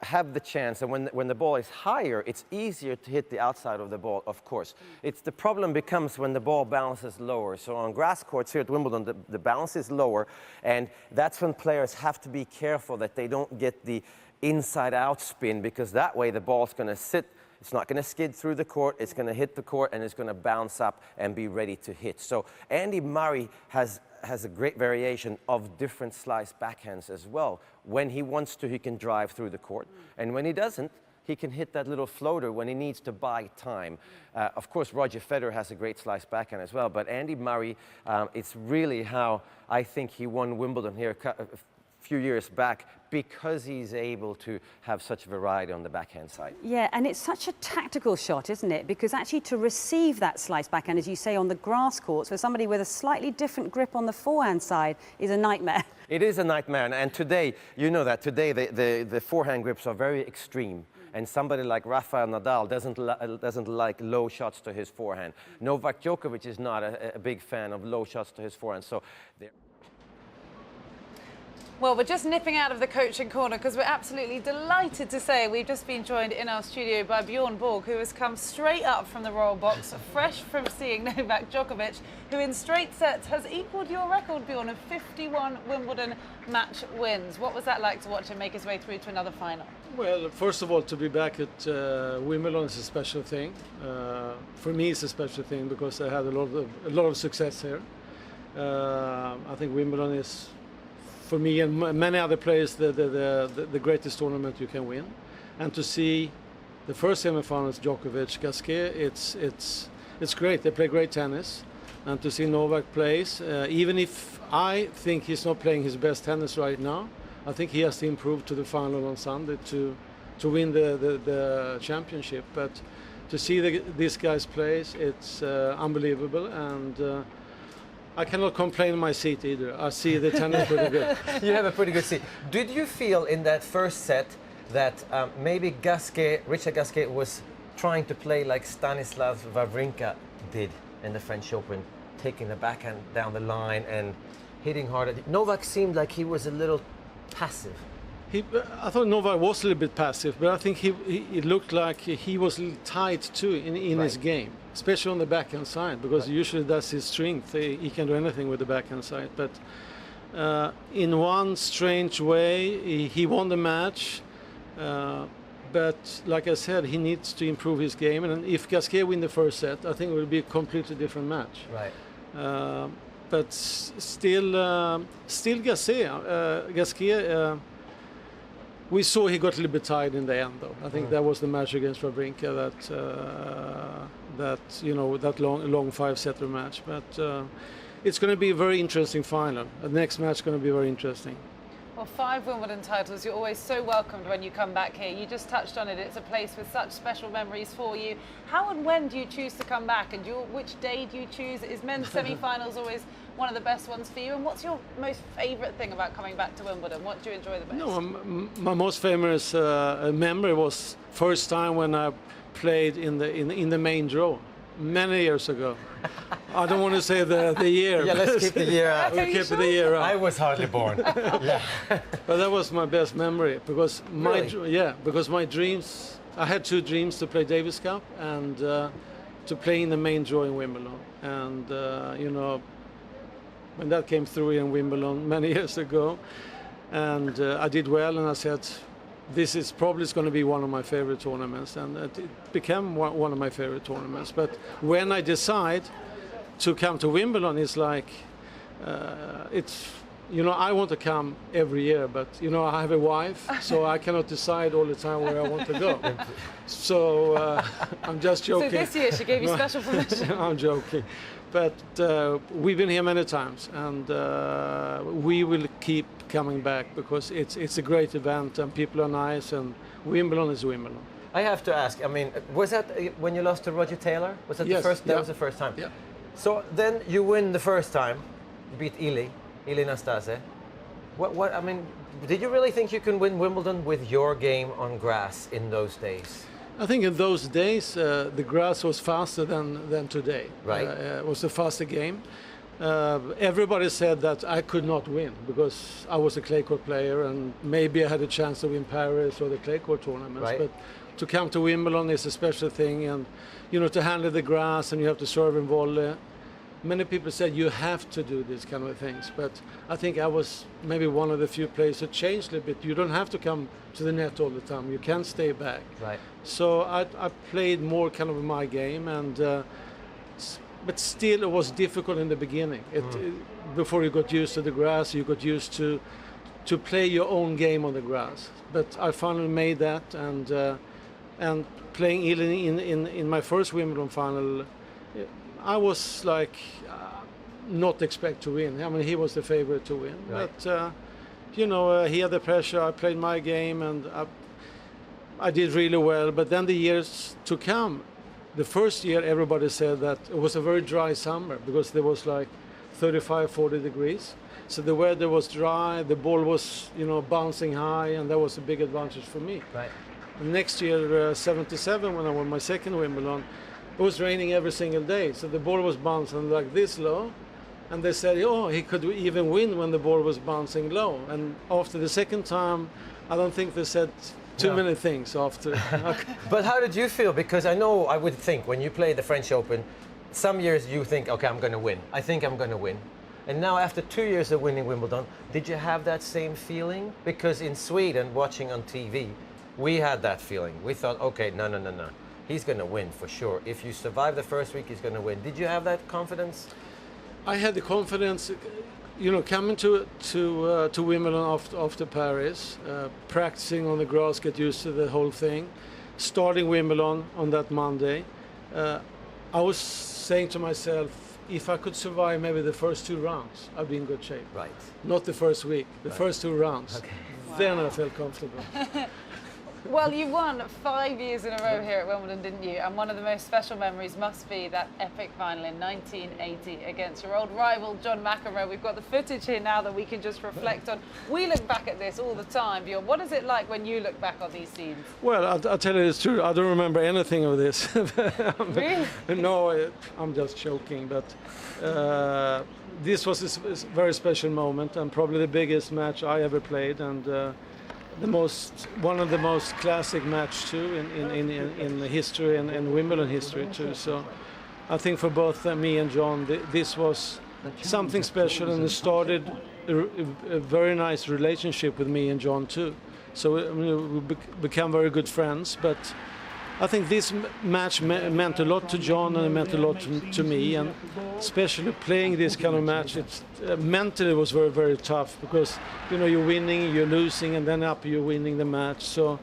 have the chance, and when the ball is higher, it's easier to hit the outside of the ball, of course. The problem becomes when the ball bounces lower. So on grass courts here at Wimbledon, the bounce is lower, and that's when players have to be careful that they don't get the inside-out spin, because that way the ball's going to sit. It's not going to skid through the court, it's going to hit the court, and it's going to bounce up and be ready to hit. So Andy Murray has a great variation of different slice backhands as well. When he wants to, he can drive through the court. And when he doesn't, he can hit that little floater when he needs to buy time. Of course, Roger Federer has a great slice backhand as well, but Andy Murray, it's really how I think he won Wimbledon here a few years back, because he's able to have such variety on the backhand side. Yeah, and it's such a tactical shot, isn't it? Because actually to receive that slice backhand, as you say, on the grass courts, for somebody with a slightly different grip on the forehand side, is a nightmare. It is a nightmare, and today, you know that, today the forehand grips are very extreme. And somebody like Rafael Nadal doesn't like low shots to his forehand. Novak Djokovic is not a big fan of low shots to his forehand. So well, we're just nipping out of the coaching corner because we're absolutely delighted to say we've just been joined in our studio by Bjorn Borg, who has come straight up from the Royal Box, fresh from seeing Novak Djokovic, who in straight sets has equalled your record, Bjorn, of 51 Wimbledon match wins. What was that like to watch him make his way through to another final? Well, first of all, to be back at Wimbledon is a special thing. For me, it's a special thing because I had a lot of success here. I think Wimbledon is, for me and many other players, the greatest tournament you can win. And to see the first semi-finals, Djokovic, Gasquet, it's great. They play great tennis. And to see Novak plays, even if I think he's not playing his best tennis right now, I think he has to improve to the final on Sunday to win the championship. But to see these guys play, it's unbelievable. And I cannot complain in my seat either. I see the tennis pretty good. You have a pretty good seat. Did you feel in that first set that maybe Richard Gasquet was trying to play like Stanislav Wawrinka did in the French Open, taking the backhand down the line and hitting harder? Novak seemed like he was a little passive. I thought Novak was a little bit passive, but I think it looked like he was a little tight too in his game, especially on the backhand side, because usually that's his strength. He can do anything with the backhand side. But in one strange way, he won the match. But like I said, he needs to improve his game. And if Gasquet win the first set, I think it will be a completely different match. Right. But still Gasquet. We saw he got a little bit tired in the end, though. I think that was the match against Wawrinka, that long five-setter match. But it's going to be a very interesting final. The next match is going to be very interesting. Well, 5 Wimbledon titles. You're always so welcomed when you come back here. You just touched on it. It's a place with such special memories for you. How and when do you choose to come back? And which day do you choose? Is men's semi-finals always one of the best ones for you? And what's your most favourite thing about coming back to Wimbledon? What do you enjoy the best? No, my most famous memory was first time when I played in the main draw many years ago. I don't want to say the year. Yeah, let's keep the year out. We'll keep the year out. I was hardly born. Yeah. But that was my best memory because because my dreams. I had 2 dreams: to play Davis Cup and to play in the main draw in Wimbledon. And you know, when that came through in Wimbledon many years ago, and I did well, and I said, this is probably going to be one of my favorite tournaments, and it became one of my favorite tournaments. But when I decide to come to Wimbledon, it's like, it's, you know, I want to come every year, but, you know, I have a wife, so I cannot decide all the time where I want to go. So I'm just joking. So this year she gave you special permission. I'm joking. But we've been here many times, and we will keep coming back because it's a great event and people are nice, and Wimbledon is Wimbledon. I have to ask, I mean, was that when you lost to Roger Taylor? Was that the first? That was the first time. Yeah. So then you win the first time, you beat Ili Nastase. What? I mean, did you really think you can win Wimbledon with your game on grass in those days? I think in those days the grass was faster than today. Right. It was a faster game. Everybody said that I could not win because I was a clay court player and maybe I had a chance to win Paris or the clay court tournaments. Right. But to come to Wimbledon is a special thing, and you know, to handle the grass and you have to serve and volley. Many people said you have to do these kind of things, but I think I was maybe one of the few players who changed a little bit. You don't have to come to the net all the time. You can stay back. Right. So I played more kind of my game, and but still it was difficult in the beginning. Before you got used to the grass, you got used to play your own game on the grass. But I finally made that, and playing in my first Wimbledon final, I was like not expect to win. I mean, he was the favorite to win. Right. But you know, he had the pressure. I played my game, and I did really well. But then the years to come, the first year everybody said that it was a very dry summer because there was like 35, 40 degrees. So the weather was dry, the ball was, you know, bouncing high, and that was a big advantage for me. Right. Next year, 77, when I won my second Wimbledon, it was raining every single day. So the ball was bouncing like this low. And they said, oh, he could even win when the ball was bouncing low. And after the second time, I don't think they said too many things after. But how did you feel? Because I know, I would think when you play the French Open, some years you think, okay, I'm going to win. I think I'm going to win. And now after 2 years of winning Wimbledon, did you have that same feeling? Because in Sweden, watching on TV, we had that feeling. We thought, okay, no. He's going to win for sure. If you survive the first week, he's going to win. Did you have that confidence? I had the confidence, you know, coming to Wimbledon after Paris, practicing on the grass, get used to the whole thing, starting Wimbledon on that Monday. I was saying to myself, if I could survive maybe the first 2 rounds, I'd be in good shape. Right. Not the first week, the first 2 rounds. Okay. Then I felt comfortable. Well, you won 5 years in a row here at Wimbledon, didn't you? And one of the most special memories must be that epic final in 1980 against your old rival, John McEnroe. We've got the footage here now that we can just reflect on. We look back at this all the time, Bjorn. What is it like when you look back on these scenes? Well, I'll tell you the truth. I don't remember anything of this. Really? No, I'm just joking. But this was a very special moment and probably the biggest match I ever played, and one of the most classic match too in history and Wimbledon history too. So I think for both me and John, this was something special, and it started a very nice relationship with me and John too. So we became very good friends. But I think this match meant a lot to John, and it meant a lot to me, and especially playing this kind of match, mentally was very, very tough because, you know, you're winning, you're losing, and then you're winning the match. So,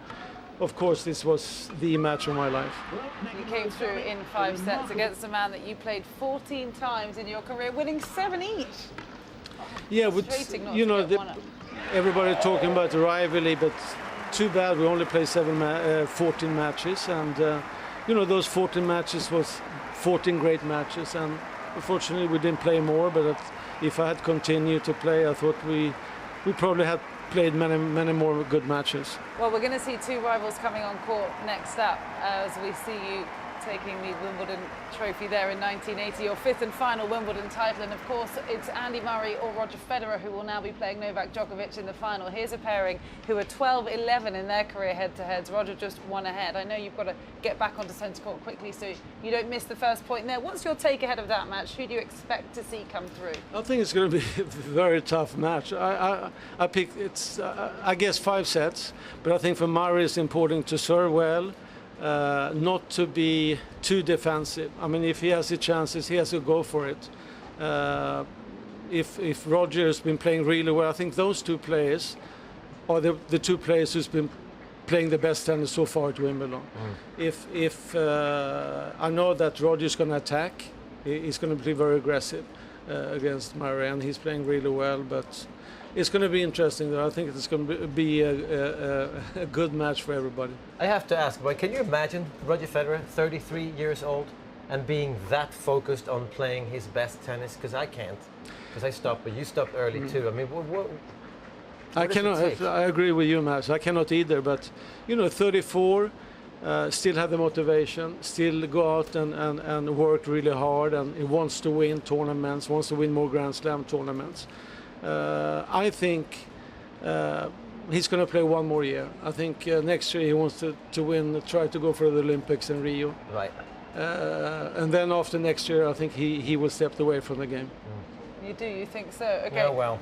of course, this was the match of my life. You came through in 5 sets against a man that you played 14 times in your career, winning 7 each. Yeah, frustrating not you to know, get one up. everybody talking about the rivalry, but too bad we only played 14 matches, and those 14 matches was 14 great matches, and unfortunately we didn't play more. But if I had continued to play, I thought we probably had played many more good matches. Well, we're going to see two rivals coming on court next up as we see you taking the Wimbledon trophy there in 1980, your fifth and final Wimbledon title. And of course, it's Andy Murray or Roger Federer who will now be playing Novak Djokovic in the final. Here's a pairing who are 12-11 in their career head-to-heads. Roger just one ahead. I know you've got to get back onto centre court quickly so you don't miss the first point there. What's your take ahead of that match? Who do you expect to see come through? I think it's going to be a very tough match. I picked I guess 5 sets, but I think for Murray it's important to serve well. Not to be too defensive. I mean, if he has the chances, he has to go for it. If Roger has been playing really well, I think those two players are the two players who's been playing the best tennis so far at Wimbledon. If I know that Roger's going to attack, he's going to be very aggressive against Murray, and he's playing really well, but it's going to be interesting, though. I think it's going to be a good match for everybody. I have to ask, but can you imagine Roger Federer, 33 years old, and being that focused on playing his best tennis? Because I can't, because I stopped, but you stopped early too. I mean, what I cannot. I agree with you, Max. I cannot either. But 34, still have the motivation, still go out and work really hard, and he wants to win tournaments, wants to win more Grand Slam tournaments. I think he's going to play one more year. I think next year he wants to win, try to go for the Olympics in Rio. Right. And then after next year, I think he will step away from the game. You do? You think so? Okay. Yeah, well.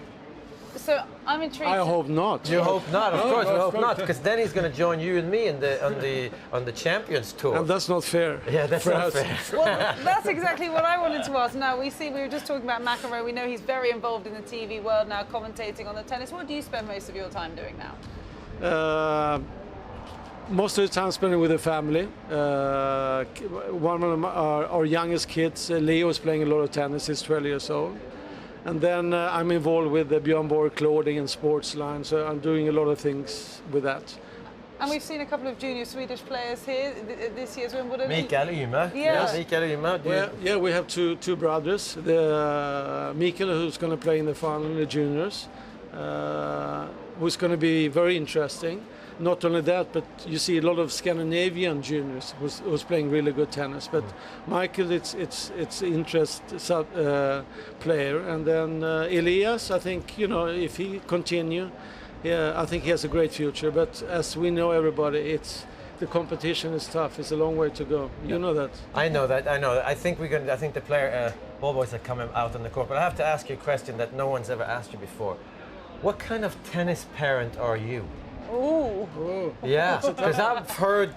So I'm intrigued. I hope not. You hope not, of course. We hope not, because then he's going to join you and me on the Champions Tour. And that's not fair. Yeah, that's not fair. Well, that's exactly what I wanted to ask. Now we were just talking about McEnroe. We know he's very involved in the TV world now, commentating on the tennis. What do you spend most of your time doing now? Most of the time spending with the family. One of our youngest kids, Leo, is playing a lot of tennis. He's 12 years old. And then I'm involved with the Borg clothing and sports line, so I'm doing a lot of things with that. And we've seen a couple of junior Swedish players here this year's Wimbledon. Mikael Ymer. Yeah. Yes. Mikael Ymer. Yeah, we have two brothers. Mikael, who's going to play in the final in the juniors, who's going to be very interesting. Not only that, but you see a lot of Scandinavian juniors who's playing really good tennis. But Michael, it's interest player, and then Elias. I think if he continue, I think he has a great future. But as we know, everybody, the competition is tough. It's a long way to go. You know that. I know that. I think I think the player ball boys are coming out on the court. But I have to ask you a question that no one's ever asked you before. What kind of tennis parent are you? Ooh. Yeah, because I've heard,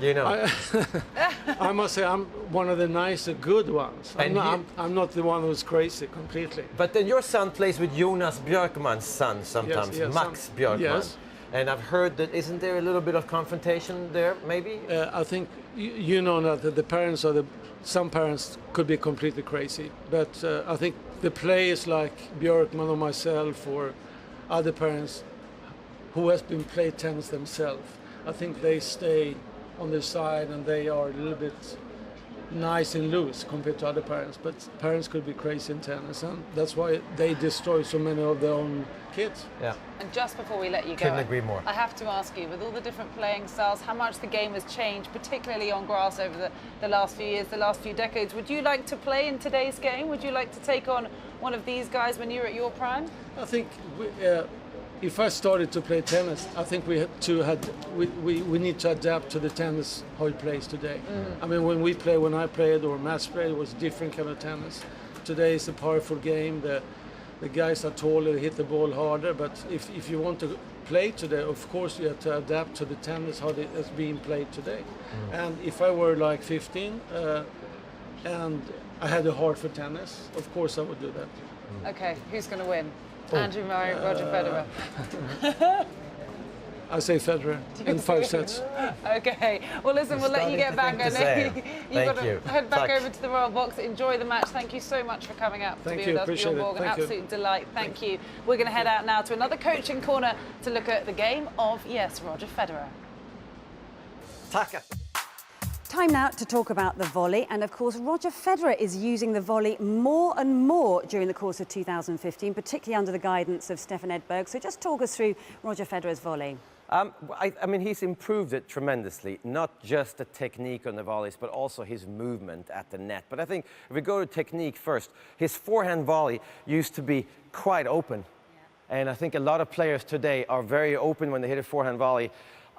I must say I'm one of the nicer, good ones. I'm not the one who's crazy completely. But then your son plays with Jonas Björkman's son sometimes, yes, Max Björkman. Yes. And I've heard that, isn't there a little bit of confrontation there, maybe? I think you know that the parents some parents could be completely crazy. But I think the players like Björkman or myself or other parents who has been played tennis themselves, I think they stay on their side and they are a little bit nice and loose compared to other parents. But parents could be crazy in tennis, and that's why they destroy so many of their own kids. Yeah. And just before we let you go, couldn't agree more. I have to ask you, with all the different playing styles, how much the game has changed, particularly on grass over the last few years, the last few decades. Would you like to play in today's game? Would you like to take on one of these guys when you were at your prime? I think if I started to play tennis, I think we need to adapt to the tennis how it plays today. I mean, when I played or Mats played, it was a different kind of tennis. Today it's a powerful game. The guys are taller, hit the ball harder. But if you want to play today, of course you have to adapt to the tennis how it's being played today. And if I were like 15 and I had a heart for tennis, of course I would do that. Okay, who's going to win? Andrew Murray, Roger Federer. I say Federer in 5 sets. Okay. Well, listen, we'll let you get back. I know you've got to head back over to the Royal Box. Enjoy the match. Thank you so much for coming out to be with us, Bjorn Borg. An absolute delight. Thank you. We're going to head out now to another coaching corner to look at the game of, yes, Roger Federer. Taka. Time now to talk about the volley, and of course Roger Federer is using the volley more and more during the course of 2015, particularly under the guidance of Stefan Edberg. So just talk us through Roger Federer's volley. I mean, he's improved it tremendously, not just the technique on the volleys, but also his movement at the net. But I think if we go to technique first, his forehand volley used to be quite open. And I think a lot of players today are very open when they hit a forehand volley.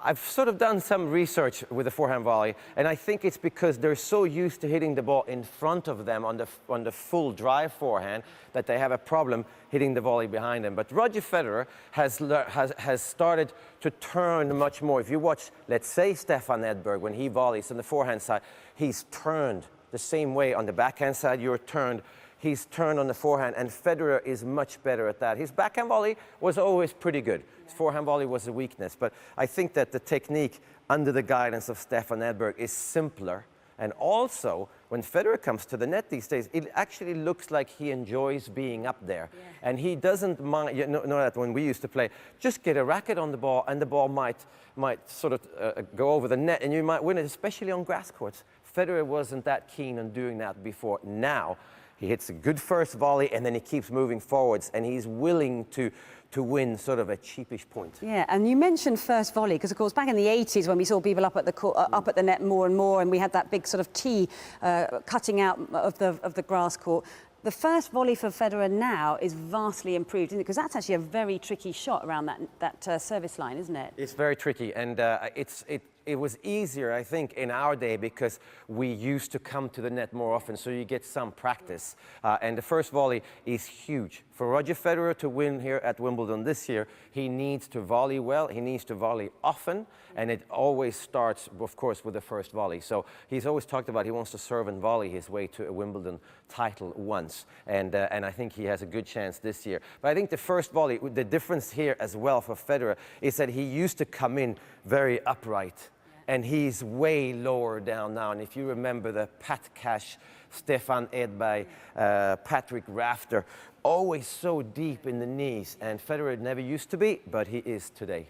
I've sort of done some research with the forehand volley, and I think it's because they're so used to hitting the ball in front of them on the full drive forehand that they have a problem hitting the volley behind them. But Roger Federer has started to turn much more. If you watch, let's say, Stefan Edberg, when he volleys on the forehand side, he's turned the same way on the backhand side you're turned. He's turned on the forehand, and Federer is much better at that. His backhand volley was always pretty good. His forehand volley was a weakness, but I think that the technique under the guidance of Stefan Edberg is simpler. And also, when Federer comes to the net these days, it actually looks like he enjoys being up there. Yeah. And he doesn't mind, you know that when we used to play, just get a racket on the ball, and the ball might sort of go over the net, and you might win it, especially on grass courts. Federer wasn't that keen on doing that before. Now, he hits a good first volley, and then he keeps moving forwards, and he's willing to win sort of a cheapish point. Yeah, and you mentioned first volley, because of course back in the 80s when we saw people up at the net more and more, and we had that big sort of tee cutting out of the grass court. The first volley for Federer now is vastly improved, isn't it? Because that's actually a very tricky shot around that service line, isn't it? It's very tricky, and it was easier, I think, in our day because we used to come to the net more often, so you get some practice. And the first volley is huge. For Roger Federer to win here at Wimbledon this year, he needs to volley well, he needs to volley often, and it always starts, of course, with the first volley. So he's always talked about he wants to serve and volley his way to a Wimbledon title once, and I think he has a good chance this year. But I think the first volley, the difference here as well for Federer is that he used to come in very upright. And he's way lower down now. And if you remember the Pat Cash, Stefan Edberg, Patrick Rafter, always so deep in the knees. And Federer never used to be, but he is today.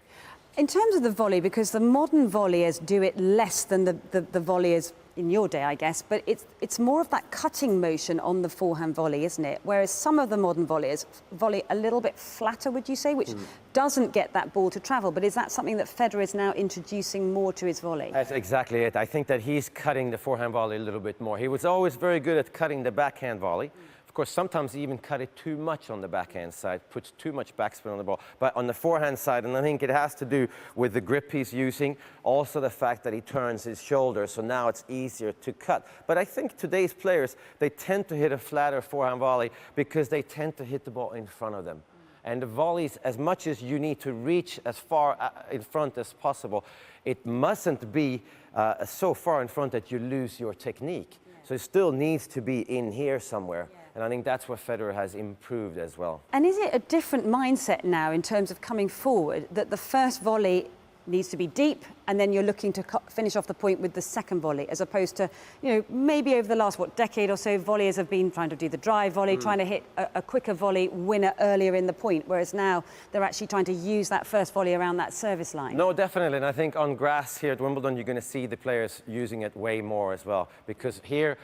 In terms of the volley, because the modern volleyers do it less than the volleyers in your day, I guess, but it's more of that cutting motion on the forehand volley, isn't it? Whereas some of the modern volleyers volley a little bit flatter, would you say, which doesn't get that ball to travel. But is that something that Federer is now introducing more to his volley? That's exactly it. I think that he's cutting the forehand volley a little bit more. He was always very good at cutting the backhand volley. Of course, sometimes he even cut it too much on the backhand side, puts too much backspin on the ball. But on the forehand side, and I think it has to do with the grip he's using, also the fact that he turns his shoulder, so now it's easier to cut. But I think today's players, they tend to hit a flatter forehand volley because they tend to hit the ball in front of them. And the volleys, as much as you need to reach as far in front as possible, it mustn't be so far in front that you lose your technique. So it still needs to be in here somewhere. And I think that's where Federer has improved as well. And is it a different mindset now in terms of coming forward, that the first volley needs to be deep and then you're looking to finish off the point with the second volley, as opposed to, you know, maybe over the last, decade or so, volleyers have been trying to do the drive volley, trying to hit a quicker volley winner earlier in the point, whereas now they're actually trying to use that first volley around that service line? No, definitely. And I think on grass here at Wimbledon, you're going to see the players using it way more as well, because here,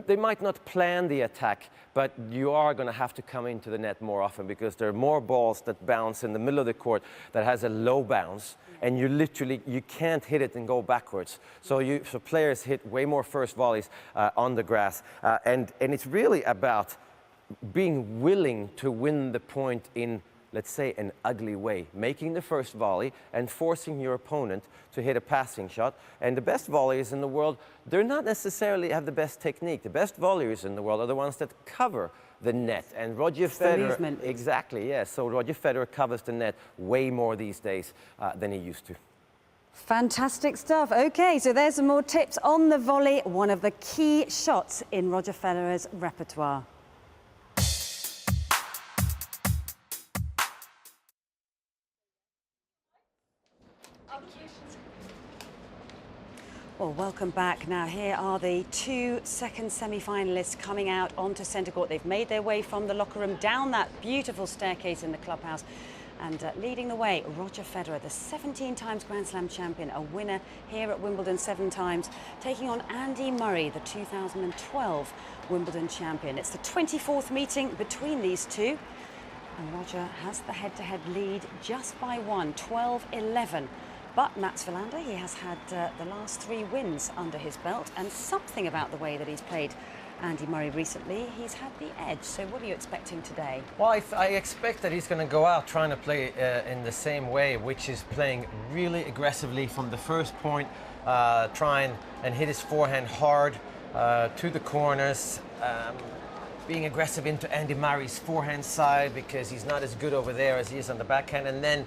they might not plan the attack, but you are going to have to come into the net more often because there are more balls that bounce in the middle of the court that has a low bounce, and you can't hit it and go backwards. So players hit way more first volleys on the grass, and it's really about being willing to win the point in, let's say, an ugly way, making the first volley and forcing your opponent to hit a passing shot. And the best volleyers in the world, they're not necessarily have the best technique. The best volleyers in the world are the ones that cover the net. And Roger Federer, exactly, yes. So Roger Federer covers the net way more these days than he used to. Fantastic stuff. Okay, so there's some more tips on the volley, one of the key shots in Roger Federer's repertoire. Well, welcome back. Now, here are the two second semi-finalists coming out onto centre court. They've made their way from the locker room down that beautiful staircase in the clubhouse. And leading the way, Roger Federer, the 17 times Grand Slam champion, a winner here at Wimbledon 7 times, taking on Andy Murray, the 2012 Wimbledon champion. It's the 24th meeting between these two. And Roger has the head-to-head lead just by one, 12-11. But Mats Wilander, he has had the last 3 wins under his belt, and something about the way that he's played Andy Murray recently, he's had the edge. So what are you expecting today? Well, I expect that he's going to go out trying to play in the same way, which is playing really aggressively from the first point, trying and hit his forehand hard to the corners, being aggressive into Andy Murray's forehand side because he's not as good over there as he is on the backhand, and then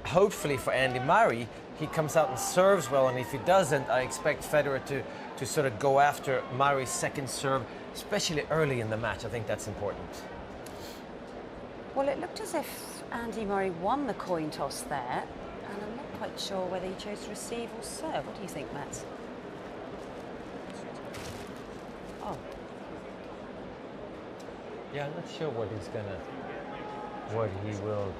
hopefully for Andy Murray, he comes out and serves well, and if he doesn't, I expect Federer to sort of go after Murray's second serve, especially early in the match. I think that's important. Well, it looked as if Andy Murray won the coin toss there, and I'm not quite sure whether he chose to receive or serve. What do you think, Mats? Oh. Yeah, I'm not sure what he will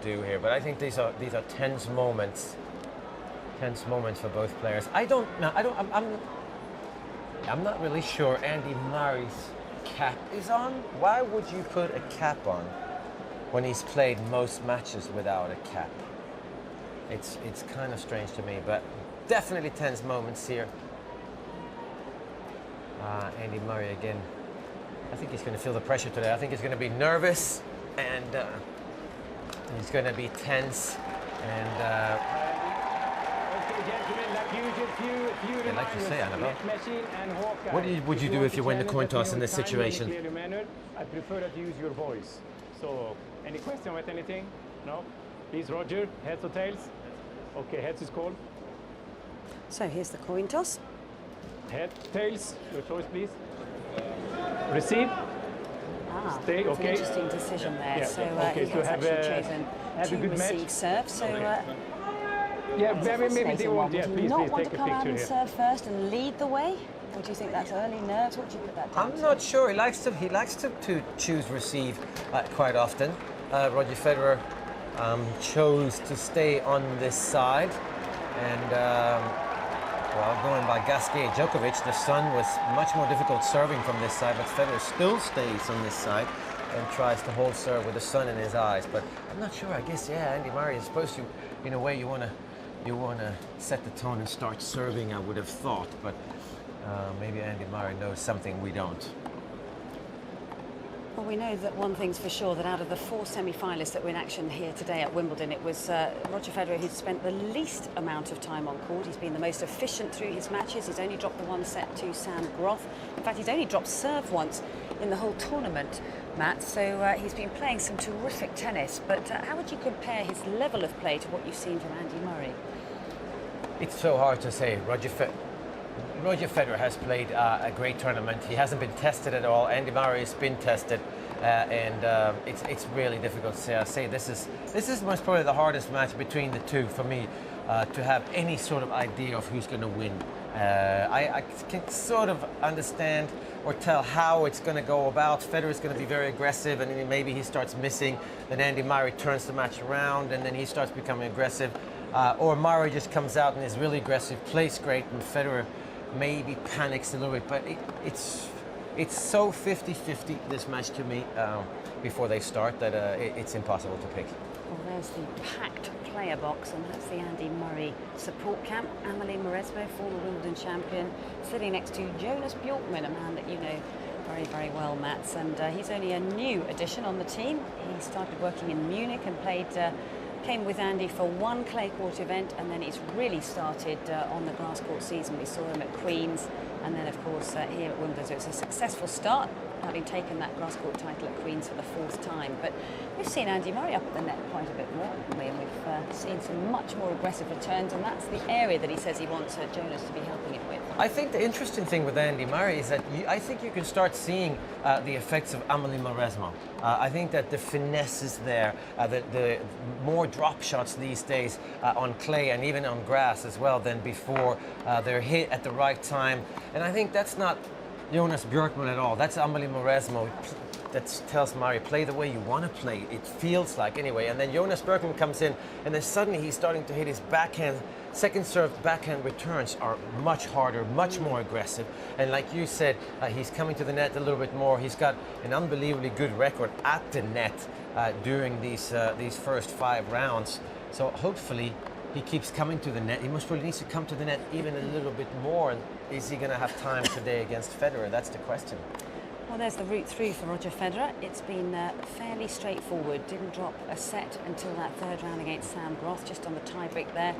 do here, but I think these are tense moments for both players. I'm not really sure Andy Murray's cap is on. Why would you put a cap on when he's played most matches without a cap? It's kind of strange to me, but definitely tense moments here. Andy Murray again. I think he's going to feel the pressure today. I think he's going to be nervous, and he's going to be tense, and I'd like to say, Annabelle, what would you do if you win the coin toss in this situation? I prefer that you use your voice. So, any question with anything? No? Please, Roger, heads or tails? Okay, heads is called. So here's the coin toss. Head, tails, your choice, please. Receive. Stay, that's okay. an interesting decision there. Yeah. So okay, he so has have actually chosen have to a good receive match. serve. So yeah, maybe they fascinating won't. one. Yeah, Would please, you not please want take to a come out picture and here. serve first and lead the way? Or do you think that's early nerves? What do you put that down to? I'm not sure. He likes to choose receive quite often. Roger Federer chose to stay on this side, and well, going by Gasquet Djokovic, the Sun was much more difficult serving from this side, but Federer still stays on this side and tries to hold serve with the sun in his eyes. But I'm not sure. I guess, yeah, Andy Murray is supposed to, in a way, you want to set the tone and start serving, I would have thought, but maybe Andy Murray knows something we don't. Well, we know that one thing's for sure, that out of the 4 semi-finalists that were in action here today at Wimbledon, it was Roger Federer who's spent the least amount of time on court. He's been the most efficient through his matches. He's only dropped the 1 set to Sam Groth. In fact, he's only dropped serve once in the whole tournament, Matt. So he's been playing some terrific tennis. But how would you compare his level of play to what you've seen from Andy Murray? It's so hard to say. Roger Federer has played a great tournament. He hasn't been tested at all. Andy Murray has been tested, and it's really difficult to say. I say this is most probably the hardest match between the two for me to have any sort of idea of who's going to win. I can sort of understand or tell how it's going to go about. Federer's going to be very aggressive, and then maybe he starts missing. Then Andy Murray turns the match around, and then he starts becoming aggressive. Or Murray just comes out and is really aggressive, plays great, and Federer maybe panics a little bit. But it's so 50-50, this match to me, before they start, that it's impossible to pick. Well, there's the packed player box, and that's the Andy Murray support camp. Amelie Mauresmo, former Wimbledon champion, sitting next to Jonas Bjorkman, a man that you know very, very well, Mats. And he's only a new addition on the team. He started working in Munich and came with Andy for 1 clay court event, and then he's really started on the grass court season. We saw him at Queen's, And then, of course, here at Wimbledon, so it's a successful start, having taken that grass court title at Queen's for the 4th time. But we've seen Andy Murray up at the net quite a bit more, haven't we? And we've seen some much more aggressive returns, and that's the area that he says he wants Jonas to be helping it with. I think the interesting thing with Andy Murray is that I think you can start seeing the effects of Amelie Mauresmo. I think that the finesse is there, the more drop shots these days on clay and even on grass as well than before. They're hit at the right time. And I think that's not Jonas Björkman at all. That's Amelie Mauresmo. That tells Murray, play the way you want to play. It feels like anyway. And then Jonas Björkman comes in, and then suddenly he's starting to hit his backhand. Second serve backhand returns are much harder, much more aggressive. And like you said, he's coming to the net a little bit more. He's got an unbelievably good record at the net during these first 5 rounds. So hopefully he keeps coming to the net. He most probably needs to come to the net even a little bit more. And is he going to have time today against Federer? That's the question. Well, there's the route through for Roger Federer. It's been fairly straightforward. Didn't drop a set until that 3rd round against Sam Groth, just on the tie-break there.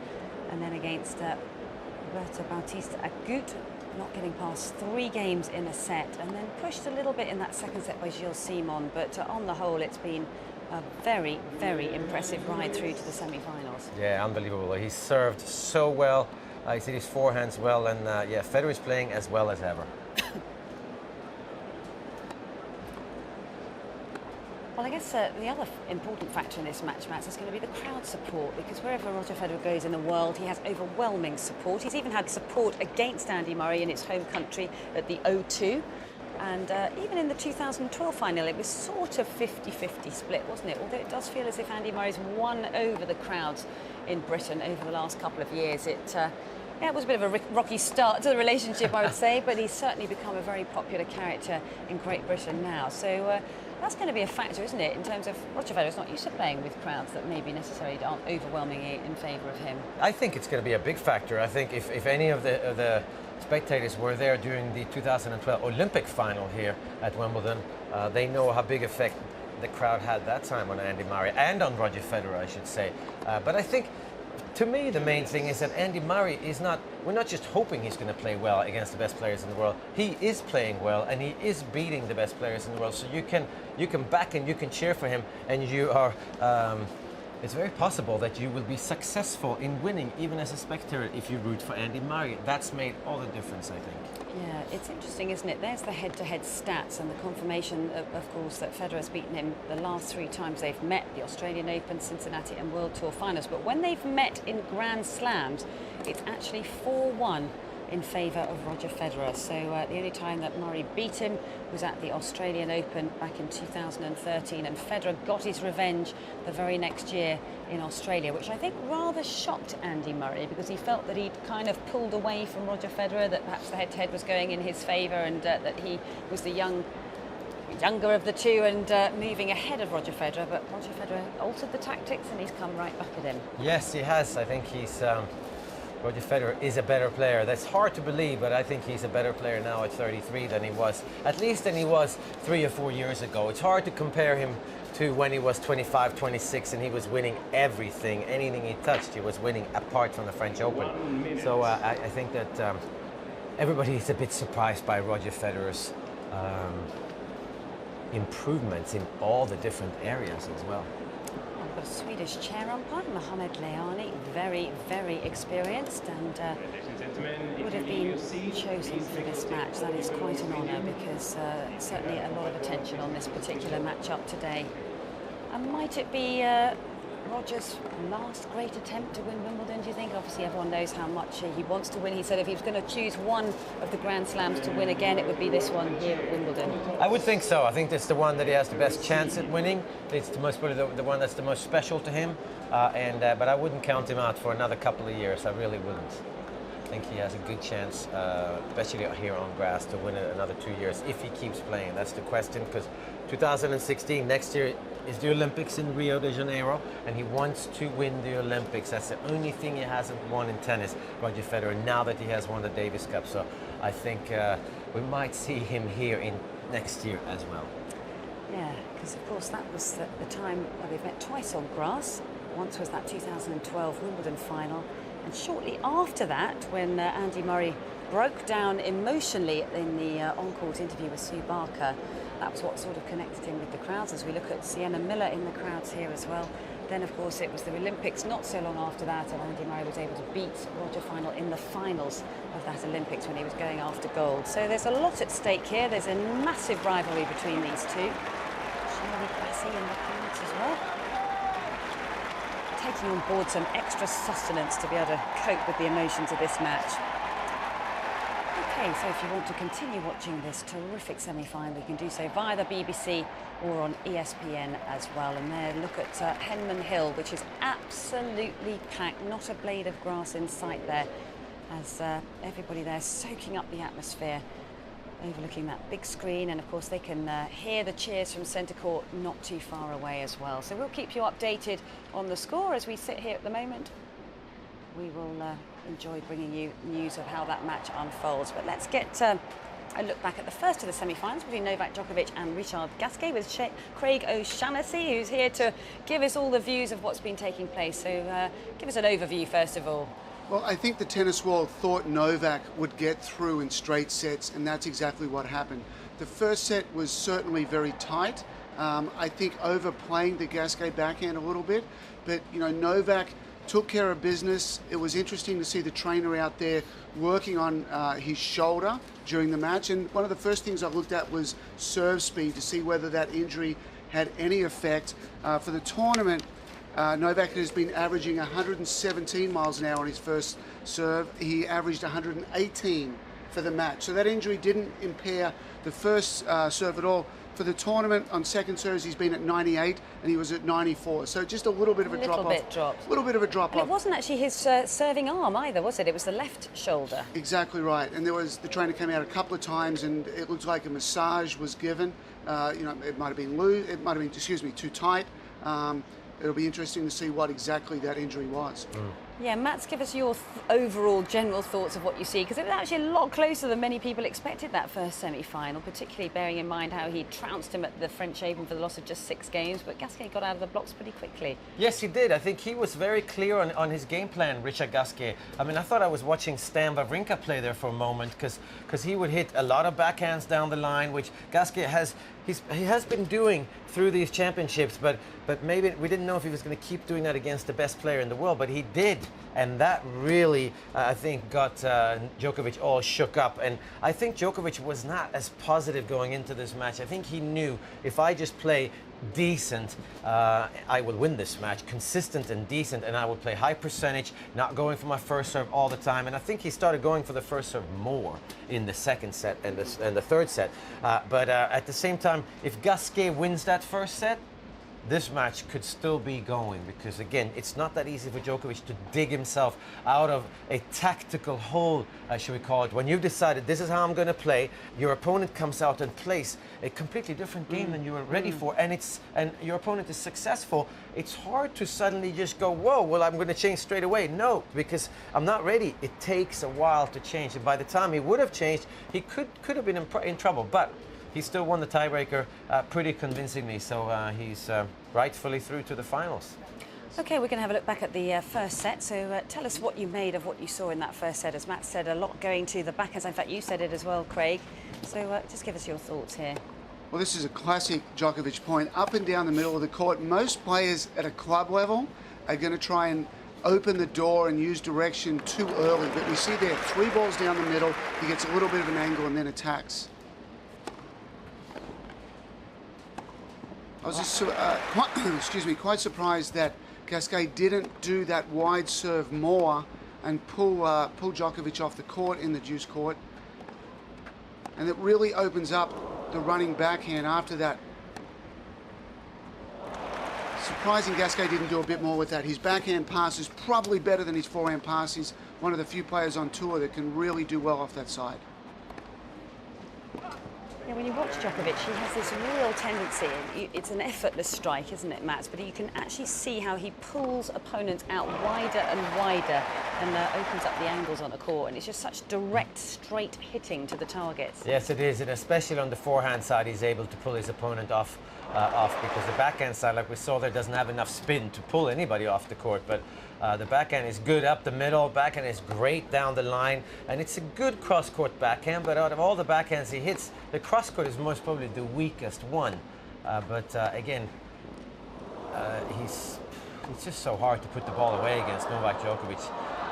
And then against Roberto Bautista Agut, not getting past 3 games in a set. And then pushed a little bit in that 2nd set by Gilles Simon. But on the whole, it's been a very, very impressive ride through to the semi-finals. Yeah, unbelievable. He's served so well. He's hit his forehands well. And yeah, Federer is playing as well as ever. Well, I guess the other important factor in this match, Mats, is going to be the crowd support, because wherever Roger Federer goes in the world, he has overwhelming support. He's even had support against Andy Murray in his home country at the O2. And even in the 2012 final, it was sort of 50-50 split, wasn't it? Although it does feel as if Andy Murray's won over the crowds in Britain over the last couple of years. Yeah, it was a bit of a rocky start to the relationship, I would say, but he's certainly become a very popular character in Great Britain now. So that's going to be a factor, isn't it, in terms of Roger Federer's not used to playing with crowds that maybe necessarily aren't overwhelmingly in favour of him. I think it's going to be a big factor. I think if any of the spectators were there during the 2012 Olympic final here at Wimbledon, they know how big effect the crowd had that time on Andy Murray and on Roger Federer, I should say. But I think, to me, the main thing is that Andy Murray is not, we're not just hoping he's going to play well against the best players in the world. He is playing well, and he is beating the best players in the world. So you can back and you can cheer for him, and you are, it's very possible that you will be successful in winning, even as a spectator, if you root for Andy Murray. That's made all the difference, I think. Yeah, it's interesting, isn't it? There's the head-to-head stats and the confirmation, of course, that Federer's beaten him the last 3 times they've met, the Australian Open, Cincinnati and World Tour finals. But when they've met in Grand Slams, it's actually 4-1 in favour of Roger Federer. So the only time that Murray beat him was at the Australian Open back in 2013, and Federer got his revenge the very next year in Australia, which I think rather shocked Andy Murray, because he felt that he'd kind of pulled away from Roger Federer, that perhaps the head-to-head was going in his favour, and that he was the younger of the two and moving ahead of Roger Federer. But Roger Federer altered the tactics and he's come right back at him. Yes, he has. I think he's Roger Federer is a better player. That's hard to believe, but I think he's a better player now at 33 than he was, at least than he was 3 or 4 years ago. It's hard to compare him to when he was 25, 26, and he was winning everything. Anything he touched, he was winning, apart from the French Open. So I think that everybody is a bit surprised by Roger Federer's improvements in all the different areas as well. We've got a Swedish chair umpire, Mohamed Leani, very, very experienced, and would have been chosen for this match. That is quite an honour, because certainly a lot of attention on this particular match-up today. And might it be Roger's last great attempt to win Wimbledon, do you think? Obviously everyone knows how much he wants to win. He said if he was going to choose one of the Grand Slams to win again, it would be this one here at Wimbledon. I would think so. I think that's the one that he has the best chance at winning. It's the most, probably the one that's the most special to him. But I wouldn't count him out for another couple of years. I really wouldn't. I think he has a good chance, especially here on grass, to win it another 2 years if he keeps playing. That's the question, because 2016, next year, is the Olympics in Rio de Janeiro, and he wants to win the Olympics. That's the only thing he hasn't won in tennis, Roger Federer, now that he has won the Davis Cup. So I think we might see him here in next year as well. Yeah, because of course that was the time where they've met twice on grass. Once was that 2012 Wimbledon final, And shortly after that, when Andy Murray broke down emotionally in the on-court interview with Sue Barker, that was what sort of connected him with the crowds, as we look at Sienna Miller in the crowds here as well. Then, of course, it was the Olympics not so long after that, and Andy Murray was able to beat Roger Feinl in the finals of that Olympics when he was going after gold. So there's a lot at stake here. There's a massive rivalry between these two. Shirley Bassey in the crowds as well, taking on board some extra sustenance to be able to cope with the emotions of this match. Okay, so if you want to continue watching this terrific semi-final, you can do so via the BBC or on ESPN as well. And there, look at Henman Hill, which is absolutely packed, not a blade of grass in sight there, as everybody there soaking up the atmosphere, overlooking that big screen. And of course they can hear the cheers from centre court not too far away as well. So we'll keep you updated on the score as we sit here at the moment. We will enjoy bringing you news of how that match unfolds. But let's get a look back at the first of the semi-finals between Novak Djokovic and Richard Gasquet with Craig O'Shaughnessy, who's here to give us all the views of what's been taking place. So give us an overview first of all. Well, I think the tennis world thought Novak would get through in straight sets, and that's exactly what happened. The first set was certainly very tight. I think overplaying the Gasquet backhand a little bit, but you know, Novak took care of business. It was interesting to see the trainer out there working on his shoulder during the match, and one of the first things I looked at was serve speed to see whether that injury had any effect. For the tournament, Novak has been averaging 117 miles an hour on his first serve. He averaged 118 for the match, so that injury didn't impair the first serve at all. For the tournament, on second serves, he's been at 98 and he was at 94. So just a little bit of a drop off. A little bit of a drop off. It wasn't actually his serving arm either, was it? It was the left shoulder. Exactly right. And there was, the trainer came out a couple of times and it looked like a massage was given. You know, it might have been loose, it might have been, excuse me, too tight. It'll be interesting to see what exactly that injury was. Yeah, Mats, give us your overall general thoughts of what you see, because it was actually a lot closer than many people expected, that first semi-final, particularly bearing in mind how he trounced him at the French Open for the loss of just 6 games, but Gasquet got out of the blocks pretty quickly. Yes, he did. I think he was very clear on his game plan, Richard Gasquet. I mean, I thought I was watching Stan Wawrinka play there for a moment, because he would hit a lot of backhands down the line, which Gasquet he has been doing through these championships, but maybe we didn't know if he was going to keep doing that against the best player in the world, but he did, and that really, I think, got Djokovic all shook up. And I think Djokovic was not as positive going into this match. I think he knew, if I just play decent, I will win this match, consistent and decent, and I will play high percentage, not going for my first serve all the time. And I think he started going for the first serve more in the second set and the third set. But at the same time, if Gasquet wins that first set, this match could still be going, because again, it's not that easy for Djokovic to dig himself out of a tactical hole, should we call it. When you've decided this is how I'm going to play, your opponent comes out and plays a completely different game than you were ready for, and your opponent is successful. It's hard to suddenly just go, whoa, well, I'm going to change straight away. No, because I'm not ready. It takes a while to change, and by the time he would have changed, he could have been in trouble. But he still won the tiebreaker pretty convincingly, so he's rightfully through to the finals. Okay, we're going to have a look back at the first set. So tell us what you made of what you saw in that first set. As Matt said, a lot going to the backhands. In fact, you said it as well, Craig. So just give us your thoughts here. Well, this is a classic Djokovic point. Up and down the middle of the court, most players at a club level are going to try and open the door and use direction too early. But we see there, 3 balls down the middle, he gets a little bit of an angle and then attacks. I was just quite surprised that Gasquet didn't do that wide serve more and pull Djokovic off the court in the deuce court. And it really opens up the running backhand after that. Surprising Gasquet didn't do a bit more with that. His backhand pass is probably better than his forehand pass. He's one of the few players on tour that can really do well off that side. Yeah, when you watch Djokovic, he has this real tendency. It's an effortless strike, isn't it, Matt? But you can actually see how he pulls opponents out wider and wider and opens up the angles on the court. And it's just such direct, straight hitting to the targets. Yes, it is. And especially on the forehand side, he's able to pull his opponent off because the backhand side, like we saw there, doesn't have enough spin to pull anybody off the court. But The backhand is good up the middle, backhand is great down the line, and it's a good cross-court backhand, but out of all the backhands he hits, the cross-court is most probably the weakest one. Again, it's just so hard to put the ball away against Novak Djokovic.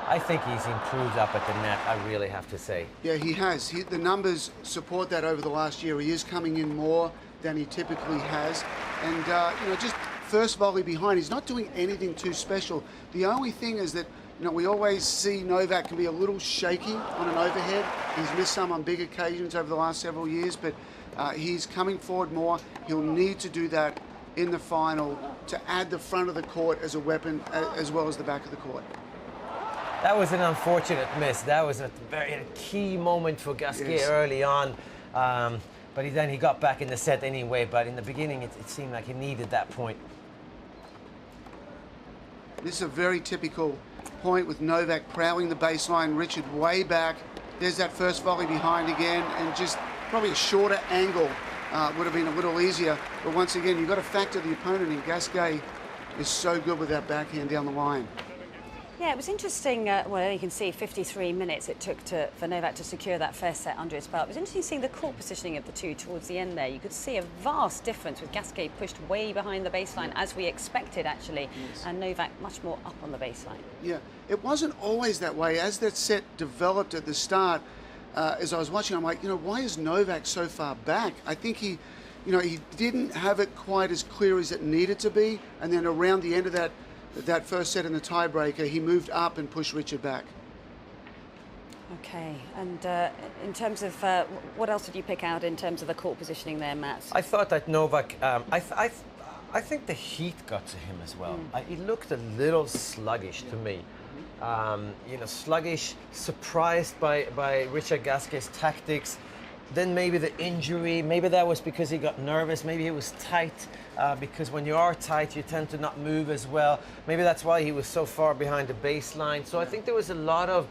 I think he's improved up at the net, I really have to say. Yeah, he has. The numbers support that over the last year. He is coming in more than he typically has. And, you know, just first volley behind, he's not doing anything too special. The only thing is that, you know, we always see Novak can be a little shaky on an overhead. He's missed some on big occasions over the last several years, but he's coming forward more. He'll need to do that in the final to add the front of the court as a weapon as well as the back of the court. That was an unfortunate miss. That was a very key moment for Gasquet early on. But then he got back in the set anyway, but in the beginning it seemed like he needed that point. This is a very typical point with Novak prowling the baseline, Richard way back. There's that first volley behind again, and just probably a shorter angle would have been a little easier. But once again, you've got to factor the opponent in. Gasquet is so good with that backhand down the line. Yeah, it was interesting. Well, you can see 53 minutes it took for Novak to secure that first set under his belt. It was interesting seeing the court positioning of the two towards the end there. You could see a vast difference with Gasquet pushed way behind the baseline, as we expected, actually, and Novak much more up on the baseline. Yeah, it wasn't always that way. As that set developed at the start, as I was watching, I'm like, you know, why is Novak so far back? I think he didn't have it quite as clear as it needed to be, and then around the end of that first set in the tiebreaker, he moved up and pushed Richard back. Okay, and in terms of what else did you pick out in terms of the court positioning there, Matt? I thought that Novak, I think the heat got to him as well. He looked a little sluggish to me. You know, sluggish, surprised by Richard Gasquet's tactics. Then maybe the injury, maybe that was because he got nervous, maybe he was tight, because when you are tight you tend to not move as well. Maybe that's why he was so far behind the baseline. So I think there was a lot of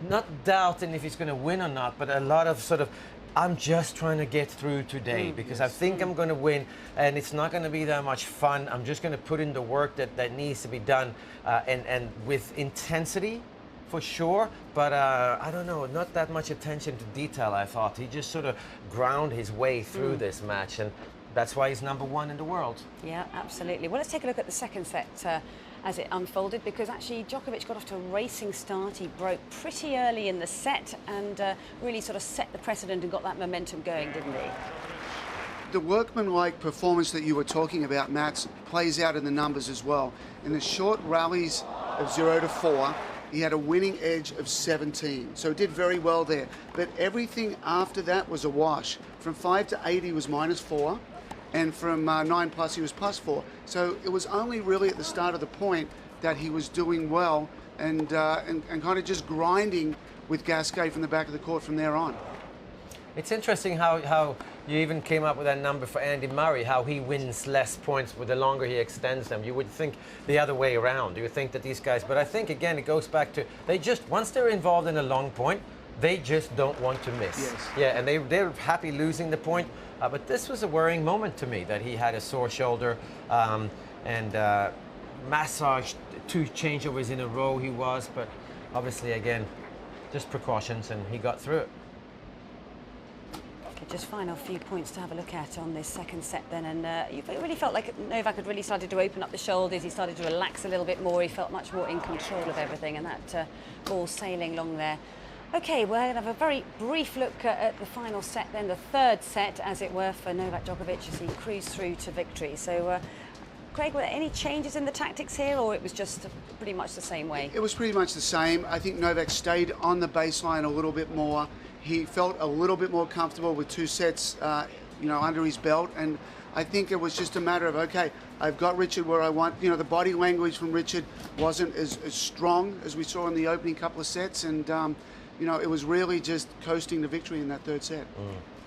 not doubting if he's going to win or not, but a lot of sort of, I'm just trying to get through today because I think I'm going to win, and it's not going to be that much fun. I'm just going to put in the work that needs to be done, and with intensity, for sure, but I don't know, not that much attention to detail, I thought. He just sort of ground his way through this match, and that's why he's #1 in the world. Yeah, absolutely. Well, let's take a look at the second set as it unfolded, because actually Djokovic got off to a racing start. He broke pretty early in the set and really sort of set the precedent and got that momentum going, didn't he? The workmanlike performance that you were talking about, Matt, plays out in the numbers as well. In the short rallies of 0 to 4, he had a winning edge of 17, so did very well there. But everything after that was a wash. From 5 to 8, he was -4, and from 9 plus, he was +4. So it was only really at the start of the point that he was doing well and kind of just grinding with Gasquet from the back of the court from there on. It's interesting how you even came up with that number for Andy Murray, how he wins less points with the longer he extends them. You would think the other way around. You would think that these guys, but I think again it goes back to, they just, once they're involved in a long point, they just don't want to miss. Yes. Yeah, and they're happy losing the point, but this was a worrying moment to me, that he had a sore shoulder and massaged 2 changeovers in a row he was, but obviously again, just precautions, and he got through it. Just final few points to have a look at on this second set then, and it really felt like Novak had really started to open up the shoulders. He started to relax a little bit more. He felt much more in control of everything, and that ball sailing along there. Okay, we're going to have a very brief look at the final set then, the third set, as it were, for Novak Djokovic as he cruised through to victory. So, Craig, were there any changes in the tactics here, or it was just pretty much the same way? It was pretty much the same. I think Novak stayed on the baseline a little bit more. He felt a little bit more comfortable with 2 sets, under his belt, and I think it was just a matter of, okay, I've got Richard where I want. You know, the body language from Richard wasn't as strong as we saw in the opening couple of sets, and it was really just coasting to victory in that third set.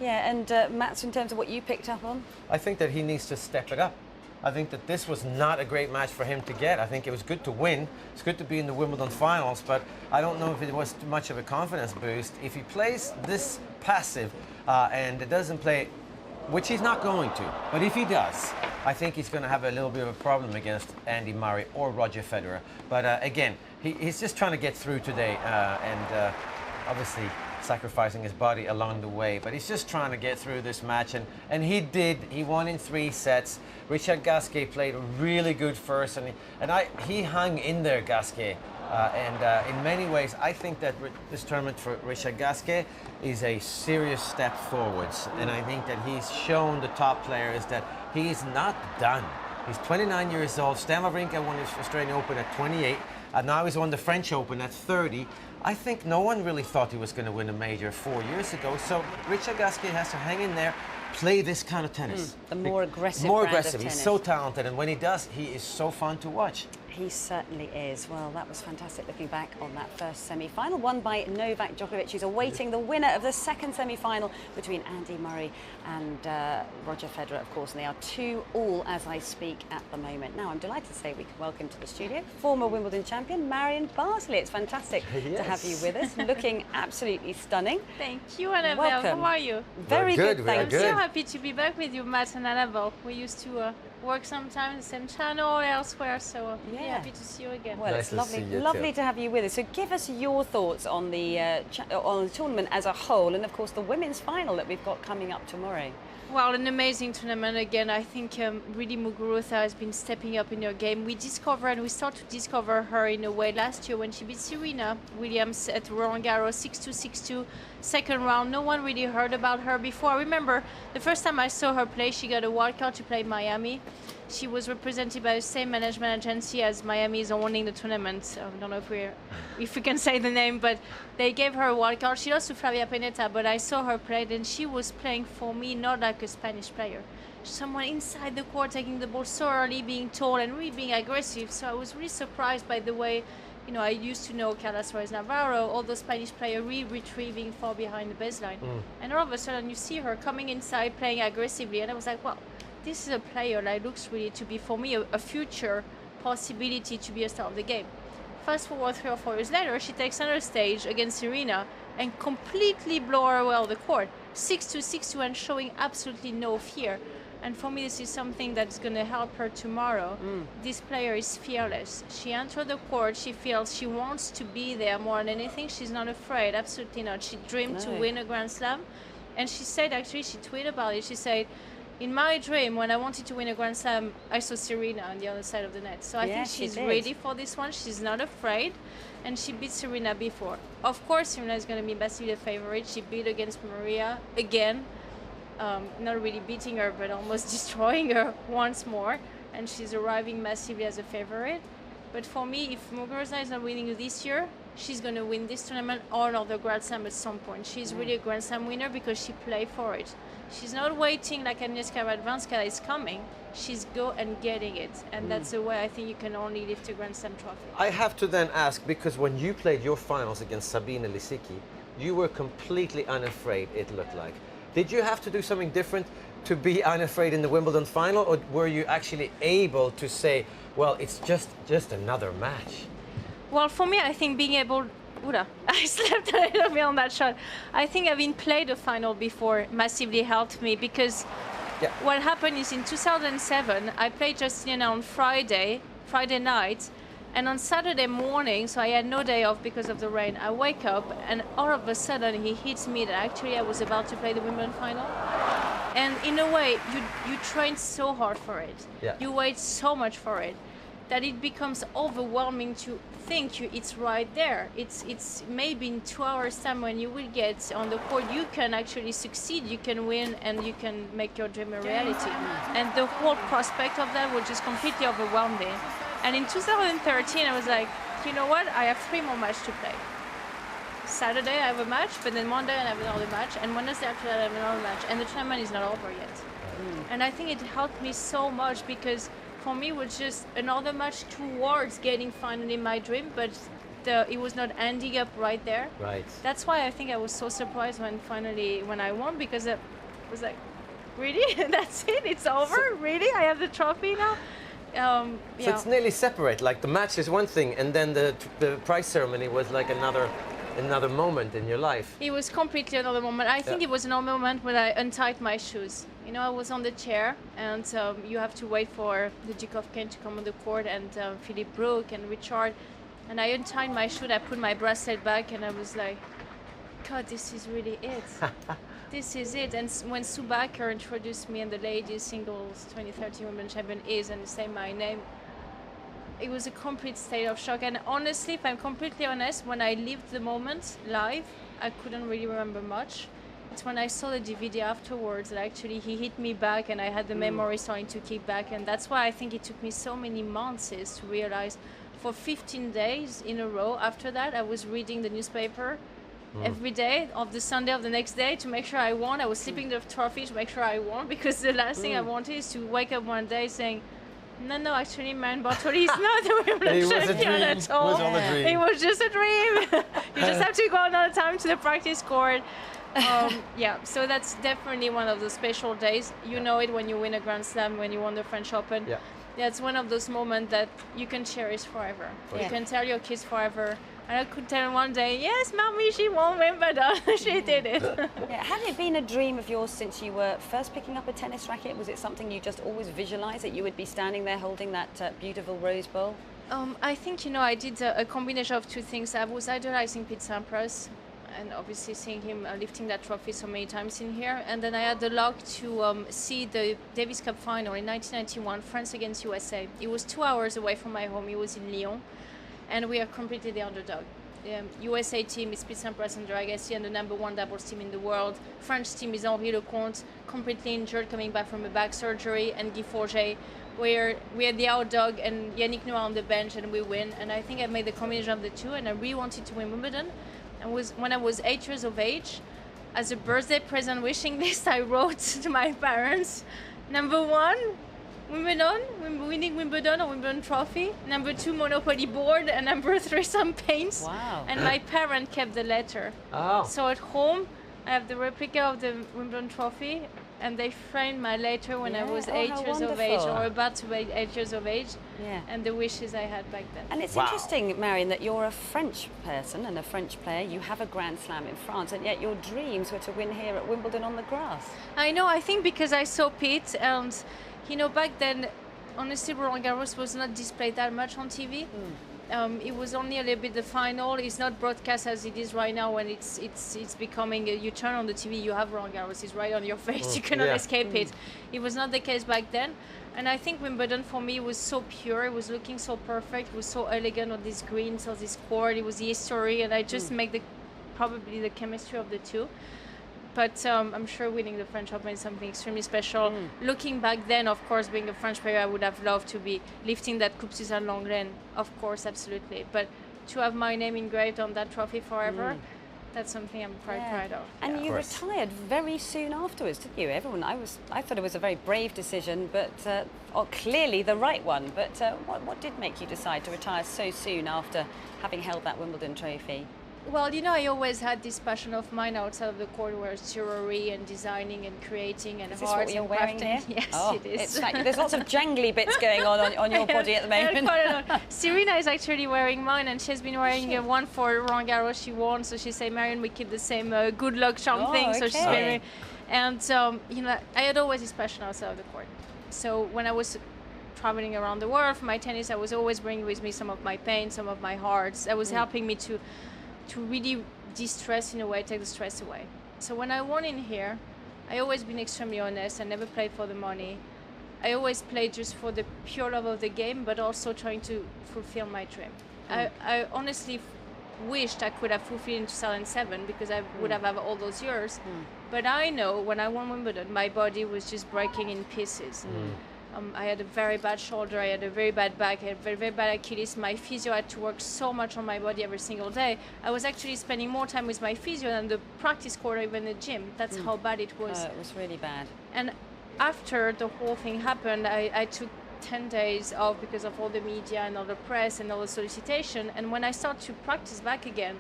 Yeah, and Mats, in terms of what you picked up on? I think that he needs to step it up. I think that this was not a great match for him to get. I think it was good to win. It's good to be in the Wimbledon finals, but I don't know if it was too much of a confidence boost. If he plays this passive and it doesn't play which he's not going to. But if he does, I think he's going to have a little bit of a problem against Andy Murray or Roger Federer. But again, he's just trying to get through today and obviously sacrificing his body along the way. But he's just trying to get through this match. And he did. He won in 3 sets. Richard Gasquet played a really good first. And he hung in there, Gasquet. In many ways, I think that this tournament for Richard Gasquet is a serious step forwards. And I think that he's shown the top players that he's not done. He's 29 years old. Stan Wawrinka won his Australian Open at 28. And now he's won the French Open at 30. I think no one really thought he was going to win a major 4 years ago. So Richard Gasquet has to hang in there, play this kind of tennis. The more aggressive More brand of aggressive. He's tennis. so talented. And when he does, he is so fun to watch. He certainly is. Well, that was fantastic looking back on that first semi-final, won by Novak Djokovic, who's awaiting the winner of the second semi-final between Andy Murray and Roger Federer, of course, and they are 2-2 as I speak at the moment. Now, I'm delighted to say we can welcome to the studio former Wimbledon champion Marion Bartley. It's fantastic to have you with us, looking absolutely stunning. Thank you, Annabelle. Welcome. How are you? Very good, I'm so happy to be back with you, Matt and Annabelle. We used to work sometimes the same channel elsewhere, so really happy to see you again. Well, it's lovely to have you with us. So give us your thoughts on the tournament as a whole, and of course the women's final that we've got coming up tomorrow. Well, an amazing tournament again. I think really Muguruza has been stepping up in her game. We start to discover her in a way last year when she beat Serena Williams at Roland Garros 6-2, 6-2, second round. No one really heard about her before. I remember the first time I saw her play, she got a wild card to play Miami. She was represented by the same management agency as Miami is owning the tournament. I don't know if we can say the name, but they gave her a wild card. She lost to Flavia Pennetta, but I saw her play, and she was playing for me not like a Spanish player. Someone inside the court taking the ball so early, being tall and really being aggressive. So I was really surprised by the way, you know, I used to know Carla Suarez Navarro, all those Spanish players really retrieving far behind the baseline. And all of a sudden you see her coming inside, playing aggressively, and I was like, well, this is a player that looks really to be, for me, a future possibility to be a star of the game. Fast forward 3 or 4 years later, she takes another stage against Serena and completely blow her away on the court. 6-2, 6-2, and showing absolutely no fear. And for me, this is something that's going to help her tomorrow. This player is fearless. She enters the court, she feels she wants to be there more than anything. She's not afraid, absolutely not. She dreamed to win a Grand Slam. And she said, actually, she tweeted about it, she said, in my dream, when I wanted to win a Grand Slam, I saw Serena on the other side of the net. So I think she's ready for this one. She's not afraid, and she beat Serena before. Of course, Serena is going to be massively the favorite. She beat against Maria again, not really beating her, but almost destroying her once more. And she's arriving massively as a favorite. But for me, if Muguruza is not winning this year, she's going to win this tournament or another Grand Slam at some point. She's really a Grand Slam winner because she played for it. She's not waiting like Agnieszka Radwanska is coming. She's go and getting it. And that's the way I think you can only lift a Grand Slam trophy. I have to then ask, because when you played your finals against Sabine Lisicki, you were completely unafraid, it looked like. Did you have to do something different to be unafraid in the Wimbledon final, or were you actually able to say, well, it's just another match? Well, for me, I think being able... I slept a little bit on that shot. I think having played a final before massively helped me because what happened is in 2007, I played Justina on Friday night, and on Saturday morning, so I had no day off because of the rain, I wake up and all of a sudden he hits me that actually I was about to play the Wimbledon final. And in a way, you train so hard for it. You wait so much for it that it becomes overwhelming to think it's right there. It's maybe in 2 hours time when you will get on the court, you can actually succeed, you can win, and you can make your dream a reality. And the whole prospect of that was just completely overwhelmed me. And in 2013, I was like, you know what? I have 3 more matches to play. Saturday I have a match, but then Monday I have another match, and Wednesday after that I have another match, and the tournament is not over yet. And I think it helped me so much because for me, it was just another match towards getting finally my dream, but it was not ending up right there. Right. That's why I think I was so surprised when I won, because I was like, really? That's it? It's over? Really? I have the trophy now? So it's nearly separate. Like the match is one thing, and then the prize ceremony was like another moment in your life. It was completely another moment. I think it was another moment when I untied my shoes. You know, I was on the chair, and you have to wait for the Duke of Kent to come on the court, and Philip Brook and Richard. And I untied my shoe, I put my bracelet back, and I was like, God, this is really it. This is it. And when Sue Baker introduced me and the ladies singles 2013 Wimbledon champion and say my name, it was a complete state of shock. And honestly, if I'm completely honest, when I lived the moment live, I couldn't really remember much. It's when I saw the DVD afterwards that actually he hit me back, and I had the memory starting to kick back. And that's why I think it took me so many months to realize. For 15 days in a row after that, I was reading the newspaper every day of the Sunday of the next day to make sure I won. I was slipping the trophy to make sure I won, because the last thing I wanted is to wake up one day saying, no, actually, Marion Bartoli is not the Wimbledon champion at all. It was all a dream. It was just a dream. You just have to go another time to the practice court. Yeah, so that's definitely one of those special days. You know it when you win a Grand Slam, when you won the French Open. Yeah. Yeah, it's one of those moments that you can cherish forever. You can tell your kids forever. And I could tell one day, yes, Mommy, she won Wimbledon. She did it. Had it been a dream of yours since you were first picking up a tennis racket? Was it something you just always visualised, that you would be standing there holding that beautiful rose bowl? I think, I did a combination of two things. I was idolizing Pete Sampras, and obviously seeing him lifting that trophy so many times in here. And then I had the luck to see the Davis Cup final in 1991, France against USA. It was 2 hours away from my home. It was in Lyon. And we are completely the underdog. The USA team is Pete Sampras and Agassi, and the #1 doubles team in the world. French team is Henri Lecomte, completely injured, coming back from a back surgery, and Guy Forget. We are the outdog, and Yannick Noah on the bench, and we win. And I think I made the combination of the two, and I really wanted to win Wimbledon. And when I was 8 years of age, as a birthday present wishing list, I wrote to my parents, #1, Wimbledon, winning Wimbledon or Wimbledon trophy. #2, Monopoly board, and #3, some paints. Wow. And my parent kept the letter. Oh. So at home, I have the replica of the Wimbledon trophy, and they framed my letter when I was 8 years of age, or about to be 8 years of age, and the wishes I had back then. And it's interesting, Marion, that you're a French person and a French player. You have a Grand Slam in France, and yet your dreams were to win here at Wimbledon on the grass. I know, I think because I saw Pete, and back then, honestly, Roland Garros was not displayed that much on TV. It was only a little bit the final. It's not broadcast as it is right now, when it's becoming. You turn on the TV, you have Roland Garros. It's right on your face. You cannot escape it. It was not the case back then, and I think Wimbledon for me was so pure. It was looking so perfect. It was so elegant on these greens, on this court. It was the history, and I just make probably the chemistry of the two. But I'm sure winning the French Open is something extremely special. Looking back then, of course, being a French player, I would have loved to be lifting that Coupe Suzanne Lenglen, of course, absolutely. But to have my name engraved on that trophy forever, that's something I'm quite proud of. And you retired very soon afterwards, didn't you? I thought it was a very brave decision, but clearly the right one. But what did make you decide to retire so soon after having held that Wimbledon trophy? Well, I always had this passion of mine outside of the court, where it's jewelry and designing and creating and is this what you're wearing here? Yes, it is. There's lots of jangly bits going on your body at the moment. Serena is actually wearing mine, and she's been wearing one for Roland Garros she won. So she said, Marion, we keep the same good luck charm thing. So she's wearing, and I had always this passion outside of the court. So when I was traveling around the world for my tennis, I was always bringing with me some of my pain, some of my hearts. That was helping me to really de-stress in a way, take the stress away. So when I won in here, I always been extremely honest. I never played for the money. I always played just for the pure love of the game, but also trying to fulfill my dream. I honestly wished I could have fulfilled in 2007, because I would have had all those years. But I know when I won Wimbledon, my body was just breaking in pieces. I had a very bad shoulder, I had a very bad back, I had a very, very bad Achilles. My physio had to work so much on my body every single day. I was actually spending more time with my physio than the practice court or even the gym. That's how bad it was. It was really bad. And after the whole thing happened, I took 10 days off because of all the media and all the press and all the solicitation. And when I started to practice back again,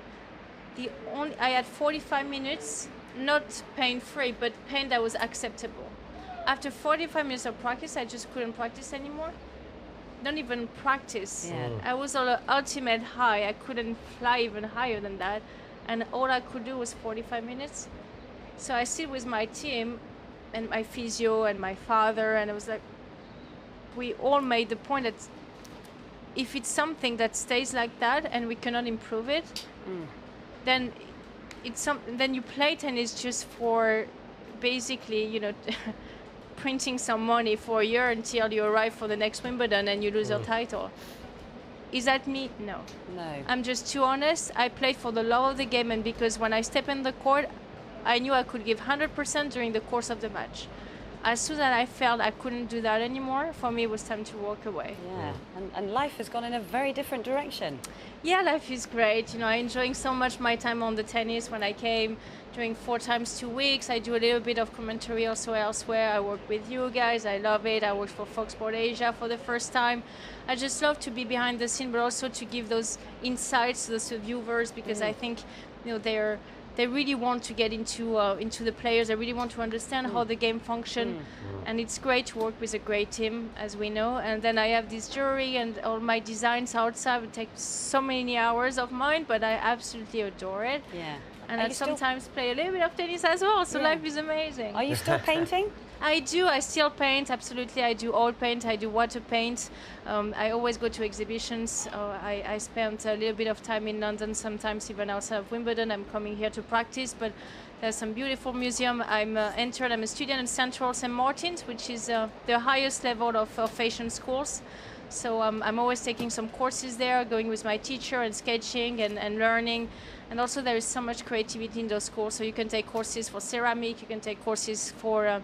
I had 45 minutes, not pain-free, but pain that was acceptable. After 45 minutes of practice, I just couldn't practice anymore. Don't even practice. I was on an ultimate high. I couldn't fly even higher than that. And all I could do was 45 minutes. So I sit with my team, my physio and my father, and I was like, we all made the point that if it's something that stays like that and we cannot improve it, then then you play tennis just for basically, you know, printing some money for a year until you arrive for the next Wimbledon and you lose your title. Is that me? No. No. I'm just too honest. I played for the love of the game, and because when I step in the court, I knew I could give 100% during the course of the match. As soon as I felt I couldn't do that anymore, for me it was time to walk away. Yeah, and life has gone in a very different direction. Yeah, life is great. You know, I'm enjoying so much my time on the tennis. When I came, doing 4 times 2 weeks, I do a little bit of commentary also elsewhere. I work with you guys. I love it. I work for Fox Sport Asia for the first time. I just love to be behind the scene, but also to give those insights to the viewers, because I think, you know, they really want to get into the players. They really want to understand how the game functions. And it's great to work with a great team, as we know. And then I have this jewelry and all my designs outside. It takes so many hours of mine, but I absolutely adore it. Yeah. And I sometimes play a little bit of tennis as well, so life is amazing. Are you still painting? I do. I still paint, absolutely. I do oil paint, I do water paint. I always go to exhibitions. I spent a little bit of time in London, sometimes even outside of Wimbledon. I'm coming here to practice, but there's some beautiful museum. I'm a student in Central St. Martin's, which is the highest level of fashion schools. So I'm always taking some courses there, going with my teacher and sketching and learning. And also there is so much creativity in those schools. So you can take courses for ceramic, you can take courses for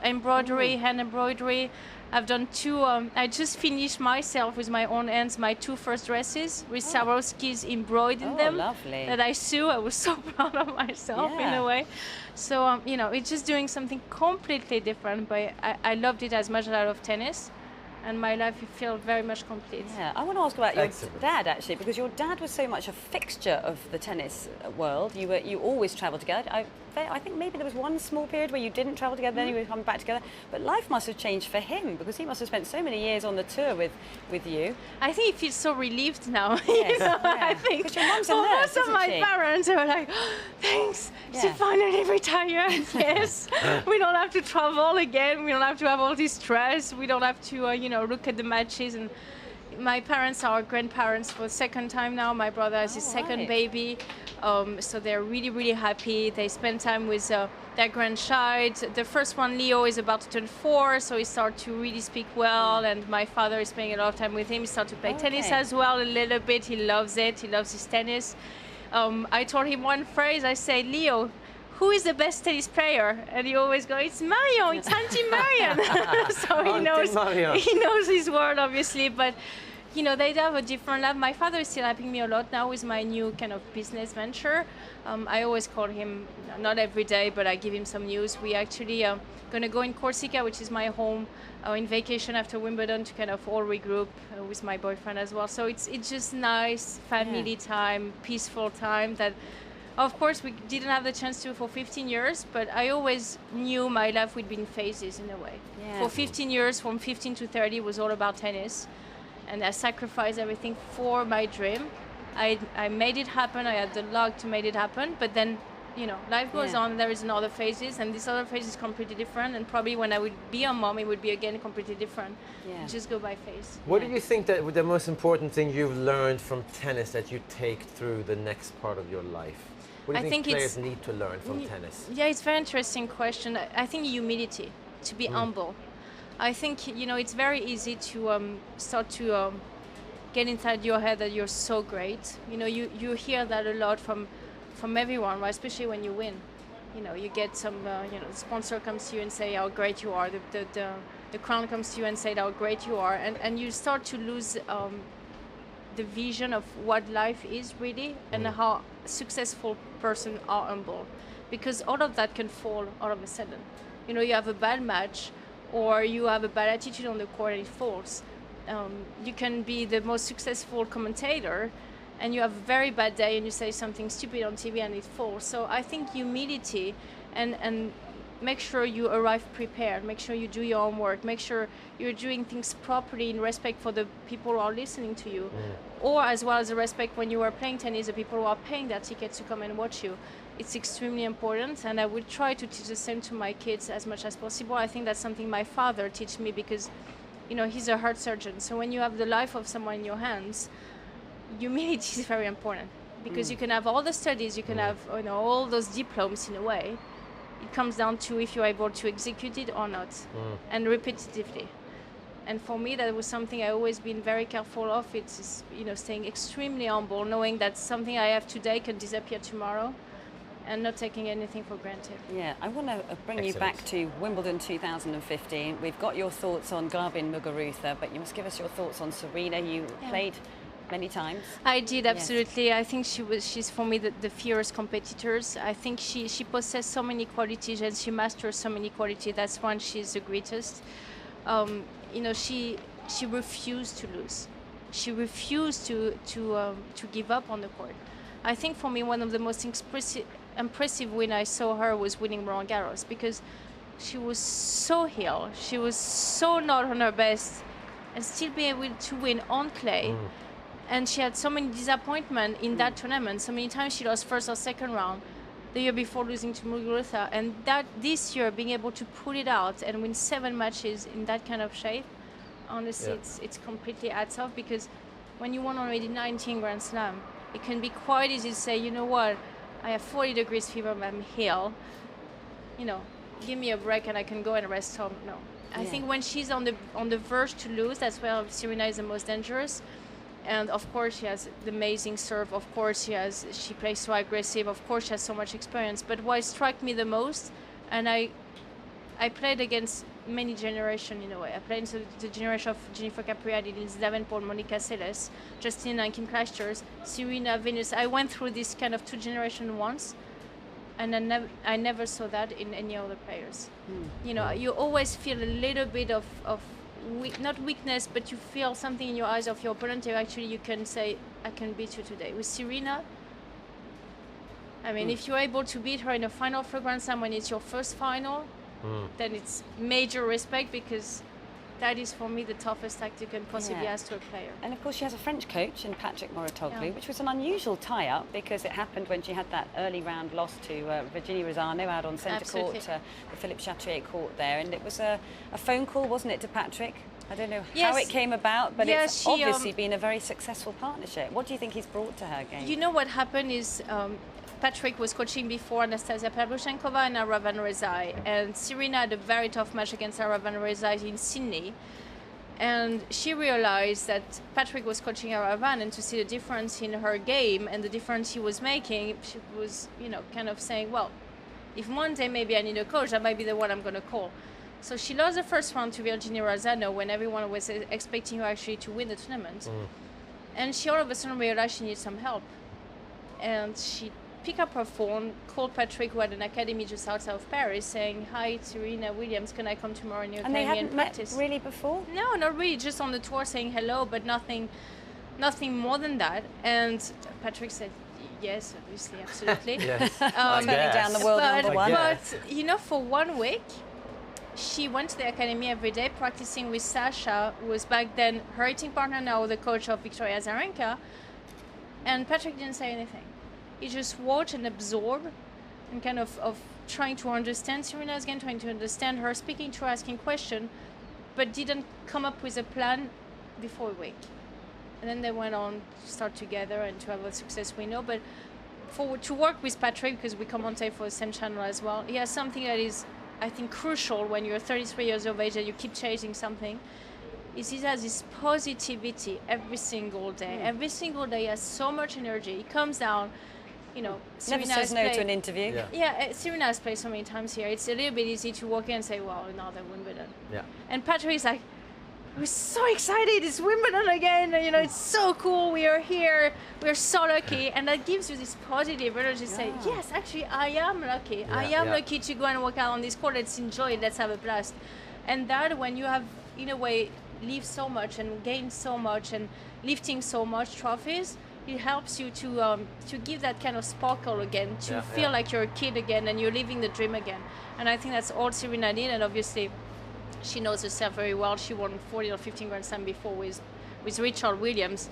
embroidery, hand embroidery. I've done 2, I just finished myself with my own hands, my 2 first dresses with Swarovskis embroidered in them. Lovely. That I sew. I was so proud of myself in a way. So, you know, it's just doing something completely different, but I loved it as much as I love tennis. And my life feels very much complete. Yeah, I want to ask about your dad, actually, because your dad was so much a fixture of the tennis world. You always travelled together. I think maybe there was one small period where you didn't travel together, then you would come back together. But life must have changed for him, because he must have spent so many years on the tour with you. I think he feels so relieved now. Yes, you know, yeah. I think Because your mum's a nurse, most of isn't my she? parents were like, oh, thanks, she finally retired. Yes, we don't have to travel again. We don't have to have all this stress. We don't have to, you know, look at the matches. And my parents are grandparents for the second time now. My brother has his second baby. So they're really, really happy. They spend time with their grandchild. The first one, Leo, is about to turn 4, so he started to really speak well. And my father is spending a lot of time with him. He started to play tennis as well a little bit. He loves it. He loves his tennis. I told him one phrase. I said, Leo, who is the best tennis player? And he always goes, it's Mario, it's Auntie Marion. So he knows his word, obviously. But you know, they have a different life. My father is still helping me a lot now with my new kind of business venture. I always call him, not every day, but I give him some news. We actually going to go in Corsica, which is my home, in vacation after Wimbledon to kind of all regroup with my boyfriend as well. So it's just nice family time, peaceful time that, of course, we didn't have the chance to for 15 years, but I always knew my life would be in phases in a way. Yeah. For 15 years, from 15 to 30, was all about tennis. And I sacrificed everything for my dream. I made it happen. I had the luck to make it happen. But then, you know, life goes on. There is another phases, and this other phase is completely different. And probably when I would be a mom, it would be again completely different. Yeah. Just go by phase. What do you think that the most important thing you've learned from tennis that you take through the next part of your life? What do you think players need to learn from tennis? Yeah, it's a very interesting question. I think humility, to be humble. I think, you know, it's very easy to start to get inside your head that you're so great. You know, you hear that a lot from everyone, right? Especially when you win. You know, you get some, you know, the sponsor comes to you and say how great you are. The crown comes to you and say how great you are. And you start to lose the vision of what life is really and how successful person are humble. Because all of that can fall all of a sudden. You know, you have a bad match, or you have a bad attitude on the court and it falls. You can be the most successful commentator and you have a very bad day and you say something stupid on TV and it falls. So I think humility and make sure you arrive prepared, make sure you do your homework, make sure you're doing things properly in respect for the people who are listening to you, or as well as the respect when you are playing tennis, the people who are paying their tickets to come and watch you. It's extremely important, and I will try to teach the same to my kids as much as possible. I think that's something my father taught me because, you know, he's a heart surgeon. So when you have the life of someone in your hands, humility is very important, because you can have all the studies, you can have, you know, all those diplomas in a way. It comes down to if you're able to execute it or not, and repetitively. And for me, that was something I always been very careful of. It's, you know, staying extremely humble, knowing that something I have today can disappear tomorrow, and not taking anything for granted. Yeah, I want to bring you back to Wimbledon 2015. We've got your thoughts on Garbine Muguruza, but you must give us your thoughts on Serena. You played many times. I did, absolutely. Yes. I think she's for me the fierce competitors. I think she possesses so many qualities and she masters so many qualities. That's why she's the greatest. You know, she refused to lose. She refused to give up on the court. I think for me one of the most impressive win I saw her was winning Roland Garros, because she was so ill, she was so not on her best, and still be able to win on clay. And she had so many disappointments in that tournament. So many times she lost first or second round, the year before losing to Muguruza. And that this year, being able to pull it out and win 7 matches in that kind of shape, honestly, it's completely adds off, because when you won already 19 Grand Slam, it can be quite easy to say, you know what, I have 40 degrees fever, but I'm ill. You know, give me a break and I can go and rest home. No. I think when she's on the verge to lose, that's where Serena is the most dangerous. And of course she has the amazing serve, of course she plays so aggressive, of course she has so much experience. But what struck me the most, and I played against many generations in a way. I played into the generation of Jennifer Capriati, Lindsay Davenport, Monica Seles, Justina and Kim Clijsters, Serena, Venus. I went through this kind of 2 generations once, and I never saw that in any other players. You know, you always feel a little bit of not weakness, but you feel something in your eyes of your opponent. Actually, you can say, I can beat you today. With Serena, I mean, if you're able to beat her in a final for Grand Slam when it's your first final, then it's major respect, because that is for me the toughest act you can possibly ask to a player. And of course she has a French coach in Patrick Mouratoglou, which was an unusual tie-up, because it happened when she had that early round loss to Virginia Rosano out on centre court, the Philippe Chatrier court there, and it was a phone call, wasn't it, to Patrick? I don't know how it came about, but it's obviously been a very successful partnership. What do you think he's brought to her game? You know what happened is Patrick was coaching before Anastasia Pavlyuchenkova and Ara van Rijswijk, and Serena had a very tough match against Ara van Rijswijk in Sydney, and she realized that Patrick was coaching Ara van, and to see the difference in her game and the difference he was making, she was, you know, kind of saying, well, if one day maybe I need a coach, that might be the one I'm going to call. So she lost the first round to Virginia Rosano when everyone was expecting her actually to win the tournament, and she all of a sudden realized she needed some help, and she pick up her phone, called Patrick, who had an academy just outside of Paris, saying, hi, Serena Williams, can I come tomorrow in your academy and practice? Met really before? No, not really, just on the tour saying hello, but nothing more than that. And Patrick said, yes, obviously, absolutely. Turning down the world number one. But, you know, for 1 week, she went to the academy every day, practicing with Sasha, who was back then her hitting partner, now the coach of Victoria Azarenka, and Patrick didn't say anything. He just watched and absorbed, and kind of trying to understand Serena's game, trying to understand her, speaking to her, asking questions, but didn't come up with a plan before a week. And then they went on to start together and to have a success we know. But to work with Patrick, because we commentate for the same channel as well, he has something that is, I think, crucial when you're 33 years of age and you keep chasing something, is he has this positivity every single day. Every single day he has so much energy. He comes down, you know, never says no to an interview. Serena has played so many times here. It's a little bit easy to walk in and say, well, another Wimbledon. Yeah. And Patrick is like, we're so excited, it's Wimbledon again, you know, it's so cool, we are here, we're so lucky. And that gives you this positive energy to say, yes, actually, I am lucky. I am lucky to go and walk out on this court, let's enjoy it, let's have a blast. And that, when you have, in a way, lived so much and gained so much and lifting so much trophies, it helps you to give that kind of sparkle again, to feel like you're a kid again and you're living the dream again. And I think that's all Serena did. And obviously, she knows herself very well. She won 14 or 15 Grand Slam before with Richard Williams,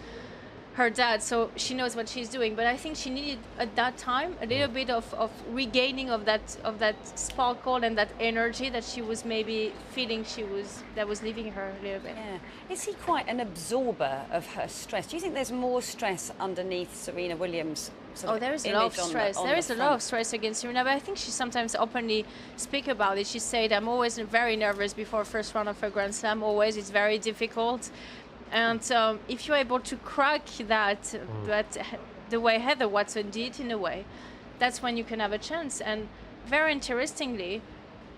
her dad, so she knows what she's doing. But I think she needed at that time a little bit of regaining of that sparkle and that energy that she was maybe feeling that was leaving her a little bit. Yeah. Is he quite an absorber of her stress? Do you think there's more stress underneath Serena Williams? There is a lot of stress. There is a lot of stress against Serena, but I think she sometimes openly speak about it. She said, "I'm always very nervous before first round of a Grand Slam. Always, it's very difficult." And if you're able to crack that the way Heather Watson did, in a way, that's when you can have a chance. And very interestingly,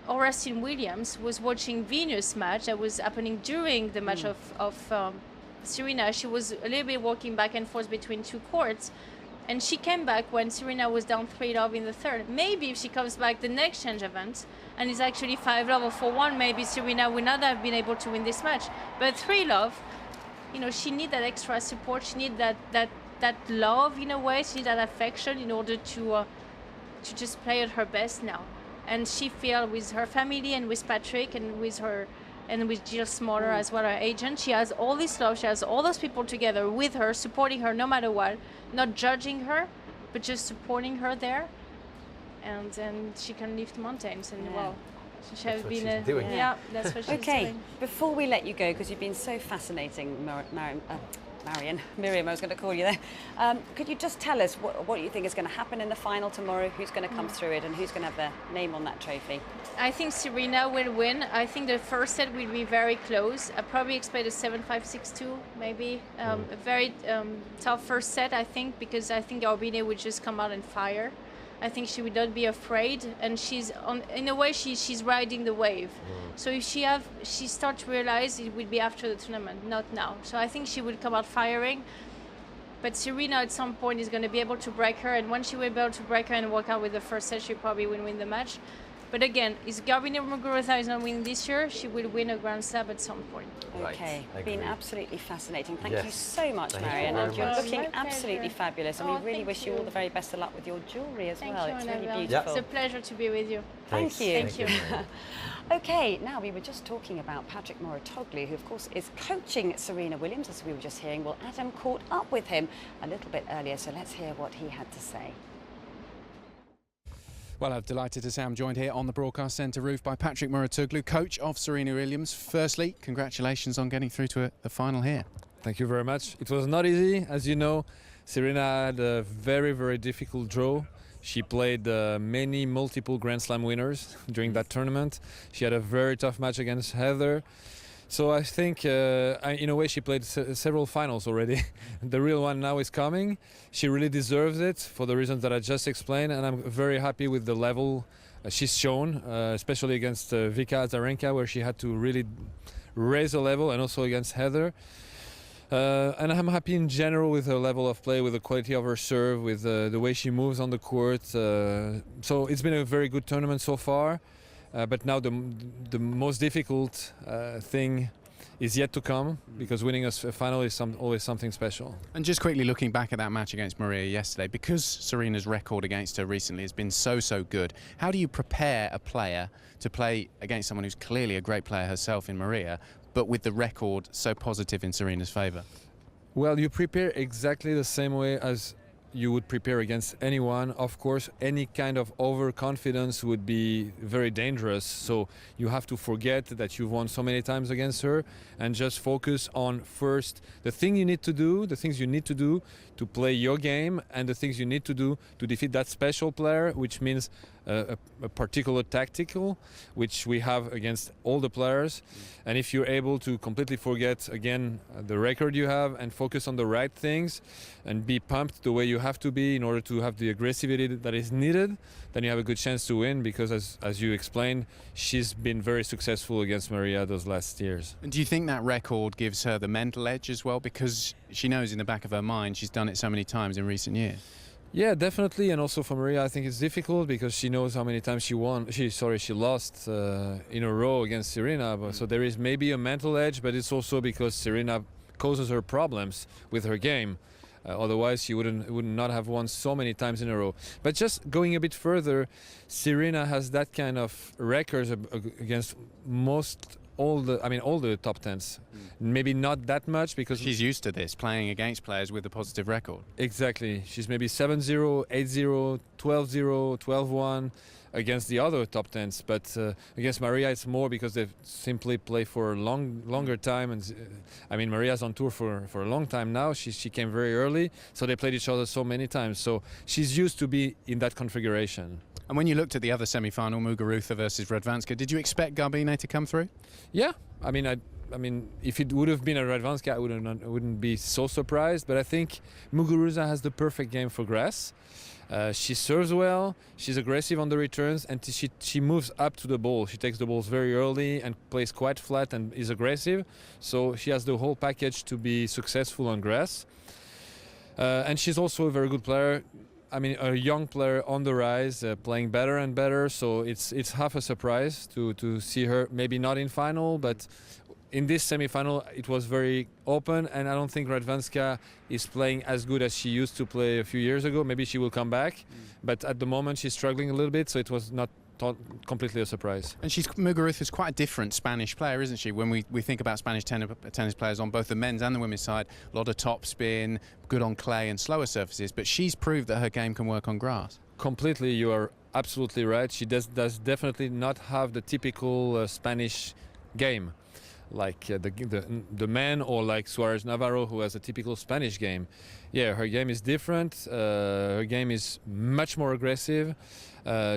Austin Williams was watching Venus match that was happening during the match of Serena. She was a little bit walking back and forth between two courts, and she came back when Serena was down 3-love in the third. Maybe if she comes back the next change event and it's actually 5-love or 4-1, maybe Serena would not have been able to win this match. But 3-love, she needs that extra support. She needs that love in a way. She needs that affection in order to just play at her best now. And she feels with her family and with Patrick and with Jill Smaller as well, her agent, she has all this love. She has all those people together with her, supporting her no matter what, not judging her, but just supporting her there. And then she can lift mountains. And she has been doing. Yeah, that's what she's doing. Okay, before we let you go, because you've been so fascinating, Miriam, I was going to call you there. Could you just tell us what you think is going to happen in the final tomorrow? Who's going to come through it, and who's going to have their name on that trophy? I think Serena will win. I think the first set will be very close. I probably expect a 7-5, 6-2, maybe. A very tough first set, I think, because I think Garbine would just come out and fire. I think she would not be afraid, and in a way she's riding the wave. So if she starts to realize it will be after the tournament, not now. So I think she will come out firing, but Serena at some point is going to be able to break her, and when she will be able to break her and walk out with the first set, she probably will win the match. But again, if Garbine Muguruza is not winning this year, she will win a Grand Slam at some point. Okay, been absolutely fascinating. Thank you so much, Marion. And you're looking absolutely fabulous, and we really wish you all the very best of luck with your jewellery as well. It's really beautiful. It's a pleasure to be with you. Thank you. Thank you. Okay, now we were just talking about Patrick Mouratoglou, who of course is coaching Serena Williams, as we were just hearing. Well, Adam caught up with him a little bit earlier, so let's hear what he had to say. Well, I'm delighted to say I'm joined here on the broadcast centre roof by Patrick Mouratoglou, coach of Serena Williams. Firstly, congratulations on getting through to the final here. Thank you very much. It was not easy, as you know. Serena had a very, very difficult draw. She played multiple Grand Slam winners during that tournament. She had a very tough match against Heather. So I think, in a way, she played several finals already. The real one now is coming. She really deserves it for the reasons that I just explained, and I'm very happy with the level she's shown, especially against Vika Azarenka, where she had to really raise the level, and also against Heather. And I'm happy in general with her level of play, with the quality of her serve, with the way she moves on the court. So it's been a very good tournament so far. But now the most difficult thing is yet to come, because winning a final is always something special. And just quickly looking back at that match against Maria yesterday, because Serena's record against her recently has been so good, how do you prepare a player to play against someone who's clearly a great player herself in Maria, but with the record so positive in Serena's favour? Well, you prepare exactly the same way as you would prepare against anyone. Of course, any kind of overconfidence would be very dangerous. So you have to forget that you've won so many times against her and just focus on first the things you need to do to play your game, and the things you need to do to defeat that special player, which means a particular tactical, which we have against all the players. And if you're able to completely forget, again, the record you have and focus on the right things and be pumped the way you have to be in order to have the aggressivity that is needed, then you have a good chance to win, because as you explained, she's been very successful against Maria those last years. And do you think that record gives her the mental edge as well, because she knows in the back of her mind she's done it so many times in recent years? Yeah, definitely. And also for Maria, I think it's difficult because she knows how many times she lost in a row against Serena. So there is maybe a mental edge, but it's also because Serena causes her problems with her game. Otherwise, she would not have won so many times in a row. But just going a bit further, Serena has that kind of records against all the top tens. Maybe not that much because she's used to this, playing against players with a positive record. Exactly. She's maybe 7-0, 8-0, 12-0, 12-1 against the other top tens. But against Maria, it's more because they simply play for a longer time. And Maria's on tour for a long time now. She came very early, so they played each other so many times. So she's used to be in that configuration. And when you looked at the other semi-final, Muguruza versus Radwanska, did you expect Garbine to come through? Yeah, I mean, if it would have been a Radwanska, I wouldn't be so surprised. But I think Muguruza has the perfect game for grass. She serves well, she's aggressive on the returns, and she moves up to the ball. She takes the balls very early and plays quite flat and is aggressive. So she has the whole package to be successful on grass. And she's also a very good player. A young player on the rise, playing better and better. So it's half a surprise to see her, maybe not in final, but in this semi-final it was very open, and I don't think Radwanska is playing as good as she used to play a few years ago. Maybe she will come back, but at the moment she's struggling a little bit, so it was not completely a surprise. And Muguruza is quite a different Spanish player, isn't she? When we think about Spanish tennis players on both the men's and the women's side, a lot of top spin, good on clay and slower surfaces, but she's proved that her game can work on grass. Completely, you are absolutely right. She does definitely not have the typical Spanish game, like the man, or like Suarez Navarro, who has a typical Spanish game. Yeah, her game is different. Her game is much more aggressive.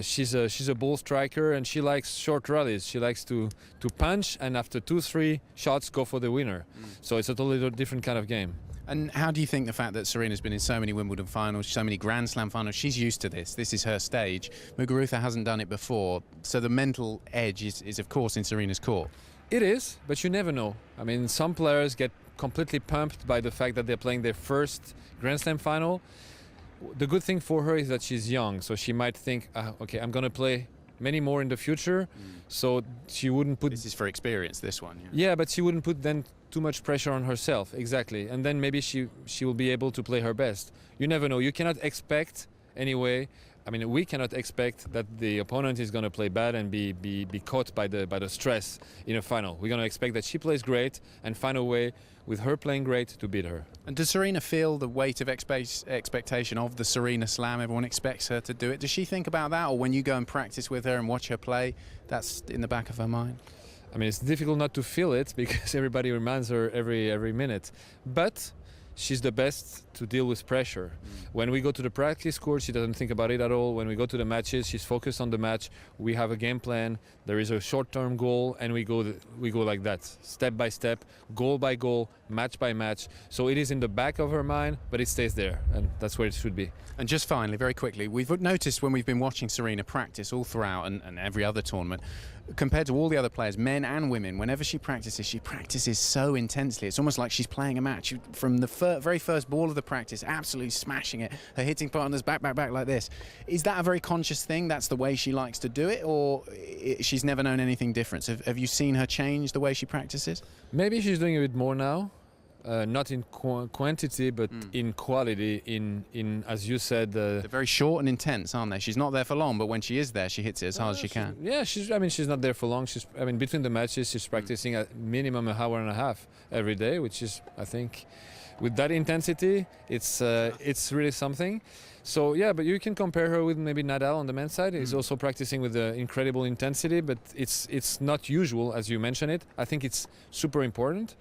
She's a ball striker, and she likes short rallies. She likes to punch, and after 2-3 shots, go for the winner. So it's a totally different kind of game. And how do you think the fact that Serena's been in so many Wimbledon finals, so many Grand Slam finals, she's used to this. This is her stage. Muguruza hasn't done it before, so the mental edge is of course in Serena's court. It is, but you never know. Some players get completely pumped by the fact that they're playing their first Grand Slam final. The good thing for her is that she's young, so she might think, okay, I'm going to play many more in the future, so she wouldn't put... This is for experience, this one. Yeah, but she wouldn't put then too much pressure on herself, exactly. And then maybe she will be able to play her best. You never know. You cannot expect, anyway, we cannot expect that the opponent is going to play bad and be caught by the stress in a final. We're going to expect that she plays great and find a way, with her playing great, to beat her. And does Serena feel the weight of expectation of the Serena Slam? Everyone expects her to do it. Does she think about that, or when you go and practice with her and watch her play, that's in the back of her mind? It's difficult not to feel it because everybody reminds her every minute. But she's the best to deal with pressure. When we go to the practice court, she doesn't think about it at all. When we go to the matches, she's focused on the match. We have a game plan. There is a short-term goal, and we go like that, step by step, goal by goal, match by match. So it is in the back of her mind, but it stays there, and that's where it should be. And just finally, very quickly, we've noticed when we've been watching Serena practice all throughout and every other tournament, compared to all the other players, men and women, whenever she practices so intensely. It's almost like she's playing a match. From the very first ball of the practice, absolutely smashing it. Her hitting partners back like this. Is that a very conscious thing? That's the way she likes to do it? Or she's never known anything different? Have you seen her change the way she practices? Maybe she's doing a bit more now. Not in quantity, but in quality. In as you said, they're very short and intense, aren't they? She's not there for long, but when she is there, she hits it as hard as she can. Yeah, she's not there for long. Between the matches, she's practicing at minimum an hour and a half every day, which is, I think, with that intensity, it's really something. So yeah, but you can compare her with maybe Nadal on the men's side. He's also practicing with incredible intensity, but it's not usual, as you mentioned it. I think it's super important.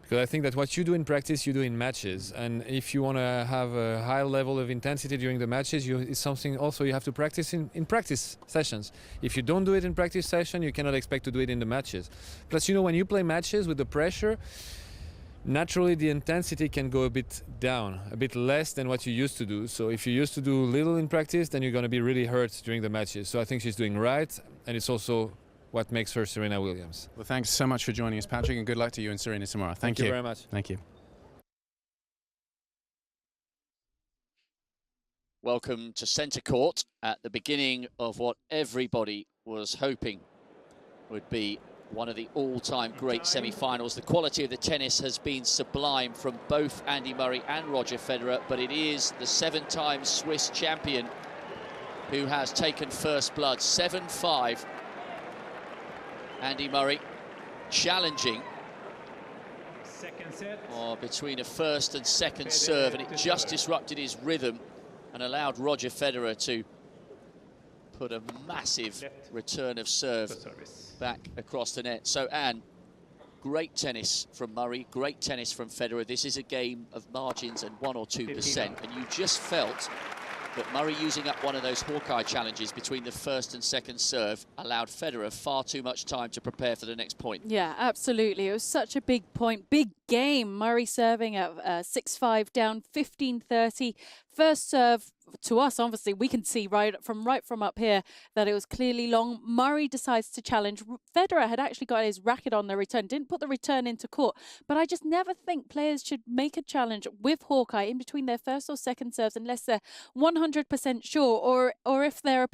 Because I think that what you do in practice, you do in matches. And if you want to have a high level of intensity during the matches, it's something also you have to practice in practice sessions. If you don't do it in practice session, you cannot expect to do it in the matches. Plus, when you play matches with the pressure, naturally the intensity can go a bit down, a bit less than what you used to do. So if you used to do little in practice, then you're going to be really hurt during the matches. So I think she's doing right, and it's also what makes her Serena Williams. Well, thanks so much for joining us, Patrick, and good luck to you and Serena tomorrow. Thank you very much. Thank you. Welcome to centre court at the beginning of what everybody was hoping would be One of the all-time great semi-finals. The quality of the tennis has been sublime from both Andy Murray and Roger Federer, but it is the 7-time Swiss champion who has taken first blood. 7-5. Andy Murray challenging between a first and second serve, and it just disrupted his rhythm and allowed Roger Federer to put a massive return of serve back across the net. So, Anne, great tennis from Murray, great tennis from Federer. This is a game of margins and 1 or 2%, and you just felt that Murray using up one of those Hawkeye challenges between the first and second serve allowed Federer far too much time to prepare for the next point. Yeah, absolutely. It was such a big point, big game. Murray serving at 6-5 down, 15-30. First serve, to us, obviously, we can see right from up here that it was clearly long. Murray decides to challenge. Federer had actually got his racket on the return, didn't put the return into court. But I just never think players should make a challenge with Hawkeye in between their first or second serves unless they're 100% sure, or if their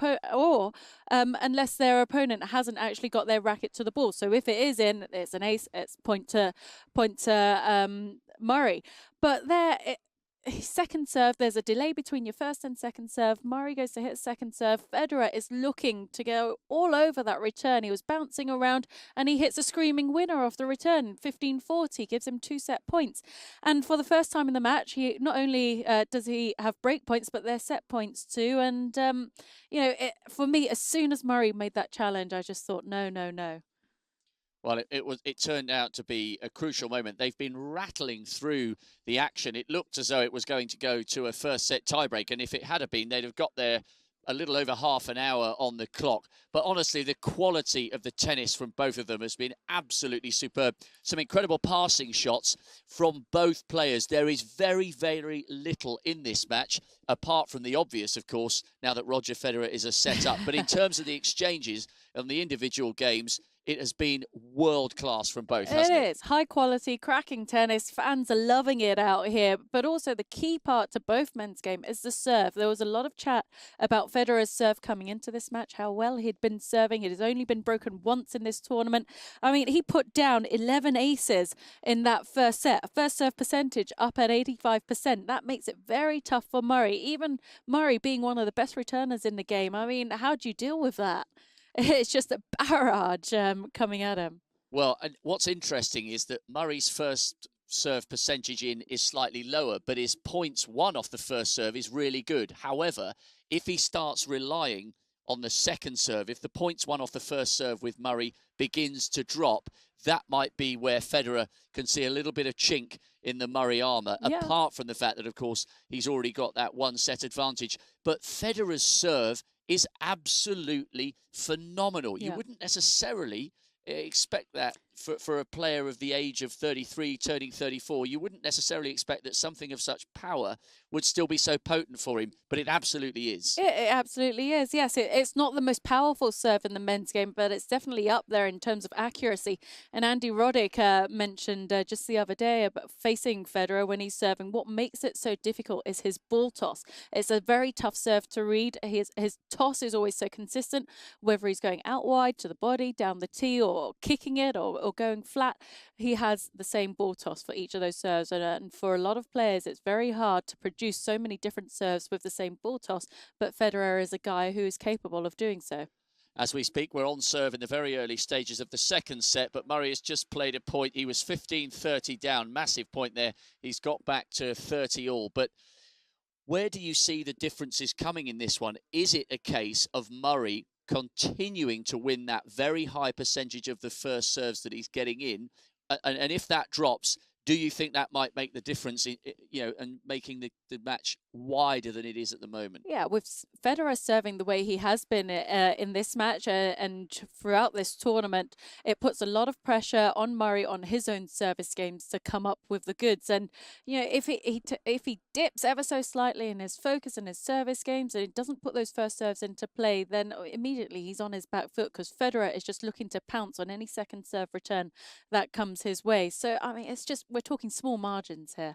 unless their opponent hasn't actually got their racket to the ball. So if it is in, it's an ace. It's point to Murray. But there. Second serve, there's a delay between your first and second serve. Murray goes to hit second serve. Federer is looking to go all over that return. He was bouncing around and he hits a screaming winner off the return. 15-40 gives him 2 set points. And for the first time in the match, he not only does he have break points, but they're set points too. And, for me, as soon as Murray made that challenge, I just thought, no. Well, it turned out to be a crucial moment. They've been rattling through the action. It looked as though it was going to go to a first set tiebreak, and if it had been, they'd have got there a little over half an hour on the clock. But honestly, the quality of the tennis from both of them has been absolutely superb. Some incredible passing shots from both players. There is very, very little in this match, apart from the obvious, of course, now that Roger Federer is a set-up. But in terms of the exchanges and the individual games, it has been world class from both, hasn't it? It is. High quality, cracking tennis. Fans are loving it out here. But also the key part to both men's game is the serve. There was a lot of chat about Federer's serve coming into this match, how well he'd been serving. It has only been broken once in this tournament. I mean, he put down 11 aces in that first set. First serve percentage up at 85%. That makes it very tough for Murray. Even Murray being one of the best returners in the game. I mean, how do you deal with that? It's just a barrage coming at him. Well, and what's interesting is that Murray's first serve percentage in is slightly lower, but his points won off the first serve is really good. However, if he starts relying on the second serve, if the points won off the first serve with Murray begins to drop, that might be where Federer can see a little bit of chink in the Murray armour, apart from the fact that, of course, he's already got that 1 set advantage. But Federer's serve is absolutely phenomenal. You wouldn't necessarily expect that for a player of the age of 33, turning 34. You wouldn't necessarily expect that something of such power would still be so potent for him, but it absolutely is. It absolutely is, yes. It's not the most powerful serve in the men's game, but it's definitely up there in terms of accuracy. And Andy Roddick mentioned just the other day about facing Federer when he's serving. What makes it so difficult is his ball toss. It's a very tough serve to read. His toss is always so consistent, whether he's going out wide to the body, down the tee, or kicking it, or going flat. He has the same ball toss for each of those serves. And for a lot of players, it's very hard to produce so many different serves with the same ball toss. But Federer is a guy who is capable of doing so. As we speak, we're on serve in the very early stages of the second set, but Murray has just played a point. He was 15-30 down, massive point there. He's got back to 30 all. But where do you see the differences coming in this one? Is it a case of Murray continuing to win that very high percentage of the first serves that he's getting in? And if that drops, do you think that might make the difference, and making the match wider than it is at the moment? Yeah, with Federer serving the way he has been in this match and throughout this tournament, it puts a lot of pressure on Murray on his own service games to come up with the goods. And if he dips ever so slightly in his focus and his service games and he doesn't put those first serves into play, then immediately he's on his back foot because Federer is just looking to pounce on any second serve return that comes his way. So I mean, we're talking small margins here.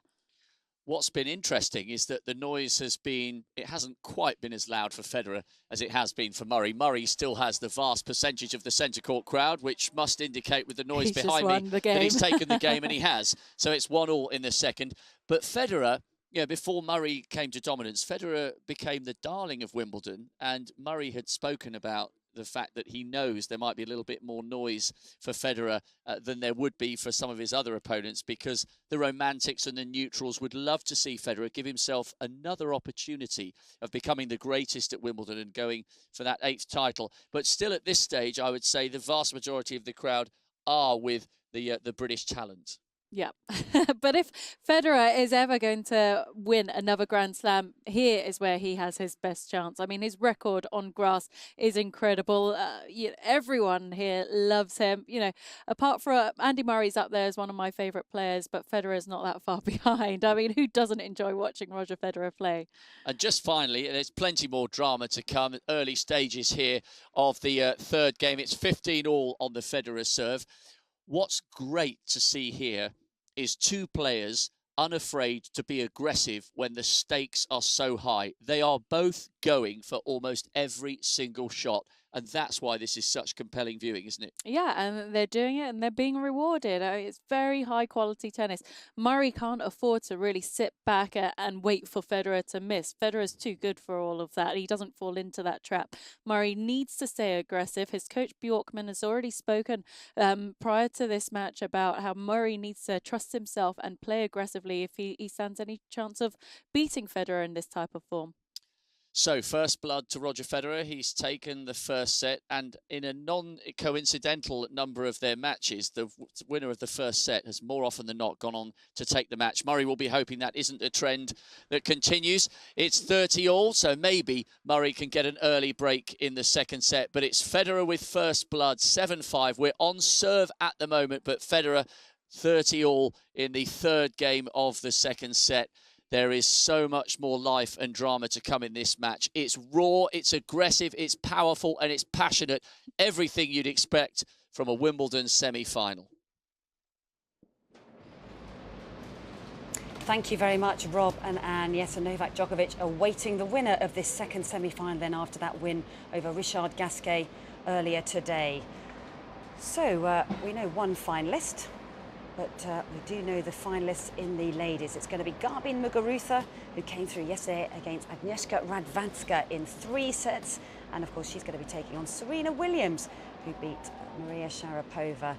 what's been interesting is that the noise it hasn't quite been as loud for Federer as it has been for Murray. Murray still has the vast percentage of the centre court crowd, which must indicate with the noise behind me that he's taken the game, and he has. So it's 1-1 in the second. But Federer, before Murray came to dominance, Federer became the darling of Wimbledon, and Murray had spoken about the fact that he knows there might be a little bit more noise for Federer than there would be for some of his other opponents, because the romantics and the neutrals would love to see Federer give himself another opportunity of becoming the greatest at Wimbledon and going for that 8th title. But still at this stage, I would say the vast majority of the crowd are with the British talent. Yeah, but if Federer is ever going to win another Grand Slam, here is where he has his best chance. I mean, his record on grass is incredible. Everyone here loves him. Apart from Andy Murray's up there as one of my favourite players, but Federer's not that far behind. I mean, who doesn't enjoy watching Roger Federer play? And just finally, there's plenty more drama to come. Early stages here of the third game. It's 15-all on the Federer serve. What's great to see here is two players unafraid to be aggressive when the stakes are so high. They are both going for almost every single shot. And that's why this is such compelling viewing, isn't it? Yeah, and they're doing it and they're being rewarded. It's very high quality tennis. Murray can't afford to really sit back and wait for Federer to miss. Federer's too good for all of that. He doesn't fall into that trap. Murray needs to stay aggressive. His coach Bjorkman has already spoken prior to this match about how Murray needs to trust himself and play aggressively if he stands any chance of beating Federer in this type of form. So, first blood to Roger Federer. He's taken the first set, and in a non-coincidental number of their matches, the winner of the first set has more often than not gone on to take the match. Murray will be hoping that isn't a trend that continues. It's 30-all, so maybe Murray can get an early break in the second set, but it's Federer with first blood, 7-5. We're on serve at the moment, but Federer 30-all in the third game of the second set. There is so much more life and drama to come in this match. It's raw, it's aggressive, it's powerful, and it's passionate. Everything you'd expect from a Wimbledon semi-final. Thank you very much, Rob and Anne. Yes, and Novak Djokovic awaiting the winner of this second semi-final then after that win over Richard Gasquet earlier today. So we know one finalist. But we do know the finalists in the ladies. It's going to be Garbine Muguruza, who came through yesterday against Agnieszka Radwanska in 3 sets. And of course, she's going to be taking on Serena Williams, who beat Maria Sharapova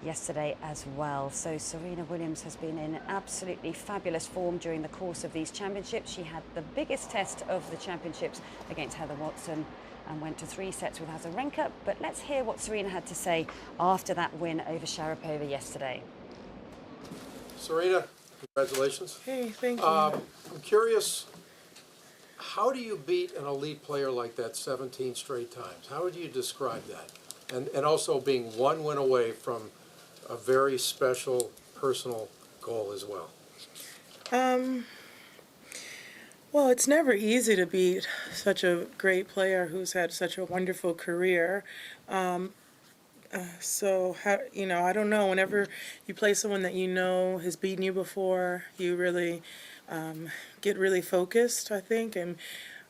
yesterday as well. So Serena Williams has been in absolutely fabulous form during the course of these championships. She had the biggest test of the championships against Heather Watson and went to 3 sets with Azarenka. But let's hear what Serena had to say after that win over Sharapova yesterday. Serena, congratulations. Hey, thank you. I'm curious, how do you beat an elite player like that 17 straight times? How would you describe that? And also being 1 win away from a very special personal goal as well. Well, it's never easy to beat such a great player who's had such a wonderful career. So, I don't know, whenever you play someone that you know has beaten you before, you really get really focused, I think, and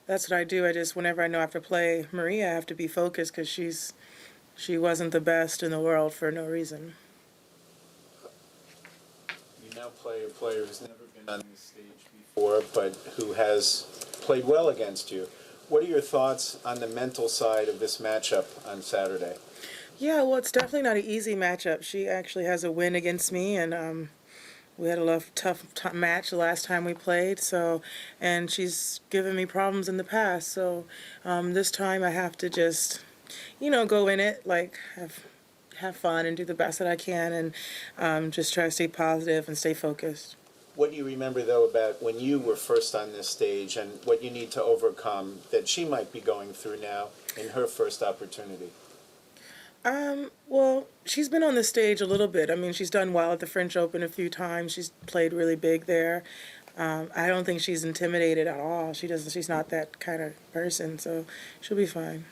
that's what I do. Whenever I know I have to play Maria, I have to be focused because she wasn't the best in the world for no reason. You now play a player who's never been on this stage before, but who has played well against you. What are your thoughts on the mental side of this matchup on Saturday? Yeah, well, it's definitely not an easy matchup. She actually has a win against me, and we had a tough match the last time we played. And she's given me problems in the past. So this time I have to just, go in it, like have fun and do the best that I can, and just try to stay positive and stay focused. What do you remember, though, about when you were first on this stage and what you need to overcome that she might be going through now in her first opportunity? Well, she's been on the stage a little bit. I mean, she's done well at the French Open a few times. She's played really big there. I don't think she's intimidated at all. She's not that kind of person, so she'll be fine.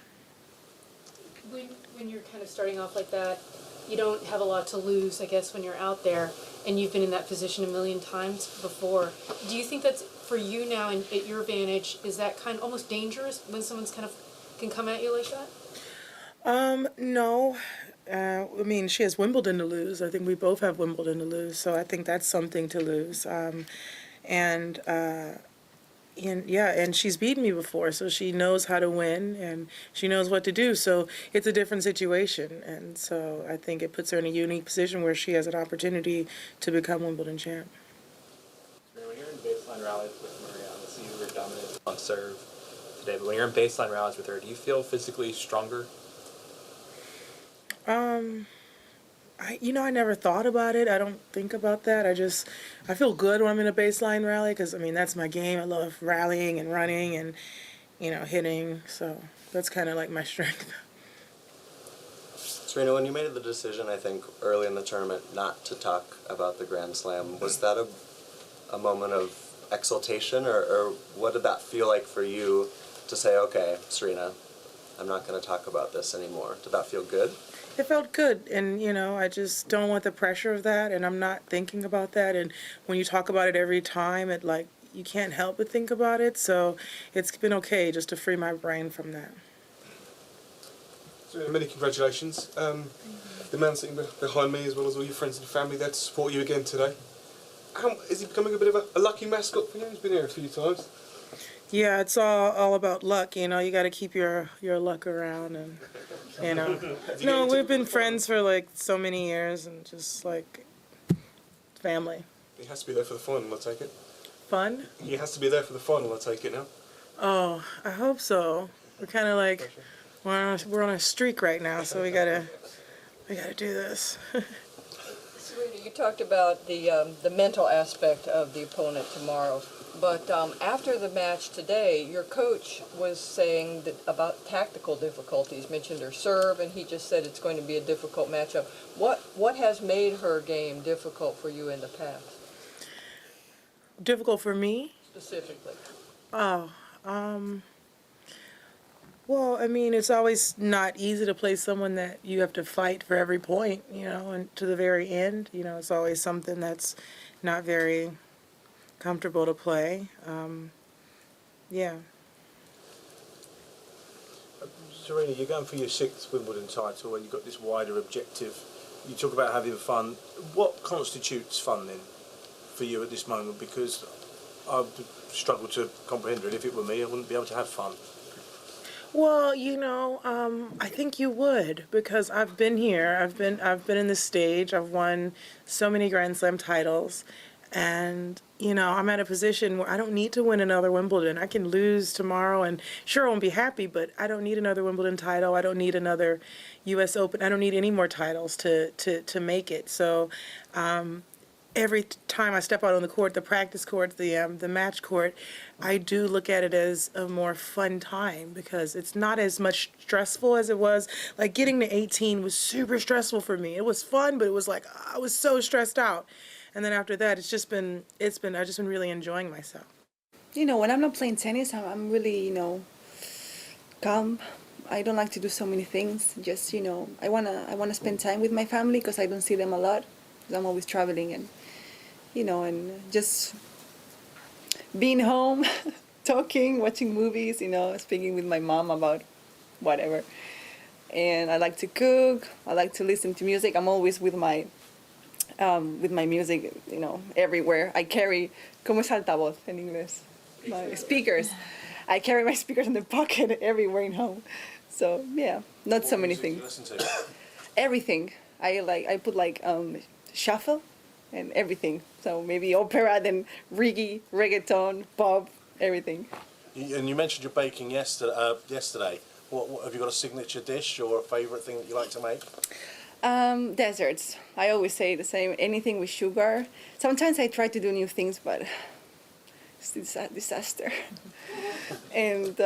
When you're kind of starting off like that, you don't have a lot to lose, I guess, when you're out there. and you've been in that position a million times before. Do you think that's for you now, and at your advantage, is that kind of almost dangerous when someone's kind of can come at you like that? No. I mean, she has Wimbledon to lose. I think we both have Wimbledon to lose, so I think that's something to lose. And yeah, and she's beaten me before, so she knows how to win and she knows what to do. So it's a different situation, and so I think it puts her in a unique position where she has an opportunity to become Wimbledon champ. When you're in baseline rallies with Maria, obviously you were dominant on serve today, but when you're in baseline rallies with her, do you feel physically stronger? I never thought about it. I don't think about that. I feel good when I'm in a baseline rally because, I mean, that's my game. I love rallying and running and, hitting. So that's kind of like my strength. Serena, when you made the decision, I think, early in the tournament not to talk about the Grand Slam, was that a moment of exultation, or what did that feel like for you to say, okay, Serena, I'm not going to talk about this anymore? Did that feel good? It felt good, and I just don't want the pressure of that, and I'm not thinking about that. And when you talk about it every time, you can't help but think about it. So it's been okay just to free my brain from that. So many congratulations. The man sitting behind me, as well as all your friends and family, there to support you again today. Is he becoming a bit of a lucky mascot for you? He's been here a few times. Yeah, it's all about luck. You got to keep your luck around, and No, we've been friends for like so many years, and just like family. He has to be there for the final, I take it. Fun? He has to be there for the final, I take it now. Oh, I hope so. We're kind of like we're on a streak right now, so we gotta do this. Serena, you talked about the mental aspect of the opponent tomorrow. But after the match today, your coach was saying that about tactical difficulties, mentioned her serve, and he just said it's going to be a difficult matchup. What has made her game difficult for you in the past? Difficult for me? Specifically. Oh, well, I mean, it's always not easy to play someone that you have to fight for every point, and to the very end. It's always something that's not very comfortable to play. Yeah. Serena, you're going for your 6th Wimbledon title and you've got this wider objective. You talk about having fun. What constitutes fun then for you at this moment? Because I would struggle to comprehend it. If it were me, I wouldn't be able to have fun. Well, I think you would, because I've been here. I've been in this stage. I've won so many Grand Slam titles. And, I'm at a position where I don't need to win another Wimbledon. I can lose tomorrow and sure I won't be happy, but I don't need another Wimbledon title. I don't need another U.S. Open. I don't need any more titles to make it. So every time I step out on the court, the practice court, the match court, I do look at it as a more fun time because it's not as much stressful as it was. Like getting to 18 was super stressful for me. It was fun, but it was like I was so stressed out. And then after that, I've just been really enjoying myself. When I'm not playing tennis, I'm really, calm. I don't like to do so many things. Just, I wanna spend time with my family because I don't see them a lot. Because I'm always traveling and, and just being home, talking, watching movies, speaking with my mom about whatever. And I like to cook. I like to listen to music. I'm always with my music, everywhere. I carry, ¿cómo es altavoz en inglés? My speakers. I carry my speakers in the pocket everywhere in home. So, yeah, not so many things. What music do you listen to? Everything. I put shuffle and everything. So maybe opera, then reggae, reggaeton, pop, everything. And you mentioned your baking yesterday. What have you got a signature dish or a favourite thing that you like to make? Desserts. I always say the same. Anything with sugar. Sometimes I try to do new things, but it's a disaster. And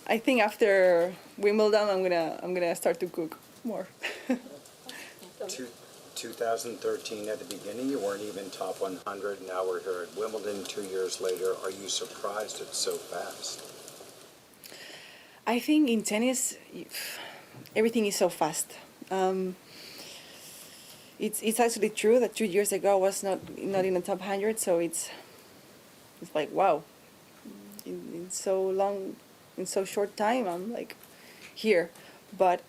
I think after Wimbledon, I'm gonna start to cook more. 2013 at the beginning, you weren't even top 100. Now we're here at Wimbledon 2 years later. Are you surprised it's so fast? I think in tennis, everything is so fast. it's actually true that 2 years ago I was not in the top 100, so it's like, wow, in so long, in so short time, I'm like here. But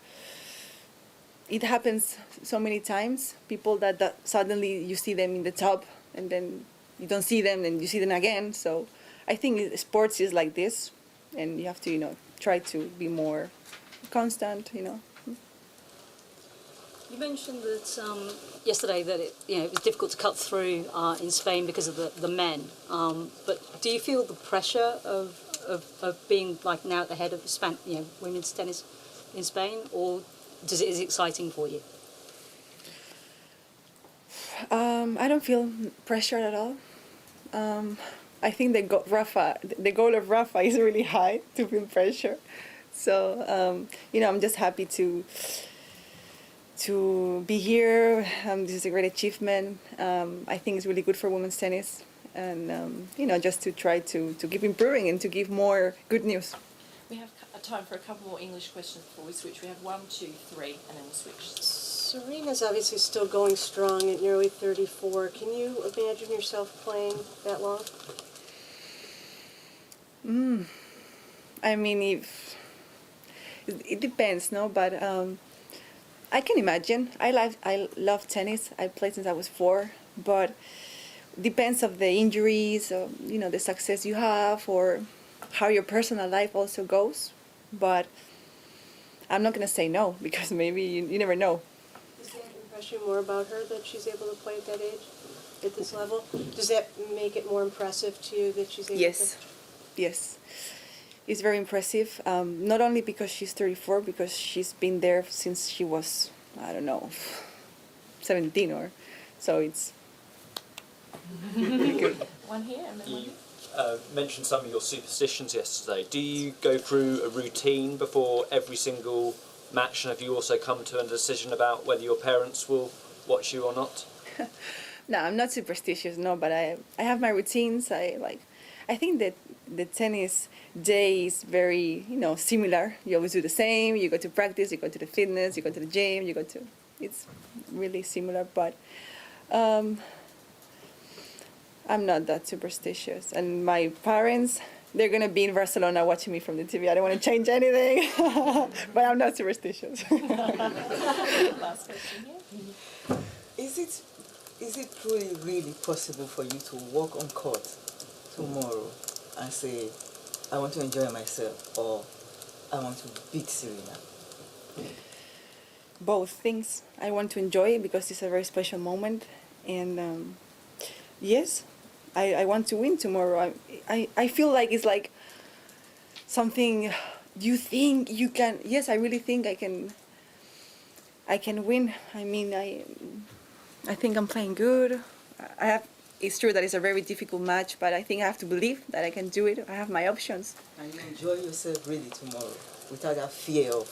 it happens so many times, people that suddenly you see them in the top and then you don't see them and you see them again. So I think sports is like this, and you have to, try to be more constant, You mentioned that yesterday that it was difficult to cut through in Spain because of the men. But do you feel the pressure of being like now at the head of women's tennis in Spain, or is it exciting for you? I don't feel pressure at all. I think the goal of Rafa is really high to feel pressure. So I'm just happy to be here. This is a great achievement. I think it's really good for women's tennis, and just to try to keep improving and to give more good news. We have time for a couple more English questions before we switch. We have 1, 2, 3, and then we'll switch. Serena's obviously still going strong at nearly 34. Can you imagine yourself playing that long? I mean, it depends, no? But I can imagine. I love tennis. I played since I was 4, but depends of the injuries, or, the success you have, or how your personal life also goes. But I'm not gonna say no, because maybe you never know. Does that impress you more about her, that she's able to play at that age, at this level? Does that make it more impressive to you that she's able to? Yes. It's very impressive, not only because she's 34, because she's been there since she was, 17 or so. It's really good. One here and then one here. Mentioned some of your superstitions yesterday. Do you go through a routine before every single match, and have you also come to a decision about whether your parents will watch you or not? No, I'm not superstitious, no, but I have my routines. I think that the tennis day is very, similar. You always do the same. You go to practice, you go to the fitness, you go to the gym, it's really similar, but I'm not that superstitious. And my parents, they're going to be in Barcelona watching me from the TV. I don't want to change anything, but I'm not superstitious. Last question here. Is it really possible for you to walk on court tomorrow and say, I want to enjoy myself, or I want to beat Serena? Both things. I want to enjoy it because it's a very special moment, and yes, I want to win tomorrow. I feel like it's like something you think you can. Yes, I really think I can win. I mean, I think I'm playing good. It's true that it's a very difficult match, but I think I have to believe that I can do it. I have my options. And you enjoy yourself really tomorrow without that fear of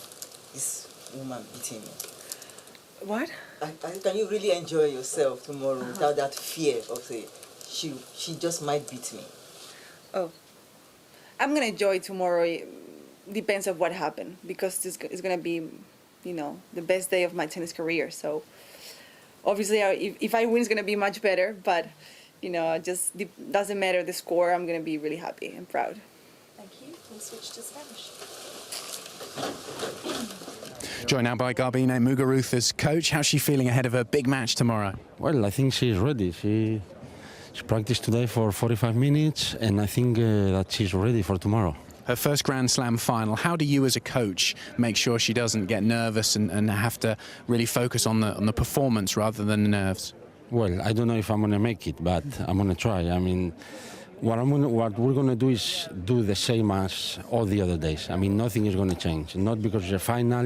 this woman beating me? What? Can you really enjoy yourself tomorrow without that fear of say, she just might beat me? Oh, I'm gonna enjoy tomorrow. It depends on what happened, because it's gonna be, the best day of my tennis career. So obviously, if I win, it's gonna be much better. But just doesn't matter the score. I'm gonna be really happy and proud. Thank you. We'll switch to Spanish. Joined now by Garbine Muguruza's coach. How's she feeling ahead of her big match tomorrow? Well, I think she's ready. She practiced today for 45 minutes, and I think that she's ready for tomorrow. Her first Grand Slam final. How do you as a coach make sure she doesn't get nervous and have to really focus on the performance rather than the nerves? Well, I don't know if I'm going to make it, but I'm going to try. I mean, what we're going to do is do the same as all the other days. I mean, nothing is going to change. Not because it's a final.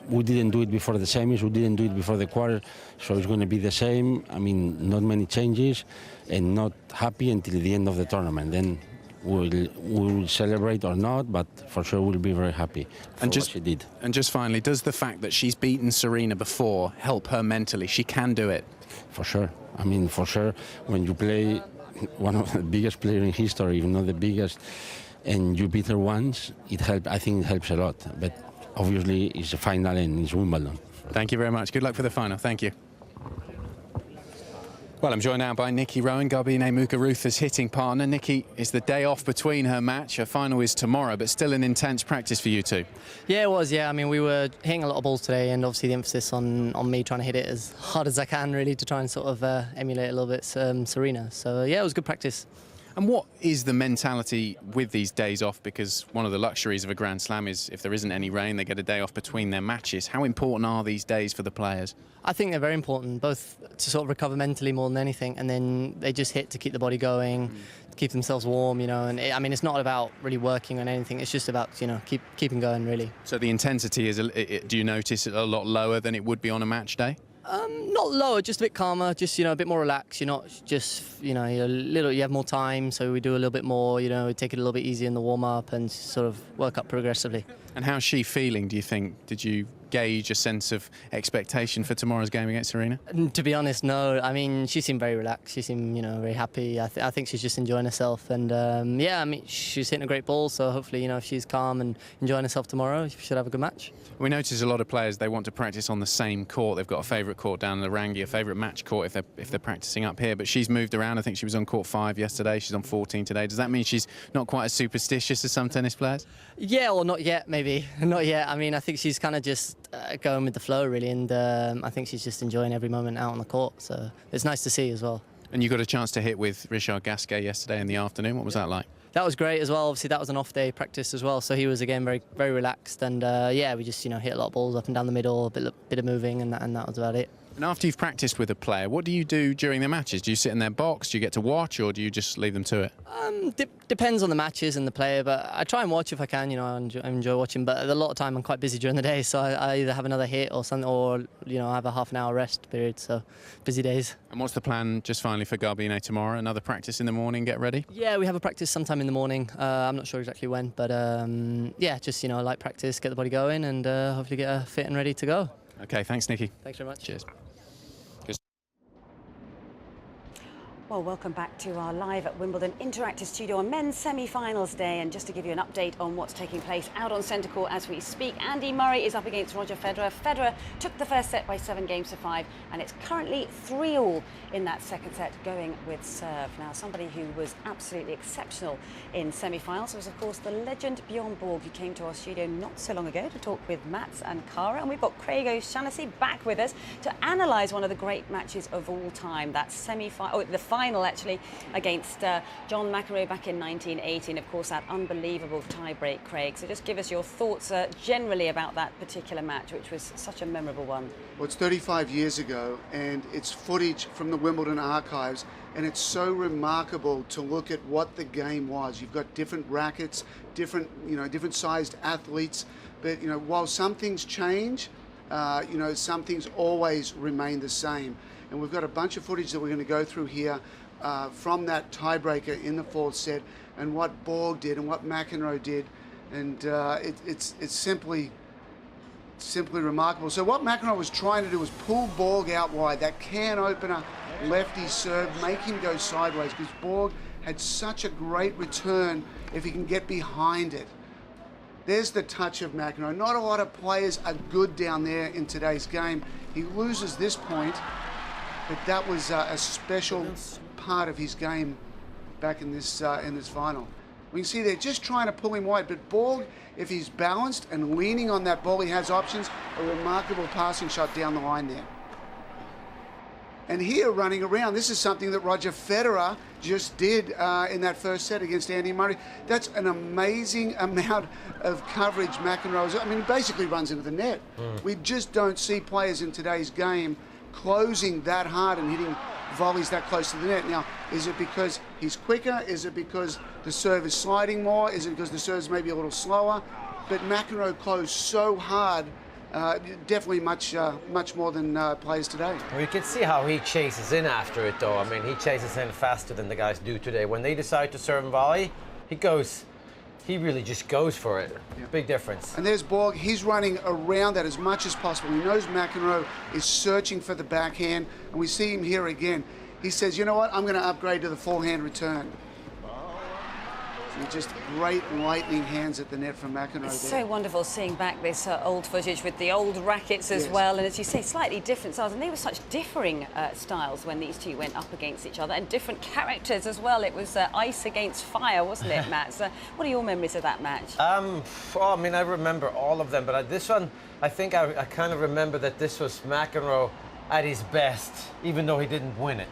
We didn't do it before the semis. We didn't do it before the quarter. So it's going to be the same. I mean, not many changes, and not happy until the end of the tournament. Then we'll celebrate or not, but for sure we'll be very happy for what she did. And just finally, does the fact that she's beaten Serena before help her mentally? She can do it. For sure. I mean, for sure, when you play one of the biggest players in history, if not the biggest, and you beat her once, I think it helps a lot. But obviously, it's a final and it's Wimbledon. Thank you very much. Good luck for the final. Thank you. Well, I'm joined now by Nikki Rowan, Garbine Muguruza's hitting partner. Nikki, it's the day off between her match. Her final is tomorrow, but still an intense practice for you two. Yeah, it was, yeah. I mean, we were hitting a lot of balls today, and obviously the emphasis on me trying to hit it as hard as I can, really, to try and sort of emulate a little bit Serena. So, yeah, it was good practice. And what is the mentality with these days off? Because one of the luxuries of a Grand Slam is if there isn't any rain, they get a day off between their matches. How important are these days for the players? I think they're very important, both to sort of recover mentally more than anything, and then they just hit to keep the body going, to keep themselves warm, you know. And I mean, it's not about really working on anything. It's just about, you know, keeping going, really. So the intensity is, do you notice it a lot lower than it would be on a match day? Not lower, just a bit calmer, just, you know, a bit more relaxed. You're not just, you know, you have more time, so we do a little bit more, you know, we take it a little bit easier in the warm-up and sort of work up progressively. And how's she feeling, do you think? Did you gauge a sense of expectation for tomorrow's game against Serena? To be honest, no. I mean, she seemed very relaxed. She seemed, you know, very happy. I think she's just enjoying herself. And, yeah, I mean, she's hitting a great ball, so hopefully, you know, if she's calm and enjoying herself tomorrow, she should have a good match. We notice a lot of players, they want to practice on the same court. They've got a favourite court down in the Rangi, a favourite match court if they're practising up here. But she's moved around. I think she was on court 5 yesterday. She's on 14 today. Does that mean she's not quite as superstitious as some tennis players? Yeah, or not yet, maybe. Not yet. I mean, I think she's kind of just going with the flow, really, and I think she's just enjoying every moment out on the court, so it's nice to see as well. you got a chance to hit with Richard Gasquet yesterday in the afternoon. What was that like? That was great as well. Obviously, that was an off-day practice as well, so he was, again, very, very relaxed, and yeah, we just, you know, hit a lot of balls up and down the middle, a bit of moving, and that was about it. And after you've practiced with a player, what do you do during their matches? Do you sit in their box? Do you get to watch, or do you just leave them to it? Depends on the matches and the player, but I try and watch if I can. You know, I enjoy watching, but a lot of time I'm quite busy during the day, so I either have another hit or something, or, you know, I have a half an hour rest period. So busy days. And what's the plan, just finally, for Garbine tomorrow? Another practice in the morning, get ready? Yeah, we have a practice sometime in the morning. I'm not sure exactly when, but yeah, just, you know, light practice, get the body going, and hopefully get her fit and ready to go. Okay, thanks, Nikki. Thanks very much. Cheers. Well, welcome back to our live at Wimbledon interactive studio on men's semi-finals day. And just to give you an update on what's taking place out on centre court as we speak, Andy Murray is up against Roger Federer. Federer took the first set by 7-5, and it's currently 3-all in that second set, going with serve. Now, somebody who was absolutely exceptional in semi-finals was, of course, the legend Bjorn Borg, who came to our studio not so long ago to talk with Mats and Cara. And we've got Craig O'Shaughnessy back with us to analyse one of the great matches of all time, that semi-final, the final actually, against John McEnroe back in 1980, and of course that unbelievable tie-break, Craig. So just give us your thoughts generally about that particular match, which was such a memorable one. Well, it's 35 years ago, and it's footage from the Wimbledon archives, and it's so remarkable to look at what the game was. You've got different rackets, different sized athletes, but, you know, while some things change, you know, some things always remain the same. And we've got a bunch of footage that we're going to go through here from that tiebreaker in the fourth set, and what Borg did and what McEnroe did, and it's simply remarkable. So what McEnroe was trying to do was pull Borg out wide, that can opener lefty serve, make him go sideways, because Borg had such a great return if he can get behind it. There's the touch of McEnroe. Not a lot of players are good down there in today's game. He loses this point, but that was a special part of his game back in this final. We can see they're just trying to pull him wide, but Borg, if he's balanced and leaning on that ball, he has options. A remarkable passing shot down the line there. And here, running around, this is something that Roger Federer just did in that first set against Andy Murray. That's an amazing amount of coverage McEnroe's. I mean, he basically runs into the net. We just don't see players in today's game closing that hard and hitting volleys that close to the net. Now, is it because he's quicker? Is it because the serve is sliding more? Is it because the serve is maybe a little slower? But McEnroe closed so hard, definitely much more than players today. Well, you can see how he chases in after it, though. I mean, he chases in faster than the guys do today. When they decide to serve and volley, he really just goes for it. Yeah. Big difference. And there's Borg. He's running around that as much as possible. He knows McEnroe is searching for the backhand, and we see him here again. He says, you know what, I'm going to upgrade to the forehand return. Just great lightning hands at the net from McEnroe It's there. so wonderful seeing back this old footage with the old rackets as well, and as you say, slightly different styles, and they were such differing styles when these two went up against each other, and different characters as well. It was ice against fire, wasn't it, Matt? So what are your memories of that match? Well, I mean, I remember all of them, but this one, I think I kind of remember that this was McEnroe at his best, even though he didn't win it.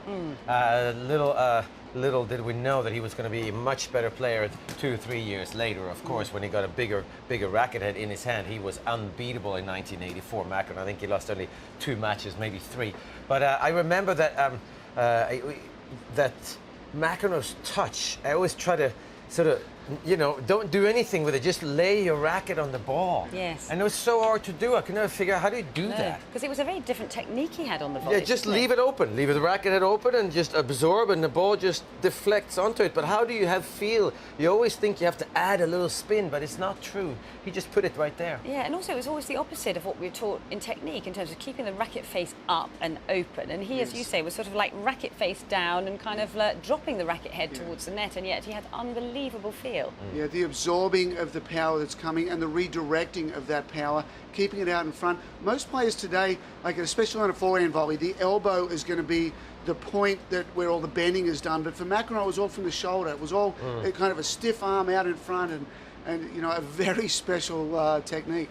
Little did we know that he was going to be a much better player 2 or 3 years later. Of course, when he got a bigger racket head in his hand, he was unbeatable in 1984. McEnroe, I think he lost only 2 matches, maybe 3. But I remember that that McEnroe's touch. I always try to sort of, you know, don't do anything with it. Just lay your racket on the ball. Yes. And it was so hard to do. I could never figure out how do you do that. Because it was a very different technique he had on the volley. Yeah, just leave it open. Leave the racket head open and just absorb, and the ball just deflects onto it. But how do you have feel? You always think you have to add a little spin, but it's not true. He just put it right there. Yeah, and also it was always the opposite of what we were taught in technique in terms of keeping the racket face up and open. And he, as you say, was sort of like racket face down and kind of dropping the racket head towards the net, and yet he had unbelievable feel. Yeah, the absorbing of the power that's coming and the redirecting of that power, keeping it out in front. Most players today, like especially on a forehand volley, the elbow is going to be the point that where all the bending is done. But for McEnroe, it was all from the shoulder. It was all kind of a stiff arm out in front, and you know, a very special technique.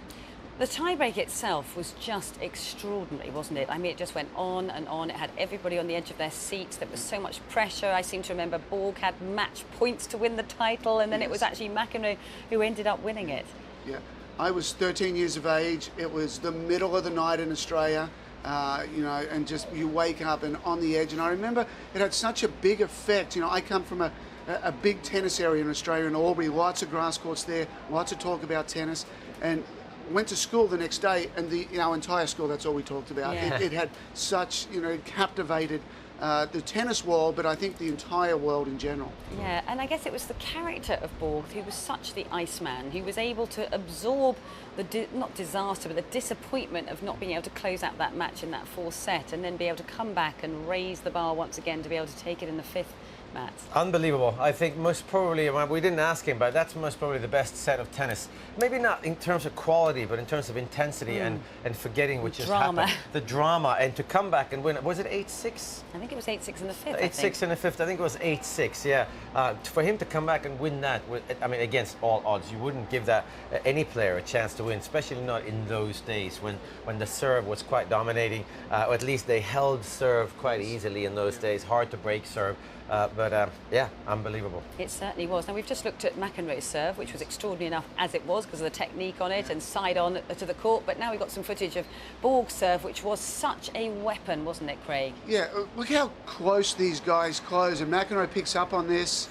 The tiebreak itself was just extraordinary, wasn't it? I mean, it just went on and on. It had everybody on the edge of their seats. There was so much pressure. I seem to remember Borg had match points to win the title, and then it was actually McEnroe who ended up winning it. Yeah, I was 13 years of age. It was the middle of the night in Australia, you know, and just you wake up and on the edge. And I remember it had such a big effect. You know, I come from a big tennis area in Australia, in Albury, lots of grass courts there, lots of talk about tennis, and went to school the next day, and our entire school, that's all we talked about. Yeah. It had such, you know, it captivated the tennis world, but I think the entire world in general. Yeah, and I guess it was the character of Borg who was such the Iceman. He was able to absorb the, not disaster, but the disappointment of not being able to close out that match in that 4th set, and then be able to come back and raise the bar once again to be able to take it in the 5th. Matt. Unbelievable. I think most probably, we didn't ask him, but that's most probably the best set of tennis. Maybe not in terms of quality, but in terms of intensity and forgetting what just happened. The drama, and to come back and win. Was it 8-6? I think it was 8-6 in the 5th. 8-6 in the 5th. I think it was 8-6, yeah. For him to come back and win that, I mean, against all odds, you wouldn't give that any player a chance to win, especially not in those days when the serve was quite dominating. Or at least they held serve quite easily in those days. Hard to break serve. But yeah, unbelievable. It certainly was. Now, we've just looked at McEnroe's serve, which was extraordinary enough as it was because of the technique on it and side on to the court. But now we've got some footage of Borg's serve, which was such a weapon, wasn't it, Craig? Yeah, look how close these guys close. And McEnroe picks up on this,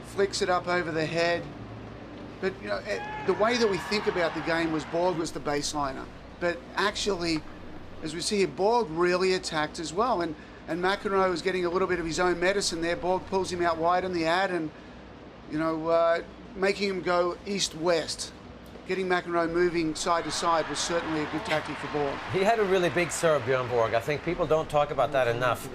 flicks it up over the head. But, you know, the way that we think about the game was Borg was the baseliner. But actually, as we see here, Borg really attacked as well. And McEnroe was getting a little bit of his own medicine there. Borg pulls him out wide on the ad and, you know, making him go east-west. Getting McEnroe moving side to side was certainly a good tactic for Borg. He had a really big serve, Bjorn Borg. I think people don't talk about that enough.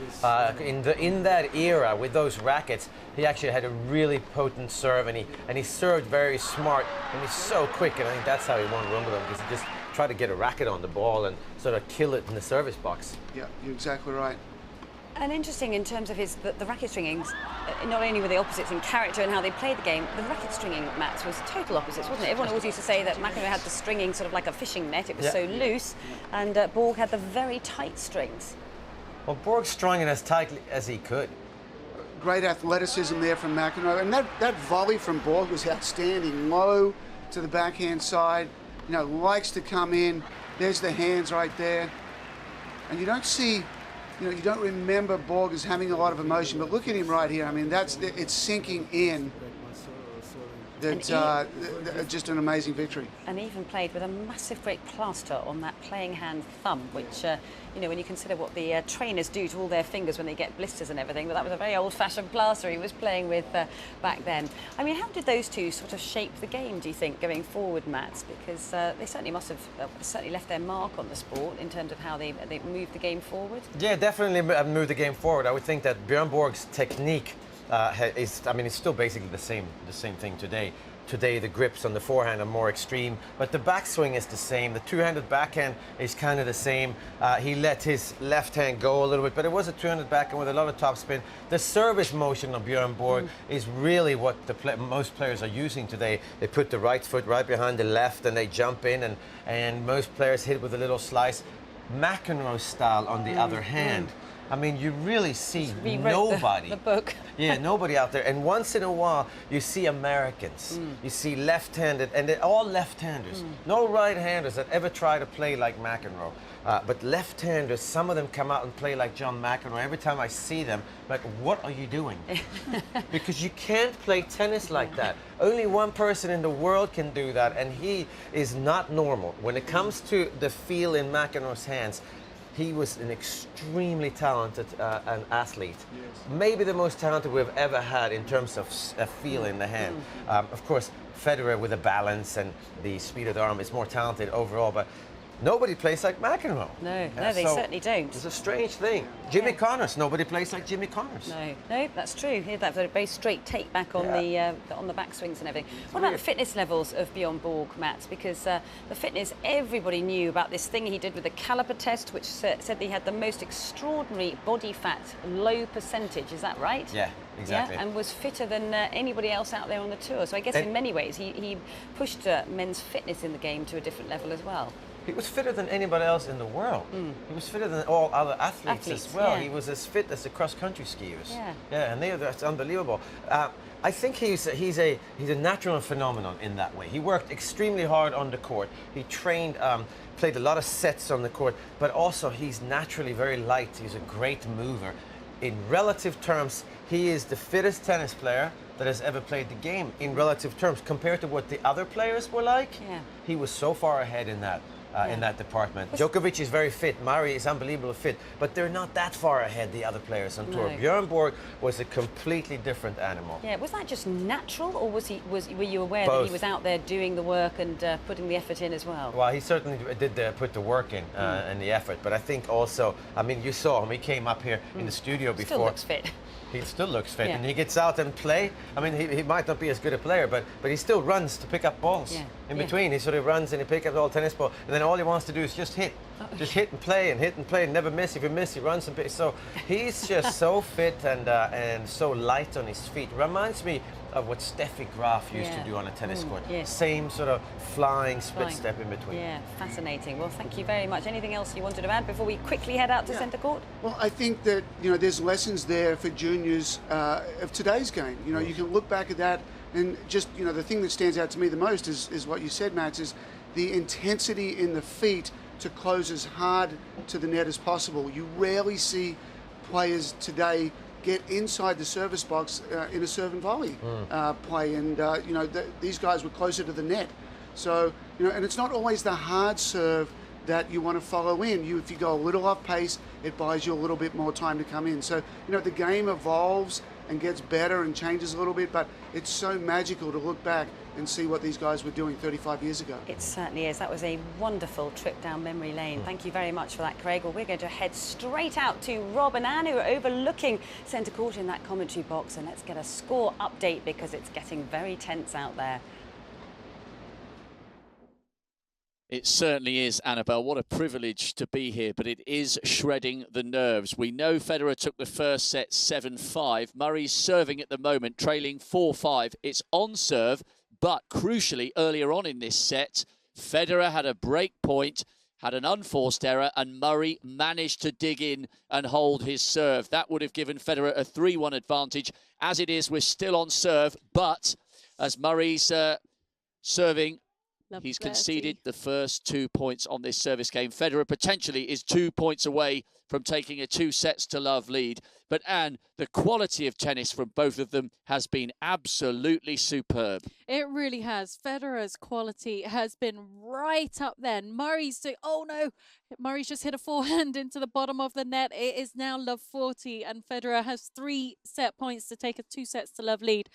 In that era, with those rackets, he actually had a really potent serve, and he served very smart, and he's so quick, and I think that's how he won Wimbledon, because he just tried to get a racket on the ball and sort of kill it in the service box. Yeah, you're exactly right. And interesting in terms of the racket stringings, not only were they opposites in character and how they played the game, the racket stringing, Matt, was total opposites, wasn't it? Everyone always used to say that McEnroe had the stringing sort of like a fishing net, it was so loose, and Borg had the very tight strings. Well, Borg strung it as tightly as he could. Great athleticism there from McEnroe, and that volley from Borg was outstanding, low to the backhand side, you know, likes to come in, there's the hands right there, and you don't see... You know, you don't remember Borg as having a lot of emotion, but look at him right here. I mean, it's sinking in. That just an amazing victory. And even played with a massive great plaster on that playing hand thumb, which, you know, when you consider what the trainers do to all their fingers when they get blisters and everything, but that was a very old-fashioned plaster he was playing with back then. I mean, how did those two sort of shape the game, do you think, going forward, Matt? Because they certainly must have certainly left their mark on the sport in terms of how they moved the game forward. Yeah, definitely moved the game forward. I would think that Bjorn Borg's technique it's still basically the same thing today. Today the grips on the forehand are more extreme, but the backswing is the same. The two-handed backhand is kind of the same. He let his left hand go a little bit, but it was a two-handed backhand with a lot of topspin. The service motion of Björn Borg is really what most players are using today. They put the right foot right behind the left and they jump in, and most players hit with a little slice. McEnroe style, on the other hand, I mean, you really see nobody. The book. Yeah, nobody out there. And once in a while, you see Americans. You see left-handed, and they're all left-handers. No right-handers that ever try to play like McEnroe. But left-handers, some of them come out and play like John McEnroe. Every time I see them, like, what are you doing? Because you can't play tennis like that. Only one person in the world can do that, and he is not normal. When it comes to the feel in McEnroe's hands, he was an extremely talented an athlete. Yes. Maybe the most talented we've ever had in terms of a feel in the hand. Of course, Federer with the balance and the speed of the arm is more talented overall, but nobody plays like McEnroe. No, they certainly don't. It's a strange thing. Jimmy Connors, nobody plays like Jimmy Connors. No, that's true. He had that very straight take back on the backswings and everything. What about the fitness levels of Björn Borg, Matt? Because the fitness, everybody knew about this thing he did with the caliper test, which said that he had the most extraordinary body fat, low percentage. Is that right? Yeah, exactly. Yeah, and was fitter than anybody else out there on the tour. So I guess in many ways he pushed men's fitness in the game to a different level as well. He was fitter than anybody else in the world. He was fitter than all other athletes as well. He was as fit as the cross-country skiers. And that's unbelievable. I think he's a natural phenomenon in that way. He worked extremely hard on the court. He trained, played a lot of sets on the court, but also he's naturally very light. He's a great mover. In relative terms, he is the fittest tennis player that has ever played the game in relative terms. Compared to what the other players were like, he was so far ahead in that. In that department. Djokovic is very fit, Murray is unbelievably fit, but they're not that far ahead, the other players on tour. Björn Borg was a completely different animal. Yeah, was that just natural, or were you aware that he was out there doing the work and putting the effort in as well? Well, he certainly did put the work in and the effort, but I think also, I mean, you saw him, he came up here in the studio before. Still looks fit. He still looks fit, and he gets out and play. I mean, he might not be as good a player, but he still runs to pick up balls in between. He sort of runs and he picks up all tennis ball, and then all he wants to do is just hit. Just hit and play and never miss. If you miss, he runs and plays. So he's just so fit and so light on his feet. Reminds me of what Steffi Graf used to do on a tennis court. Same sort of flying split step in between. Yeah, fascinating. Well, thank you very much. Anything else you wanted to add before we quickly head out to centre court? Well, I think that, there's lessons there for juniors of today's game. You can look back at that and just, the thing that stands out to me the most is what you said, Matt, is the intensity in the feet to close as hard to the net as possible. You rarely see players today get inside the service box in a serve and volley play, and these guys were closer to the net. So and it's not always the hard serve that you want to follow in. If you go a little off pace, it buys you a little bit more time to come in. So the game evolves and gets better and changes a little bit, but it's so magical to look back and see what these guys were doing 35 years ago. It certainly is. That was a wonderful trip down memory lane. Thank you very much for that, Craig. Well, we're going to head straight out to Rob and Anne, who are overlooking centre court in that commentary box, and let's get a score update because it's getting very tense out there. It certainly is, Annabelle. What a privilege to be here, but it is shredding the nerves. We know Federer took the first set 7-5. Murray's serving at the moment, trailing 4-5. It's on serve, but crucially, earlier on in this set, Federer had a break point, had an unforced error, and Murray managed to dig in and hold his serve. That would have given Federer a 3-1 advantage. As it is, we're still on serve, but as Murray's serving, he's conceded the first 2 points on this service game. Federer potentially is 2 points away from taking a 2-sets-to-love lead. But, Anne, the quality of tennis from both of them has been absolutely superb. It really has. Federer's quality has been right up there. Murray's doing, oh no, Murray's just hit a forehand into the bottom of the net. It is now love 40, and Federer has 3 set points to take a 2-sets-to-love lead.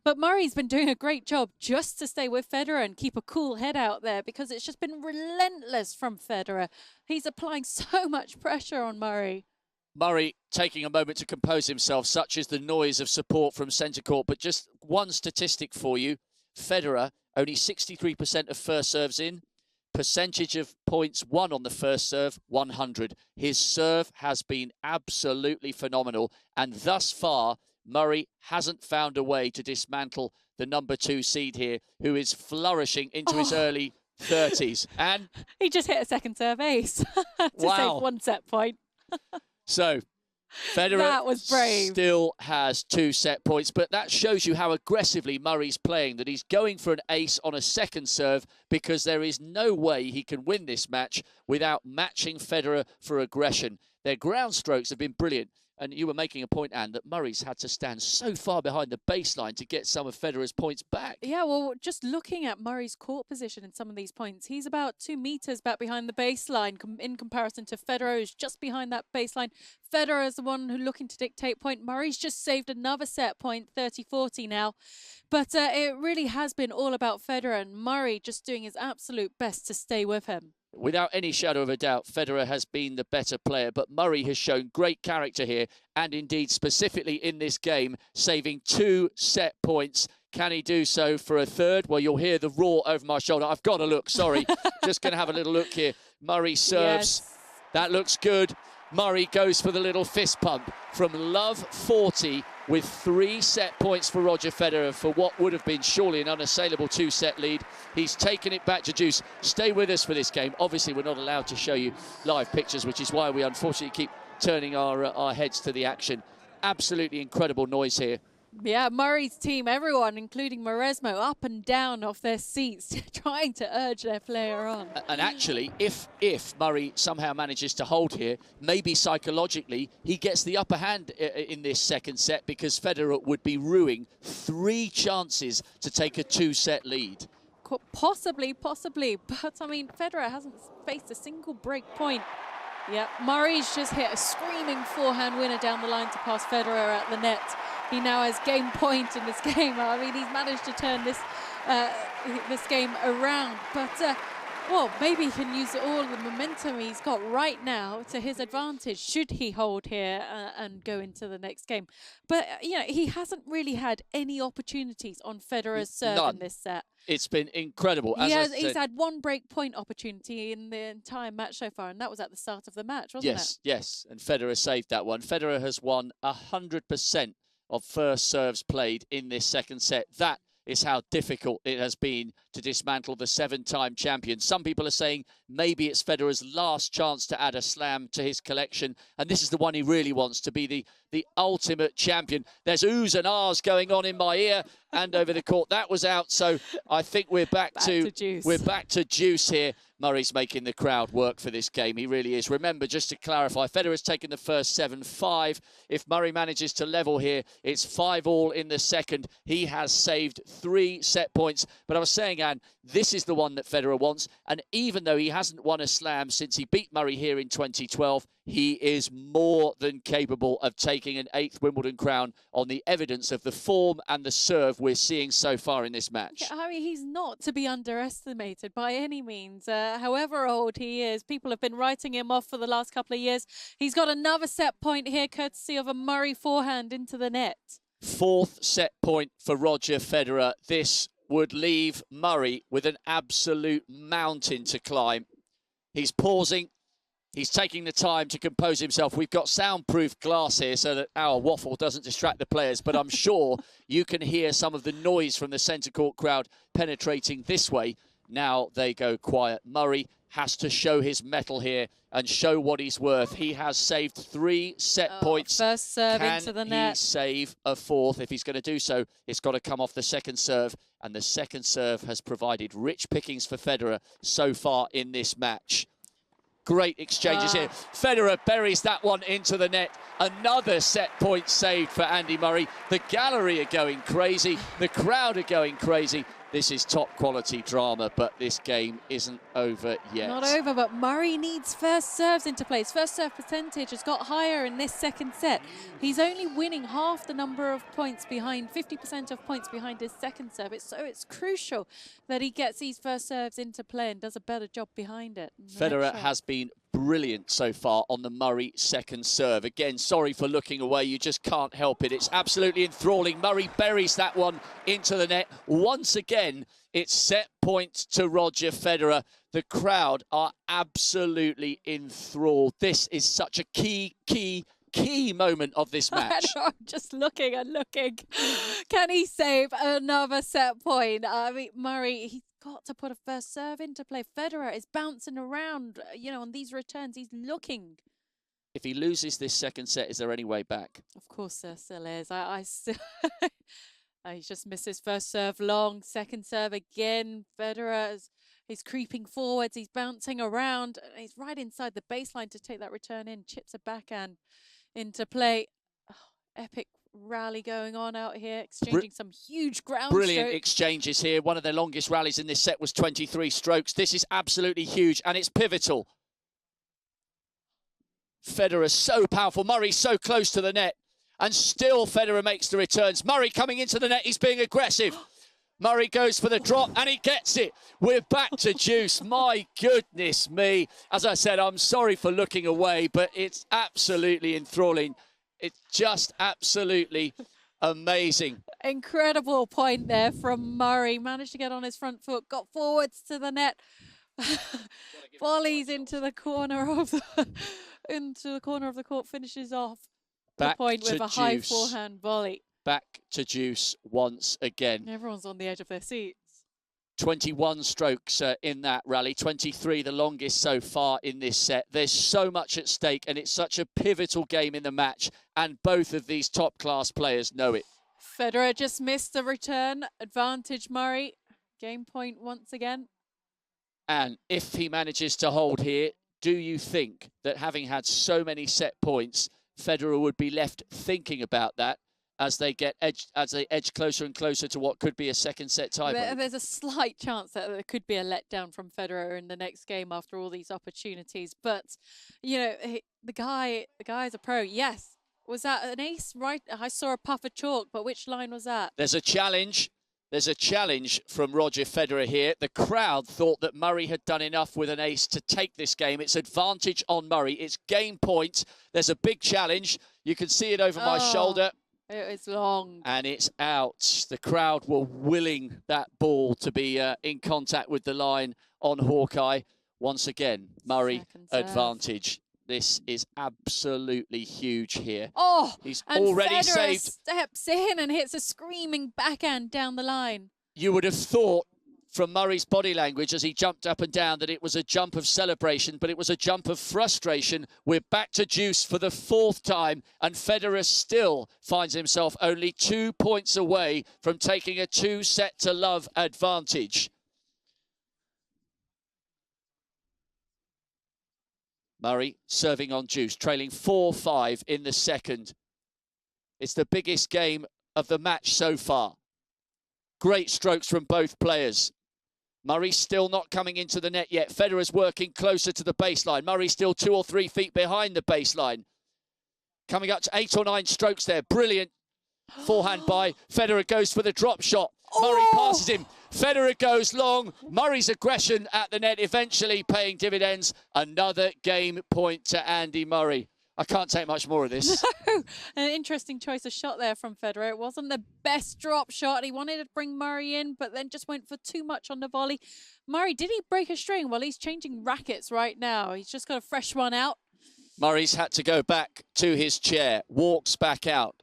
But Murray's been doing a great job just to stay with Federer and keep a cool head out there, because it's just been relentless from Federer. He's applying so much pressure on Murray. Murray taking a moment to compose himself, such is the noise of support from centre court. But just one statistic for you. Federer, only 63% of first serves in. Percentage of points won on the first serve, 100. His serve has been absolutely phenomenal. And thus far, Murray hasn't found a way to dismantle the number 2 seed here, who is flourishing into his early 30s. And he just hit a second serve ace to save 1 set point. So Federer That was brave. still has 2 set points, but that shows you how aggressively Murray's playing, that he's going for an ace on a second serve because there is no way he can win this match without matching Federer for aggression. Their ground strokes have been brilliant. And you were making a point, Anne, that Murray's had to stand so far behind the baseline to get some of Federer's points back. Yeah, well, just looking at Murray's court position in some of these points, he's about 2 meters back behind the baseline in comparison to Federer, who's just behind that baseline. Federer is the one who's looking to dictate point. Murray's just saved another set point, 30-40 now. But it really has been all about Federer, and Murray just doing his absolute best to stay with him. Without any shadow of a doubt, Federer has been the better player, but Murray has shown great character here, and indeed specifically in this game, saving 2 set points. Can he do so for a third? Well, you'll hear the roar over my shoulder. I've got to look, sorry. Just going to have a little look here. Murray serves. Yes. That looks good. Murray goes for the little fist pump from love 40 with 3 set points for Roger Federer for what would have been surely an unassailable 2-set lead. He's taken it back to juice. Stay with us for this game. Obviously, we're not allowed to show you live pictures, which is why we unfortunately keep turning our heads to the action. Absolutely incredible noise here. Yeah, Murray's team, everyone, including Mauresmo, up and down off their seats, trying to urge their player on. And actually, if Murray somehow manages to hold here, maybe psychologically he gets the upper hand in this second set, because Federer would be ruining 3 chances to take a 2-set lead. Possibly, but I mean, Federer hasn't faced a single break point. Yeah, Murray's just hit a screaming forehand winner down the line to pass Federer at the net. He now has game point in this game. I mean, he's managed to turn this game around. But, well, maybe he can use all the momentum he's got right now to his advantage, should he hold here and go into the next game. But, you know, he hasn't really had any opportunities on Federer's serve in this set. It's been incredible. He's had 1 break point opportunity in the entire match so far, and that was at the start of the match, wasn't it? Yes, and Federer saved that one. Federer has won 100% of first serves played in this second set. That is how difficult it has been to dismantle the 7-time champion. Some people are saying maybe it's Federer's last chance to add a slam to his collection, and this is the one he really wants, to be the ultimate champion. There's oohs and ahs going on in my ear and over the court. That was out, so I think we're back to juice. We're back to juice here. Murray's making the crowd work for this game. He really is. Remember, just to clarify, Federer's taken the first 7-5. If Murray manages to level here, it's 5-all in the second. He has saved 3 set points. But I was saying, Anne, this is the one that Federer wants. And even though he hasn't won a slam since he beat Murray here in 2012, he is more than capable of taking an 8th Wimbledon crown on the evidence of the form and the serve we're seeing so far in this match. Yeah, I mean, he's not to be underestimated by any means. However old he is, people have been writing him off for the last couple of years. He's got another set point here, courtesy of a Murray forehand into the net. 4th set point for Roger Federer. This would leave Murray with an absolute mountain to climb. He's pausing. He's taking the time to compose himself. We've got soundproof glass here so that our waffle doesn't distract the players, but I'm sure you can hear some of the noise from the centre court crowd penetrating this way. Now they go quiet. Murray has to show his mettle here and show what he's worth. He has saved 3 set points. First serve into the net. Can he save a 4th? If he's going to do so, it's got to come off the second serve. And the second serve has provided rich pickings for Federer so far in this match. Great exchanges here. Federer buries that one into the net. Another set point saved for Andy Murray. The gallery are going crazy. The crowd are going crazy. This is top quality drama, but this game isn't over yet. Not over, but Murray needs first serves into play. His first serve percentage has got higher in this second set. He's only winning half the number of points behind, 50% of points behind his second serve. So it's crucial that he gets these first serves into play and does a better job behind it. Federer has been brilliant so far on the Murray second serve. Again, sorry for looking away, you just can't help it. It's absolutely enthralling. Murray buries that one into the net. Once again, it's set point to Roger Federer. The crowd are absolutely enthralled. This is such a key moment of this match. I know, I'm just looking and looking. Can he save another set point? I mean, Murray, he's got to put a first serve into play. Federer is bouncing around, you know, on these returns. He's looking. If he loses this second set, is there any way back? Of course there still is. I still... He just missed his first serve long. Second serve again. Federer he's creeping forwards. He's bouncing around. He's right inside the baseline to take that return in. Chips a backhand into play. Oh, epic rally going on out here. Exchanging some huge ground Brilliant strokes. exchanges here. One of their longest rallies in this set was 23 strokes. This is absolutely huge and it's pivotal. Federer so powerful. Murray so close to the net. And still Federer makes the returns. Murray coming into the net. He's being aggressive. Murray goes for the drop and he gets it. We're back to deuce. My goodness me. As I said, I'm sorry for looking away, but it's absolutely enthralling. It's just absolutely amazing. Incredible point there from Murray. Managed to get on his front foot. Got forwards to the net. Volleys into the corner of the court. Finishes off the point with a high forehand volley. Back to deuce once again. Everyone's on the edge of their seats. 21 strokes in that rally, 23 the longest so far in this set. There's so much at stake and it's such a pivotal game in the match and both of these top class players know it. Federer just missed the return. Advantage Murray. Game point once again. And if he manages to hold here, do you think that having had so many set points, Federer would be left thinking about that as they edge closer and closer to what could be a second set tiebreak? There's a slight chance that there could be a letdown from Federer in the next game after all these opportunities. But you know, the guy is a pro. Yes, was that an ace? Right, I saw a puff of chalk, but which line was that? There's a challenge. There's a challenge from Roger Federer here. The crowd thought that Murray had done enough with an ace to take this game. It's advantage on Murray. It's game point. There's a big challenge. You can see it over my shoulder. It's long. And it's out. The crowd were willing that ball to be in contact with the line on Hawkeye. Once again, Murray advantage. This is absolutely huge here. Oh, he's and already Federer saved. Steps in and hits a screaming backhand down the line. You would have thought from Murray's body language as he jumped up and down that it was a jump of celebration, but it was a jump of frustration. We're back to deuce for the fourth time, and Federer still finds himself only 2 points away from taking a 2-set-to-love advantage. Murray serving on deuce, trailing 4-5 in the second. It's the biggest game of the match so far. Great strokes from both players. Murray still not coming into the net yet. Federer's working closer to the baseline. Murray still 2 or 3 feet behind the baseline. Coming up to 8 or 9 strokes there. Brilliant forehand by. Federer goes for the drop shot. Murray passes him. Federer goes long. Murray's aggression at the net eventually paying dividends. Another game point to Andy Murray. I can't take much more of this. No, an interesting choice of shot there from Federer. It wasn't the best drop shot. He wanted to bring Murray in, but then just went for too much on the volley. Murray, did he break a string? Well, he's changing rackets right now. He's just got a fresh one out. Murray's had to go back to his chair, walks back out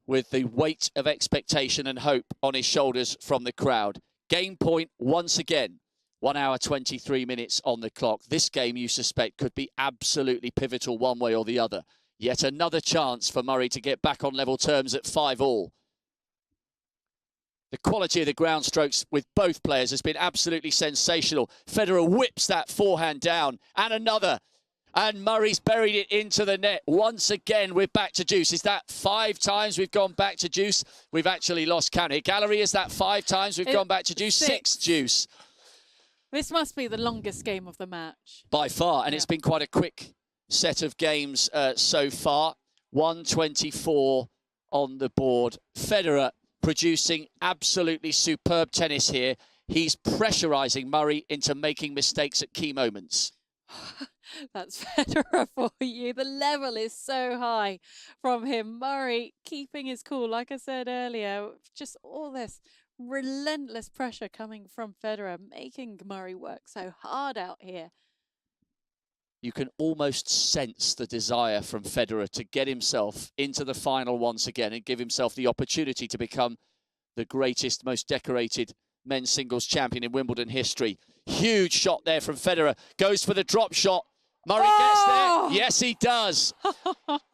with the weight of expectation and hope on his shoulders from the crowd. Game point once again. 1 hour, 23 minutes on the clock. This game, you suspect, could be absolutely pivotal one way or the other. Yet another chance for Murray to get back on level terms at 5-all. The quality of the ground strokes with both players has been absolutely sensational. Federer whips that forehand down, and another. And Murray's buried it into the net. Once again, we're back to deuce. Is that 5 times we've gone back to deuce? We've actually lost count here. Gallery, is that 5 times we've gone back to deuce? 6 deuce. This must be the longest game of the match. By far, and it's been quite a quick set of games so far. 124 on the board. Federer producing absolutely superb tennis here. He's pressurising Murray into making mistakes at key moments. That's Federer for you. The level is so high from him. Murray keeping his cool, like I said earlier. Just all this relentless pressure coming from Federer, making Murray work so hard out here. You can almost sense the desire from Federer to get himself into the final once again and give himself the opportunity to become the greatest, most decorated men's singles champion in Wimbledon history. Huge shot there from Federer. Goes for the drop shot. Murray gets there. Yes, he does.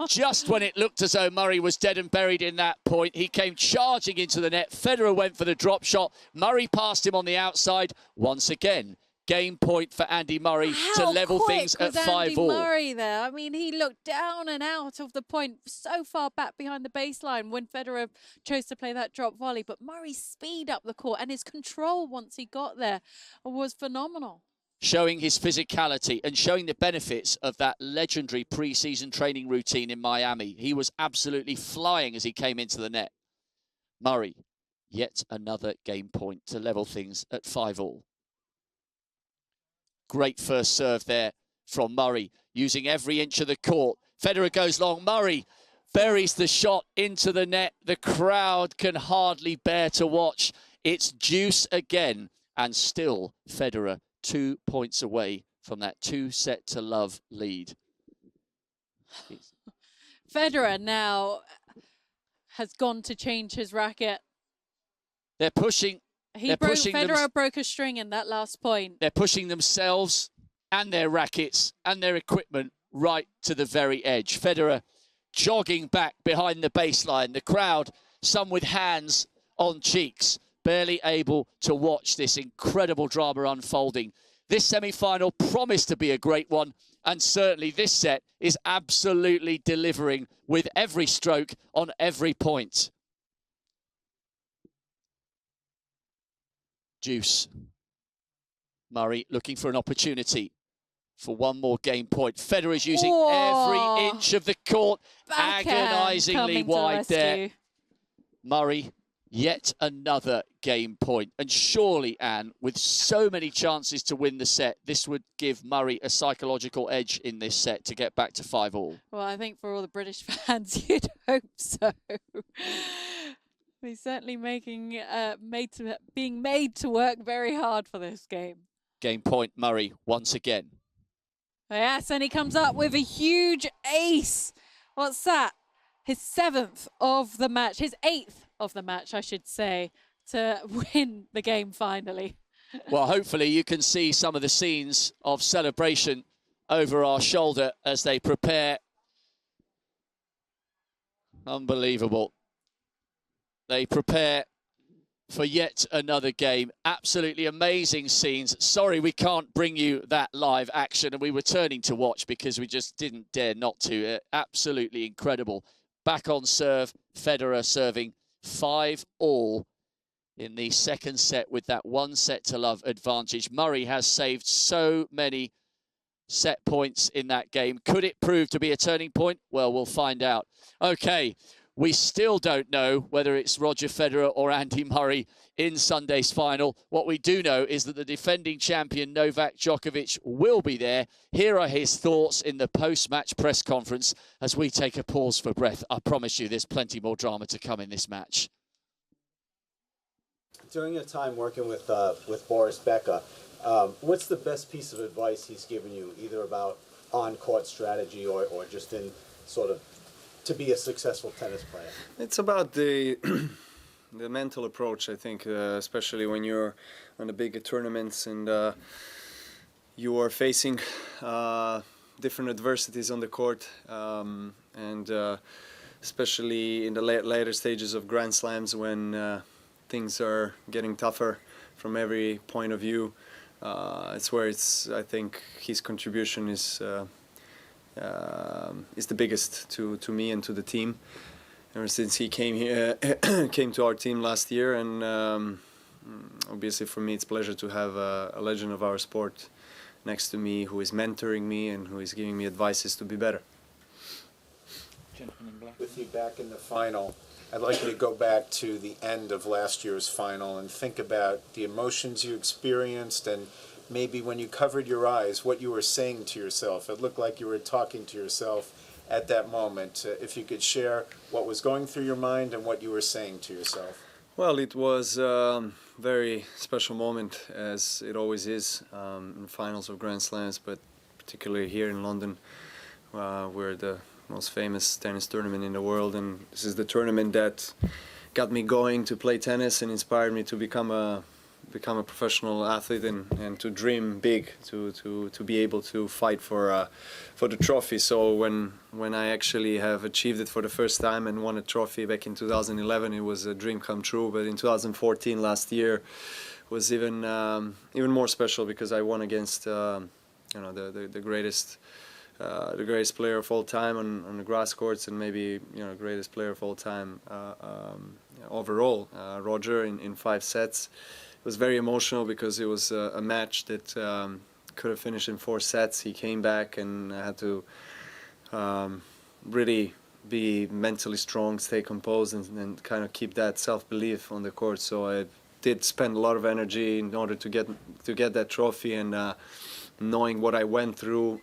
Just when it looked as though Murray was dead and buried in that point, he came charging into the net. Federer went for the drop shot. Murray passed him on the outside. Once again, game point for Andy Murray to level things at 5-all. Andy Murray there. I mean, he looked down and out of the point, so far back behind the baseline when Federer chose to play that drop volley. But Murray's speed up the court and his control once he got there was phenomenal. Showing his physicality and showing the benefits of that legendary pre-season training routine in Miami. He was absolutely flying as he came into the net. Murray, yet another game point to level things at 5-all. Great first serve there from Murray, using every inch of the court. Federer goes long. Murray buries the shot into the net. The crowd can hardly bear to watch. It's deuce again, and still Federer 2 points away from that 2-set-to-love lead. Federer now has gone to change his racket. They're pushing. Federer broke a string in that last point. They're pushing themselves and their rackets and their equipment right to the very edge. Federer jogging back behind the baseline. The crowd, some with hands on cheeks, barely able to watch this incredible drama unfolding. This semi-final promised to be a great one, and certainly this set is absolutely delivering with every stroke on every point. Deuce. Murray looking for an opportunity for one more game point. Federer is using every inch of the court, agonisingly wide there. Murray, yet another game point. And surely, Anne, with so many chances to win the set, this would give Murray a psychological edge in this set to get back to 5-all. Well, I think for all the British fans, you'd hope so. He's certainly being made to work very hard for this game. Game point, Murray, once again. Yes, and he comes up with a huge ace. What's that? His 7th of the match, his 8th of the match, I should say, to win the game finally. Well, hopefully you can see some of the scenes of celebration over our shoulder as they prepare. Unbelievable. They prepare for yet another game. Absolutely amazing scenes. Sorry we can't bring you that live action, and we were turning to watch because we just didn't dare not to. Absolutely incredible. Back on serve, Federer serving 5-all in the second set with that 1-set-to-love advantage. Murray has saved so many set points in that game. Could it prove to be a turning point? Well, we'll find out. Okay. We still don't know whether it's Roger Federer or Andy Murray in Sunday's final. What we do know is that the defending champion Novak Djokovic will be there. Here are his thoughts in the post-match press conference as we take a pause for breath. I promise you there's plenty more drama to come in this match. During your time working with Boris Becker, what's the best piece of advice he's given you, either about on-court strategy or just in sort of to be a successful tennis player? It's about the mental approach, I think, especially when you're on the bigger tournaments and you are facing different adversities on the court, and especially in the later stages of Grand Slams when things are getting tougher from every point of view. It's where I think his contribution is the biggest to me and to the team. Ever since he came to our team last year, and obviously for me it's a pleasure to have a legend of our sport next to me who is mentoring me and who is giving me advices to be better. With you back in the final, I'd like you to go back to the end of last year's final and think about the emotions you experienced and maybe when you covered your eyes, what you were saying to yourself. It looked like you were talking to yourself at that moment. If you could share what was going through your mind and what you were saying to yourself. Well, it was a very special moment, as it always is in the finals of Grand Slams, but particularly here in London, we're the most famous tennis tournament in the world, and this is the tournament that got me going to play tennis and inspired me to become a professional athlete and to dream big, to be able to fight for the trophy. So when I actually have achieved it for the first time and won a trophy back in 2011, it was a dream come true. But in 2014, last year, was even more special because I won against the greatest player of all time on the grass courts, and maybe the greatest player of all time overall, Roger, in 5 sets. It was very emotional because it was a match that could have finished in 4 sets. He came back, and I had to really be mentally strong, stay composed, and kind of keep that self-belief on the court. So I did spend a lot of energy in order to get that trophy, and knowing what I went through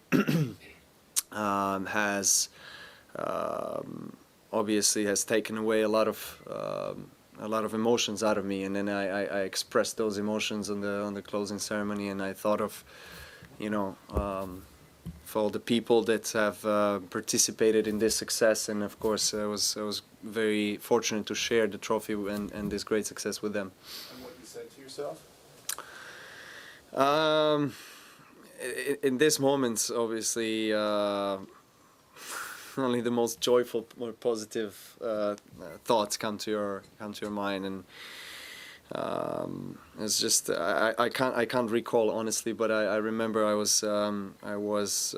has obviously has taken away a lot of emotions out of me, and then I expressed those emotions on the closing ceremony, and I thought of, for all the people that have participated in this success, and of course I was very fortunate to share the trophy and this great success with them. And what you said to yourself? In these moments, obviously, only the most joyful or positive thoughts come to your mind, and it's just I can't recall honestly, but I remember I was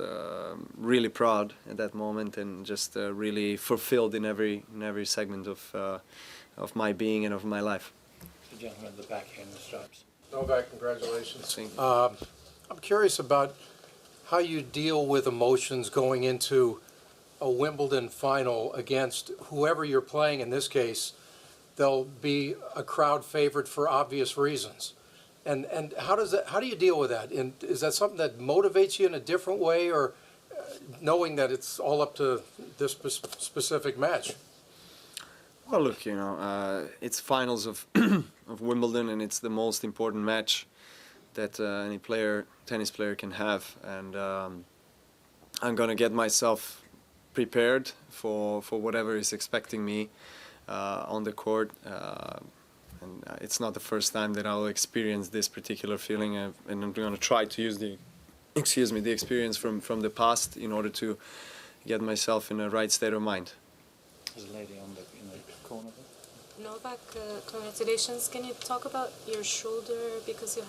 really proud at that moment, and just really fulfilled in every segment of my being and of my life. The gentleman in the back here in the stripes. Novak, congratulations. Thank you. I'm curious about how you deal with emotions going into a Wimbledon final against whoever you're playing. In this case, they'll be a crowd favorite for obvious reasons. And how do you deal with that? And is that something that motivates you in a different way, or knowing that it's all up to this specific match? Well, look, it's finals of of Wimbledon, and it's the most important match that any tennis player can have, and I'm gonna get myself prepared for whatever is expecting me on the court, and it's not the first time that I'll experience this particular feeling, and I'm gonna try to use the experience from the past in order to get myself in the right state of mind. There's a lady in the corner there. Novak, congratulations. Can you talk about your shoulder, because you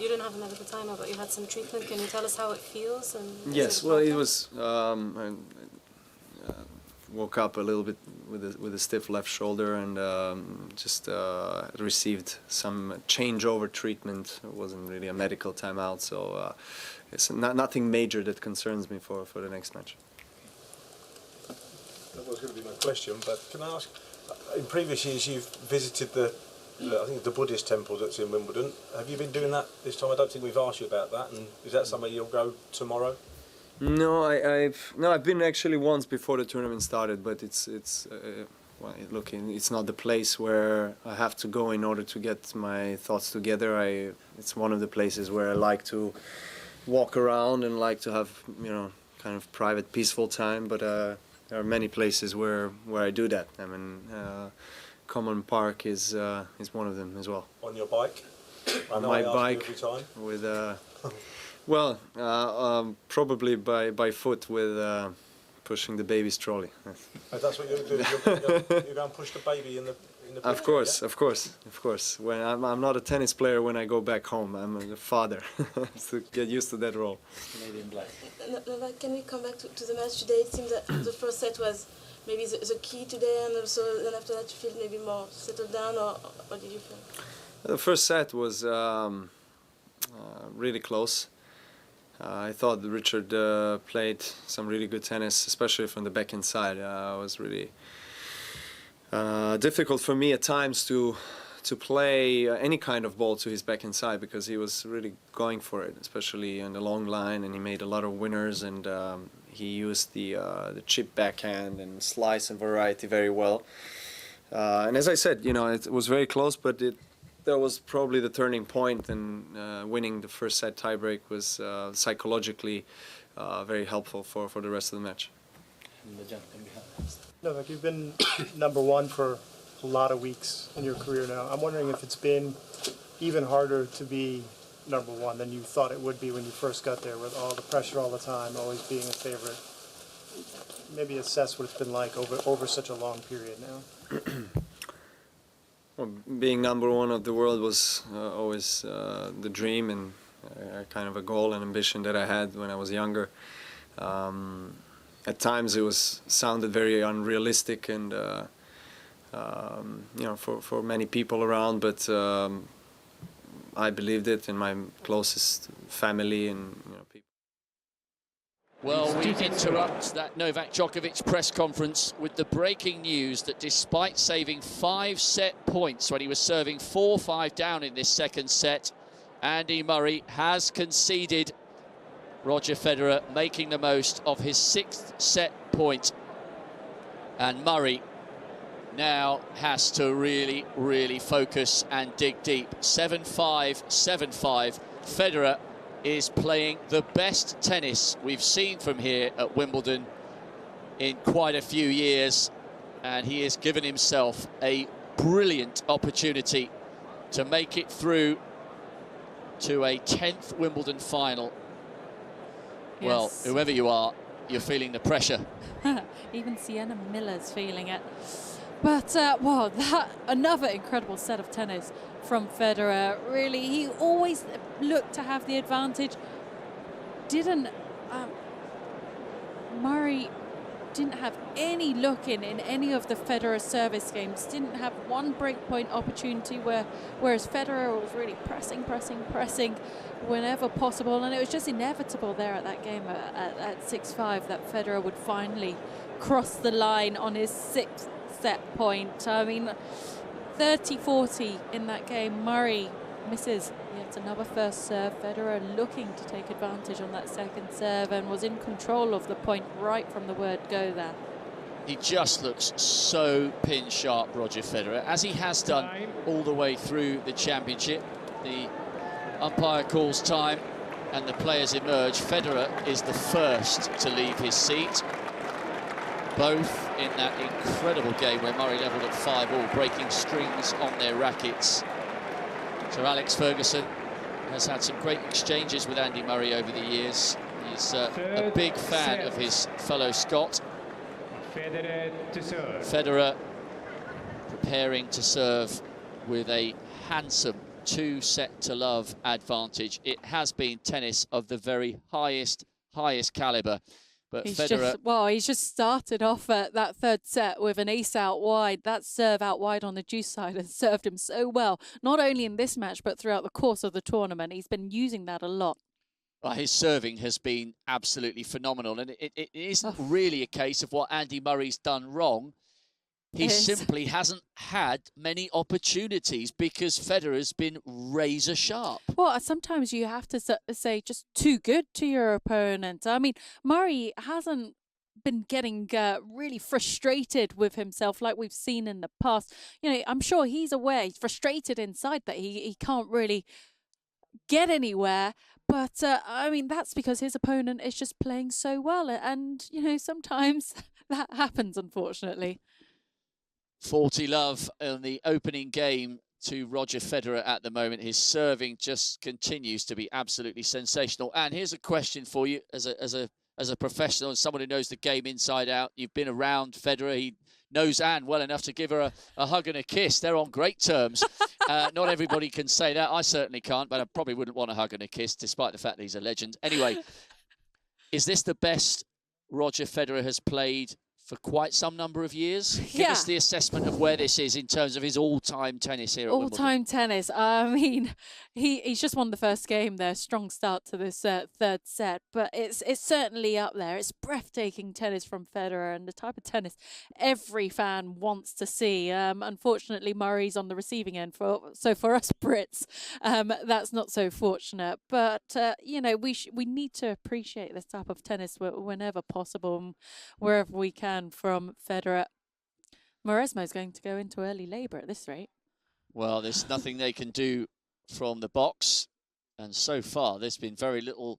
didn't have a medical timeout, but you had some treatment. Can you tell us how it feels? And yes, well, it was. I woke up a little bit with a stiff left shoulder, and just received some changeover treatment. It wasn't really a medical timeout, so it's nothing major that concerns me for the next match. That was going to be my question, but can I ask? In previous years, you've visited I think the Buddhist temple that's in Wimbledon. Have you been doing that this time? I don't think we've asked you about that. And is that somewhere you'll go tomorrow? No, I've been actually once before the tournament started, but it's not the place where I have to go in order to get my thoughts together. It's one of the places where I like to walk around and like to have kind of private, peaceful time. But there are many places where I do that. I mean, Common Park is one of them as well. On your bike? On my bike, with well, probably by foot with pushing the baby's trolley. That's what you're doing. You're going to push the baby in the Of course, yeah? of course. When I'm not a tennis player when I go back home. I'm a father. To get used to that role. Lady in black. Can we come back to the match today? It seems that the first set was maybe the key today, and also then after that you feel maybe more settled down, or what did you feel? The first set was really close. I thought Richard played some really good tennis, especially from the backhand side. It was really difficult for me at times to to play any kind of ball to his backhand side, because he was really going for it, especially on the long line, and he made a lot of winners, and he used the chip backhand and slice and variety very well. And as I said, you know, it was very close, but that was probably the turning point, and winning the first set tiebreak was psychologically very helpful for the rest of the match. And the gentleman behind. Novak, you've been number one for a lot of weeks in your career now. I'm wondering if it's been even harder to be number one than you thought it would be when you first got there, with all the pressure all the time, always being a favorite. Maybe assess what it's been like over such a long period now. Well, being number one of the world was always the dream, and kind of a goal and ambition that I had when I was younger. At times it sounded very unrealistic, and you know, for many people around, but I believed it, in my closest family and, you know, people. Well, we interrupt that Novak Djokovic press conference with the breaking news that despite saving 5 set points when he was serving 4-5 down in this second set, Andy Murray has conceded. Roger Federer making the most of his 6th set point. And Murray now has to really, really focus and dig deep. 7-5, 7-5. Federer is playing the best tennis we've seen from here at Wimbledon in quite a few years, and he has given himself a brilliant opportunity to make it through to a 10th Wimbledon final. Yes. Well, whoever you are, you're feeling the pressure. Even Sienna Miller's feeling it. But, wow, another incredible set of tennis from Federer. Really, he always looked to have the advantage. Murray didn't have any look in any of the Federer service games. Didn't have one breakpoint opportunity, whereas Federer was really pressing whenever possible. And it was just inevitable there at that game at 6-5 that Federer would finally cross the line on his 6th set point. I mean, 30-40 in that game. Murray misses yet another first serve. Federer looking to take advantage on that second serve and was in control of the point right from the word go there. He just looks so pin sharp, Roger Federer, as he has done all the way through the championship. The umpire calls time and the players emerge. Federer is the first to leave his seat. Both in that incredible game where Murray levelled at 5-all, breaking strings on their rackets. So Alex Ferguson has had some great exchanges with Andy Murray over the years. He's a big fan of his fellow Scot. Federer preparing to serve with a handsome 2-set-to-love advantage. It has been tennis of the very highest calibre. But Federer... he's just started off at that third set with an ace out wide. That serve out wide on the deuce side has served him so well, not only in this match, but throughout the course of the tournament. He's been using that a lot. Well, his serving has been absolutely phenomenal. And it isn't really a case of what Andy Murray's done wrong. He simply hasn't had many opportunities because Federer's been razor sharp. Well, sometimes you have to say just too good to your opponent. I mean, Murray hasn't been getting really frustrated with himself like we've seen in the past. You know, I'm sure he's aware, he's frustrated inside that he can't really get anywhere. But, I mean, that's because his opponent is just playing so well. And, you know, sometimes that happens, unfortunately. 40 love in the opening game to Roger Federer at the moment. His serving just continues to be absolutely sensational. And here's a question for you as a professional and someone who knows the game inside out. You've been around Federer. He knows Anne well enough to give her a hug and a kiss. They're on great terms. Not everybody can say that. I certainly can't, but I probably wouldn't want a hug and a kiss, despite the fact that he's a legend. Anyway, is this the best Roger Federer has played for quite some number of years. Give us the assessment of where this is in terms of his all-time tennis here at Wimbledon. All-time tennis. I mean, he's just won the first game there. Strong start to this third set, but it's certainly up there. It's breathtaking tennis from Federer and the type of tennis every fan wants to see. Unfortunately, Murray's on the receiving end. So for us Brits, that's not so fortunate. But you know, we need to appreciate this type of tennis whenever possible, and wherever we can. From Federer. Mauresmo's going to go into early labour at this rate. Well, there's nothing they can do from the box, and so far there's been very little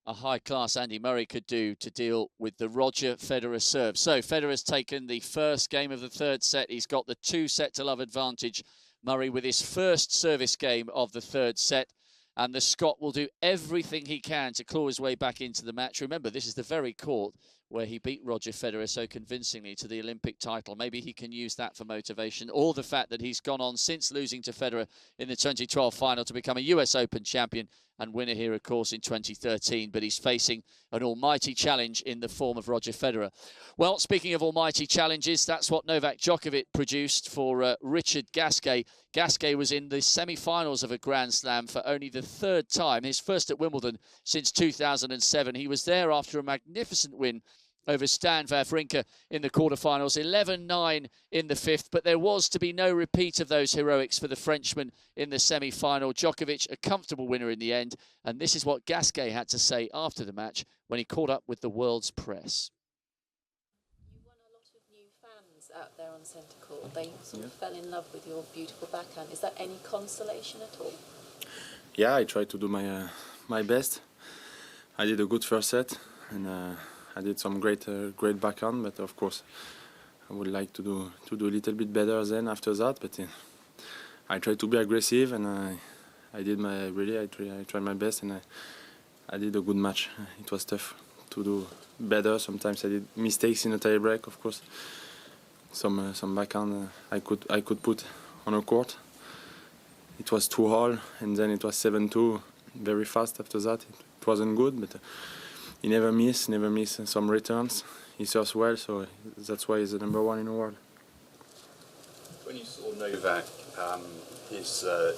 a high-class Andy Murray could do to deal with the Roger Federer serve. So Federer's taken the first game of the third set. He's got the 2-set-to-love advantage. Murray with his first service game of the third set. And the Scot will do everything he can to claw his way back into the match. Remember, this is the very court where he beat Roger Federer so convincingly to the Olympic title. Maybe he can use that for motivation, or the fact that he's gone on since losing to Federer in the 2012 final to become a US Open champion and winner here, of course, in 2013. But he's facing an almighty challenge in the form of Roger Federer. Well, speaking of almighty challenges, that's what Novak Djokovic produced for Richard Gasquet. Gasquet was in the semi-finals of a Grand Slam for only the third time, his first at Wimbledon since 2007. He was there after a magnificent win over Stan Wawrinka in the quarterfinals, 11-9 in the fifth, but there was to be no repeat of those heroics for the Frenchman in the semi-final. Djokovic, a comfortable winner in the end, and this is what Gasquet had to say after the match when he caught up with the world's press. You won a lot of new fans out there on centre court. They sort of fell in love with your beautiful backhand. Is that any consolation at all? Yeah, I tried to do my best. I did a good first set, and I did some great backhand, but of course I would like to do a little bit better then after that. But I tried to be aggressive, and I did I tried my best, and I did a good match. It was tough to do better. Sometimes I did mistakes in the tie break, of course. Some backhand I could put on a court. It was 2-all, and then it was 7-2 very fast after that. It wasn't good, but he never miss some returns. He serves well, so that's why he's the #1 in the world. When you saw Novak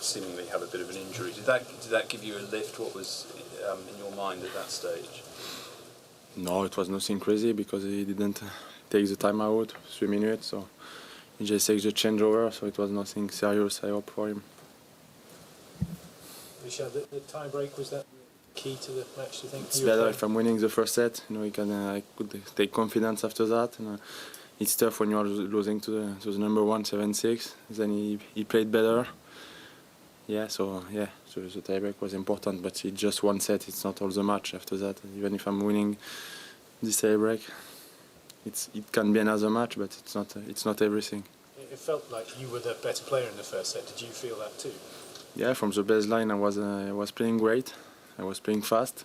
seemingly have a bit of an injury, did that give you a lift? What was in your mind at that stage? No, it was nothing crazy because he didn't take the time out, 3 minutes, so he just takes the changeover, so it was nothing serious, I hope, for him. Richard, the tie break, was that key to the match, do you think? It's better if I'm winning the first set. You know, I could take confidence after that. And, it's tough when you are losing to the #1 7-6. Then he played better. So the tiebreak was important, but it's just one set. It's not all the match after that. Even if I'm winning this tiebreak, it can be another match, but it's not everything. It felt like you were the better player in the first set. Did you feel that too? Yeah, from the baseline I was playing great. I was playing fast,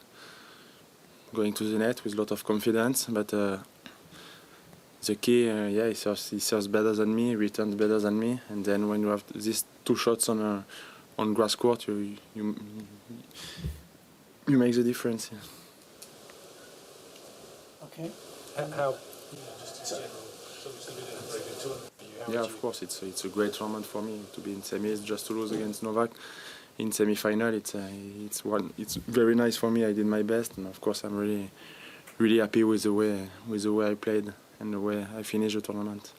going to the net with a lot of confidence, but the key, he serves better than me, returns better than me, and then when you have these 2 shots on grass court, you make the difference. Yeah. Okay. How? Just in general, it's been a very good tournament for you. Yeah, of course, it's a great tournament for me to be in semis, just to lose against Novak. In semi-final, it's very nice for me. I did my best, and of course, I'm really happy with the way I played and the way I finished the tournament.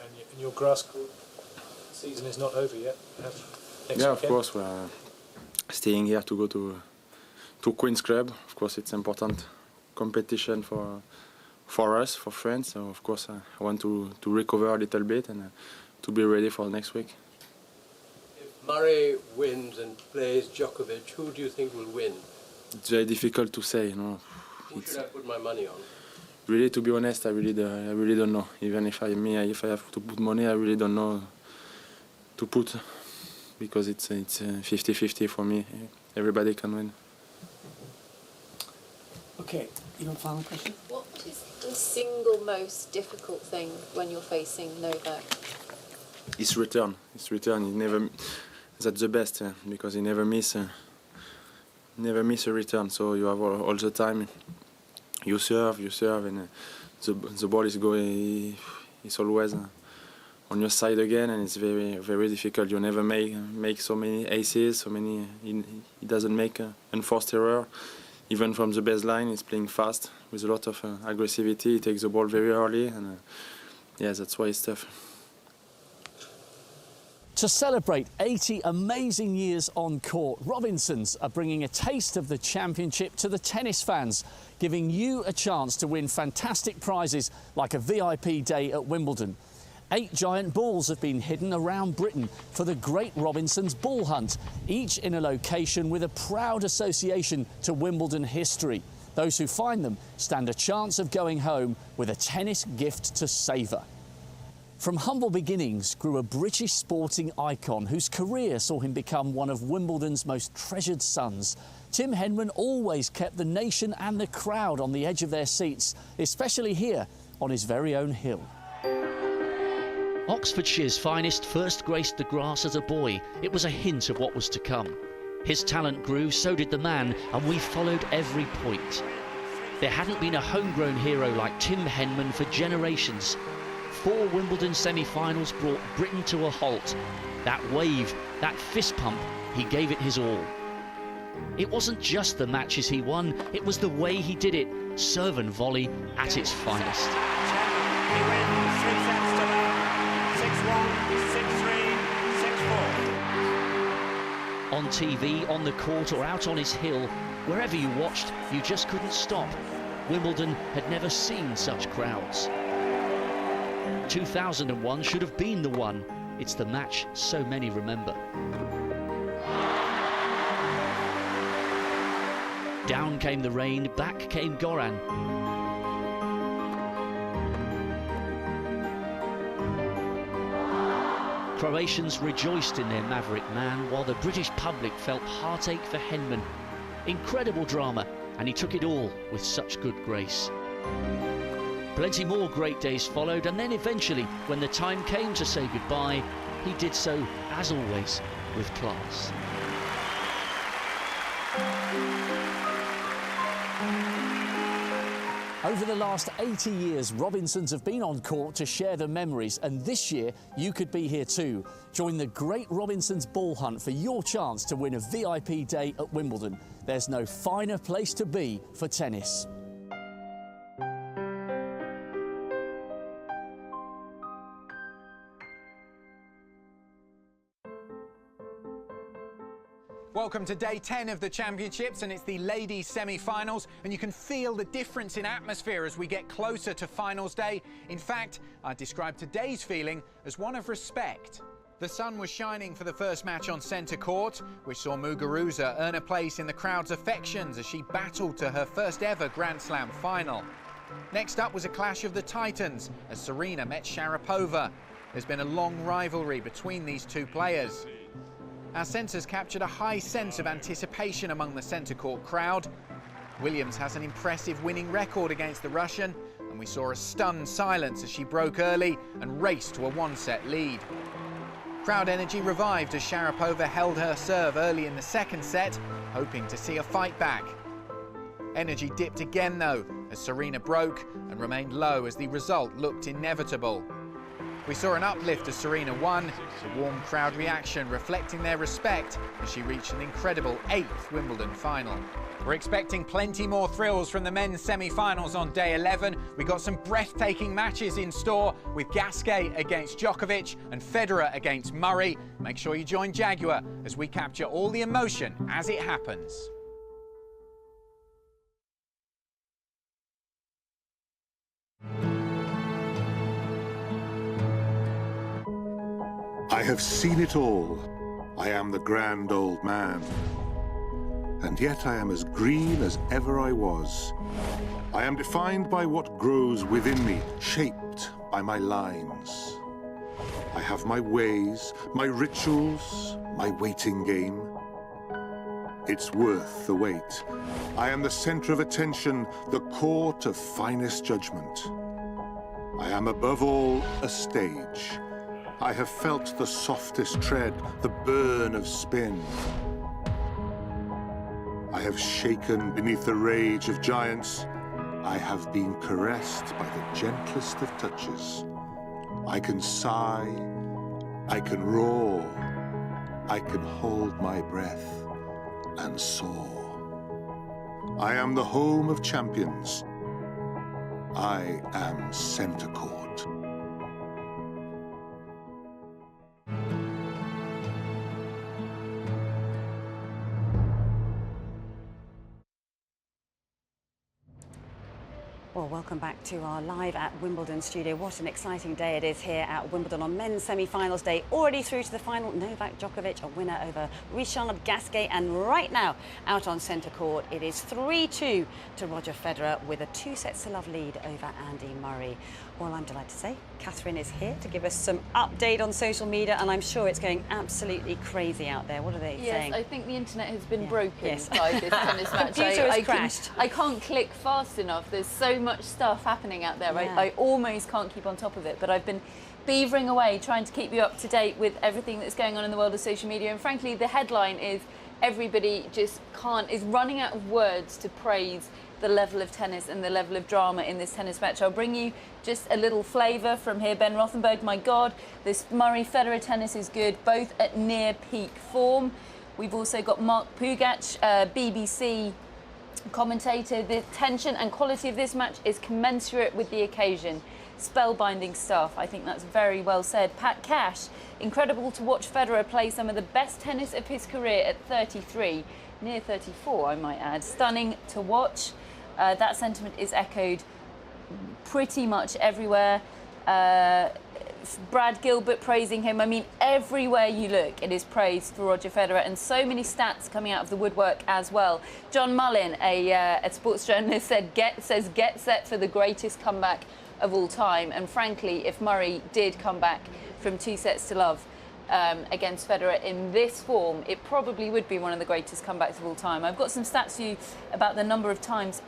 And your grass court season is not over yet. Of course, we're staying here to go to Queen's Club. Of course, it's important competition for us, for France. So of course, I want to recover a little bit and to be ready for next week. Murray wins and plays Djokovic, who do you think will win? It's very difficult to say. Who should I put my money on? Really, to be honest, I really don't know. Even if I have to put money, I really don't know to put, because it's 50-50 for me. Everybody can win. Okay, even final question? What is the single most difficult thing when you're facing Novak? His return. He never. That's the best, because he never miss a return. So you have all the time. You serve, and the ball is going, it's always on your side again, and it's very, very difficult. You never make so many aces, he doesn't make unforced error. Even from the baseline, he's playing fast with a lot of aggressivity. He takes the ball very early, and yeah, that's why it's tough. To celebrate 80 amazing years on court, Robinsons are bringing a taste of the championship to the tennis fans, giving you a chance to win fantastic prizes like a VIP day at Wimbledon. 8 giant balls have been hidden around Britain for the Great Robinsons Ball Hunt, each in a location with a proud association to Wimbledon history. Those who find them stand a chance of going home with a tennis gift to savour. From humble beginnings grew a British sporting icon whose career saw him become one of Wimbledon's most treasured sons. Tim Henman always kept the nation and the crowd on the edge of their seats, especially here on his very own hill. Oxfordshire's finest first graced the grass as a boy. It was a hint of what was to come. His talent grew, so did the man, and we followed every point. There hadn't been a homegrown hero like Tim Henman for generations. 4 Wimbledon semi-finals brought Britain to a halt. That wave, that fist pump, he gave it his all. It wasn't just the matches he won, it was the way he did it. Serve and volley at its finest. He wins 3 sets to love. 6-1, 6-3, 6-4. On TV, on the court or out on his hill, wherever you watched, you just couldn't stop. Wimbledon had never seen such crowds. 2001 should have been the one. It's the match so many remember. Down came the rain, back came Goran. Croatians rejoiced in their maverick man, while the British public felt heartache for Henman. Incredible drama, and he took it all with such good grace. Plenty more great days followed, and then eventually, when the time came to say goodbye, he did so, as always, with class. Over the last 80 years, Robinsons have been on court to share the memories, and this year you could be here too. Join the Great Robinsons Ball Hunt for your chance to win a VIP day at Wimbledon. There's no finer place to be for tennis. Welcome to day 10 of the championships, and it's the ladies semi-finals, and you can feel the difference in atmosphere as we get closer to finals day. In fact, I describe today's feeling as one of respect. The sun was shining for the first match on centre court, which saw Muguruza earn a place in the crowd's affections as she battled to her first ever Grand Slam final. Next up was a clash of the titans as Serena met Sharapova. There's been a long rivalry between these two players. Our censors captured a high sense of anticipation among the centre court crowd. Williams has an impressive winning record against the Russian, and we saw a stunned silence as she broke early and raced to a 1-set lead. Crowd energy revived as Sharapova held her serve early in the second set, hoping to see a fight back. Energy dipped again though, as Serena broke and remained low as the result looked inevitable. We saw an uplift as Serena won, a warm crowd reaction reflecting their respect as she reached an incredible 8th Wimbledon final. We're expecting plenty more thrills from the men's semi-finals on day 11. We got some breathtaking matches in store with Gasquet against Djokovic and Federer against Murray. Make sure you join Jaguar as we capture all the emotion as it happens. I have seen it all. I am the grand old man. And yet I am as green as ever I was. I am defined by what grows within me, shaped by my lines. I have my ways, my rituals, my waiting game. It's worth the wait. I am the center of attention, the court of finest judgment. I am above all a stage. I have felt the softest tread, the burn of spin. I have shaken beneath the rage of giants, I have been caressed by the gentlest of touches. I can sigh, I can roar, I can hold my breath and soar. I am the home of champions. I am centre court. Well, welcome back to our live at Wimbledon studio. What an exciting day it is here at Wimbledon on men's semi-finals day. Already through to the final, Novak Djokovic, a winner over Richard Gasquet. And right now, out on centre court, it is 3-2 to Roger Federer with a 2-sets-to-love lead over Andy Murray. Well, I'm delighted to say Catherine is here to give us some update on social media, and I'm sure it's going absolutely crazy out there. What are they saying? Yes, I think the internet has been broken by this tennis match. Computer has crashed. I can't click fast enough. There's so much stuff happening out there. Yeah. I almost can't keep on top of it, but I've been beavering away trying to keep you up to date with everything that's going on in the world of social media. And frankly, the headline is everybody just is running out of words to praise the level of tennis and the level of drama in this tennis match. I'll bring you just a little flavour from here. Ben Rothenberg, my God, this Murray-Federer tennis is good, both at near peak form. We've also got Mark Pugac, BBC commentator. The tension and quality of this match is commensurate with the occasion. Spellbinding stuff. I think that's very well said. Pat Cash, incredible to watch Federer play some of the best tennis of his career at 33, near 34 I might add. Stunning to watch. That sentiment is echoed pretty much everywhere. Brad Gilbert praising him. I mean, everywhere you look, it is praise for Roger Federer, and so many stats coming out of the woodwork as well. John Mullin, a sports journalist, says get set for the greatest comeback of all time. And frankly, if Murray did come back from 2-sets-to-love against Federer in this form, it probably would be one of the greatest comebacks of all time. I've got some stats for you about the number of times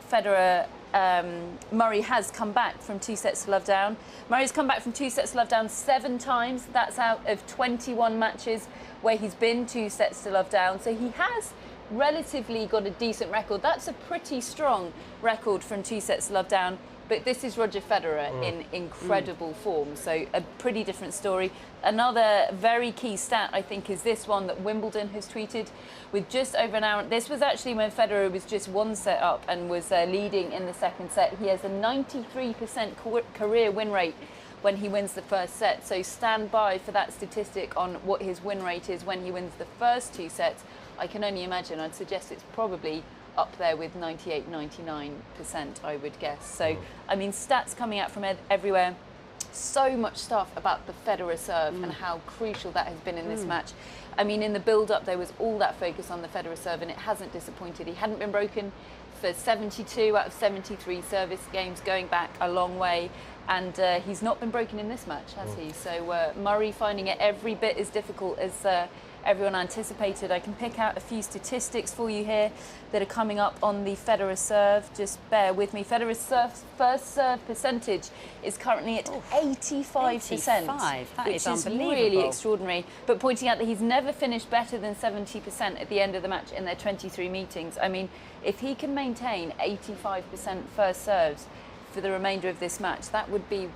Murray has come back from 2-sets-to-love down. Murray's come back from 2-sets-to-love down 7 times. That's out of 21 matches where he's been 2-sets-to-love down. So he has relatively got a decent record. That's a pretty strong record from 2-sets-to-love down. But this is Roger Federer in incredible form, so a pretty different story. Another very key stat, I think, is this one that Wimbledon has tweeted with just over an hour. This was actually when Federer was just 1 set up and was leading in the second set. He has a 93% career win rate when he wins the first set, so stand by for that statistic on what his win rate is when he wins the first 2 sets. I can only imagine. I'd suggest it's probably up there with 98, 99%, I would guess. So, I mean, stats coming out from everywhere. So much stuff about the Federer serve and how crucial that has been in this match. I mean, in the build-up, there was all that focus on the Federer serve, and it hasn't disappointed. He hadn't been broken for 72 out of 73 service games, going back a long way. And he's not been broken in this match, has he? So Murray finding it every bit as difficult as everyone anticipated. I can pick out a few statistics for you here that are coming up on the Federer serve. Just bear with me. Federer's first serve percentage is currently at 85%, that which is is unbelievable. Really extraordinary. But pointing out that he's never finished better than 70% at the end of the match in their 23 meetings. I mean, if he can maintain 85% first serves for the remainder of this match, that would be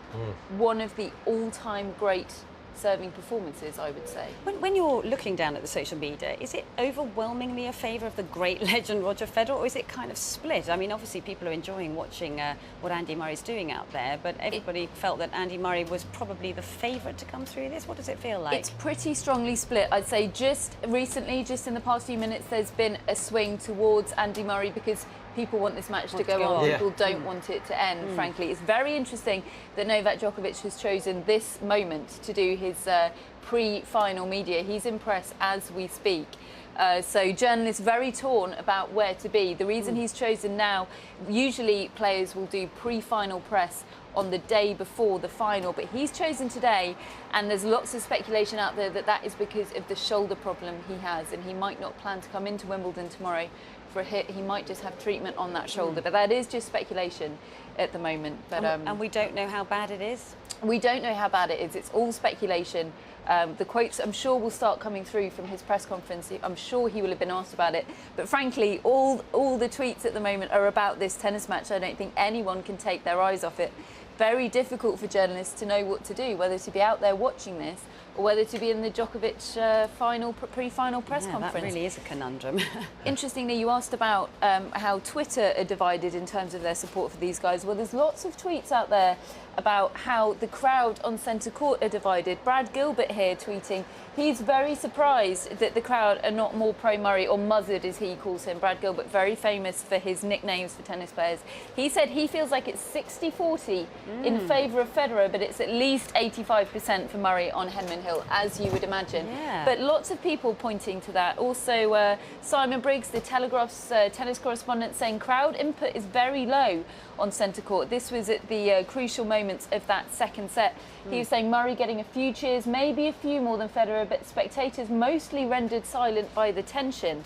one of the all-time great serving performances, I would say. When you're looking down at the social media, is it overwhelmingly a favour of the great legend Roger Federer, or is it kind of split? I mean, obviously people are enjoying watching what Andy Murray's doing out there, but everybody felt that Andy Murray was probably the favourite to come through this. What does it feel like? It's pretty strongly split. I'd say just recently, just in the past few minutes, there's been a swing towards Andy Murray because people want this match to go on. Yeah. People don't want it to end, frankly. It's very interesting that Novak Djokovic has chosen this moment to do his pre-final media. He's in press as we speak. So journalists very torn about where to be. The reason he's chosen now, usually players will do pre-final press on the day before the final, but he's chosen today, and there's lots of speculation out there that that is because of the shoulder problem he has, and he might not plan to come into Wimbledon tomorrow for a hit. He might just have treatment on that shoulder, but that is just speculation at the moment. But and we don't know how bad it is? We don't know how bad it is. It's all speculation. The quotes, I'm sure, will start coming through from his press conference. I'm sure he will have been asked about it. But frankly, all the tweets at the moment are about this tennis match. I don't think anyone can take their eyes off it. Very difficult for journalists to know what to do, whether to be out there watching this or whether to be in the Djokovic pre-final press conference. That really is a conundrum. Interestingly, you asked about how Twitter are divided in terms of their support for these guys. Well, there's lots of tweets out there about how the crowd on centre court are divided. Brad Gilbert here tweeting, he's very surprised that the crowd are not more pro-Murray, or Muzzard as he calls him. Brad Gilbert, very famous for his nicknames for tennis players. He said he feels like it's 60-40 in favour of Federer, but it's at least 85% for Murray on Henman Hill, as you would imagine. Yeah. But lots of people pointing to that. Also, Simon Briggs, the Telegraph's tennis correspondent, saying crowd input is very low on centre court. This was at the crucial moments of that second set. He was saying Murray getting a few cheers, maybe a few more than Federer, but spectators mostly rendered silent by the tension.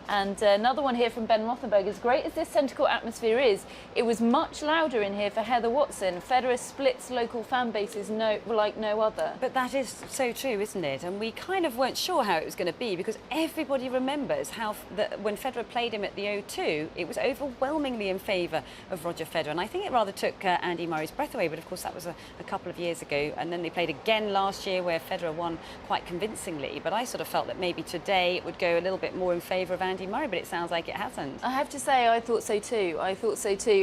And another one here from Ben Rothenberg, as great as this centre court atmosphere is, it was much louder in here for Heather Watson. Federer splits local fan bases like no other. But that is so true, isn't it? And we kind of weren't sure how it was going to be, because everybody remembers how when Federer played him at the O2, it was overwhelmingly in favour of Roger Federer. And I think it rather took Andy Murray's breath away, but of course that was a couple of years ago. And then they played again last year where Federer won quite convincingly. But I sort of felt that maybe today it would go a little bit more in favour of Andy Murray, but it sounds like it hasn't. I have to say, I thought so too.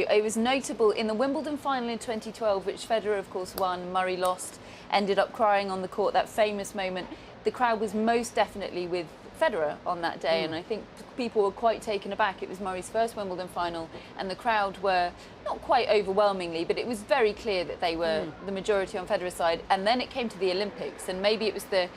It was notable in the Wimbledon final in 2012, which Federer, of course, won. Murray lost, ended up crying on the court, that famous moment. The crowd was most definitely with Federer on that day, and I think people were quite taken aback. It was Murray's first Wimbledon final, and the crowd were not quite overwhelmingly, but it was very clear that they were the majority on Federer's side. And then it came to the Olympics, and maybe it was the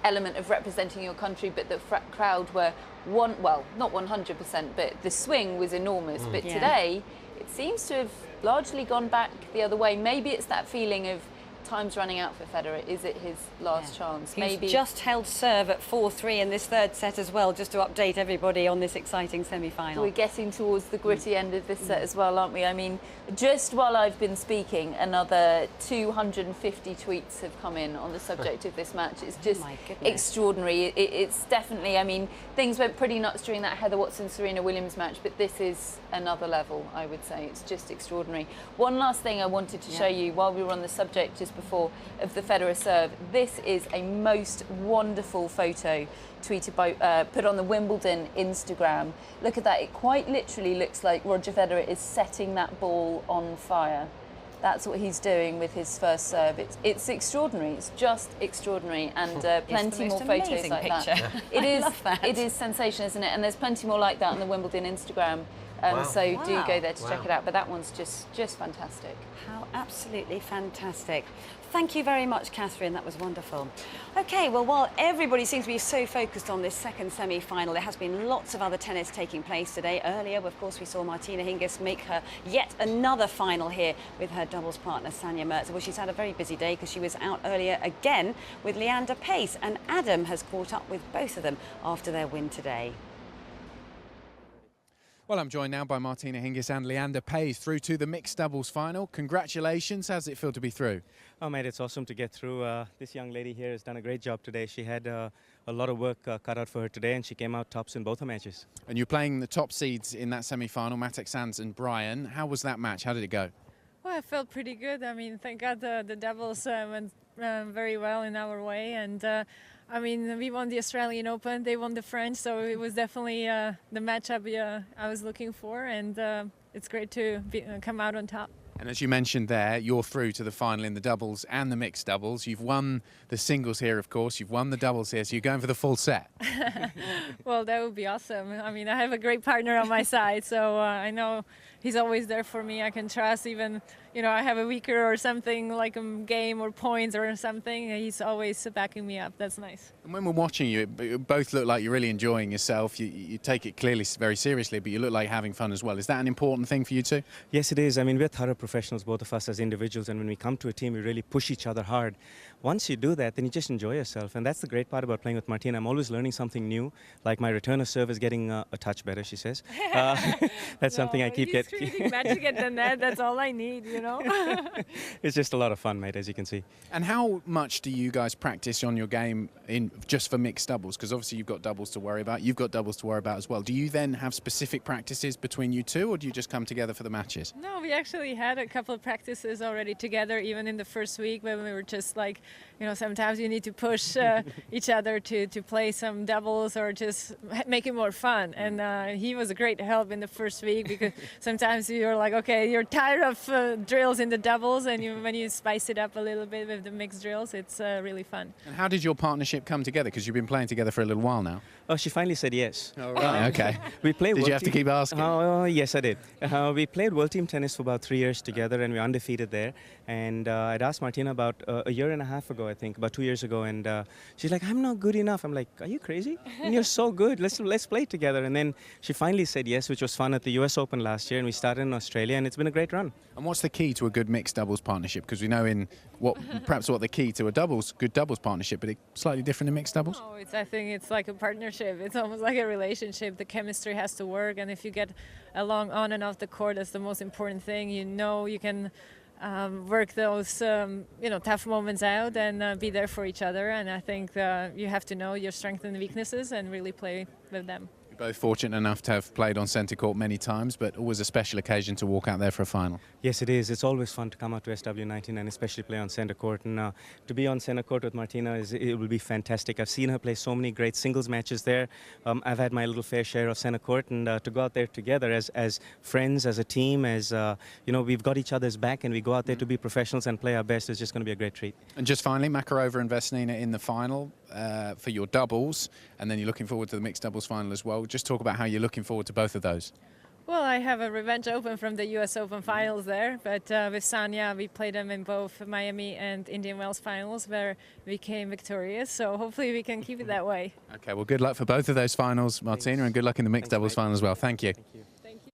element of representing your country, but the crowd were not 100%, but the swing was enormous. But today, it seems to have largely gone back the other way. Maybe it's that feeling of time's running out for Federer. Is it his last chance? He's just held serve at 4-3 in this third set as well, just to update everybody on this exciting semi-final. We're getting towards the gritty end of this set as well, aren't we? I mean, just while I've been speaking, another 250 tweets have come in on the subject of this match. It's just extraordinary. It's definitely, I mean, things went pretty nuts during that Heather Watson-Serena Williams match, but this is another level, I would say. It's just extraordinary. One last thing I wanted to show you while we were on the subject just before of the Federer serve. This is a most wonderful photo tweeted by, put on the Wimbledon Instagram. Look at that. It quite literally looks like Roger Federer is setting that ball on fire. That's what he's doing with his first serve. It's extraordinary. It's just extraordinary, and plenty more photos like that. It is. Love that. It is sensational, isn't it? And there's plenty more like that on the Wimbledon Instagram. So do go there to check it out. But that one's just fantastic. How absolutely fantastic. Thank you very much, Catherine. That was wonderful. OK, well, while everybody seems to be so focused on this second semi-final, there has been lots of other tennis taking place today. Earlier, of course, we saw Martina Hingis make her yet another final here with her doubles partner, Sanja Mertz. Well, she's had a very busy day because she was out earlier again with Leander Pace, and Adam has caught up with both of them after their win today. Well, I'm joined now by Martina Hingis and Leander Pace through to the mixed doubles final. Congratulations. How's it feel to be through? Oh, mate, it's awesome to get through. This young lady here has done a great job today. She had a lot of work cut out for her today, and she came out tops in both her matches. And you're playing the top seeds in that semi-final, Matek Sands and Brian. How was that match? How did it go? Well, I felt pretty good. I mean, thank God the doubles went very well in our way, and I mean, we won the Australian Open, they won the French, so it was definitely the matchup I was looking for, and it's great to come out on top. And as you mentioned there, you're through to the final in the doubles and the mixed doubles. You've won the singles here, of course. You've won the doubles here, so you're going for the full set. Well, that would be awesome. I mean, I have a great partner on my side, so I know he's always there for me. I can trust even, you know, I have a weaker or something like a game or points or something. He's always backing me up. That's nice. And when we're watching you, you both look like you're really enjoying yourself. You take it clearly very seriously, but you look like having fun as well. Is that an important thing for you too? Yes, it is. I mean, we're thorough professionals, both of us as individuals, and when we come to a team, we really push each other hard. once you do that, then you just enjoy yourself. And that's the great part about playing with Martina. I'm always learning something new. Like my return of serve is getting a touch better, she says. That's something I keep getting. He's treating magic at the net. That's all I need, you know. It's just a lot of fun, mate, as you can see. And how much do you guys practice on your game in just for mixed doubles? Because obviously you've got doubles to worry about. You've got doubles to worry about as well. Do you then have specific practices between you two, or do you just come together for the matches? No, we actually had a couple of practices already together, even in the first week when we were just like, you know, sometimes you need to push each other to play some doubles or just make it more fun. And he was a great help in the first week because sometimes you're like, okay, you're tired of drills in the doubles, and when you spice it up a little bit with the mixed drills, it's really fun. And how did your partnership come together? Because you've been playing together for a little while now. Oh, she finally said yes. Oh, right. Okay. We played. Did you have to keep asking? Yes, I did. We played World Team Tennis for about 3 years together, and we were undefeated there. And I'd asked Martina about a year and a half ago, I think, about 2 years ago, and she's like, "I'm not good enough." I'm like, "Are you crazy? And you're so good. Let's play together." And then she finally said yes, which was fun at the US Open last year, and we started in Australia, and it's been a great run. And what's the key to a good mixed doubles partnership? Because we know perhaps what the key to a good doubles partnership, but it's slightly different in mixed doubles. Oh, I think it's like a partnership. It's almost like a relationship. The chemistry has to work, and if you get along on and off the court, that's the most important thing. You know, you can work those tough moments out and be there for each other. And I think you have to know your strengths and weaknesses and really play with them. Both fortunate enough to have played on centre court many times, but always a special occasion to walk out there for a final. Yes, it is. It's always fun to come out to SW19 and especially play on centre court. And to be on centre court with Martina, it will be fantastic. I've seen her play so many great singles matches there. I've had my little fair share of centre court, and to go out there together as friends, as a team, as we've got each other's back, and we go out there to be professionals and play our best. It's just going to be a great treat. And just finally, Makarova and Vesnina in the final for your doubles, and then you're looking forward to the mixed doubles final as well. Just talk about how you're looking forward to both of those. Well, I have a revenge open from the US Open finals there, but with Sanya, we played them in both Miami and Indian Wells finals where we came victorious, so hopefully we can keep it that way. Okay, well, good luck for both of those finals, Martina, and good luck in the mixed doubles final as well. Thank you. Thank you.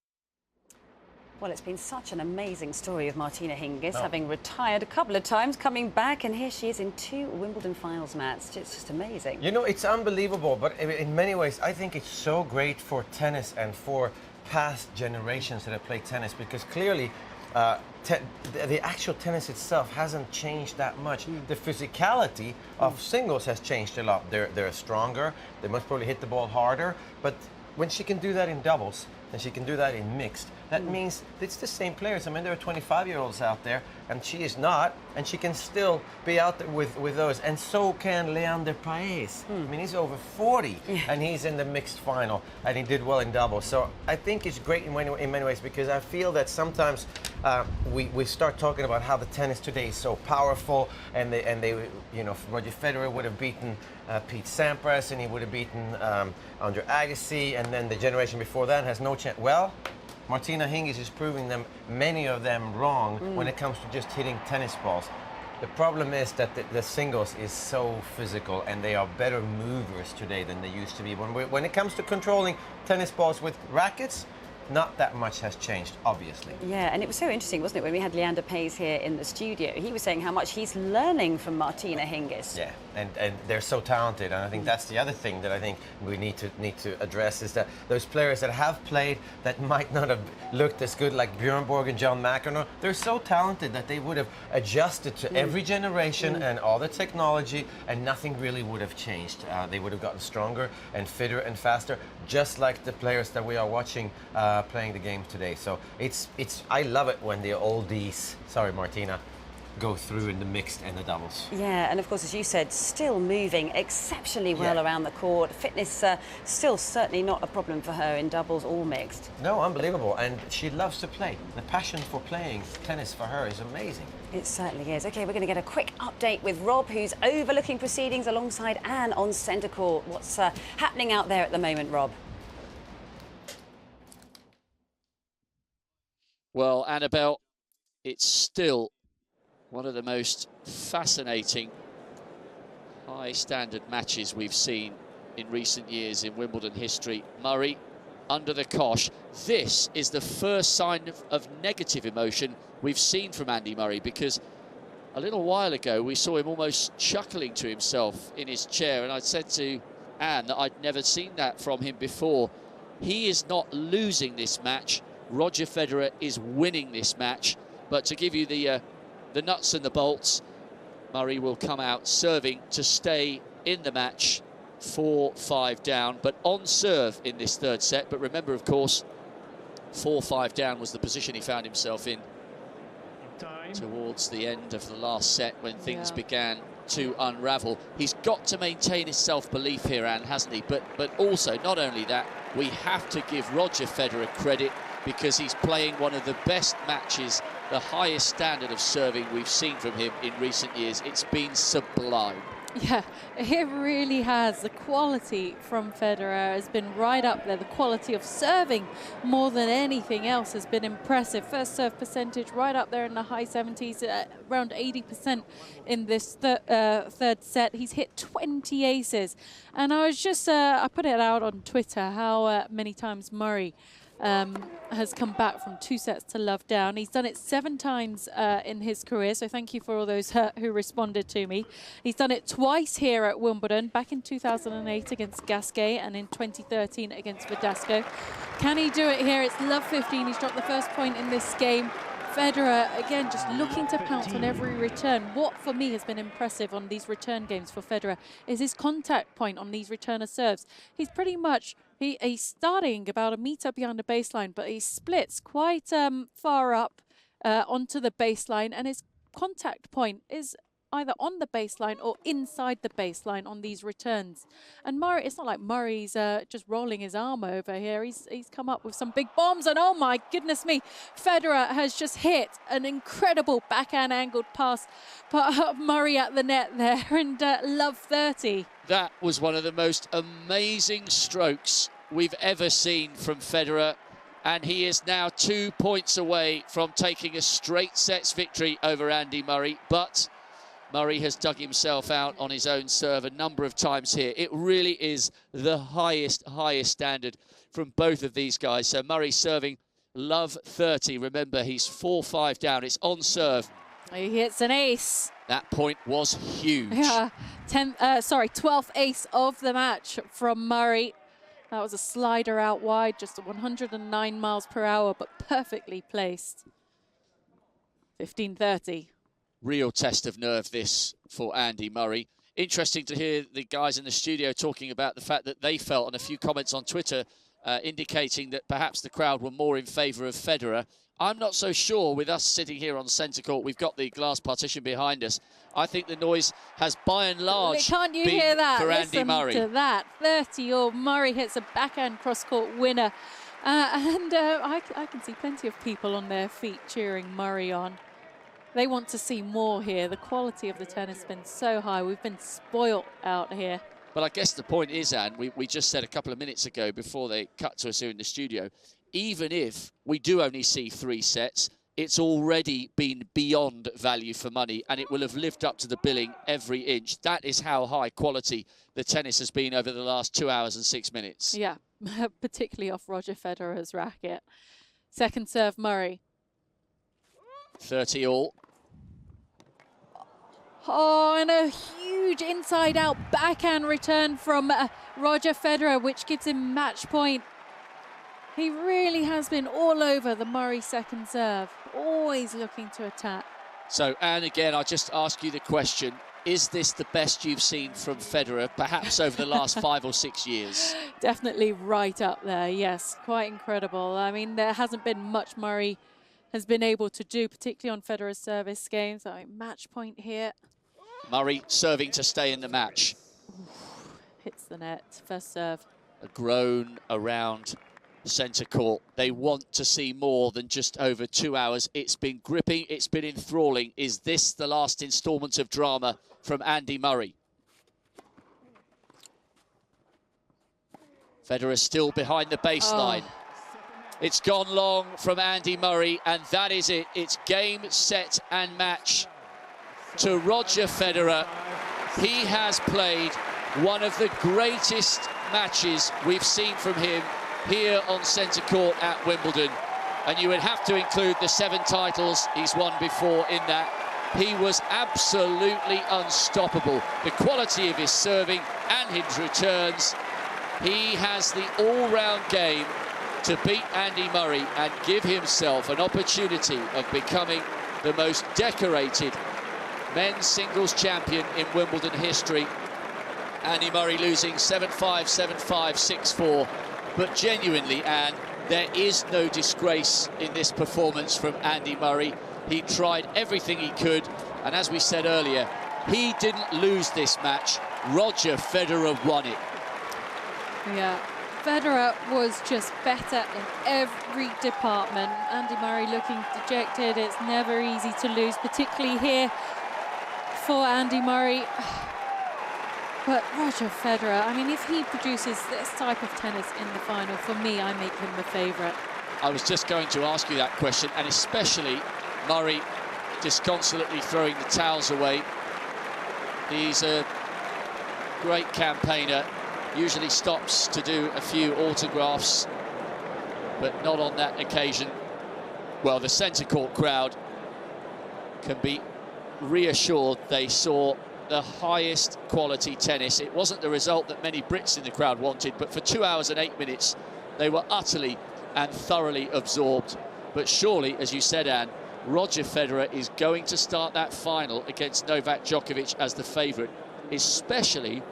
Well, it's been such an amazing story of Martina Hingis, having retired a couple of times, coming back, and here she is in 2 Wimbledon finals, Matt. It's just amazing. You know, it's unbelievable, but in many ways, I think it's so great for tennis and for past generations that have played tennis, because clearly the actual tennis itself hasn't changed that much. The physicality of singles has changed a lot. They're stronger, they must probably hit the ball harder, but when she can do that in doubles, and she can do that in mixed, that means it's the same players. I mean, there are 25-year-olds out there, and she is not, and she can still be out there with those. And so can Leander Paes. I mean, he's over 40, and he's in the mixed final, and he did well in doubles. So I think it's great in many ways, because I feel that sometimes we start talking about how the tennis today is so powerful, and they Roger Federer would have beaten Pete Sampras, and he would have beaten Andre Agassi, and then the generation before that has no chance. Well, Martina Hingis is proving many of them wrong when it comes to just hitting tennis balls. The problem is that the singles is so physical, and they are better movers today than they used to be. When it comes to controlling tennis balls with rackets, not that much has changed, obviously. Yeah, and it was so interesting, wasn't it, when we had Leander Paes here in the studio. He was saying how much he's learning from Martina Hingis. Yeah, and they're so talented, and I think that's the other thing that I think we need to address, is that those players that have played that might not have looked as good, like Björn Borg and John McEnroe, they're so talented that they would have adjusted to every generation and all the technology, and nothing really would have changed. They would have gotten stronger and fitter and faster, just like the players that we are watching playing the game today. So I love it when the oldies, sorry Martina, go through in the mixed and the doubles. Yeah, and of course, as you said, still moving exceptionally well around the court. Fitness still certainly not a problem for her in doubles or mixed. No, unbelievable, and she loves to play. The passion for playing tennis for her is amazing. It certainly is. Okay, we're going to get a quick update with Rob, who's overlooking proceedings alongside Anne on centre court. What's happening out there at the moment, Rob? Well, Annabelle, it's still one of the most fascinating high-standard matches we've seen in recent years in Wimbledon history. Murray under the cosh. This is the first sign of negative emotion we've seen from Andy Murray, because a little while ago, we saw him almost chuckling to himself in his chair, and I said to Anne that I'd never seen that from him before. He is not losing this match. Roger Federer is winning this match. But to give you the nuts and the bolts, Murray will come out serving to stay in the match, 4-5 down, but on serve in this third set. But remember, of course, 4-5 down was the position he found himself in towards the end of the last set when things began to unravel. He's got to maintain his self-belief here, Anne, hasn't he? But also, not only that, we have to give Roger Federer credit because he's playing one of the best matches, the highest standard of serving we've seen from him in recent years. It's been sublime. Yeah, it really has. The quality from Federer has been right up there. The quality of serving more than anything else has been impressive. First serve percentage right up there in the high 70s, around 80% in this third set. He's hit 20 aces. And I was just, I put it out on Twitter how many times Murray has come back from 2 sets to love down. He's done it 7 times in his career, so thank you for all those who responded to me. He's done it twice here at Wimbledon, back in 2008 against Gasquet and in 2013 against Verdasco. Can he do it here? It's love 15. He's dropped the first point in this game. Federer, again, just looking to pounce on every return. What, for me, has been impressive on these return games for Federer is his contact point on these returner serves. He's pretty much, he's starting about a metre behind the baseline, but he splits quite far up onto the baseline, and his contact point is either on the baseline or inside the baseline on these returns. And Murray, it's not like Murray's just rolling his arm over here. He's come up with some big bombs, and oh my goodness me, Federer has just hit an incredible backhand angled pass, put Murray at the net there, and love 30. That was one of the most amazing strokes we've ever seen from Federer, and he is now 2 points away from taking a straight sets victory over Andy Murray. But Murray has dug himself out on his own serve a number of times here. It really is the highest standard from both of these guys. So Murray serving love 30. Remember, he's 4-5 down. It's on serve. He hits an ace. That point was huge. Yeah, 12th ace of the match from Murray. That was a slider out wide, just 109 miles per hour, but perfectly placed. 15-30. Real test of nerve, this, for Andy Murray. Interesting to hear the guys in the studio talking about the fact that they felt, and a few comments on Twitter indicating that perhaps the crowd were more in favour of Federer. I'm not so sure. With us sitting here on centre court, we've got the glass partition behind us. I think the noise has, by and large, Can't you been hear that? for Andy Listen Murray. to that. 30-all. Murray hits a backhand cross-court winner. I can see plenty of people on their feet cheering Murray on. They want to see more here. The quality of the tennis has been so high. We've been spoilt out here. Well, I guess the point is, Anne, we just said a couple of minutes ago before they cut to us here in the studio, even if we do only see 3 sets, it's already been beyond value for money, and it will have lived up to the billing every inch. That is how high quality the tennis has been over the last 2 hours and 6 minutes. Yeah, particularly off Roger Federer's racket. Second serve, Murray. 30-all. Oh, and a huge inside-out backhand return from Roger Federer, which gives him match point. He really has been all over the Murray second serve, always looking to attack. So, Anne, again, I'll just ask you the question. Is this the best you've seen from Federer, perhaps over the last 5 or 6 years? Definitely right up there, yes. Quite incredible. I mean, there hasn't been much Murray has been able to do, particularly on Federer's service games. So, match point here. Murray serving to stay in the match. Hits the net, first serve. A groan around centre court. They want to see more than just over 2 hours. It's been gripping, it's been enthralling. Is this the last instalment of drama from Andy Murray? Federer still behind the baseline. Oh. It's gone long from Andy Murray, and that is it. It's game, set and match to Roger Federer. He has played one of the greatest matches we've seen from him here on centre court at Wimbledon. And you would have to include the 7 titles he's won before in that. he was absolutely unstoppable. The quality of his serving and his returns. He has the all-round game to beat Andy Murray and give himself an opportunity of becoming the most decorated men's singles champion in Wimbledon history. Andy Murray losing 7-5, 7-5, 6-4. But genuinely, Anne, there is no disgrace in this performance from Andy Murray. He tried everything he could, and as we said earlier, he didn't lose this match. Roger Federer won it. Yeah, Federer was just better in every department. Andy Murray looking dejected. It's never easy to lose, particularly here for Andy Murray. But Roger Federer, I mean, if he produces this type of tennis in the final, for me, I make him the favourite. I was just going to ask you that question, and especially Murray disconsolately throwing the towels away. He's a great campaigner, usually stops to do a few autographs, but not on that occasion. Well, the centre court crowd can be reassured they saw the highest quality tennis. It wasn't the result that many Brits in the crowd wanted, but for 2 hours and 8 minutes, they were utterly and thoroughly absorbed. But surely, as you said, Anne, Roger Federer is going to start that final against Novak Djokovic as the favourite, especially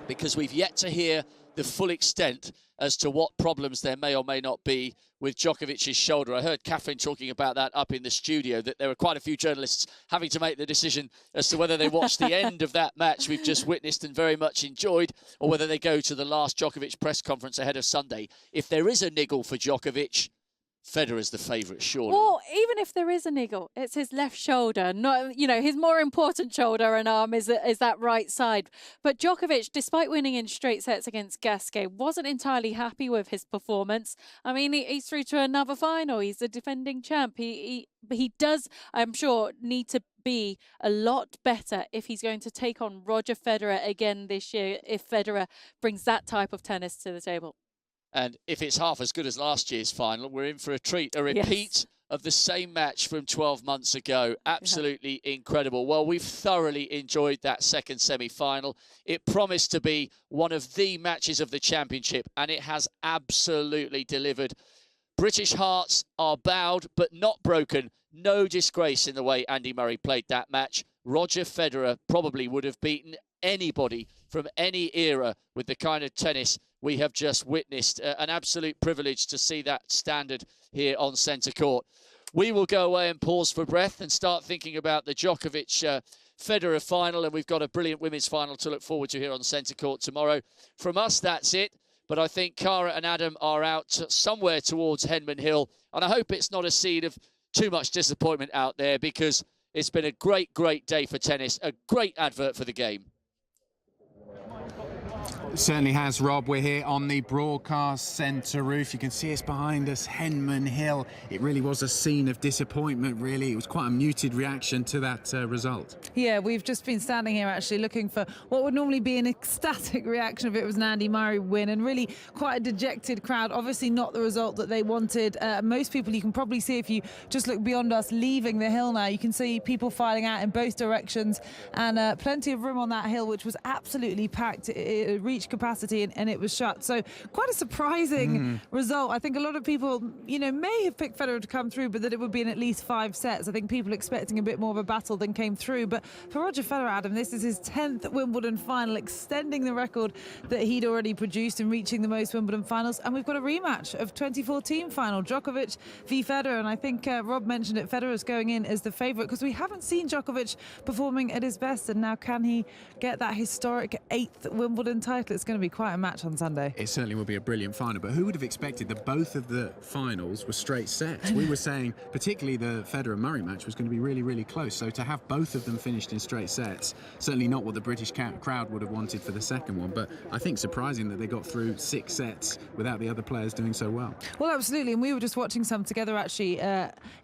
because we've yet to hear the full extent as to what problems there may or may not be with Djokovic's shoulder. I heard Catherine talking about that up in the studio, that there were quite a few journalists having to make the decision as to whether they watch the end of that match we've just witnessed and very much enjoyed, or whether they go to the last Djokovic press conference ahead of Sunday. If there is a niggle for Djokovic, Federer's the favourite, surely. Well, even if there is a niggle, it's his left shoulder. Not, you know, his more important shoulder and arm is that right side. But Djokovic, despite winning in straight sets against Gasquet, wasn't entirely happy with his performance. I mean, he's through to another final. He's the defending champ. He does, I'm sure, need to be a lot better if he's going to take on Roger Federer again this year, if Federer brings that type of tennis to the table. And if it's half as good as last year's final, we're in for a treat. A repeat of the same match from 12 months ago. Absolutely incredible. Well, we've thoroughly enjoyed that second semi-final. It promised to be one of the matches of the championship, and it has absolutely delivered. British hearts are bowed, but not broken. No disgrace in the way Andy Murray played that match. Roger Federer probably would have beaten anybody from any era with the kind of tennis we have just witnessed. An absolute privilege to see that standard here on centre court. We will go away and pause for breath and start thinking about the Djokovic-Federer final, and we've got a brilliant women's final to look forward to here on centre court tomorrow. From us, that's it. But I think Cara and Adam are out somewhere towards Henman Hill, and I hope it's not a seed of too much disappointment out there, because it's been a great, great day for tennis, a great advert for the game. It certainly has, Rob. We're here on the broadcast centre roof. You can see us behind us, Henman Hill. It really was a scene of disappointment, really. It was quite a muted reaction to that result. Yeah, we've just been standing here actually looking for what would normally be an ecstatic reaction if it was an Andy Murray win, and really quite a dejected crowd. Obviously not the result that they wanted. Most people, you can probably see if you just look beyond us, leaving the hill now. You can see people filing out in both directions, and plenty of room on that hill, which was absolutely packed. It reached capacity and it was shut. So quite a surprising result. I think a lot of people, you know, may have picked Federer to come through, but that it would be in at least 5 sets. I think people expecting a bit more of a battle than came through. But for Roger Federer, Adam, this is his 10th Wimbledon final, extending the record that he'd already produced and reaching the most Wimbledon finals. And we've got a rematch of 2014 final, Djokovic v Federer. And I think Rob mentioned it, Federer's going in as the favourite, because we haven't seen Djokovic performing at his best. And now can he get that historic 8th Wimbledon title? It's going to be quite a match on Sunday. It certainly will be a brilliant final, but who would have expected that both of the finals were straight sets? We were saying particularly the Federer-Murray match was going to be really, really close. So to have both of them finished in straight sets, certainly not what the British crowd would have wanted for the second one, but I think surprising that they got through 6 sets without the other players doing so well. Well, absolutely, and we were just watching some together actually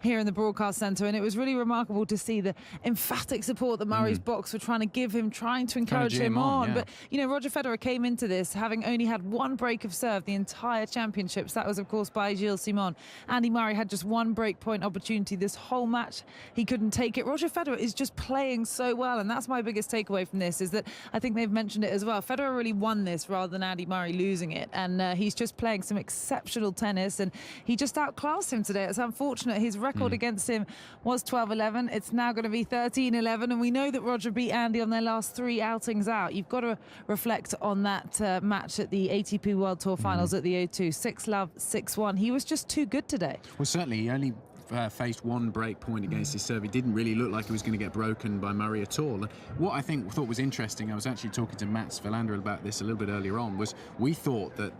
here in the broadcast centre, and it was really remarkable to see the emphatic support that Murray's box were trying to give him, trying to encourage him on. Yeah. But, you know, Roger Federer came came into this having only had one break of serve the entire championships. That was, of course, by Gilles Simon. Andy Murray had just one break point opportunity this whole match. He couldn't take it. Roger Federer is just playing so well, and that's my biggest takeaway from this, is that I think they've mentioned it as well. Federer really won this rather than Andy Murray losing it, and he's just playing some exceptional tennis, and he just outclassed him today. It's unfortunate. His record against him was 12-11. It's now going to be 13-11, and we know that Roger beat Andy on their last 3 outings out. You've got to reflect on that match at the ATP World Tour Finals at the O2. 6-love, 6-1. He was just too good today. Well, certainly, he only faced one break point against his serve. It didn't really look like he was going to get broken by Murray at all. What I thought was interesting, I was actually talking to Mats Wilander about this a little bit earlier on, was we thought that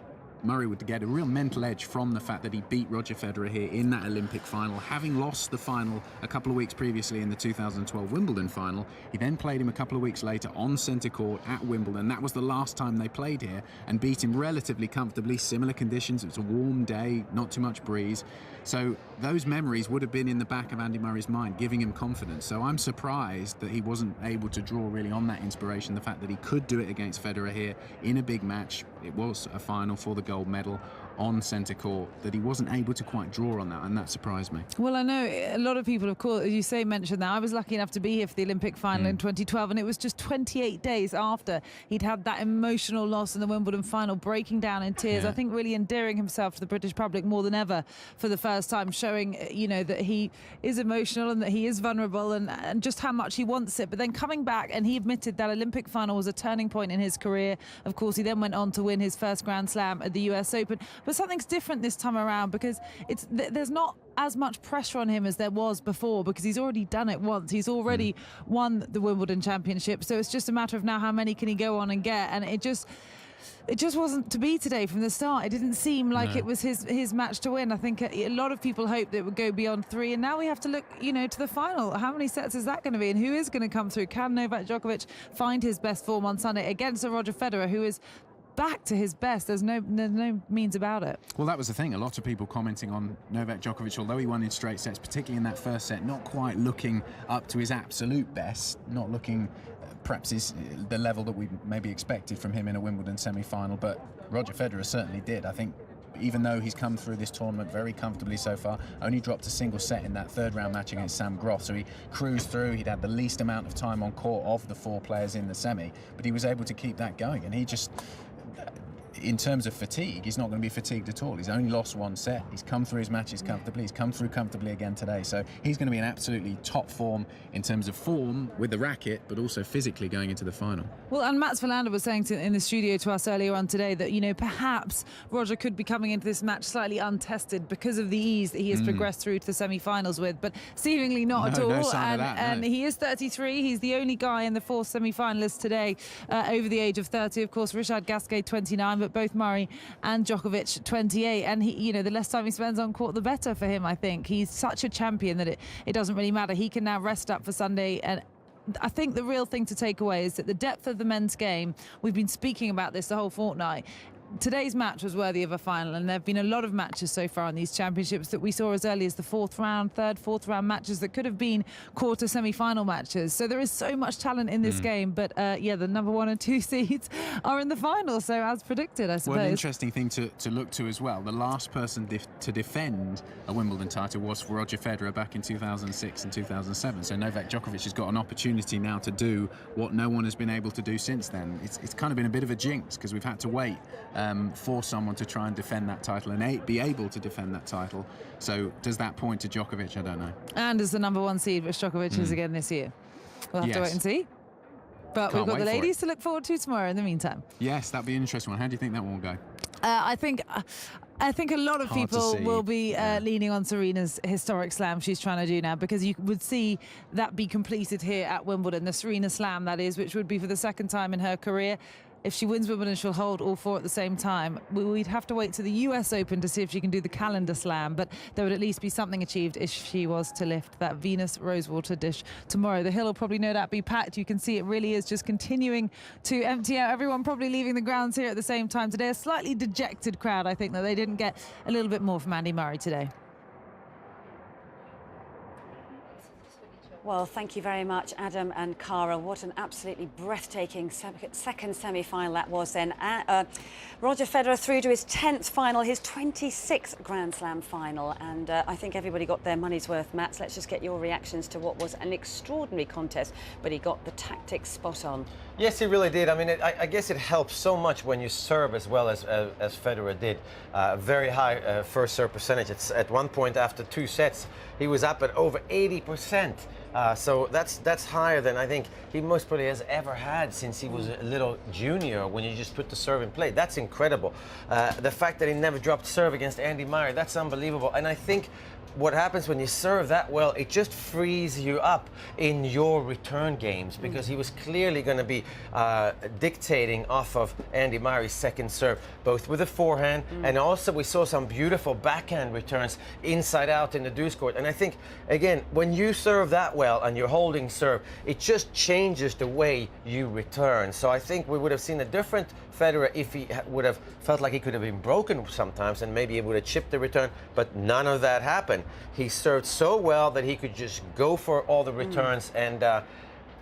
Murray would get a real mental edge from the fact that he beat Roger Federer here in that Olympic final, having lost the final a couple of weeks previously in the 2012 Wimbledon final. He then played him a couple of weeks later on centre court at Wimbledon. That was the last time they played here, and beat him relatively comfortably. Similar conditions, it was a warm day, not too much breeze. So those memories would have been in the back of Andy Murray's mind, giving him confidence. So I'm surprised that he wasn't able to draw really on that inspiration, the fact that he could do it against Federer here in a big match. It was a final for the gold medal on centre court, that he wasn't able to quite draw on that, and that surprised me. Well, I know a lot of people, of course, as you say, mentioned that. I was lucky enough to be here for the Olympic final in 2012, and it was just 28 days after he'd had that emotional loss in the Wimbledon final, breaking down in tears. I think really endearing himself to the British public more than ever for the first time, showing, you know, that he is emotional and that he is vulnerable, and just how much he wants it. But then coming back, and he admitted that Olympic final was a turning point in his career. Of course, he then went on to win his first Grand Slam at the US Open. But something's different this time around, because there's not as much pressure on him as there was before, because he's already done it once. He's already won the Wimbledon Championship. So it's just a matter of now how many can he go on and get. And it just wasn't to be today from the start. It didn't seem like it was his match to win. I think a lot of people hoped it would go beyond 3, and now we have to look, you know, to the final. How many sets is that going to be, and who is going to come through? Can Novak Djokovic find his best form on Sunday against a Roger Federer who is back to his best? There's no means about it. Well, that was the thing. A lot of people commenting on Novak Djokovic, although he won in straight sets, particularly in that first set, not quite looking up to his absolute best, not looking perhaps the level that we maybe expected from him in a Wimbledon semi-final. But Roger Federer certainly did. I think even though he's come through this tournament very comfortably so far, only dropped a single set in that third round match against Sam Groth, so he cruised through. He'd had the least amount of time on court of the 4 players in the semi, but he was able to keep that going, and he just, in terms of fatigue, he's not going to be fatigued at all. He's only lost 1 set. He's come through his matches comfortably. He's come through comfortably again today. So he's going to be in absolutely top form in terms of form with the racket, but also physically going into the final. Well, and Mats Wilander was saying in the studio to us earlier on today that, you know, perhaps Roger could be coming into this match slightly untested because of the ease that he has progressed through to the semi-finals with, but seemingly not at all. No sign of that, and he is 33. He's the only guy in the 4 semi-finalists today over the age of 30. Of course, Richard Gasquet, 29, but both Murray and Djokovic, 28. And he, you know, the less time he spends on court, the better for him, I think. He's such a champion that it doesn't really matter. He can now rest up for Sunday. And I think the real thing to take away is that the depth of the men's game, we've been speaking about this the whole fortnight. Today's match was worthy of a final, and there have been a lot of matches so far in these championships that we saw as early as the 4th round, 3rd, 4th round matches that could have been quarter semi-final matches. So there is so much talent in this game, but yeah, the number 1 and 2 seeds are in the final, so as predicted, I suppose. Well, an interesting thing to look to as well, the last person to defend a Wimbledon title was Roger Federer back in 2006 and 2007. So Novak Djokovic has got an opportunity now to do what no one has been able to do since then. It's kind of been a bit of a jinx, because we've had to wait for someone to try and defend that title and be able to defend that title. So does that point to Djokovic? I don't know. And as the number 1 seed, which Djokovic is again this year. We'll have to wait and see. But we've got the ladies to look forward to tomorrow in the meantime. Yes, that'll be an interesting one. How do you think that one will go? I think a lot of people will be leaning on Serena's historic slam she's trying to do now, because you would see that be completed here at Wimbledon. The Serena Slam, that is, which would be for the 2nd time in her career. If she wins Wimbledon, she'll hold all 4 at the same time. We'd have to wait to the US Open to see if she can do the calendar slam, but there would at least be something achieved if she was to lift that Venus Rosewater dish tomorrow. The hill will probably no doubt be packed. You can see it really is just continuing to empty out. Everyone probably leaving the grounds here at the same time today. A slightly dejected crowd, I think, that they didn't get a little bit more from Andy Murray today. Well, thank you very much, Adam and Cara. What an absolutely breathtaking second semi-final that was then. Roger Federer through to his 10th final, his 26th Grand Slam final. And I think everybody got their money's worth. Mats, let's just get your reactions to what was an extraordinary contest, but he got the tactics spot on. Yes, he really did. I mean, I guess it helps so much when you serve as well as Federer did. Very high first serve percentage. It's at one point after 2 sets, he was up at over 80%. So that's higher than I think he most probably has ever had since he was a little junior when you just put the serve in play. That's incredible. The fact that he never dropped serve against Andy Murray, that's unbelievable. And I think what happens when you serve that well, it just frees you up in your return games, because he was clearly going to be dictating off of Andy Murray's second serve, both with the forehand and also we saw some beautiful backhand returns inside out in the deuce court. And I think, again, when you serve that well and you're holding serve, it just changes the way you return. So I think we would have seen a different Federer if he would have felt like he could have been broken sometimes and maybe he would have chipped the return, but none of that happened. He served so well that he could just go for all the returns. And I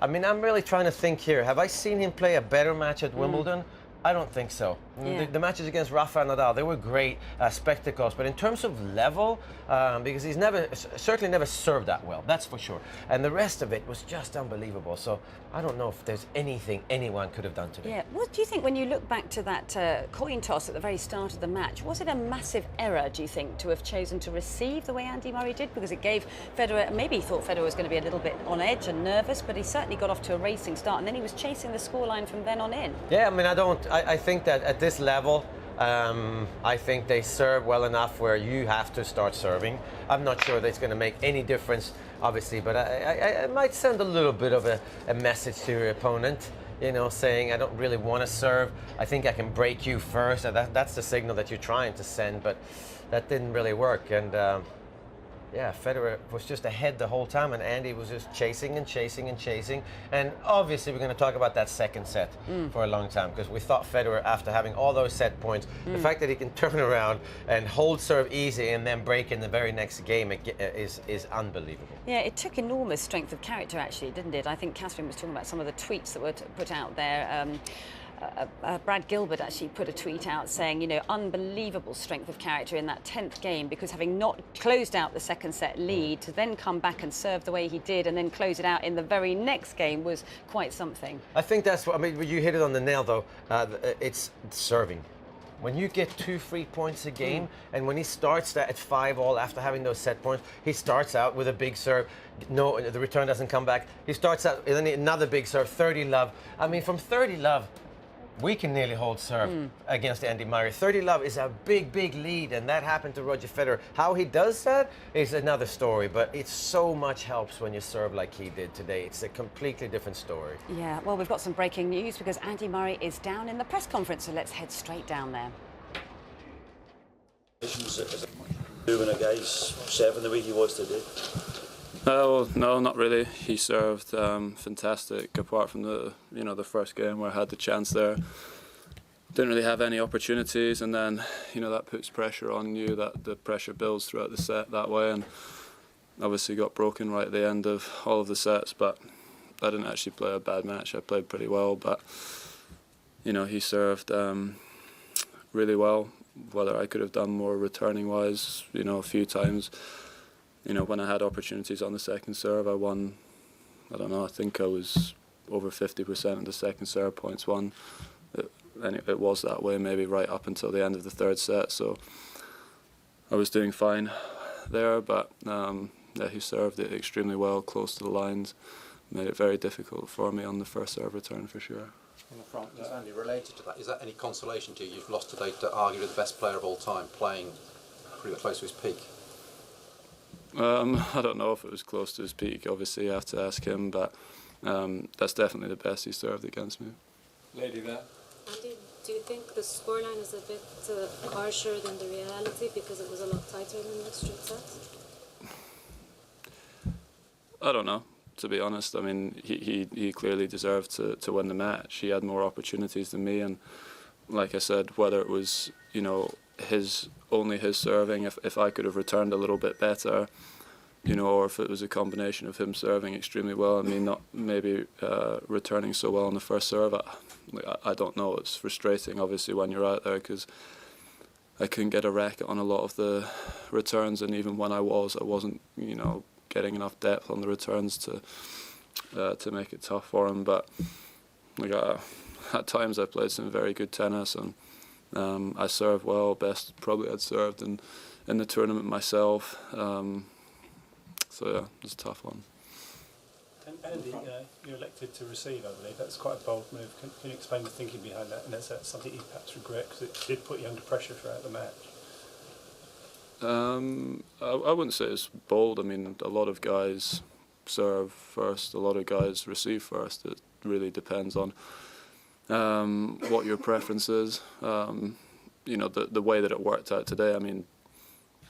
mean, I'm really trying to think here. Have I seen him play a better match at Wimbledon? I don't think so. Yeah. The matches against Rafa and Nadal, they were great spectacles, but in terms of level, because he's certainly never served that well, that's for sure. And the rest of it was just unbelievable. So I don't know if there's anything anyone could have done today. Yeah. What do you think when you look back to that coin toss at the very start of the match? Was it a massive error, do you think, to have chosen to receive the way Andy Murray did? Because it gave Federer, maybe he thought Federer was going to be a little bit on edge and nervous, but he certainly got off to a racing start, and then he was chasing the scoreline from then on in. Yeah, I mean, I think that at this level, I think they serve well enough where you have to start serving. I'm not sure that's going to make any difference, obviously, but I might send a little bit of a message to your opponent, you know, saying, I don't really want to serve. I think I can break you first. That's the signal that you're trying to send, but that didn't really work. And yeah, Federer was just ahead the whole time, and Andy was just chasing and chasing and chasing. And obviously, we're going to talk about that second set for a long time, because we thought Federer, after having all those set points, the fact that he can turn around and hold serve easy and then break in the very next game is unbelievable. Yeah, it took enormous strength of character, actually, didn't it? I think Catherine was talking about some of the tweets that were put out there. Brad Gilbert actually put a tweet out saying, you know, unbelievable strength of character in that 10th game, because having not closed out the second set lead, to then come back and serve the way he did and then close it out in the very next game was quite something. I think that's what, I mean, you hit it on the nail, though. It's serving. When you get 2 free points a game, and when he starts that at 5-all after having those set points, he starts out with a big serve. No, the return doesn't come back. He starts out with another big serve, 30-love. I mean, from 30-love, we can nearly hold serve against Andy Murray. 30-love is a big, big lead, and that happened to Roger Federer. How he does that is another story, but it so much helps when you serve like he did today. It's a completely different story. Yeah, well, we've got some breaking news, because Andy Murray is down in the press conference, so let's head straight down there. Doing a guy's serving the way he was today? No, not really. He served fantastic. Apart from the first game where I had the chance there, didn't really have any opportunities, and then that puts pressure on you. That the pressure builds throughout the set that way, and obviously got broken right at the end of all of the sets. But I didn't actually play a bad match. I played pretty well, but he served really well. Whether I could have done more returning wise, a few times. When I had opportunities on the second serve, I won, I don't know, I think I was over 50% of the second serve points won. It was that way maybe right up until the end of the third set, so I was doing fine there, but yeah, he served it extremely well, close to the lines, made it very difficult for me on the first serve return for sure. On the front, Andy, related to that, is that any consolation to you? You've lost today to arguably the best player of all time, playing pretty close to his peak. I don't know if it was close to his peak. Obviously, you have to ask him, but that's definitely the best he served against me. Lady there. Andy, do you think the scoreline is a bit harsher than the reality because it was a lot tighter than the straight sets? I don't know, to be honest. I mean, he clearly deserved to win the match. He had more opportunities than me, and like I said, whether it was only his serving, if I could have returned a little bit better, you know, or if it was a combination of him serving extremely well and me not maybe returning so well on the first serve. I don't know. It's frustrating, obviously, when you're out there, because I couldn't get a racket on a lot of the returns, and even when I wasn't, you know, getting enough depth on the returns to make it tough for him. But like, at times I played some very good tennis, and I served well, best probably I'd served in the tournament myself. So yeah, it's a tough one. And Andy, you're elected to receive, I believe. That's quite a bold move. Can you explain the thinking behind that? And is that something you perhaps regret, because it did put you under pressure throughout the match? I wouldn't say it's bold. I mean, a lot of guys serve first, a lot of guys receive first. It really depends on what your preference is. You know, the way that it worked out today, I mean,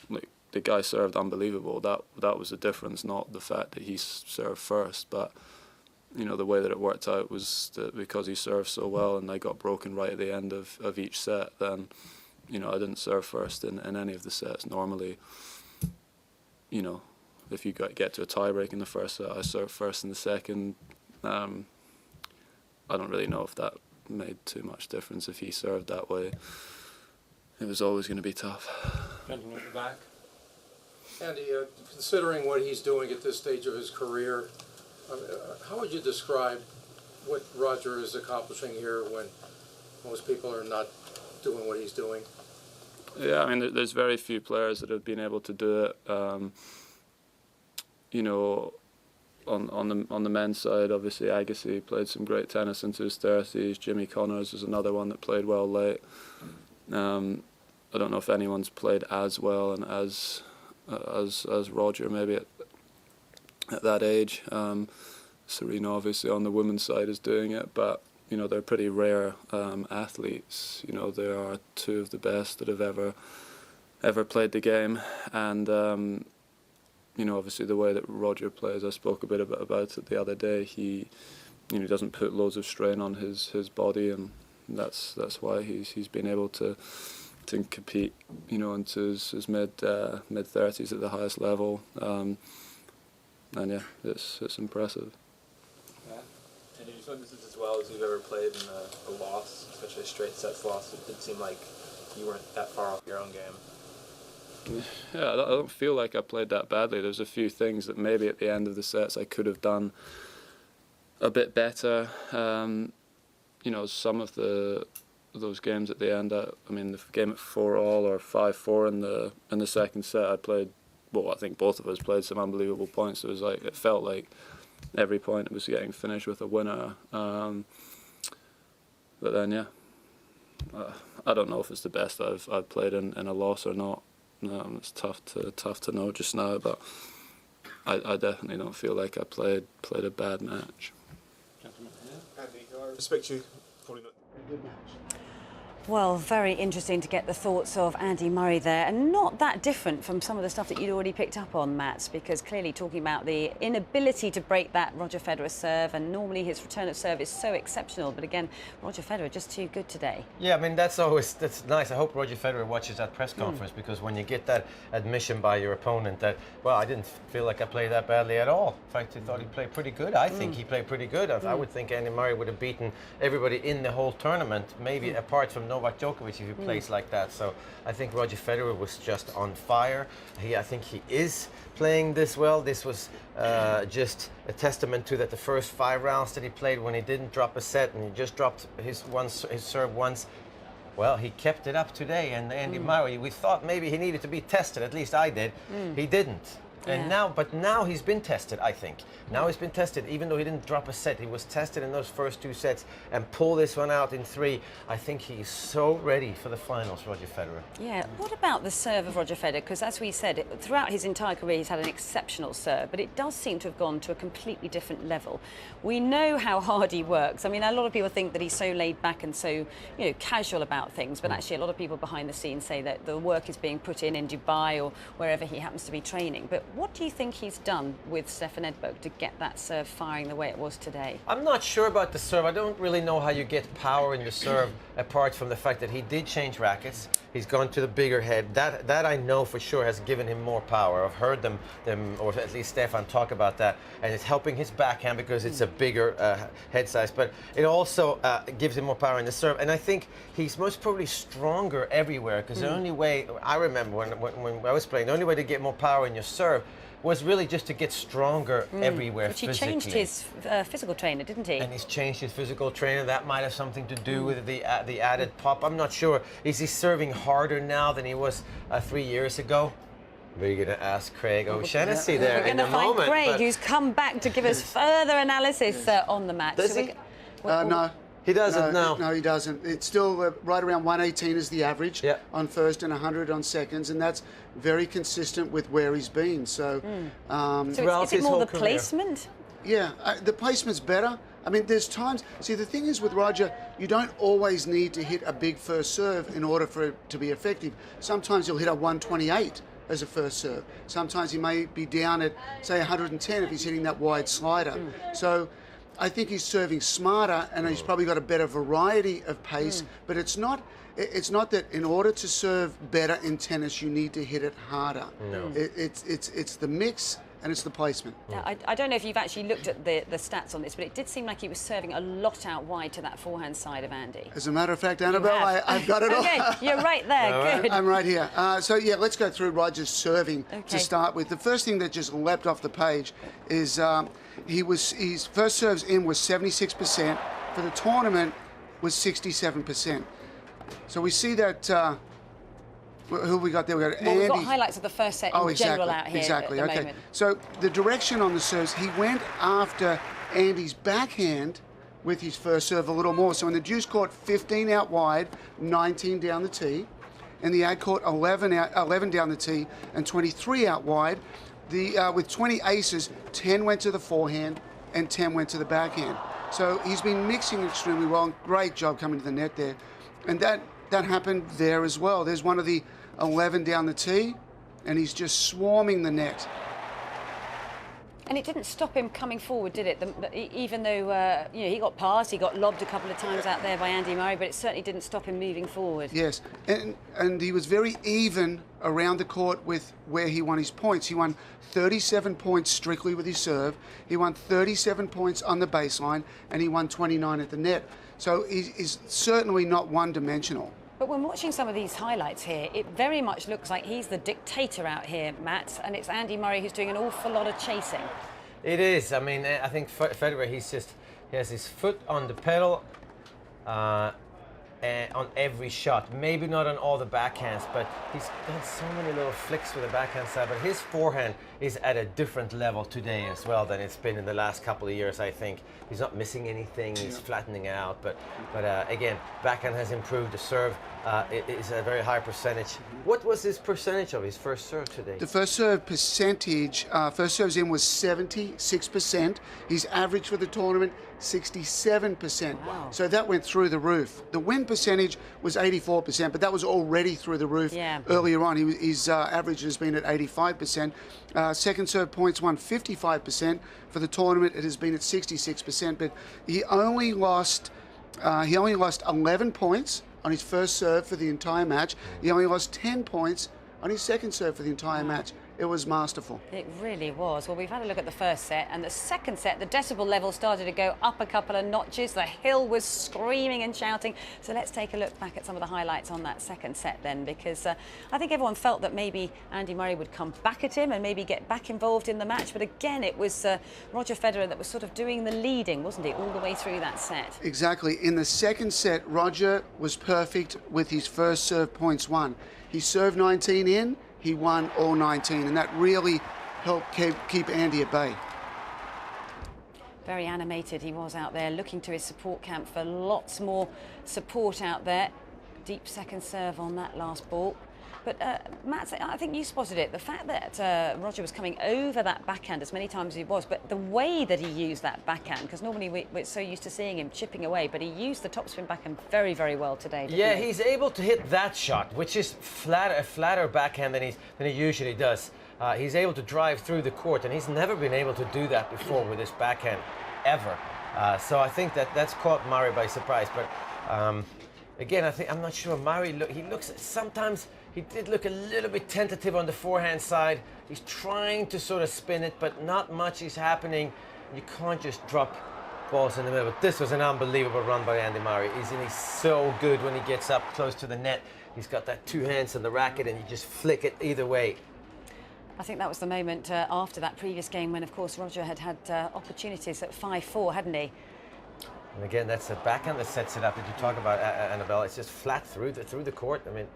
like, the guy served unbelievable. That was the difference, not the fact that he served first. But you know, the way that it worked out was that because he served so well and I got broken right at the end of each set, then you know, I didn't serve first in any of the sets. Normally, you know, if you get to a tie-break in the first set, I serve first in the second. I don't really know if that made too much difference. If he served that way, it was always going to be tough. Gentleman at the back. Andy, considering what he's doing at this stage of his career, how would you describe what Roger is accomplishing here when most people are not doing what he's doing? Yeah, I mean, there's very few players that have been able to do it. You know, on the men's side, obviously Agassi played some great tennis into his 30s. Jimmy Connors was another one that played well late. I don't know if anyone's played as well and as Roger maybe at that age. Serena obviously on the women's side is doing it, but you know, they're pretty rare athletes. You know, they are two of the best that have ever played the game, and you know, obviously the way that Roger plays, I spoke a bit about it the other day. He, you know, doesn't put loads of strain on his body, and that's why he's been able to compete, you know, into his mid 30s at the highest level, and yeah, it's impressive. And you feel this is as well as you've ever played in a loss, especially a straight sets loss. It did seem like you weren't that far off your own game. Yeah, I don't feel like I played that badly. There's a few things that maybe at the end of the sets I could have done a bit better. You know, some of those games at the end, I mean, the game at 4-all or 5-4 in the second set, I played, well, I think both of us played some unbelievable points. It was like, it felt like every point was getting finished with a winner. But then, yeah, I don't know if it's the best I've played in a loss or not. It's tough to know just now, but I definitely don't feel like I played a bad match. Andy, I respect you. Probably not a good match. Well, very interesting to get the thoughts of Andy Murray there, and not that different from some of the stuff that you'd already picked up on, Mats, because clearly talking about the inability to break that Roger Federer serve, and normally his return of serve is so exceptional, but again, Roger Federer just too good today. Yeah, I mean, that's nice. I hope Roger Federer watches that press conference, because when you get that admission by your opponent that, well, I didn't feel like I played that badly at all. In fact, I thought he played pretty good. I think he played pretty good. I would think Andy Murray would have beaten everybody in the whole tournament, maybe apart from Novak Djokovic if he plays like that. So I think Roger Federer was just on fire. I think he is playing this well. This was just a testament to that the first 5 rounds that he played, when he didn't drop a set and he just dropped his serve once, well, he kept it up today. And Andy Murray, we thought maybe he needed to be tested, at least I did. He didn't. And now he's been tested, I think. Now he's been tested, even though he didn't drop a set. He was tested in those first 2 sets and pull this one out in 3. I think he's so ready for the finals, Roger Federer. Yeah, what about the serve of Roger Federer? Because as we said, throughout his entire career, he's had an exceptional serve, but it does seem to have gone to a completely different level. We know how hard he works. I mean, a lot of people think that he's so laid back and so, you know, casual about things, but actually a lot of people behind the scenes say that the work is being put in Dubai or wherever he happens to be training. But What do you think he's done with Stefan Edberg to get that serve firing the way it was today? I'm not sure about the serve. I don't really know how you get power in the serve apart from the fact that he did change rackets. He's gone to the bigger head. That I know for sure has given him more power. I've heard them or at least Stefan talk about that, and it's helping his backhand because it's a bigger head size. But it also gives him more power in the serve, and I think he's most probably stronger everywhere because the only way I remember when I was playing, the only way to get more power in your serve was really just to get stronger everywhere But he physically. changed his physical trainer, didn't he? And he's changed his physical trainer. That might have something to do with the added pop. I'm not sure. Is he serving harder now than he was 3 years ago? We're going to ask Craig O'Shaughnessy there in a moment. We're going to find Craig, who's come back to give us further analysis on the match. Does he? No. He doesn't, No, he doesn't. It's still right around 118 is the average on first and 100 on seconds, and that's very consistent with where he's been. So, so is it more the placement? Yeah, the placement's better. I mean, there's times... See, the thing is with Roger, you don't always need to hit a big first serve in order for it to be effective. Sometimes you'll hit a 128 as a first serve. Sometimes he may be down at, say, 110 if he's hitting that wide slider. So I think he's serving smarter, and he's probably got a better variety of pace, but it's not that in order to serve better in tennis, you need to hit it harder. No. It's the mix and it's the placement. Now, I don't know if you've actually looked at the stats on this, but it did seem like he was serving a lot out wide to that forehand side of Andy. As a matter of fact, Annabelle, I've got it all. Okay, you're right there. Good. I'm right here. So, yeah, let's go through Roger's serving to start with. The first thing that just leapt off the page is his first serves in was 76%. For the tournament, was 67%. So we see that... who we got there? We got Andy. We've got highlights of the first set in general out here at the moment. So the direction on the serves, he went after Andy's backhand with his first serve a little more. So in the deuce court, 15 out wide, 19 down the tee. In the ad court, 11 down the tee and 23 out wide. With 20 aces, 10 went to the forehand and 10 went to the backhand. So he's been mixing extremely well. Great job coming to the net there. And that happened there as well. There's one of the 11 down the tee, and he's just swarming the net. And it didn't stop him coming forward, did it? Even though he got passed, he got lobbed a couple of times out there by Andy Murray, but it certainly didn't stop him moving forward. Yes, and he was very even around the court with where he won his points. He won 37 points strictly with his serve. He won 37 points on the baseline, and he won 29 at the net. So he's certainly not one-dimensional. But when watching some of these highlights here, it very much looks like he's the dictator out here, Matt, and it's Andy Murray who's doing an awful lot of chasing. It is. I mean, I think Federer, he has his foot on the pedal on every shot. Maybe not on all the backhands, but he's done so many little flicks with the backhand side. But his forehand is at a different level today as well than it's been in the last couple of years, I think. He's not missing anything, he's flattening out. But again, backhand has improved. The serve is a very high percentage. What was his percentage of his first serve today? The first serve percentage, first serves in was 76%. His average for the tournament, 67%. Wow. So that went through the roof. The win percentage was 84%, but that was already through the roof earlier on. His average has been at 85%. Second serve points won 55%. For the tournament, it has been at 66%, but he only lost 11 points on his first serve for the entire match. He only lost 10 points on his second serve for the entire match. It was masterful. It really was. Well, we've had a look at the first set, and the second set, the decibel level started to go up a couple of notches. The hill was screaming and shouting. So let's take a look back at some of the highlights on that second set then, because I think everyone felt that maybe Andy Murray would come back at him and maybe get back involved in the match. But again, it was Roger Federer that was sort of doing the leading, wasn't he, all the way through that set? Exactly. In the second set, Roger was perfect with his first serve points won. He served 19 in. He won all 19, and that really helped keep Andy at bay. Very animated he was out there, looking to his support camp for lots more support out there. Deep second serve on that last ball. But Matt, I think you spotted it. The fact that Roger was coming over that backhand as many times as he was, but the way that he used that backhand, because normally we're so used to seeing him chipping away, but he used the topspin backhand very, very well today. Yeah, he? He's able to hit that shot, which is a flatter backhand than he usually does. He's able to drive through the court, and he's never been able to do that before with his backhand, ever. So I think that's caught Murray by surprise. But again, I'm not sure. Murray, sometimes he did look a little bit tentative on the forehand side. He's trying to sort of spin it, but not much is happening. You can't just drop balls in the middle. But this was an unbelievable run by Andy Murray. He's so good when he gets up close to the net. He's got that 2 hands on the racket, and you just flick it either way. I think that was the moment after that previous game when, of course, Roger had opportunities at 5-4, hadn't he? And again, that's a backhand that sets it up. Did you talk about Annabelle? It's just flat through the court. I mean,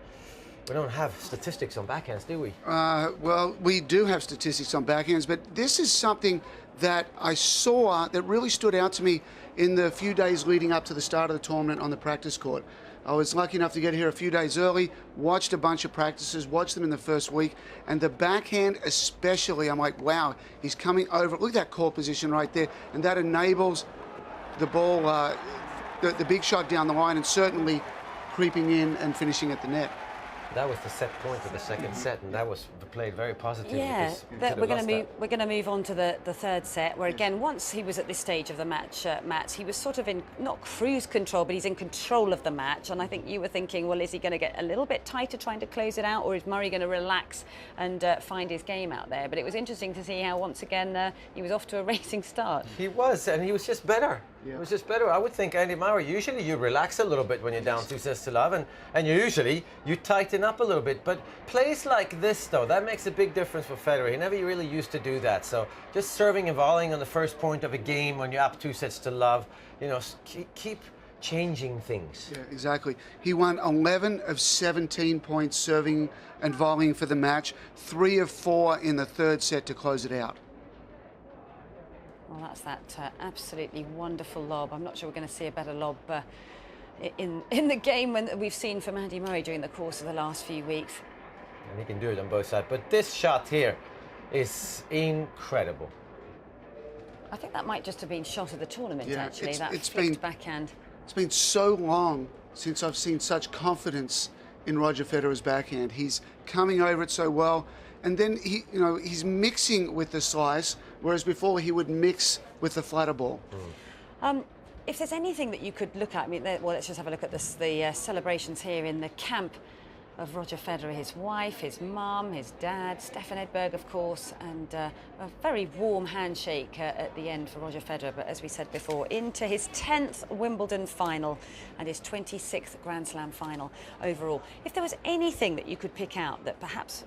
we don't have statistics on backhands, do we? Well, we do have statistics on backhands, but this is something that I saw that really stood out to me in the few days leading up to the start of the tournament on the practice court. I was lucky enough to get here a few days early, watched a bunch of practices, watched them in the first week, and the backhand especially, I'm like, wow, he's coming over. Look at that court position right there, and that enables the ball, the big shot down the line, and certainly creeping in and finishing at the net. That was the set point of the second set, and that was played very positively. Yeah, we're going to move on to the third set, where again, once he was at this stage of the match, Matt, he was sort of in not cruise control, but he's in control of the match. And I think you were thinking, well, is he going to get a little bit tighter trying to close it out, or is Murray going to relax and find his game out there? But it was interesting to see how once again he was off to a racing start. He was, and he was just better. Yeah. It was just better. I would think Andy Murray, usually you relax a little bit when you're down 2-0, and usually you tighten up a little bit. But plays like this, though, that makes a big difference for Federer. He never really used to do that. So just serving and volleying on the first point of a game when you're up 2-0, you know, keep changing things. Yeah, exactly. He won 11 of 17 points serving and volleying for the match, 3 of 4 in the third set to close it out. Well, that's that absolutely wonderful lob. I'm not sure we're going to see a better lob in the game when we've seen from Andy Murray during the course of the last few weeks. And he can do it on both sides. But this shot here is incredible. I think that might just have been shot of the tournament, actually, that flicked backhand. It's been so long since I've seen such confidence in Roger Federer's backhand. He's coming over it so well. And then he's mixing with the slice, whereas before he would mix with the flatter ball. If there's anything that you could look at, well, let's just have a look at the celebrations here in the camp of Roger Federer, his wife, his mum, his dad, Stefan Edberg, of course, and a very warm handshake at the end for Roger Federer. But as we said before, into his 10th Wimbledon final and his 26th Grand Slam final overall. If there was anything that you could pick out that perhaps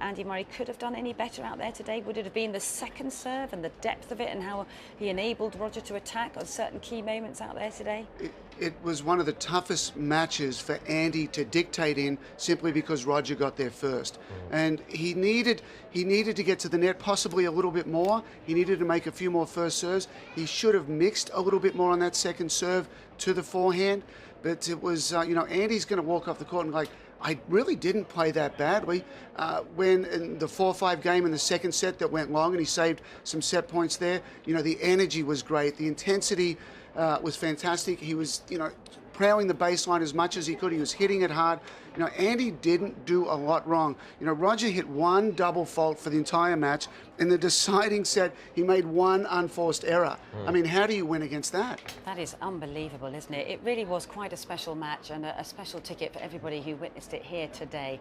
Andy Murray could have done any better out there today, would it have been the second serve and the depth of it and how he enabled Roger to attack on certain key moments out there today? It was one of the toughest matches for Andy to dictate in, simply because Roger got there first. And he needed to get to the net possibly a little bit more. He needed to make a few more first serves. He should have mixed a little bit more on that second serve to the forehand. But it was, Andy's going to walk off the court and like, I really didn't play that badly. When in the 4-5 game in the second set that went long and he saved some set points there, the energy was great. The intensity was fantastic. He was, prowling the baseline as much as he could. He was hitting it hard. Andy didn't do a lot wrong. Roger hit one double fault for the entire match. In the deciding set, he made one unforced error. I mean, how do you win against that? That is unbelievable, isn't it? It really was quite a special match and a special ticket for everybody who witnessed it here today.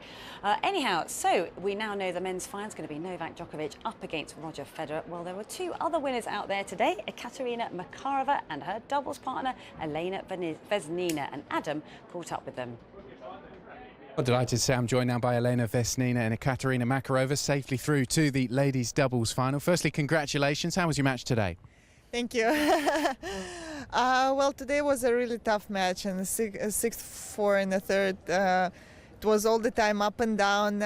Anyhow, so we now know the men's final is going to be Novak Djokovic up against Roger Federer. Well, there were 2 other winners out there today, Ekaterina Makarova and her doubles partner, Elena Vesnina, and Adam caught up with them. Well, delighted to say I'm joined now by Elena Vesnina and Ekaterina Makarova, safely through to the ladies' doubles final. Firstly, congratulations. How was your match today? Thank you. Well, today was a really tough match, and 6-4 in the third. It was all the time up and down,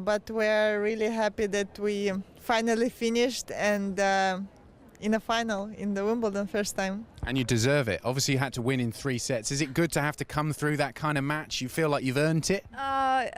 but we're really happy that we finally finished and in a final in the Wimbledon first time. And you deserve it. Obviously, you had to win in 3 sets. Is it good to have to come through that kind of match? You feel like you've earned it?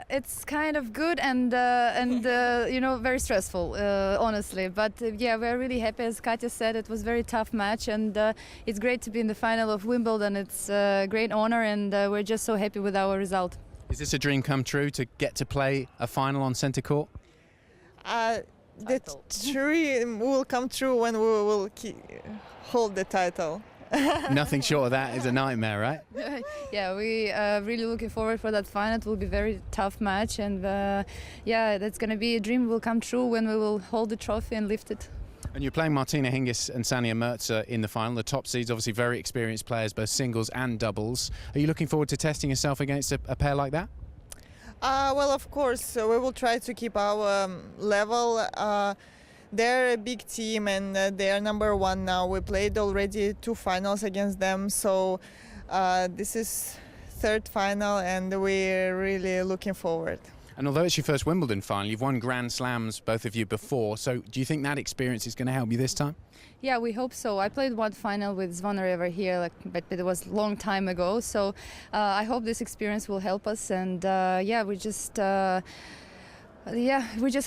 It's kind of good and very stressful, honestly. But yeah, we're really happy. As Katja said, it was a very tough match, and it's great to be in the final of Wimbledon. It's a great honor, and we're just so happy with our result. Is this a dream come true to get to play a final on centre court? The dream will come true when we will hold the title. Nothing short of that is a nightmare, right? Yeah, we are really looking forward for that final. It will be a very tough match, and yeah, that's going to be a dream will come true when we will hold the trophy and lift it. And you're playing Martina Hingis and Sanja Mirza in the final. The top seeds, obviously very experienced players, both singles and doubles. Are you looking forward to testing yourself against a pair like that? Well, of course, we will try to keep our level. They're a big team and they are #1 now. We played already 2 finals against them, so this is 3rd final and we're really looking forward. And although it's your first Wimbledon final, you've won Grand Slams, both of you, before. So do you think that experience is going to help you this time? Yeah, we hope so. I played one final with Zvonareva here, but it was a long time ago. So I hope this experience will help us. And yeah, we're just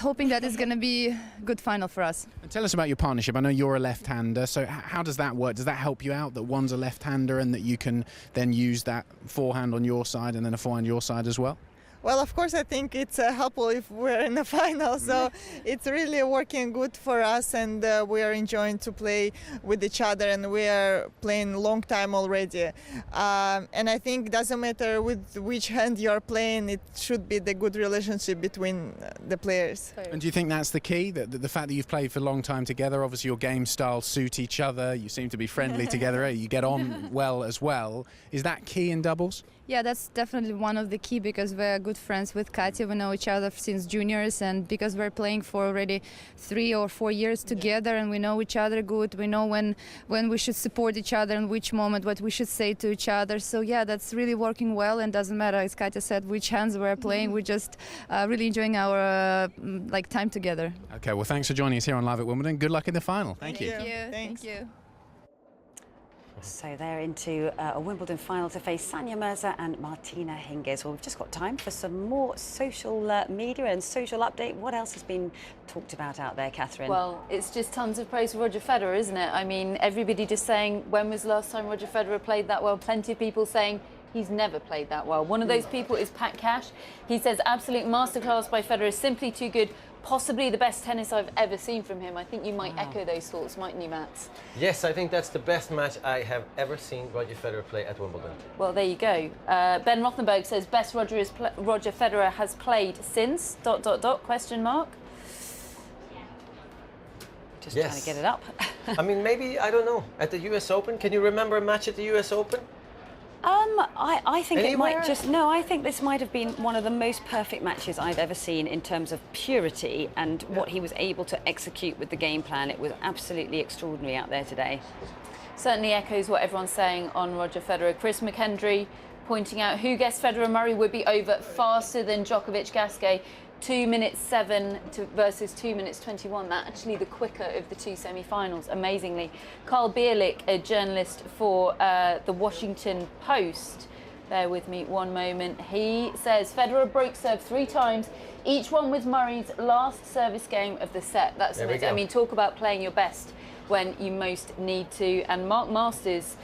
hoping that it's going to be a good final for us. And tell us about your partnership. I know you're a left-hander, so how does that work? Does that help you out, that one's a left-hander and that you can then use that forehand on your side and then a forehand your side as well? Well, of course, I think it's helpful if we're in the final, so it's really working good for us, and we are enjoying to play with each other, and we are playing a long time already. And I think it doesn't matter with which hand you're playing, it should be the good relationship between the players. And do you think that's the key, that the fact that you've played for a long time together, obviously your game styles suit each other, you seem to be friendly together, you get on well as well. Is that key in doubles? Yeah, that's definitely one of the key, because we're good friends with Katya. We know each other since juniors, and because we're playing for already 3 or 4 years together, and we know each other good. We know when we should support each other and which moment, what we should say to each other. So yeah, that's really working well, and doesn't matter, as Katya said, which hands we're playing. We're just really enjoying our time together. Okay, well, thanks for joining us here on Live at Wimbledon. Good luck in the final. Thank you. Thank you. So they're into a Wimbledon final to face Sanja Mirza and Martina Hingis. Well, we've just got time for some more social media and social update. What else has been talked about out there, Catherine? Well, it's just tons of praise for Roger Federer, isn't it? I mean, everybody just saying, when was the last time Roger Federer played that well? Plenty of people saying he's never played that well. One of those people is Pat Cash. He says, absolute masterclass by Federer, simply too good. Possibly the best tennis I've ever seen from him. I think you might echo those thoughts, mightn't you, Mats? Yes, I think that's the best match I have ever seen Roger Federer play at Wimbledon. Well, there you go. Ben Rothenberg says best Roger Federer has played since ... question mark. Just trying to get it up. I mean, maybe, I don't know, at the US Open. Can you remember a match at the US Open? I think Anywhere? it might just... No, I think this might have been one of the most perfect matches I've ever seen in terms of purity and what he was able to execute with the game plan. It was absolutely extraordinary out there today. Certainly echoes what everyone's saying on Roger Federer. Chris McKendry pointing out who guessed Federer Murray would be over faster than Djokovic Gasquet. 2 minutes 7 versus 2 minutes 21. That actually the quicker of the 2 semi-finals, amazingly. Carl Bierlich, a journalist for the Washington Post, bear with me one moment. He says Federer broke serve 3 times. Each one was Murray's last service game of the set. That's amazing. I mean, talk about playing your best when you most need to. And Mark Masters,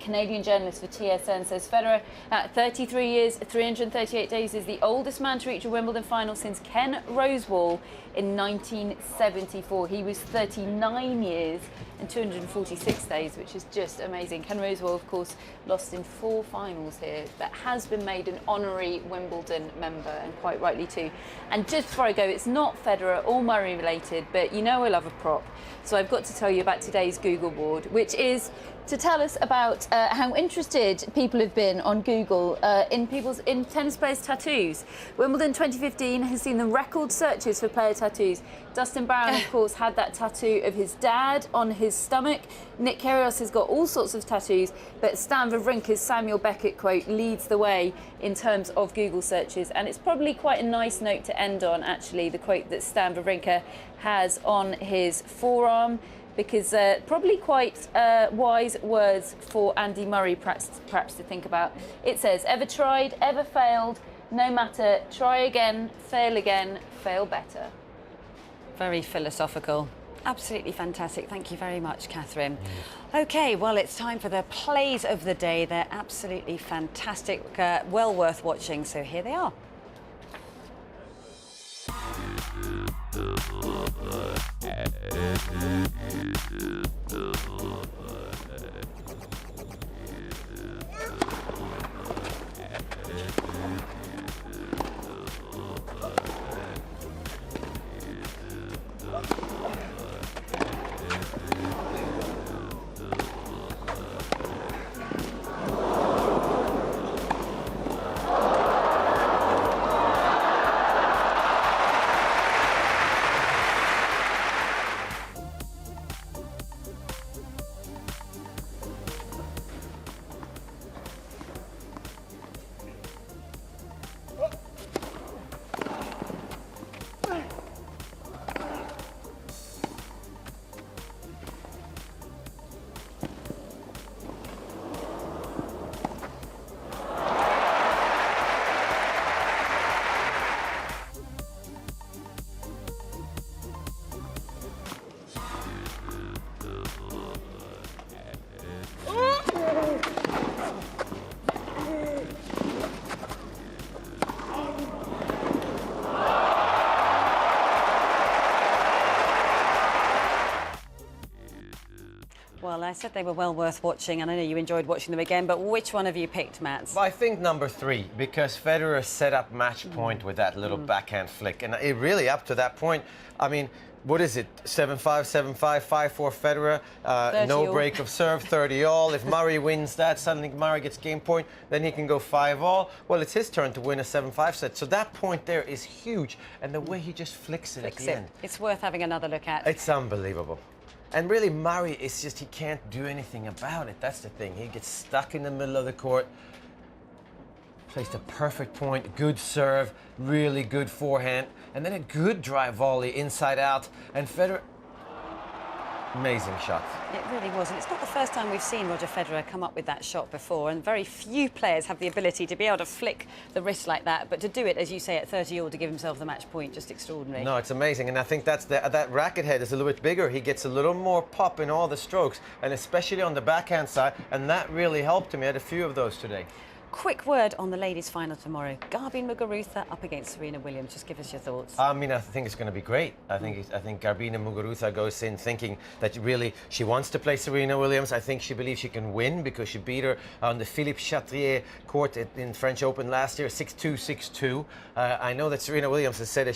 Canadian journalist for TSN, says Federer at 33 years, 338 days is the oldest man to reach a Wimbledon final since Ken Rosewall in 1974. He was 39 years and 246 days, which is just amazing. Ken Rosewall, of course, lost in 4 finals here, but has been made an honorary Wimbledon member, and quite rightly too. And just before I go, it's not Federer or Murray related, but you know I love a prop. So I've got to tell you about today's Google board, which is to tell us about how interested people have been on Google in tennis players' tattoos. Wimbledon 2015 has seen the record searches for player tattoos. Dustin Brown, of course, had that tattoo of his dad on his stomach. Nick Kyrgios has got all sorts of tattoos, but Stan Wawrinka's Samuel Beckett quote leads the way in terms of Google searches. And it's probably quite a nice note to end on, actually, the quote that Stan Wawrinka has on his forearm, because probably quite wise words for Andy Murray perhaps to think about. It says, ever tried, ever failed, no matter, try again, fail better. Very philosophical. Absolutely fantastic. Thank you very much, Catherine. OK, well, it's time for the plays of the day. They're absolutely fantastic, well worth watching, so here they are. Well, I said they were well worth watching, and I know you enjoyed watching them again, but which one have you picked, Matt? Well, I think number 3, because Federer set up match point with that little backhand flick. And it really, up to that point, I mean, what is it? 7-5, 7-5, 5-4 Federer, no break of serve, 30-all. If Murray wins that, suddenly Murray gets game point, then he can go 5-all. Well, it's his turn to win a 7-5 set. So that point there is huge. And the way he just flicks it at the end. It's worth having another look at. It's unbelievable. And really, Murray is just, he can't do anything about it. That's the thing. He gets stuck in the middle of the court. Plays the perfect point, good serve, really good forehand, and then a good drive volley inside out. And Federer, amazing shot. It really was, and it's not the first time we've seen Roger Federer come up with that shot before, and very few players have the ability to be able to flick the wrist like that, but to do it, as you say, at 30-all to give himself the match point, just extraordinary. No, it's amazing, and I think that's that racket head is a little bit bigger. He gets a little more pop in all the strokes, and especially on the backhand side, and that really helped him. He had a few of those today. Quick word on the ladies' final tomorrow. Garbine Muguruza up against Serena Williams. Just give us your thoughts. I mean, I think it's going to be great. I think Garbine Muguruza goes in thinking that really she wants to play Serena Williams. I think she believes she can win because she beat her on the Philippe Chatrier court in French Open last year, 6-2, 6-2. I know that Serena Williams has said that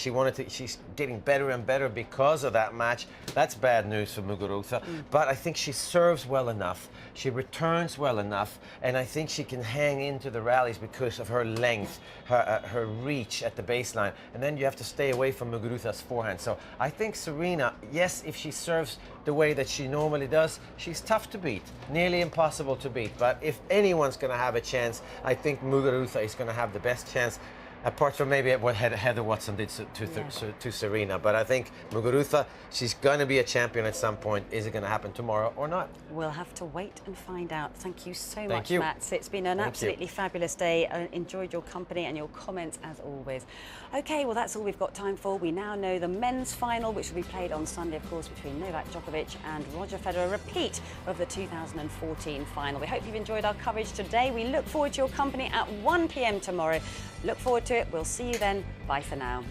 she's getting better and better because of that match. That's bad news for Muguruza. But I think she serves well enough. She returns well enough, and I think she can hang into the rallies because of her length, her reach at the baseline, and then you have to stay away from Muguruza's forehand. So I think Serena, yes, if she serves the way that she normally does, she's tough to beat, nearly impossible to beat. But if anyone's going to have a chance, I think Muguruza is going to have the best chance. Apart from maybe what Heather Watson did to Serena. But I think Muguruza, she's going to be a champion at some point. Is it going to happen tomorrow or not? We'll have to wait and find out. Thank you so Thank much, you. Matt. It's been an absolutely fabulous day. I enjoyed your company and your comments as always. OK, well, that's all we've got time for. We now know the men's final, which will be played on Sunday, of course, between Novak Djokovic and Roger Federer, a repeat of the 2014 final. We hope you've enjoyed our coverage today. We look forward to your company at 1 p.m. tomorrow. Look forward to it. We'll see you then. Bye for now.